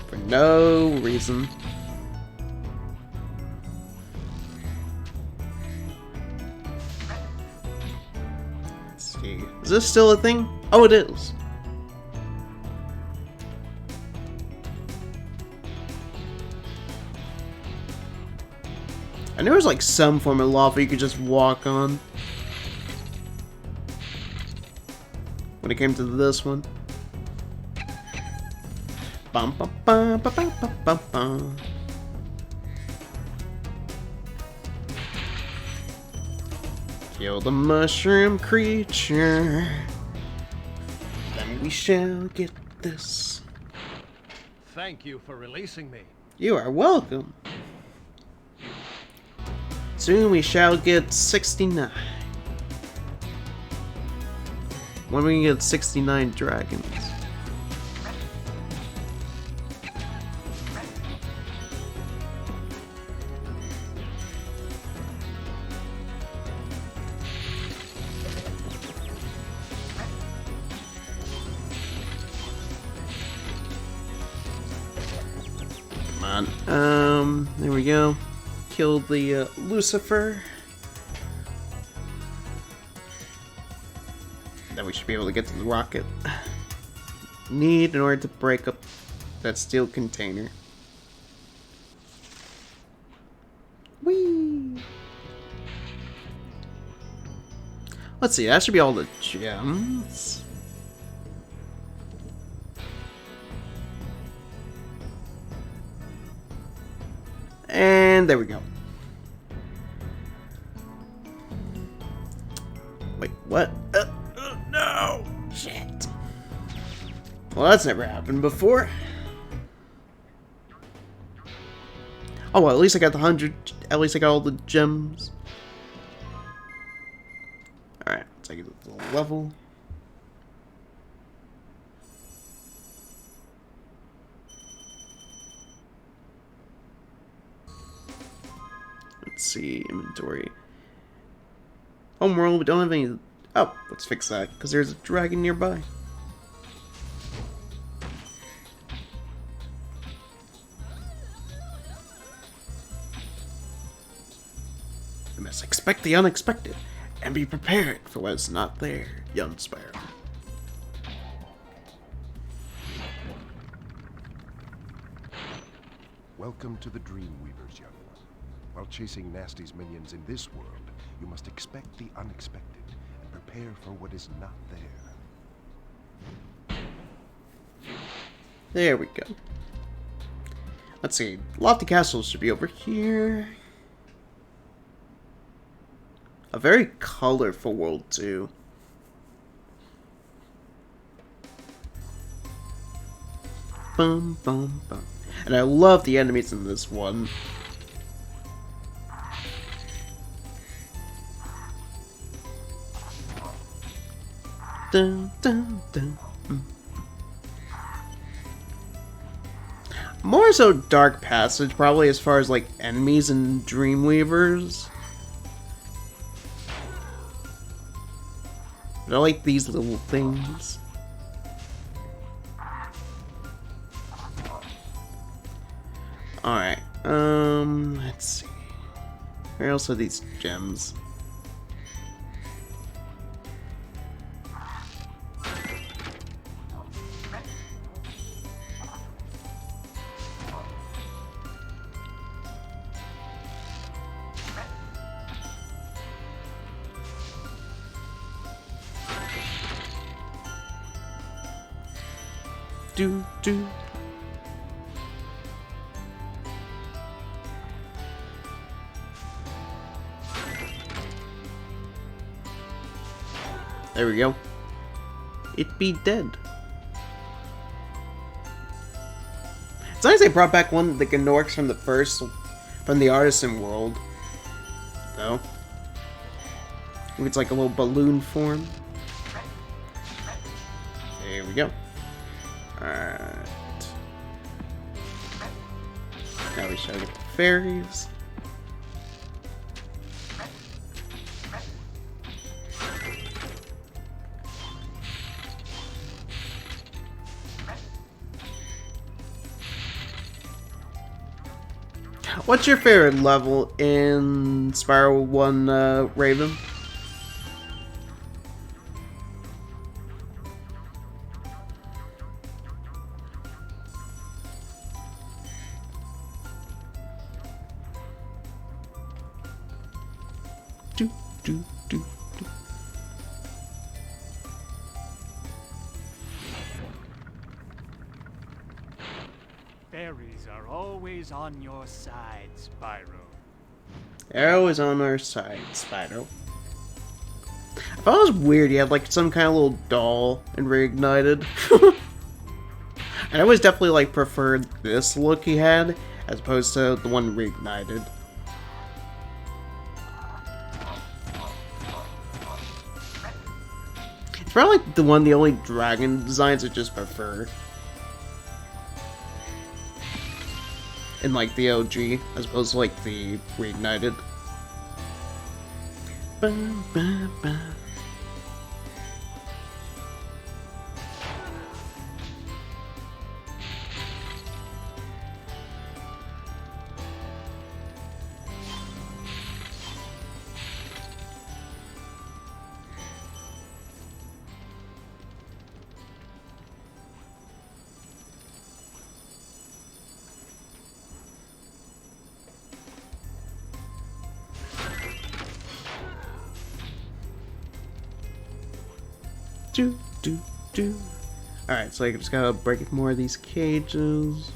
For no reason. Let's see. Is this still a thing? Oh, it is. I knew there was like some form of lava you could just walk on. When it came to this one. Bum, bum, bum, bum, bum, bum, bum, bum. Kill the mushroom creature. Then we shall get this. Thank you for releasing me. You are welcome. Soon we shall get 69. When we get 69 dragons. Come on. There we go. Kill the Lucifer. Then we should be able to get to the rocket. Need in order to break up that steel container. Whee! Let's see, that should be all the gems. And there we go. Wait, what? No! Shit. Well, that's never happened before. Oh, well, at least I got the 100. At least I got all the gems. Alright, take it to the level. Let's see, inventory. Homeworld, we don't have any. Oh, let's fix that, because there's a dragon nearby. We must expect the unexpected, and be prepared for what is not there, young Spyro. Welcome to the Dreamweavers, young one. While chasing Nasty's minions in this world, you must expect the unexpected and prepare for what is not there. There we go. Let's see. Lofty Castle should be over here. A very colorful world, too. Bum, bum, bum. And I love the enemies in this one. Dun, dun, dun. More so Dark Passage, probably, as far as like enemies and Dreamweavers. But I like these little things. Alright, let's see. Where else are these gems? Do. There we go. It be dead. It's nice they brought back one of the Gnorcs from the artisan world. Though. It's like a little balloon form. There we go. Alright. Now we shall get the fairies. What's your favorite level in Spyro 1, Raven? Do. Fairies are always on your side, Spyro. They're always on our side, Spyro. I thought it was weird, he had like some kind of little doll and reignited. And I always definitely like preferred this look he had as opposed to the one reignited. It's probably like the only dragon designs I just prefer. In like the OG, as opposed to like the reignited. Ba, ba, ba. Do. Alright, so I just gotta break more of these cages.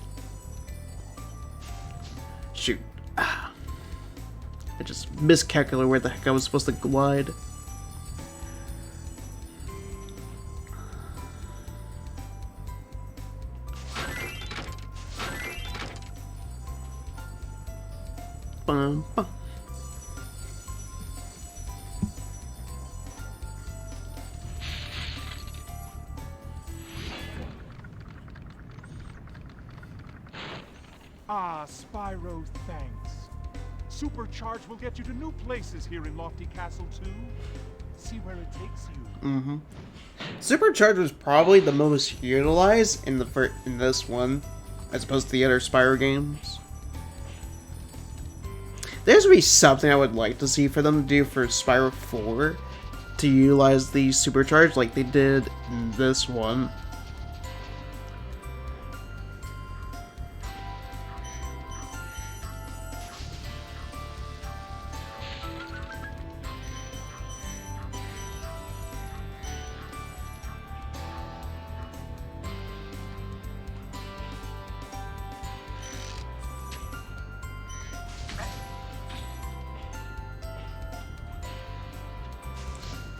Shoot. I just miscalculated where the heck I was supposed to glide. Bum, bum. Ah, Spyro, thanks. Supercharge will get you to new places here in Lofty Castle, too. See where it takes you. Mm-hmm. Supercharge was probably the most utilized in this one, as opposed to the other Spyro games. There's be something I would like to see for them to do for Spyro 4 to utilize the Supercharge like they did in this one.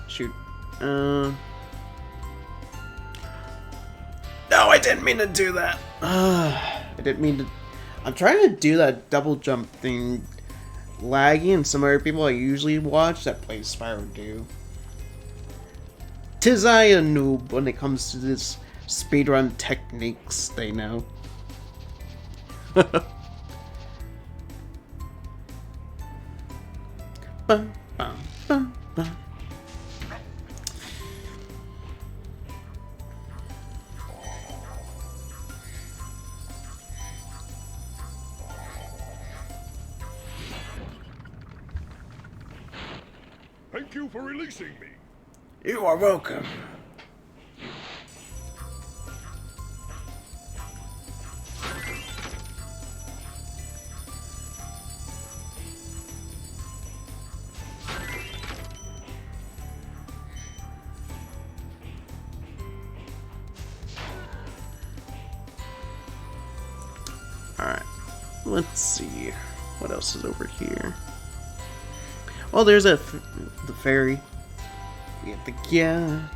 Shoot. No, I didn't mean to do that. I didn't mean to. I'm trying to do that double jump thing. Laggy, and some other people I usually watch that play Spyro do. 'Tis I a noob when it comes to this speedrun techniques they know. Bum, bum, bum, bum. Thank you for releasing me. You are welcome. Alright, let's see. What else is over here? Oh, there's the ferry. We have the cat.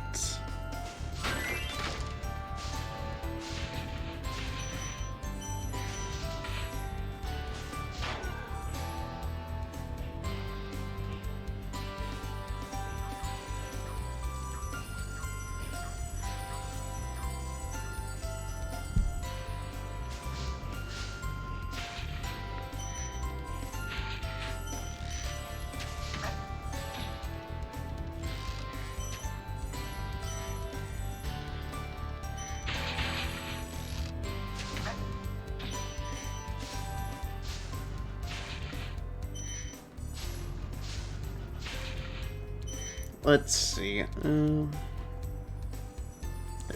Let's see. There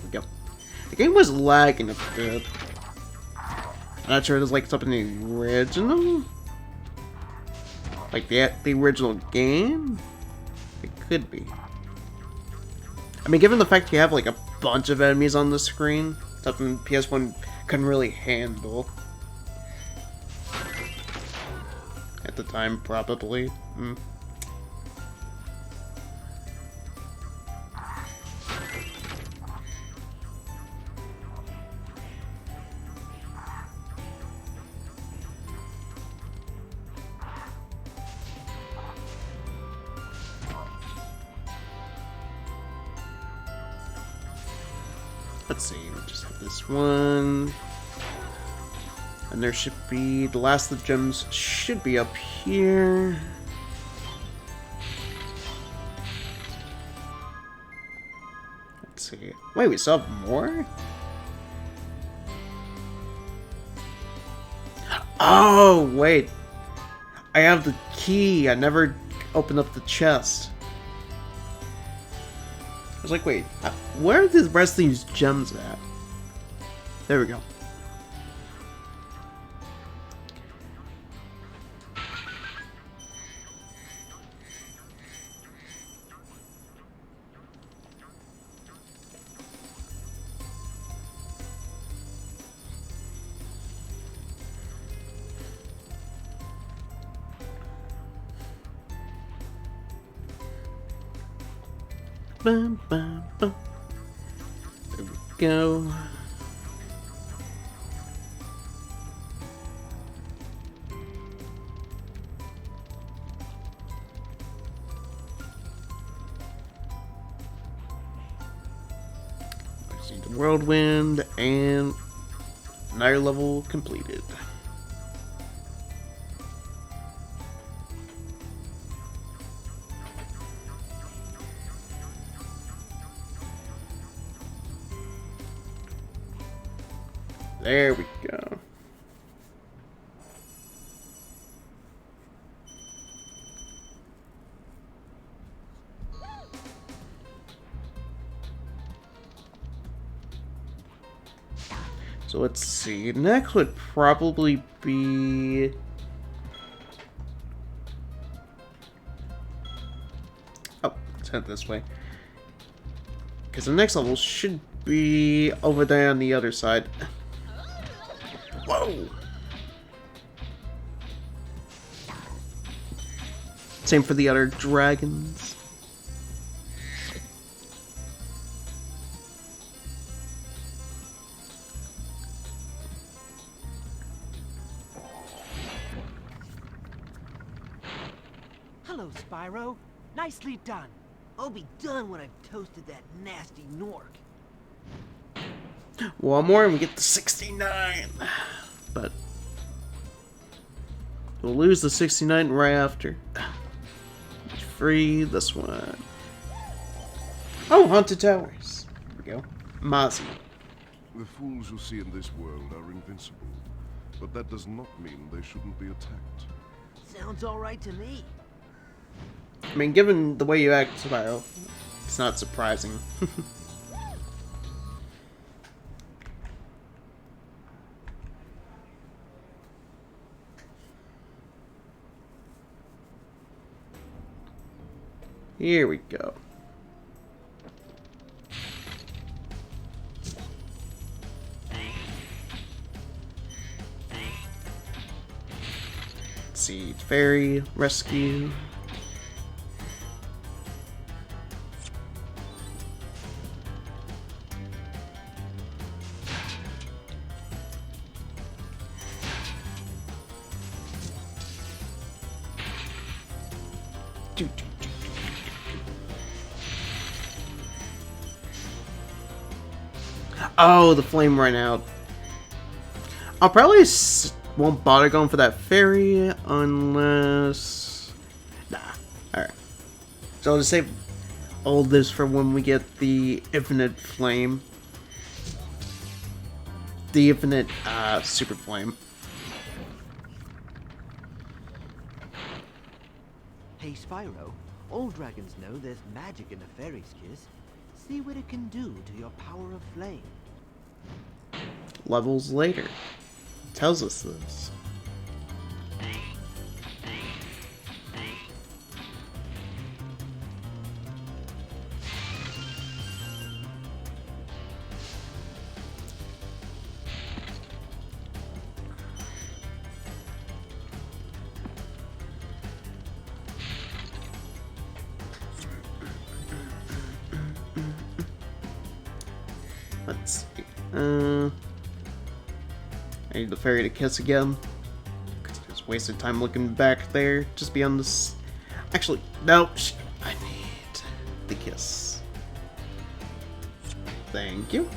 we go. The game was lagging a bit. I'm not sure it was like something in the original. Like the original game? It could be. I mean, given the fact you have like a bunch of enemies on the screen, something PS1 couldn't really handle. At the time, probably. Let's see, we'll just have this one. And there should be, the last of the gems should be up here. Let's see. Wait, we still have more? Oh, wait. I have the key. I never opened up the chest. I was like, wait, where are the rest of these gems at? There we go. Bum, bum, bum. There we go. I see the whirlwind and another level completed. There we go. So let's see. Next would probably be... Oh, let's head this way. Because the next level should be over there on the other side. Whoa! Same for the other dragons. Hello, Spyro. Nicely done. I'll be done when I've toasted that nasty Nork. One more and we get to 69. But we'll lose the 69 right after. Free this one. Oh, Haunted Towers. There we go. Mozzie. The fools you see in this world are invincible, but that does not mean they shouldn't be attacked. Sounds all right to me. I mean, given the way you act, Spyro, it's not surprising. Here we go. Seed Fairy Rescue. Oh, the flame ran out. I'll probably won't bother going for that fairy unless... Nah. Alright. So I'll just save all this for when we get the infinite flame. The infinite super flame. Hey, Spyro. All dragons know there's magic in a fairy's kiss. See what it can do to your power of flame. Levels later. Tells us this. Let's see. I need the fairy to kiss again. Just wasted time looking back there. Just beyond this. Actually, no. I need the kiss. Thank you.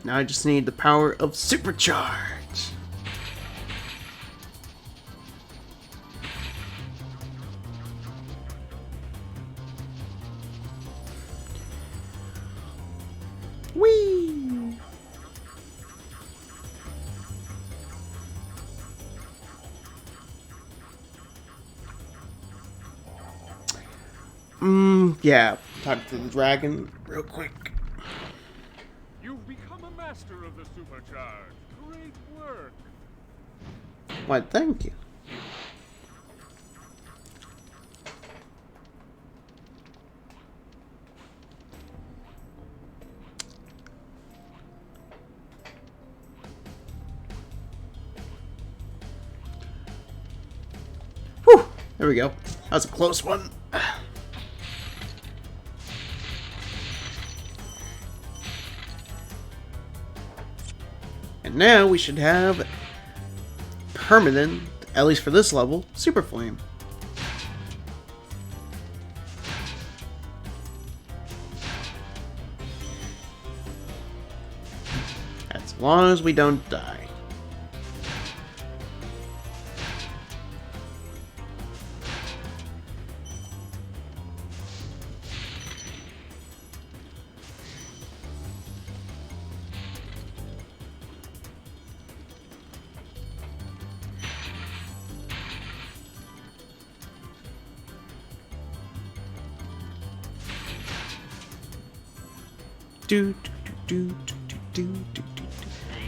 Now I just need the power of supercharge. Whee! Yeah. Talk to the dragon real quick. You've become a master of the supercharge. Great work. Why, thank you. Whew! There we go. That was a close one. And now we should have permanent, at least for this level, Super Flame. As long as we don't die.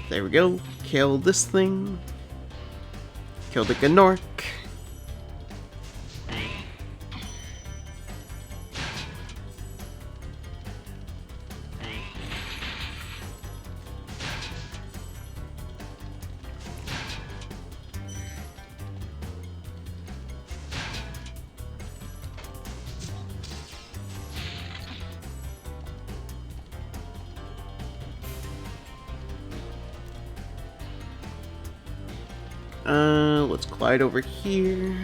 There we go. Kill this thing. Kill the Gnorc. Let's glide over here.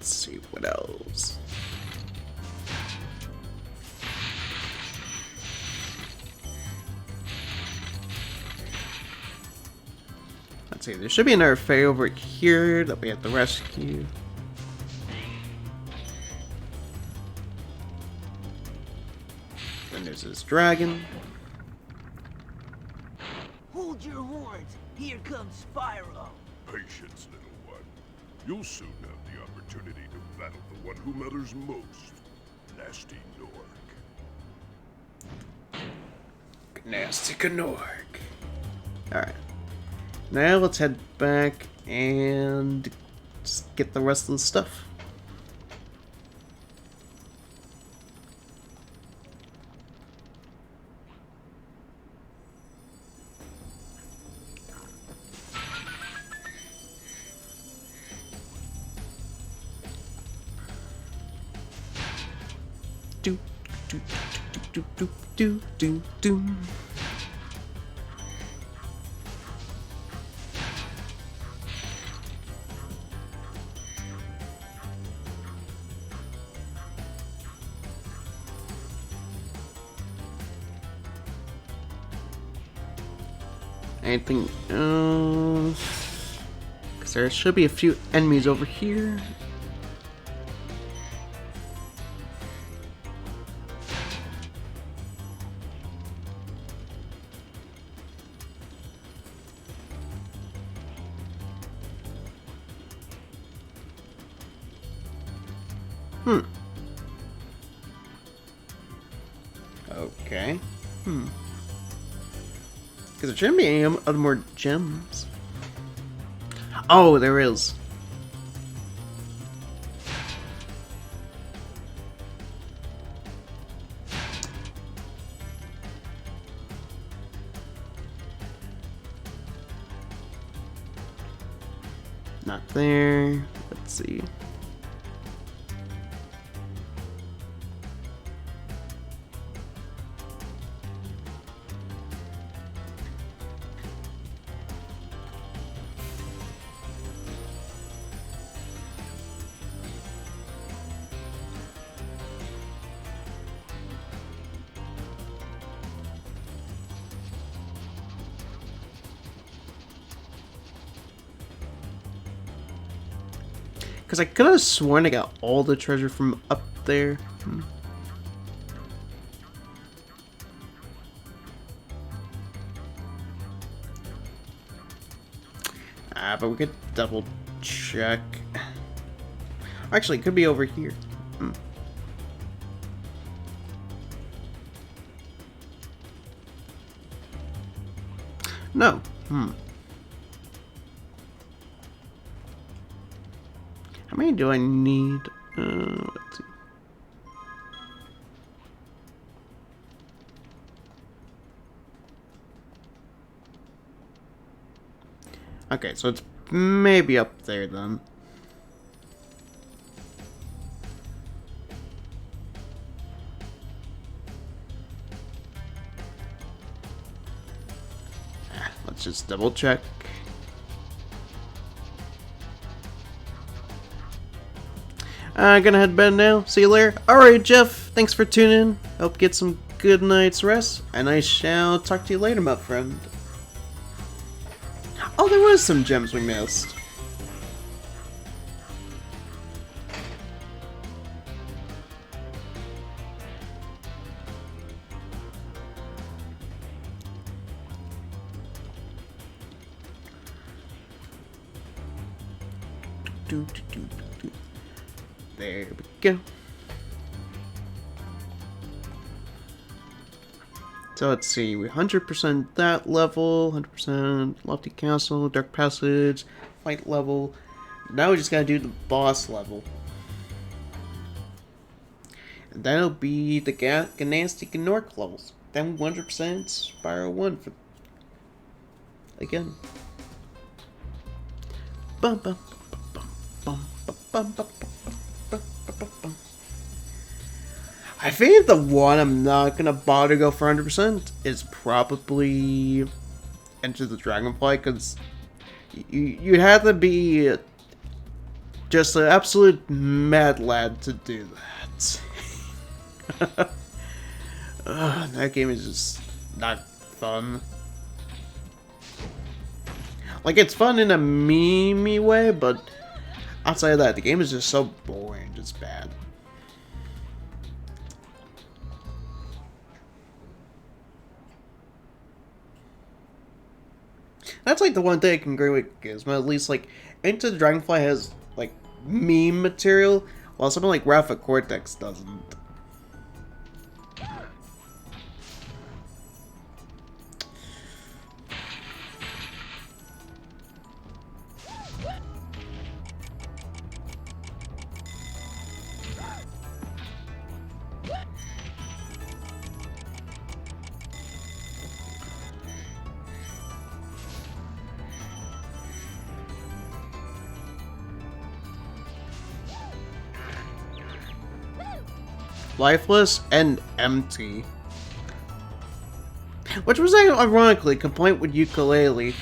Let's see what else. Let's see, there should be another fairy over here that we have to rescue. Then there's this dragon. Hold your horns. Here comes Spyro. Patience, little one. You'll soon have the opportunity to battle the one who matters most, Nasty Nork. Nasty Nork. Alright. Now let's head back and just get the rest of the stuff. Do do do do do do do. Anything else? Because there should be a few enemies over here. Okay. Because there shouldn't be any other more gems. Oh, there is. Not there. Let's see. Because I could have sworn I got all the treasure from up there. But we could double check. Actually, it could be over here. No. How many do I need? Let's see. Okay, so it's maybe up there then. Let's just double check. Gonna head to bed now. See you later. Alright, Jeff. Thanks for tuning in. Hope you get some good night's rest. And I shall talk to you later, my friend. Oh, there was some gems we missed. There we go. So let's see, we 100% that level, 100% Lofty Castle, Dark Passage, Fight level. Now we just gotta do the boss level. And that'll be the Ganastic and Nork levels. Then 100% Spyro 1 for again. Bum, bum, bum, bum, bum, bum, bum, bum, bum, bum. I think the one I'm not gonna bother to go for 100% is probably Enter the Dragonfly, because you'd have to be just an absolute mad lad to do that. That game is just not fun. Like, it's fun in a meme-y way, but outside of that, the game is just so boring, just bad. That's like the one thing I can agree with Gizmo. At least, like, Into the Dragonfly has, like, meme material, while something like Wrath of Cortex doesn't. Lifeless and empty. Which was ironically a complaint with Ukulele.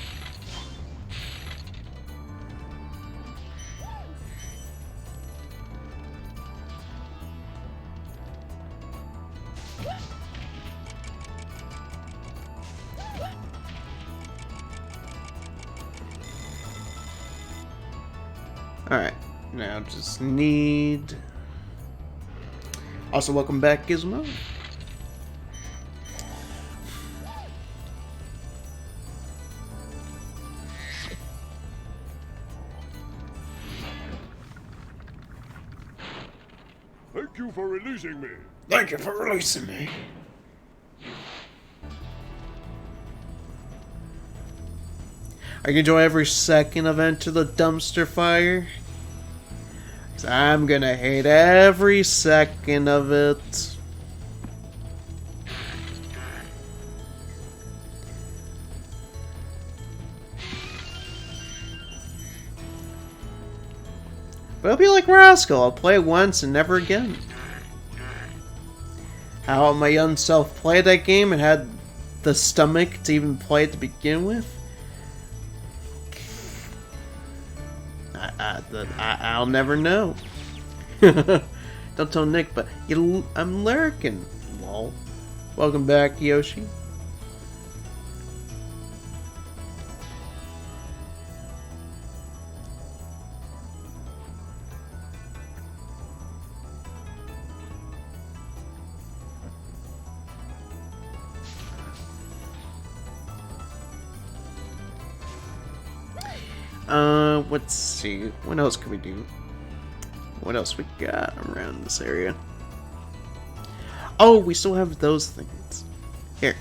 Alright, now just need... Also, welcome back, Gizmo. Thank you for releasing me. Thank you for releasing me. I can enjoy every second of Enter the Dumpster Fire. I'm gonna hate every second of it. But I'll be like Rascal, I'll play it once and never again. How my young self played that game and had the stomach to even play it to begin with? I'll never know. Don't tell Nick, but I'm lurking. Lol. Welcome back, Yoshi. Let's see. What else can we do? What else we got around this area? Oh, we still have those things. Here.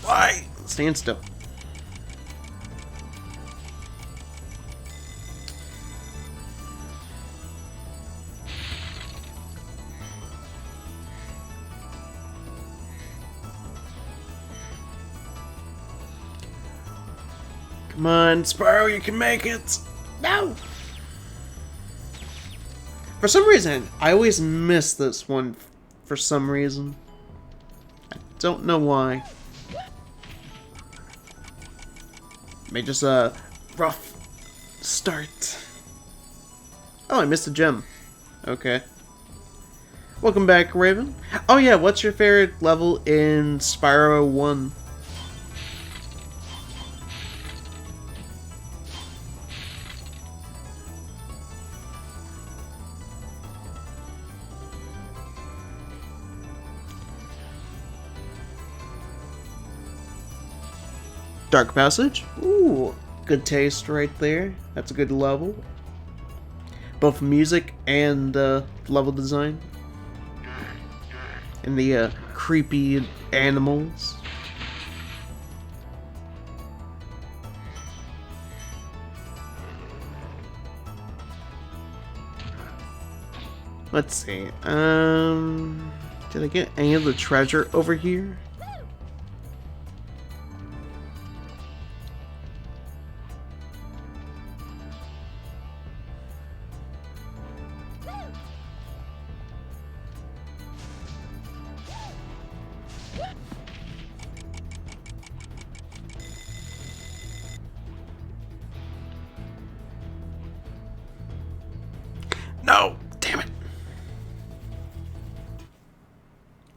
Why? Stand still. Come on, Spyro, you can make it! No! For some reason, I always miss this one. For some reason. I don't know why. Maybe just a rough start. Oh, I missed a gem. Okay. Welcome back, Raven. Oh yeah, what's your favorite level in Spyro 1? Dark Passage. Ooh, good taste right there. That's a good level. Both music and level design. And the creepy animals. Let's see. Did I get any of the treasure over here? No! Damn it!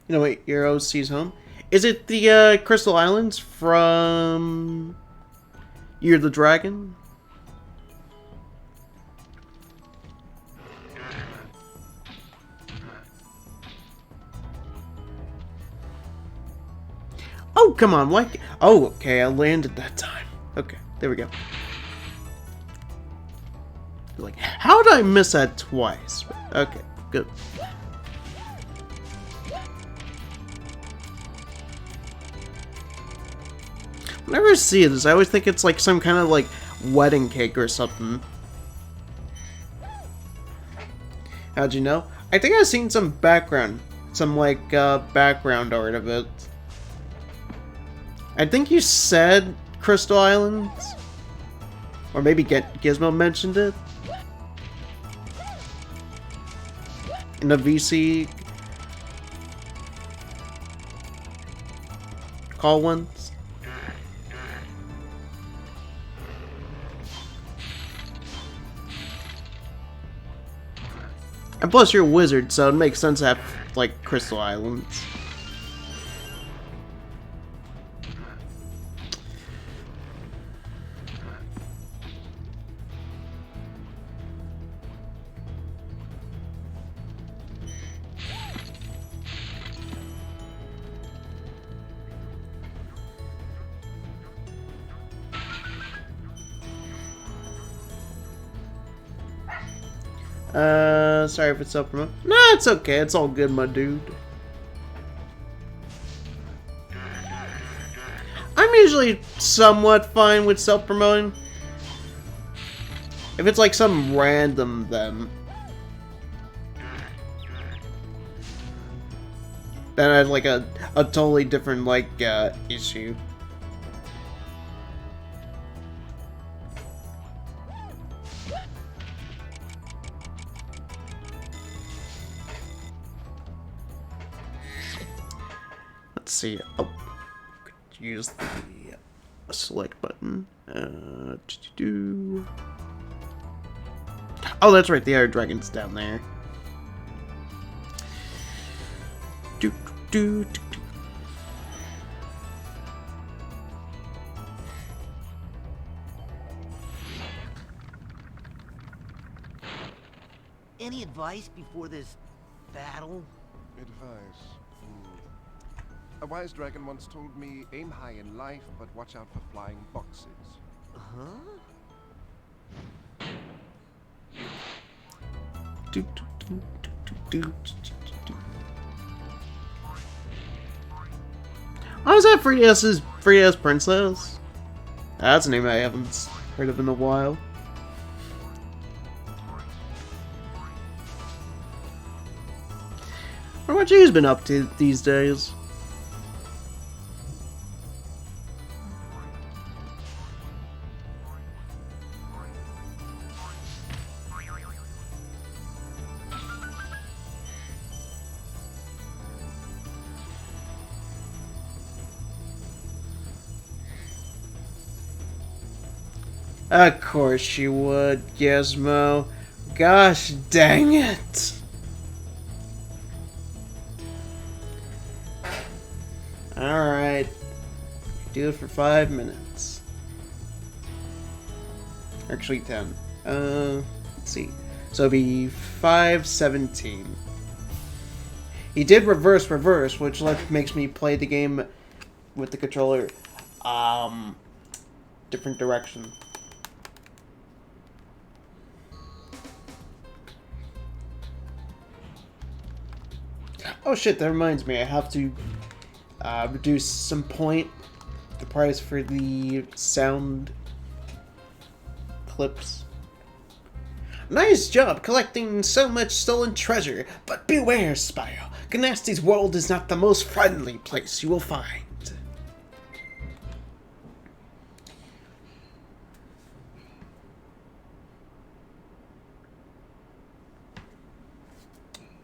You know what Hero sees home? Is it the Crystal Islands from Year the Dragon? Oh, come on, what? Oh, okay, I landed that time. Okay, there we go. Like, how did I miss that twice? Okay, good. Whenever I see this, I always think it's like some kind of like wedding cake or something. How'd you know? I think I've seen some background background art of it. I think you said Crystal Islands, or maybe Gizmo mentioned it in the VC call once. And plus, you're a wizard, so it makes sense to have like Crystal Islands. Sorry if it's self-promote. No, it's okay. It's all good, my dude. I'm usually somewhat fine with self-promoting. If it's like some random, then I have like a totally different like issue. Let's see. Oh, use the select button. Oh, that's right. The other dragon's down there. Any advice before this battle? Advice? A wise dragon once told me, aim high in life, but watch out for flying boxes. Oh, is that 3DS Princess? That's a name I haven't heard of in a while. What you've been up to these days? Of course you would, Gizmo. Gosh dang it! Alright. Do it for 5 minutes. Actually 10. Let's see. So it'll be 5:17. He did reverse, which makes me play the game with the controller different direction. Oh shit, that reminds me, I have to reduce some point the price for the sound clips. Nice job collecting so much stolen treasure, but beware, Spyro. Gnasty's world is not the most friendly place you will find.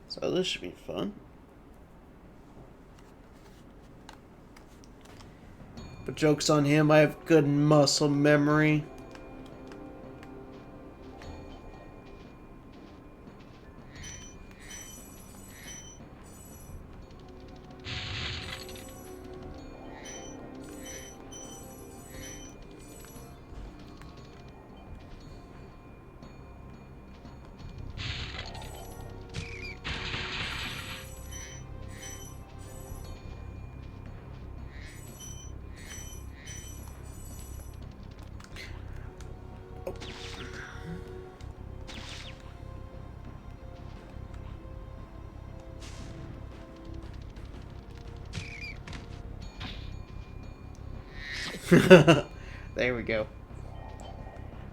So this should be fun. But joke's on him, I have good muscle memory. There we go.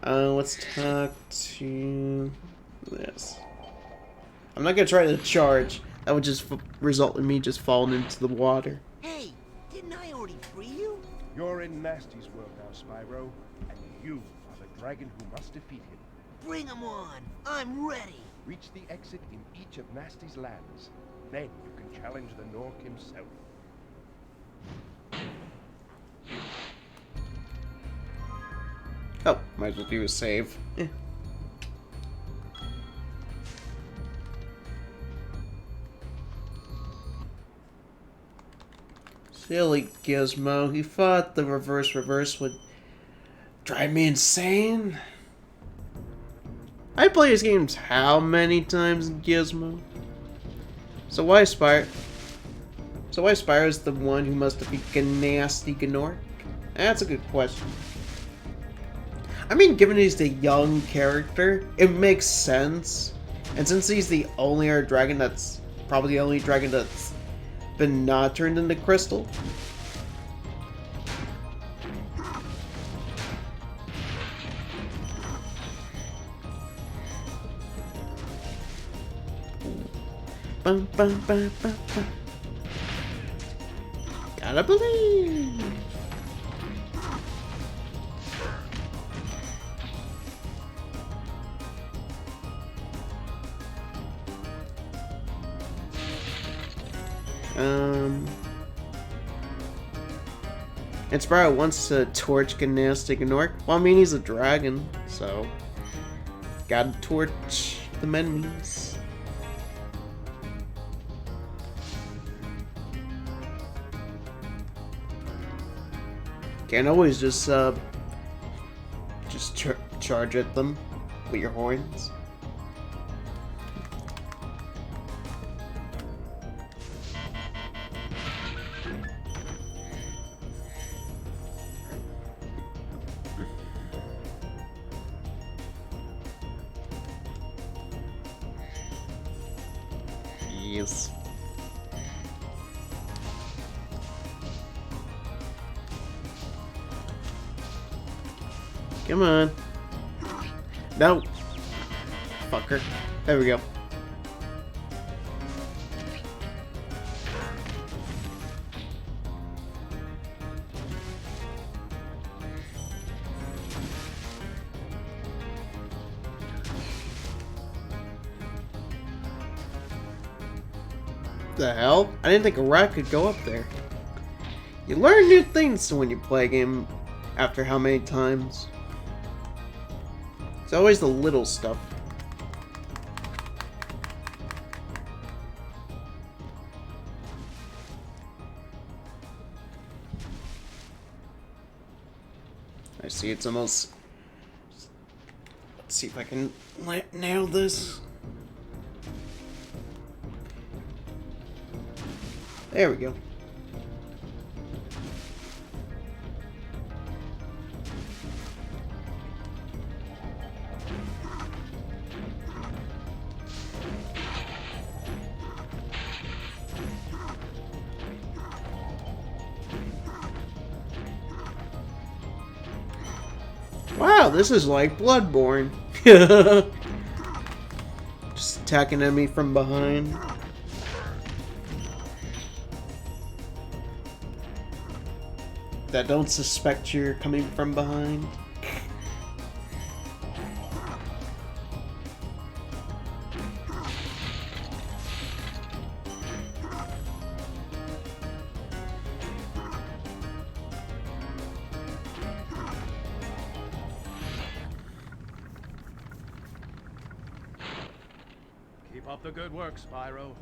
Let's talk to this. I'm not gonna try to charge. That would just result in me just falling into the water. Hey, didn't I already free you? You're in Nasty's world now, Spyro, and you are the dragon who must defeat him. Bring him on. I'm ready. Reach the exit in each of Nasty's lands. Then you can challenge the Nork himself. Oh, might as well do a save. Silly Gizmo, he thought the reverse would drive me insane. I play his games how many times, Gizmo? So why Spyro? So why Spyro's the one who must defeat Nasty Gnorc? That's a good question. I mean, given he's the young character, it makes sense. And since he's the only dragon that's probably the only dragon that's been not turned into crystal. Bum, bum, bum, bum, bum. Gotta believe. And Spyro wants to torch Nasty Gnorc. Well, I mean, he's a dragon, so gotta torch the enemies. Can't always just charge at them with your horns. Yes. Come on. No. Fucker. There we go. The hell? I didn't think a rat could go up there. You learn new things when you play a game after how many times? It's always the little stuff. I see it's almost... Let's see if I can nail this. There we go. Wow, this is like Bloodborne. Just attacking enemy from behind. That don't suspect you're coming from behind. Keep up the good work, Spyro.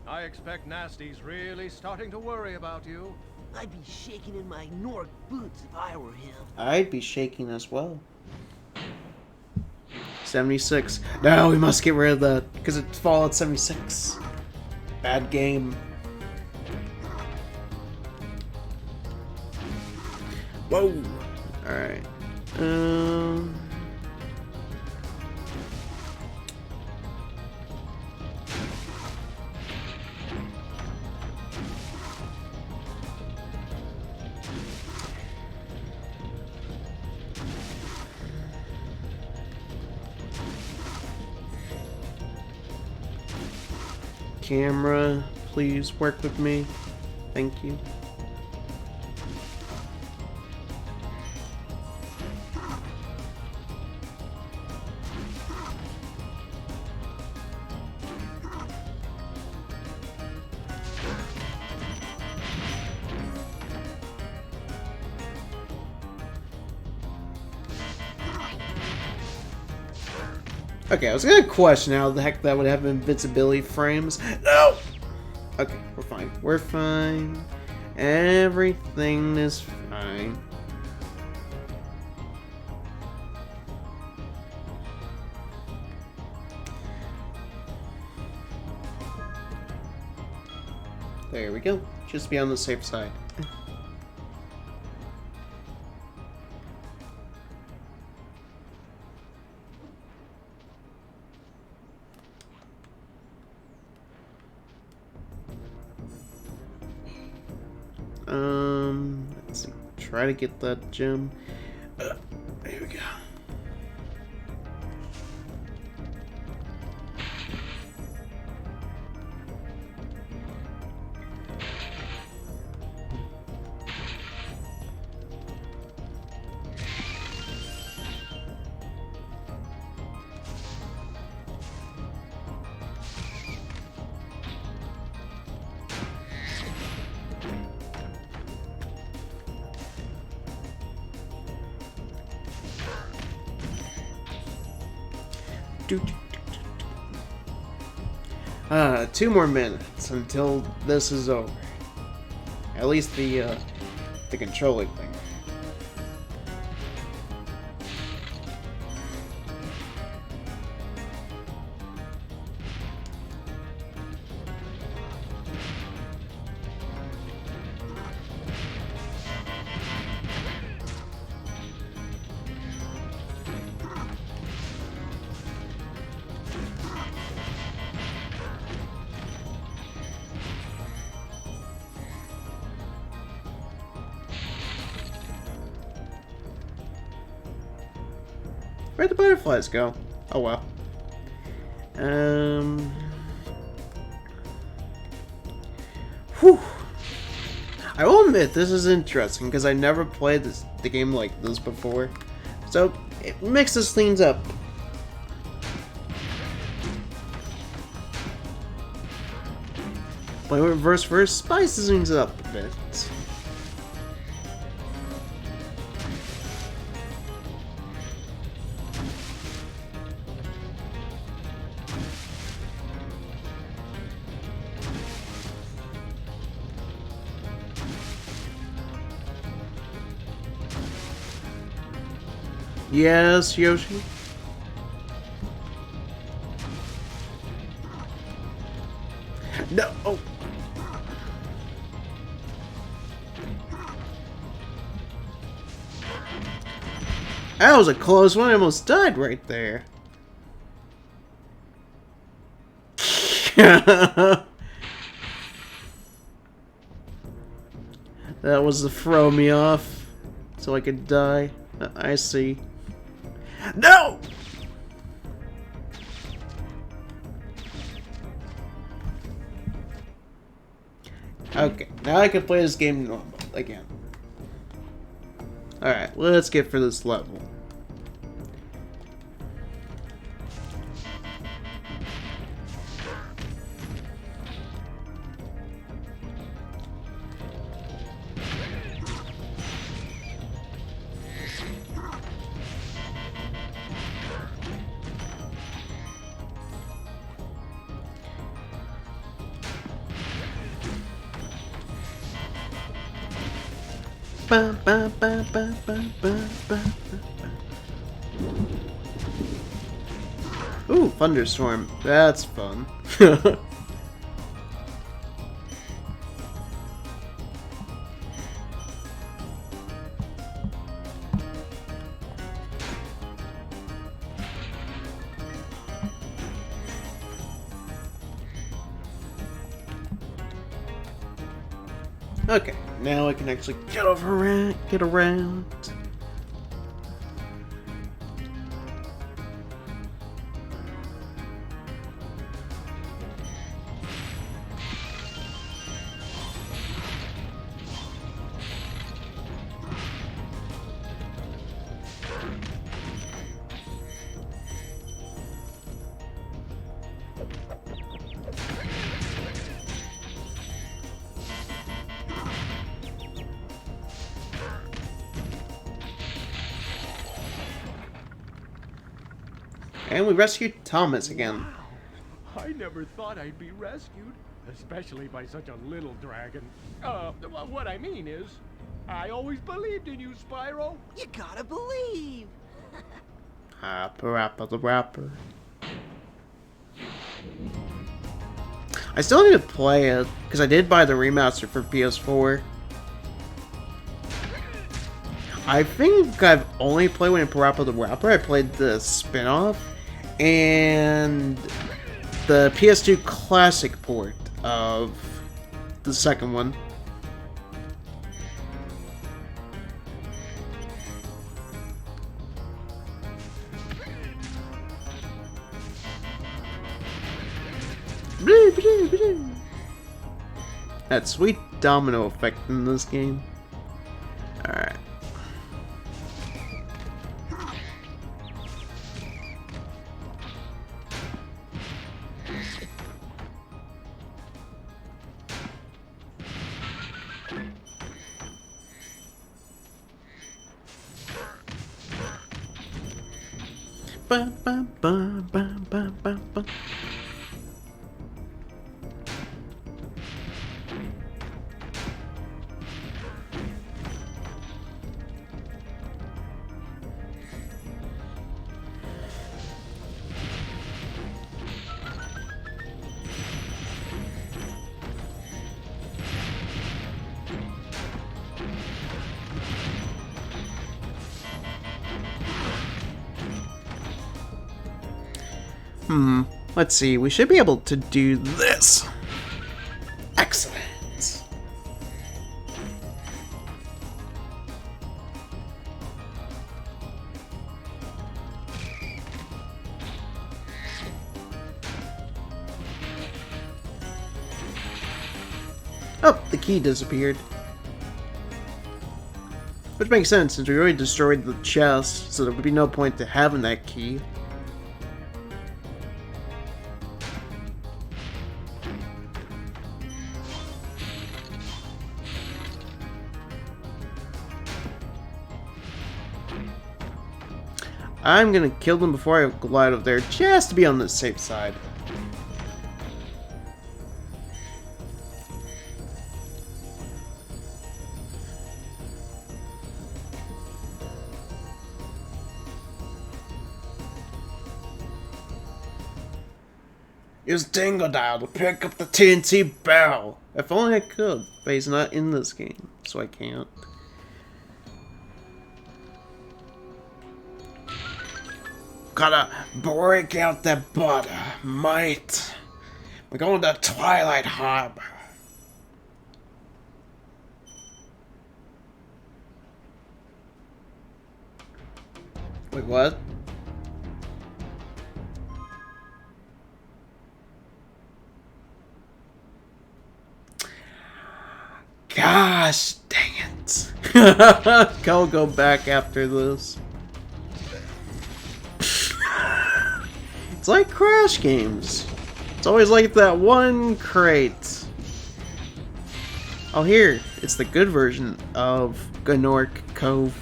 I expect Nasty's really starting to worry about you. I'd be shaking in my Gnorc boots if I were him. I'd be shaking as well. 76. No, we must get rid of that because it's Fallout 76. Bad game. Whoa. All right. camera please work with me? Thank you. Okay, I was gonna question how the heck that would have invincibility frames. No! Okay, we're fine. We're fine. Everything is fine. There we go. Just be on the safe side. Let's see. Try to get that gem. There we go. Two more minutes until this is over. At least the controlling thing. Where'd the butterflies go? Oh well. Whew. I will admit this is interesting because I never played the game like this before, so it mixes things up. Playing with verse first spices things up a bit. Yes, Yoshi? No! Oh! That was a close one. I almost died right there. That was to throw me off so I could die. I see. No! Okay, now I can play this game normal again. Alright, let's get for this level. Ba, ba, ba, ba, ba, ba, ba. Ooh, thunderstorm. That's fun. Okay, now I can actually get around. And we rescued Thomas again. Wow. I never thought I'd be rescued, especially by such a little dragon. What I mean is, I always believed in you, Spyro. You gotta believe. Rapper the rapper. I still need to play it, because I did buy the remaster for PS4. I think I've only played when Parappa the Rapper. I played the spin-off and the PS2 classic port of the second one. That sweet domino effect in this game. Alright. Ba, ba, ba, ba, ba, ba, ba. Let's see, we should be able to do this. Excellent. Oh, the key disappeared. Which makes sense, since we already destroyed the chest, so there would be no point to having that key. I'm gonna kill them before I glide over there, just to be on the safe side. Use Dingo Dial to pick up the TNT barrel. If only I could, but he's not in this game, so I can't. Gotta break out that butter, mate. We're going to Twilight Harbor. Wait, what? Gosh, dang it. I'll go back after this. It's like Crash games. It's always like that one crate. Oh, here. It's the good version of Gnorc Cove.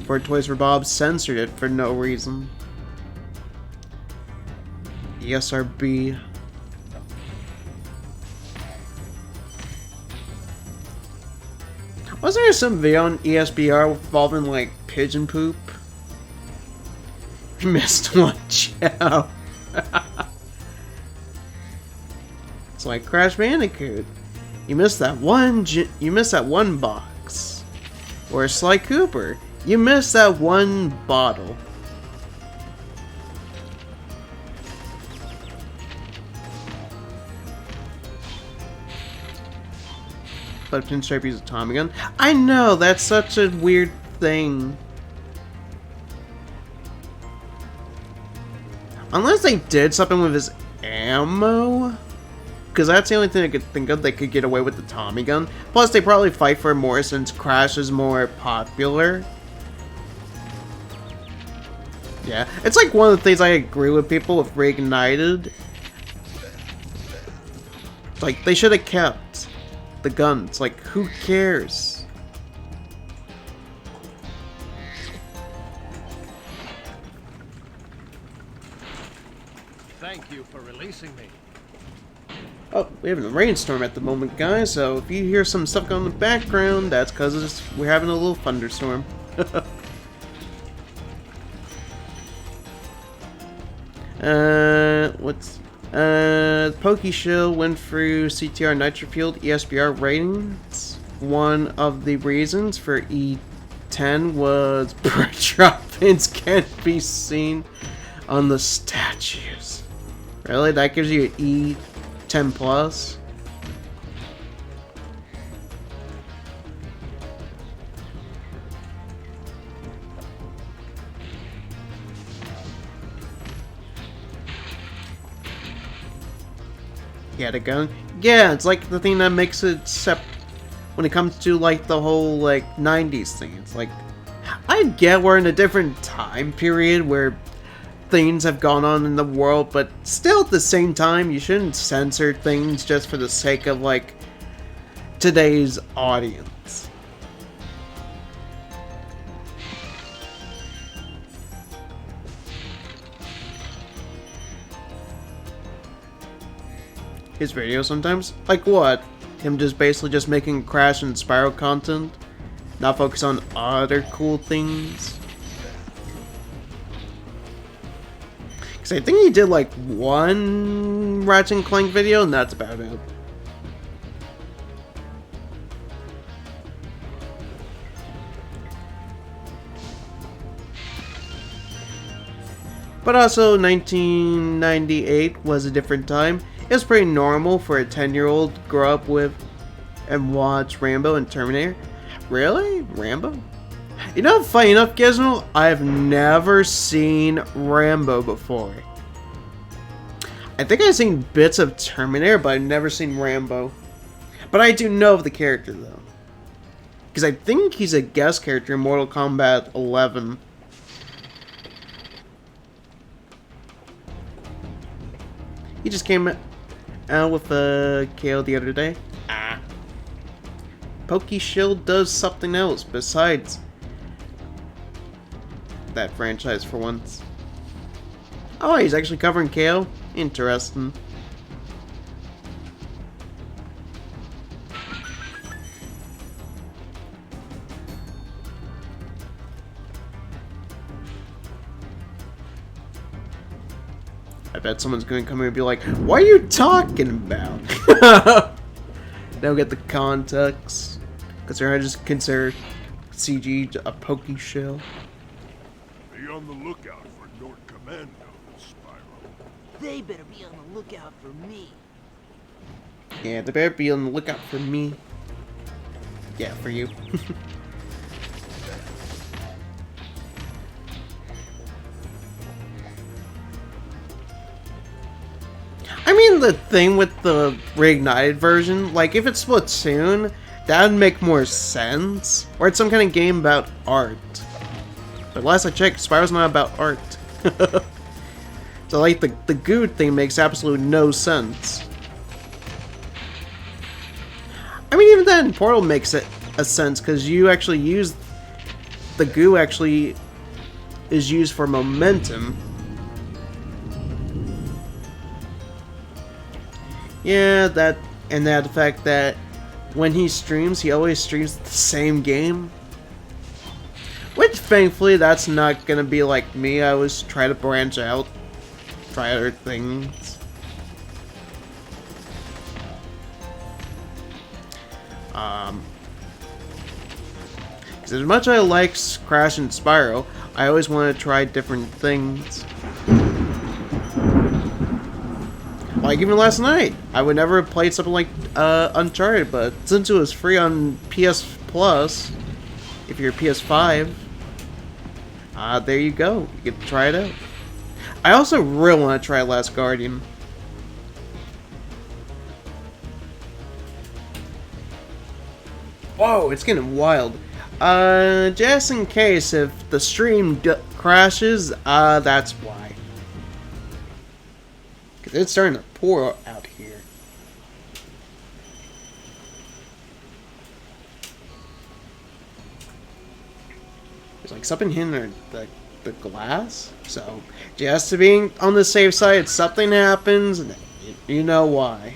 For Toys for Bob censored it for no reason. ESRB. Was there some video on ESBR involving like pigeon poop? Missed one, chow. It's like Crash Bandicoot. You missed that one box. Or Sly Cooper. You missed that one bottle. But Pinstripe uses a Tommy gun. I know, that's such a weird thing. Unless they did something with his ammo. Because that's the only thing I could think of they could get away with the Tommy gun. Plus, they probably fight for it more since Crash is more popular. Yeah, it's like one of the things I agree with people with Reignited. Like, they should have kept the guns. Like, who cares? you for releasing me. Oh, we have a rainstorm at the moment, guys, so if you hear some stuff going in the background, that's because we're having a little thunderstorm. PokeShield went through CTR Nitro Field ESBR ratings. One of the reasons for E10 was drop pins can't be seen on the statues. Really? That gives you an E10 plus? Get it going? Yeah, it's like the thing that makes it when it comes to like the whole like 90s thing. It's like, I get we're in a different time period where things have gone on in the world, but still at the same time you shouldn't censor things just for the sake of like today's audience. His videos sometimes? Like what? Him just basically just making Crash and Spyro content? Not focus on other cool things? Because I think he did like one Ratchet and Clank video and that's about it. But also 1998 was a different time. It was pretty normal for a 10-year-old to grow up with and watch Rambo and Terminator. Really? Rambo? You know, funny enough, Gizmo, I've never seen Rambo before. I think I've seen bits of Terminator, but I've never seen Rambo. But I do know of the character, though. Because I think he's a guest character in Mortal Kombat 11. He just came out with a KO the other day. PokeShield does something else besides that franchise for once. Oh, he's actually covering KO? Interesting. I bet someone's going to come here and be like, what are you talking about? They'll get the context. Because they're just consider CG a PokeShield. Be on the lookout for North Commandos, Spyro. They better be on the lookout for me. Yeah, they better be on the lookout for me. Yeah, for you. I mean, the thing with the reignited version, like, if it's Splatoon, that would make more sense. Or it's some kind of game about art. But last I checked, Spyro's not about art. So, like, the goo thing makes absolutely no sense. I mean, even then, Portal makes it a sense, because you actually use... The goo actually is used for momentum. Yeah, that, and that the fact that when he streams, he always streams the same game. Which, thankfully, that's not gonna be like me. I always try to branch out, try other things. Because as much as I like Crash and Spyro, I always want to try different things. Like even last night, I would never have played something like Uncharted, but since it was free on PS Plus, if you're PS5, there you go. You get to try it out. I also really want to try Last Guardian. Whoa, it's getting wild. Just in case if the stream crashes, that's why. Because it's starting to pour out here. There's like something in there that the glass. So, just to be on the safe side, something happens, and you know why.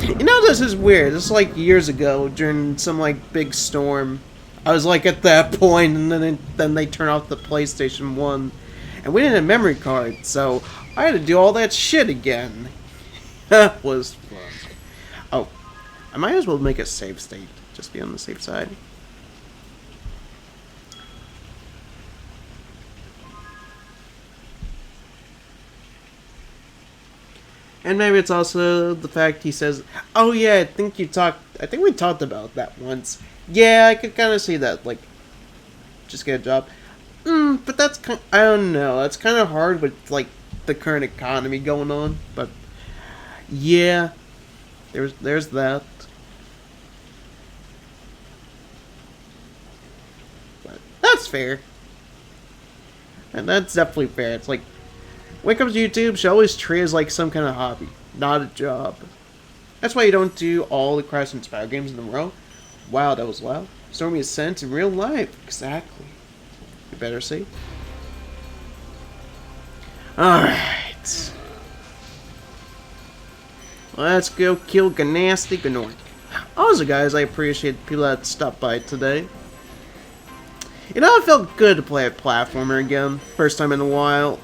You know, this is weird. This is like years ago during some like big storm. I was like at that point, and then they turn off the PlayStation 1, and we didn't have a memory card, so I had to do all that shit again. That was fun. Oh, I might as well make a save state, just be on the safe side. And maybe it's also the fact he says, "Oh yeah, I think we talked about that once." Yeah, I could kind of see that, like, just get a job. But that's I don't know. That's kind of hard with like the current economy going on. But yeah, there's that. But that's fair, and that's definitely fair. It's like when it comes to YouTube, she always treats it like some kind of hobby, not a job. That's why you don't do all the Crash and Spyro games in a row. Wow, that was loud. Stormy Ascent in real life. Exactly. You better see. Alright. Let's go kill Gnasty Gnork. Also, guys, I appreciate the people that stopped by today. You know, it felt good to play a platformer again. First time in a while.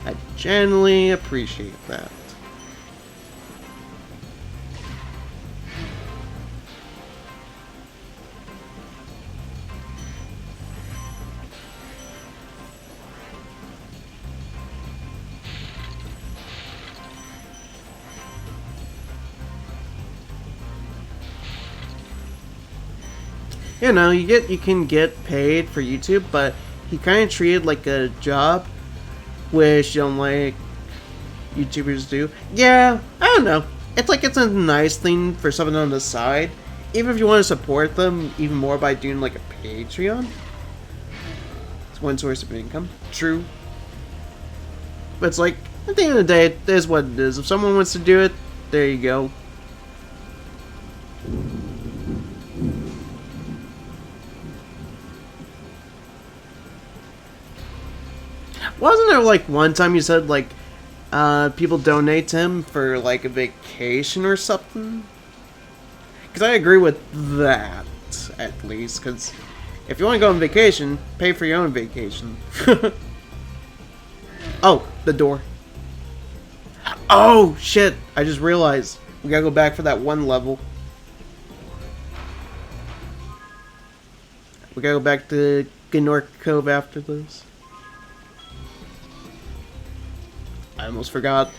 I genuinely appreciate that. You know, you can get paid for YouTube, but he kind of treated like a job, which you don't like YouTubers do. Yeah, I don't know. It's like it's a nice thing for something on the side, even if you want to support them even more by doing like a Patreon. It's one source of income. True. But it's like, at the end of the day, it is what it is. If someone wants to do it, there you go. Wasn't there like one time you said like people donate to him for like a vacation or something? Because I agree with that, at least. Because if you want to go on vacation, pay for your own vacation. Oh, the door. Oh, shit. I just realized. We gotta go back for that one level. We gotta go back to Gnork Cove after this. I almost forgot.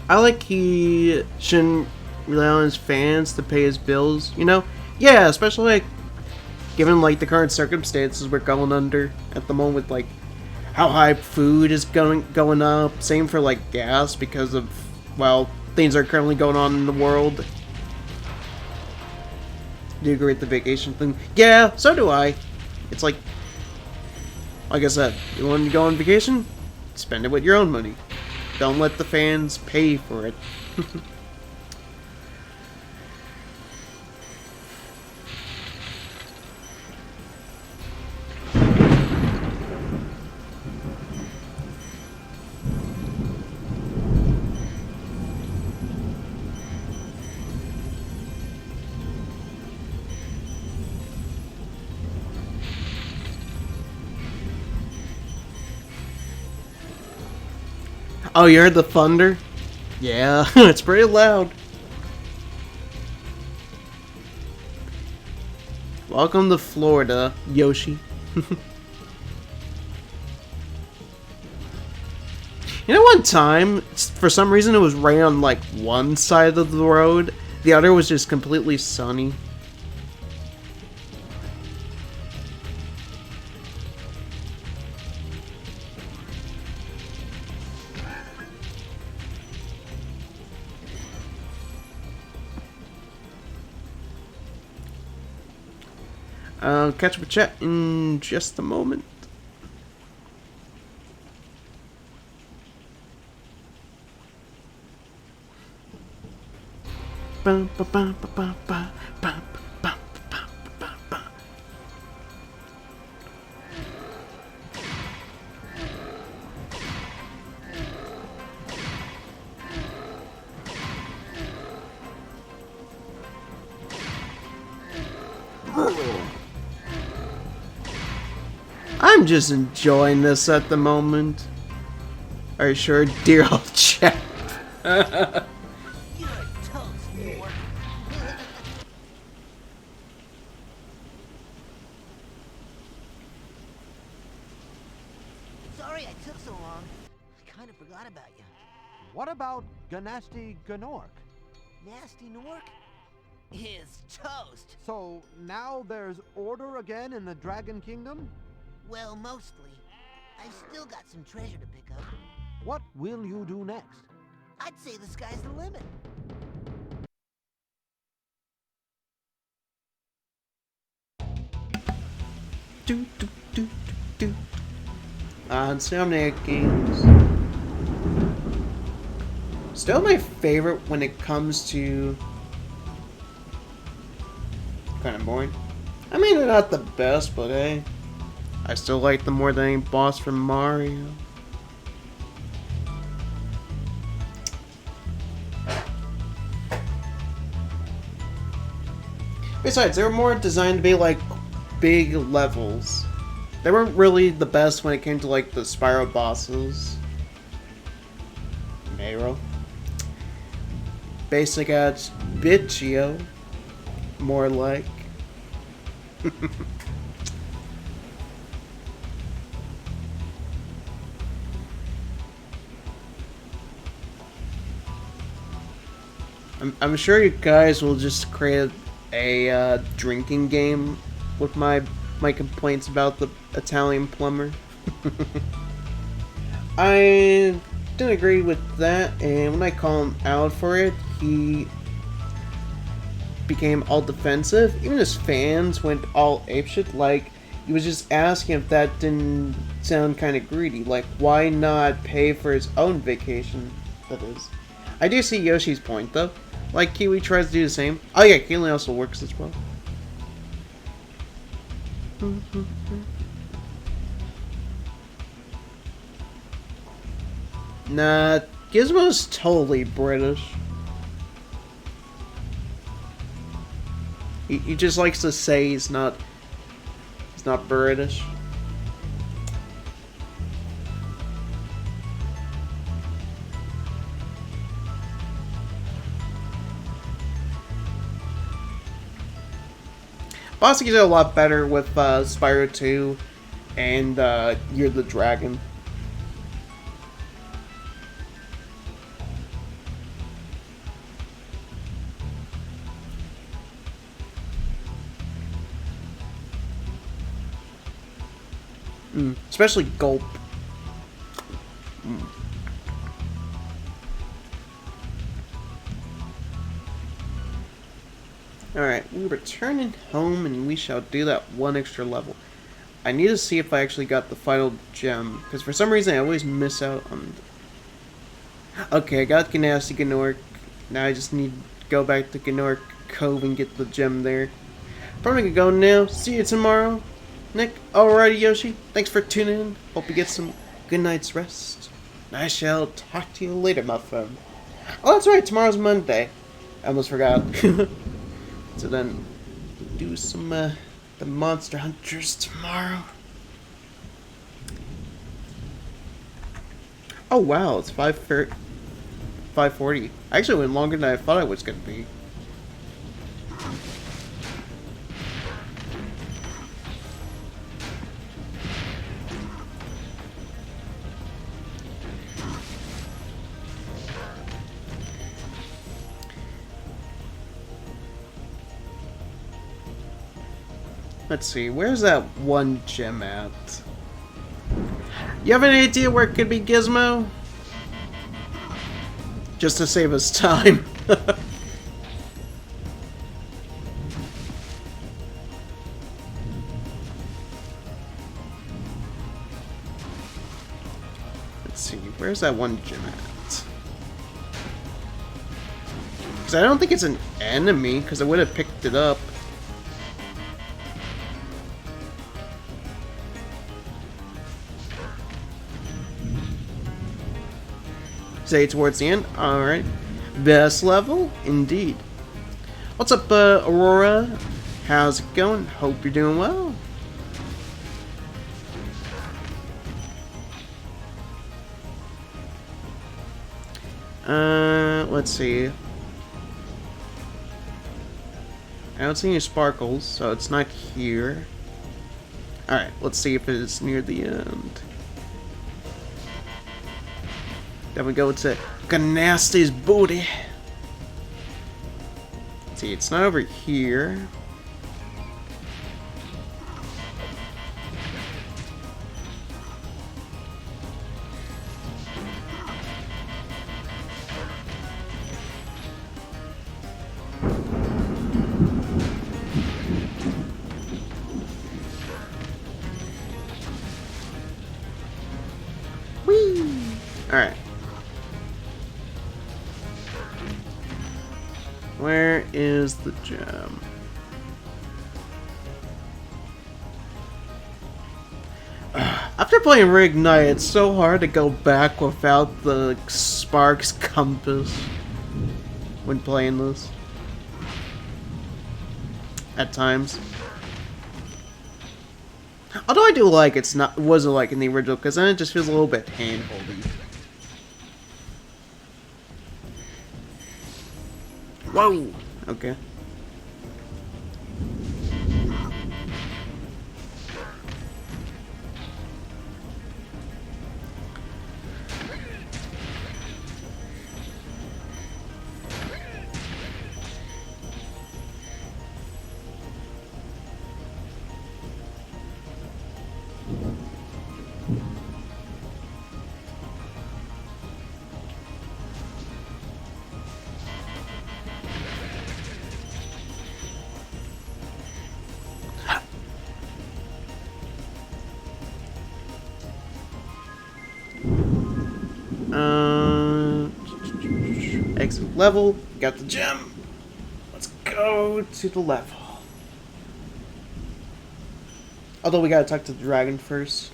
I like he shouldn't rely on his fans to pay his bills, you know? Yeah, especially like given like the current circumstances we're going under at the moment, like how high food is going up, same for like gas because of, well, things are currently going on in the world. Do you agree with the vacation thing? Yeah, so do I. It's like I said, you want to go on vacation? Spend it with your own money. Don't let the fans pay for it. Oh, you heard the thunder? Yeah, it's pretty loud. Welcome to Florida, Yoshi. You know, one time, for some reason, it was rain on like one side of the road. The other was just completely sunny. I'll catch up with chat in just a moment. I'm just enjoying this at the moment. Are you sure, dear old chap? Sorry I took so long. I kind of forgot about you. What about Ganasty Gnork? Nasty Nork is toast. So now there's order again in the Dragon Kingdom? Well, mostly. I've still got some treasure to pick up. What will you do next? I'd say the sky's the limit. Insomniac Games. Still my favorite when it comes to... kind of boring. I mean, they're not the best, but hey. I still like them more than any boss from Mario. Besides, they were more designed to be like big levels. They weren't really the best when it came to like the Spyro bosses. Nero. Basic adds Bitchio. More like. I'm sure you guys will just create a drinking game with my complaints about the Italian plumber. I didn't agree with that, and when I called him out for it, he became all defensive. Even his fans went all apeshit. Like, he was just asking if that didn't sound kind of greedy. Like, why not pay for his own vacation? That is. I do see Yoshi's point, though. Like, Kiwi tries to do the same. Oh yeah, Kiwi also works as well. Nah, Gizmo's totally British. He just likes to say he's not British. Boss gets a lot better with Spyro 2 and Year the Dragon. Especially Gulp. Alright, we're returning home and we shall do that one extra level. I need to see if I actually got the final gem, because for some reason I always miss out on... Okay, I got Ganasty Gnork. Now I just need to go back to Gnork Cove and get the gem there. Probably gonna go now. See you tomorrow. Nick, alrighty Yoshi, thanks for tuning in. Hope you get some good night's rest. I shall talk to you later, my friend. Oh, that's right, tomorrow's Monday. I almost forgot. So then, do some, the Monster Hunters tomorrow. Oh wow, it's 5:40. I actually went longer than I thought I was gonna be. Let's see, where's that one gem at? You have any idea where it could be, Gizmo? Just to save us time. see. Where's that one gem at? Because I don't think it's an enemy, because I would have picked it up. Say towards the end. Alright. Best level? Indeed. What's up, Aurora? How's it going? Hope you're doing well. Let's see. I don't see any sparkles, so it's not here. Alright, let's see if it's near the end. Then we go to Gnasty's booty. Let's see, it's not over here. Alright. Where is the gem? After playing Brig Knights, it's so hard to go back without the Sparks compass when playing this. At times. Although I do like it wasn't like in the original, because then it just feels a little bit hand-holdy. Whoa! Okay. Exit level, got the gem. Let's go to the level. Although we gotta talk to the dragon first.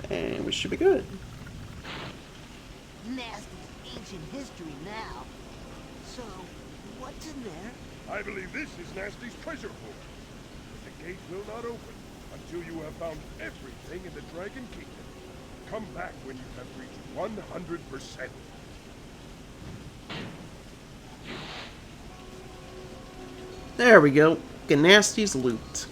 And we should be good. Nasty ancient history now. So, what's in there? I believe this is Nasty's treasure hoard. But the gate will not open until you have found everything in the Dragon Kingdom. Come back when you have reached 100%. There we go. Gnasty's loot.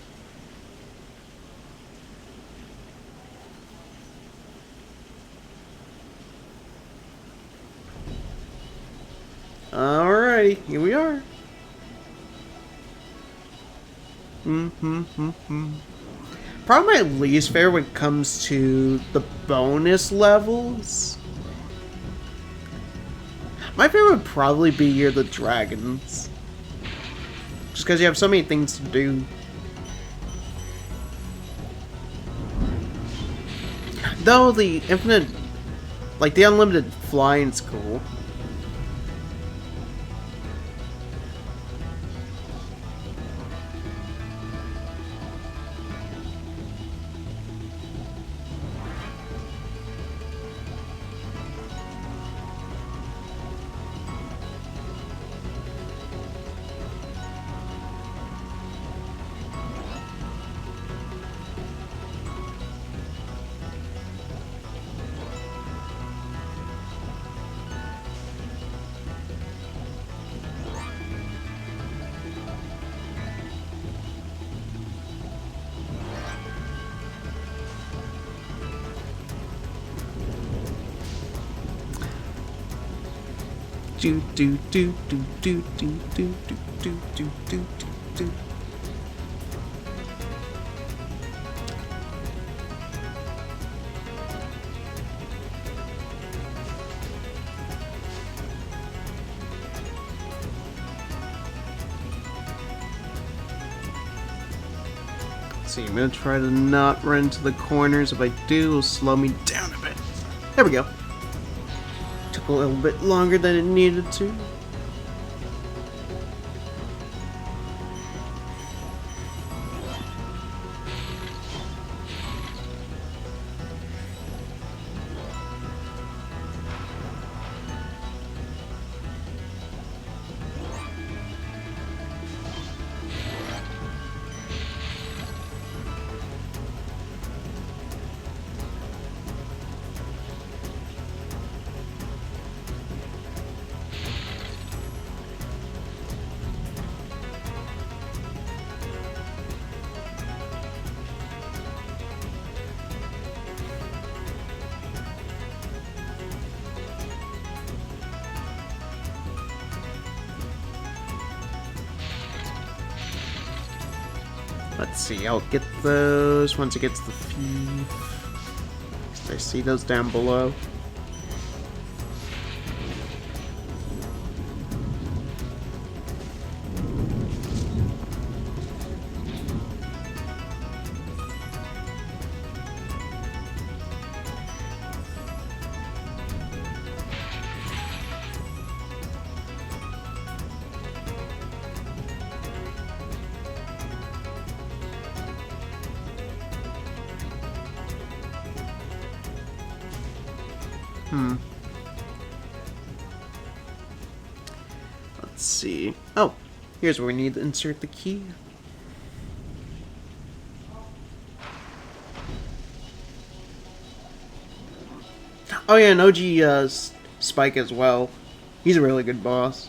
Alrighty, here we are. Probably my least favorite when it comes to the bonus levels. My favorite would probably be Year of the Dragons. Just because you have so many things to do. Though the infinite, like the unlimited flying's cool. Do do do do do do do do do do do do. Let's see, I'm gonna try to not run into the corners. If I do, it'll slow me down a bit. There we go. Took a little bit longer than it needed to. Let's see, I'll get those once it gets the thief. I see those down below. Let's see. Oh, here's where we need to insert the key. Oh yeah, and OG Spike as well. He's a really good boss.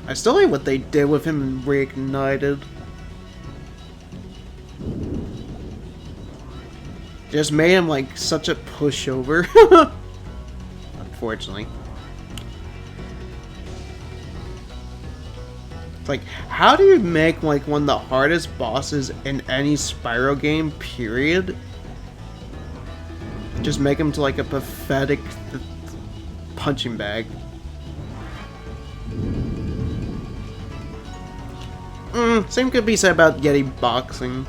I still like what they did with him in Reignited. Just made him like such a pushover. Unfortunately. It's like, how do you make like one of the hardest bosses in any Spyro game, period? Just make him to like a pathetic punching bag. Same could be said about Yeti boxing.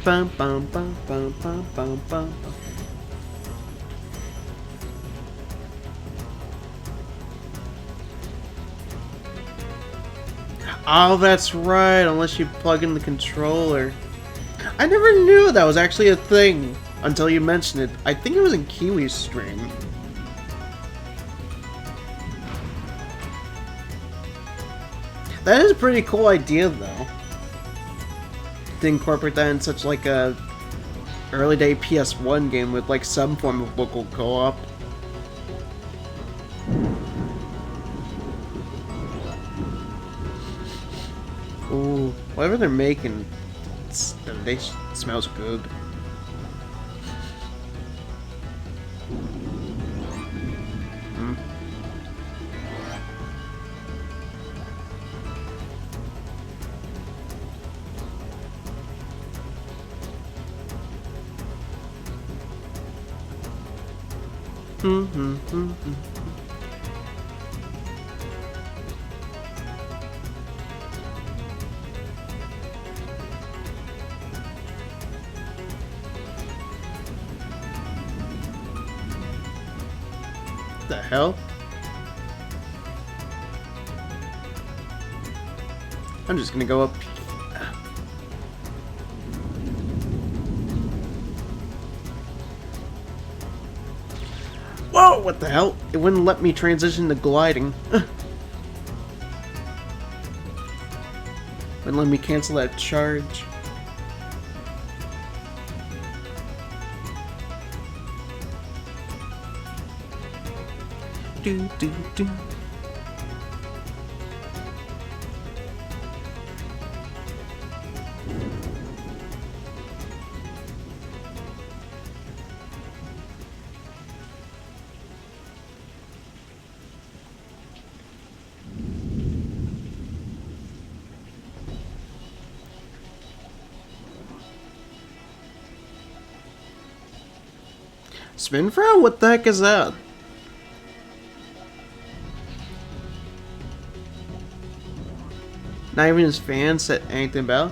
Bum, bum, bum, bum, bum, bum, bum. Oh, that's right, unless you plug in the controller. I never knew that was actually a thing until you mentioned it. I think it was in Kiwi's stream. That is a pretty cool idea, though. To incorporate that in such like a early day PSOne game with like some form of local co-op. Ooh, whatever they're making, smells good. The hell? I'm just gonna go up. Whoa, what the hell? It wouldn't let me transition to gliding. Wouldn't let me cancel that charge. Do, do, do. Spin throw? What the heck is that? Not even his fans said anything about.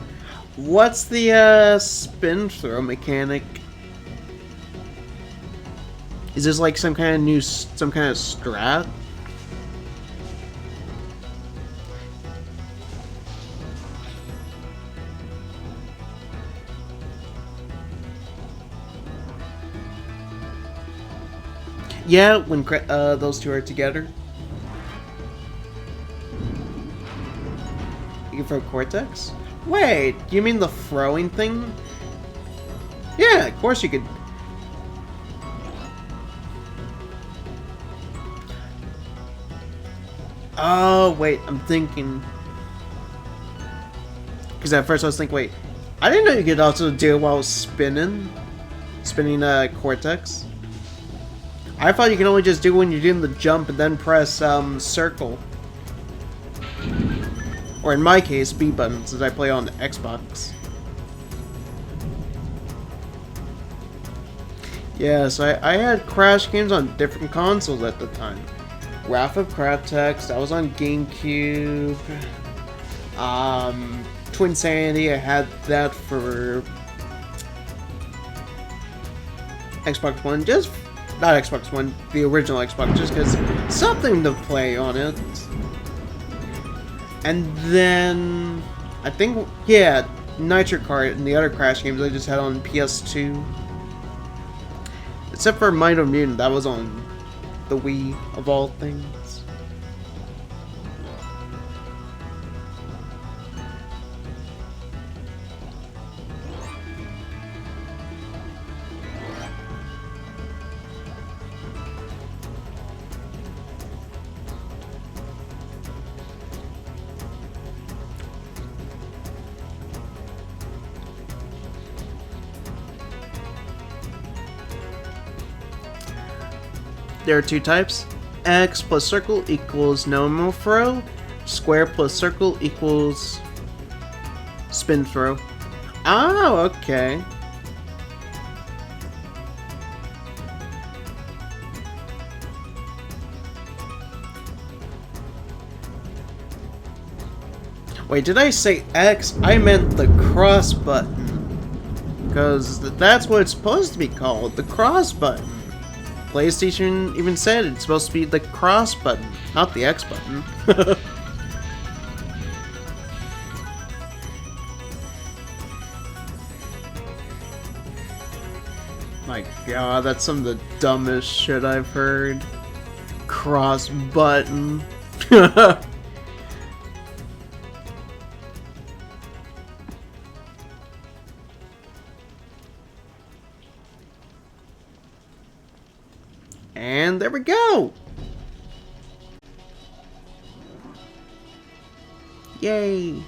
What's the spin throw mechanic? Is this like some kind of new, some kind of strat? Yeah, when those two are together. You can throw Cortex? Wait, you mean the throwing thing? Yeah, of course you could. Oh, wait, I'm thinking. Because at first I was thinking, wait, I didn't know you could also do it while spinning. Spinning Cortex. I thought you can only just do it when you're doing the jump and then press circle. Or in my case, B button, since I play on the Xbox. Yeah, so I had Crash games on different consoles at the time. Wrath of Cratex, that was on GameCube. Twin Sanity, I had that for Xbox One, just not Xbox One, the original Xbox, just because something to play on it. And then I think, yeah, Nitro Kart and the other Crash games I just had on PS2. Except for Minor Mutant, that was on the Wii of all things. There are two types. X plus circle equals normal throw. Square plus circle equals spin throw. Oh, okay. Wait, did I say X? I meant the cross button. Because that's what it's supposed to be called, the cross button. PlayStation even said it's supposed to be the cross button, not the X button. My god, that's some of the dumbest shit I've heard. Cross button. And there we go! Yay!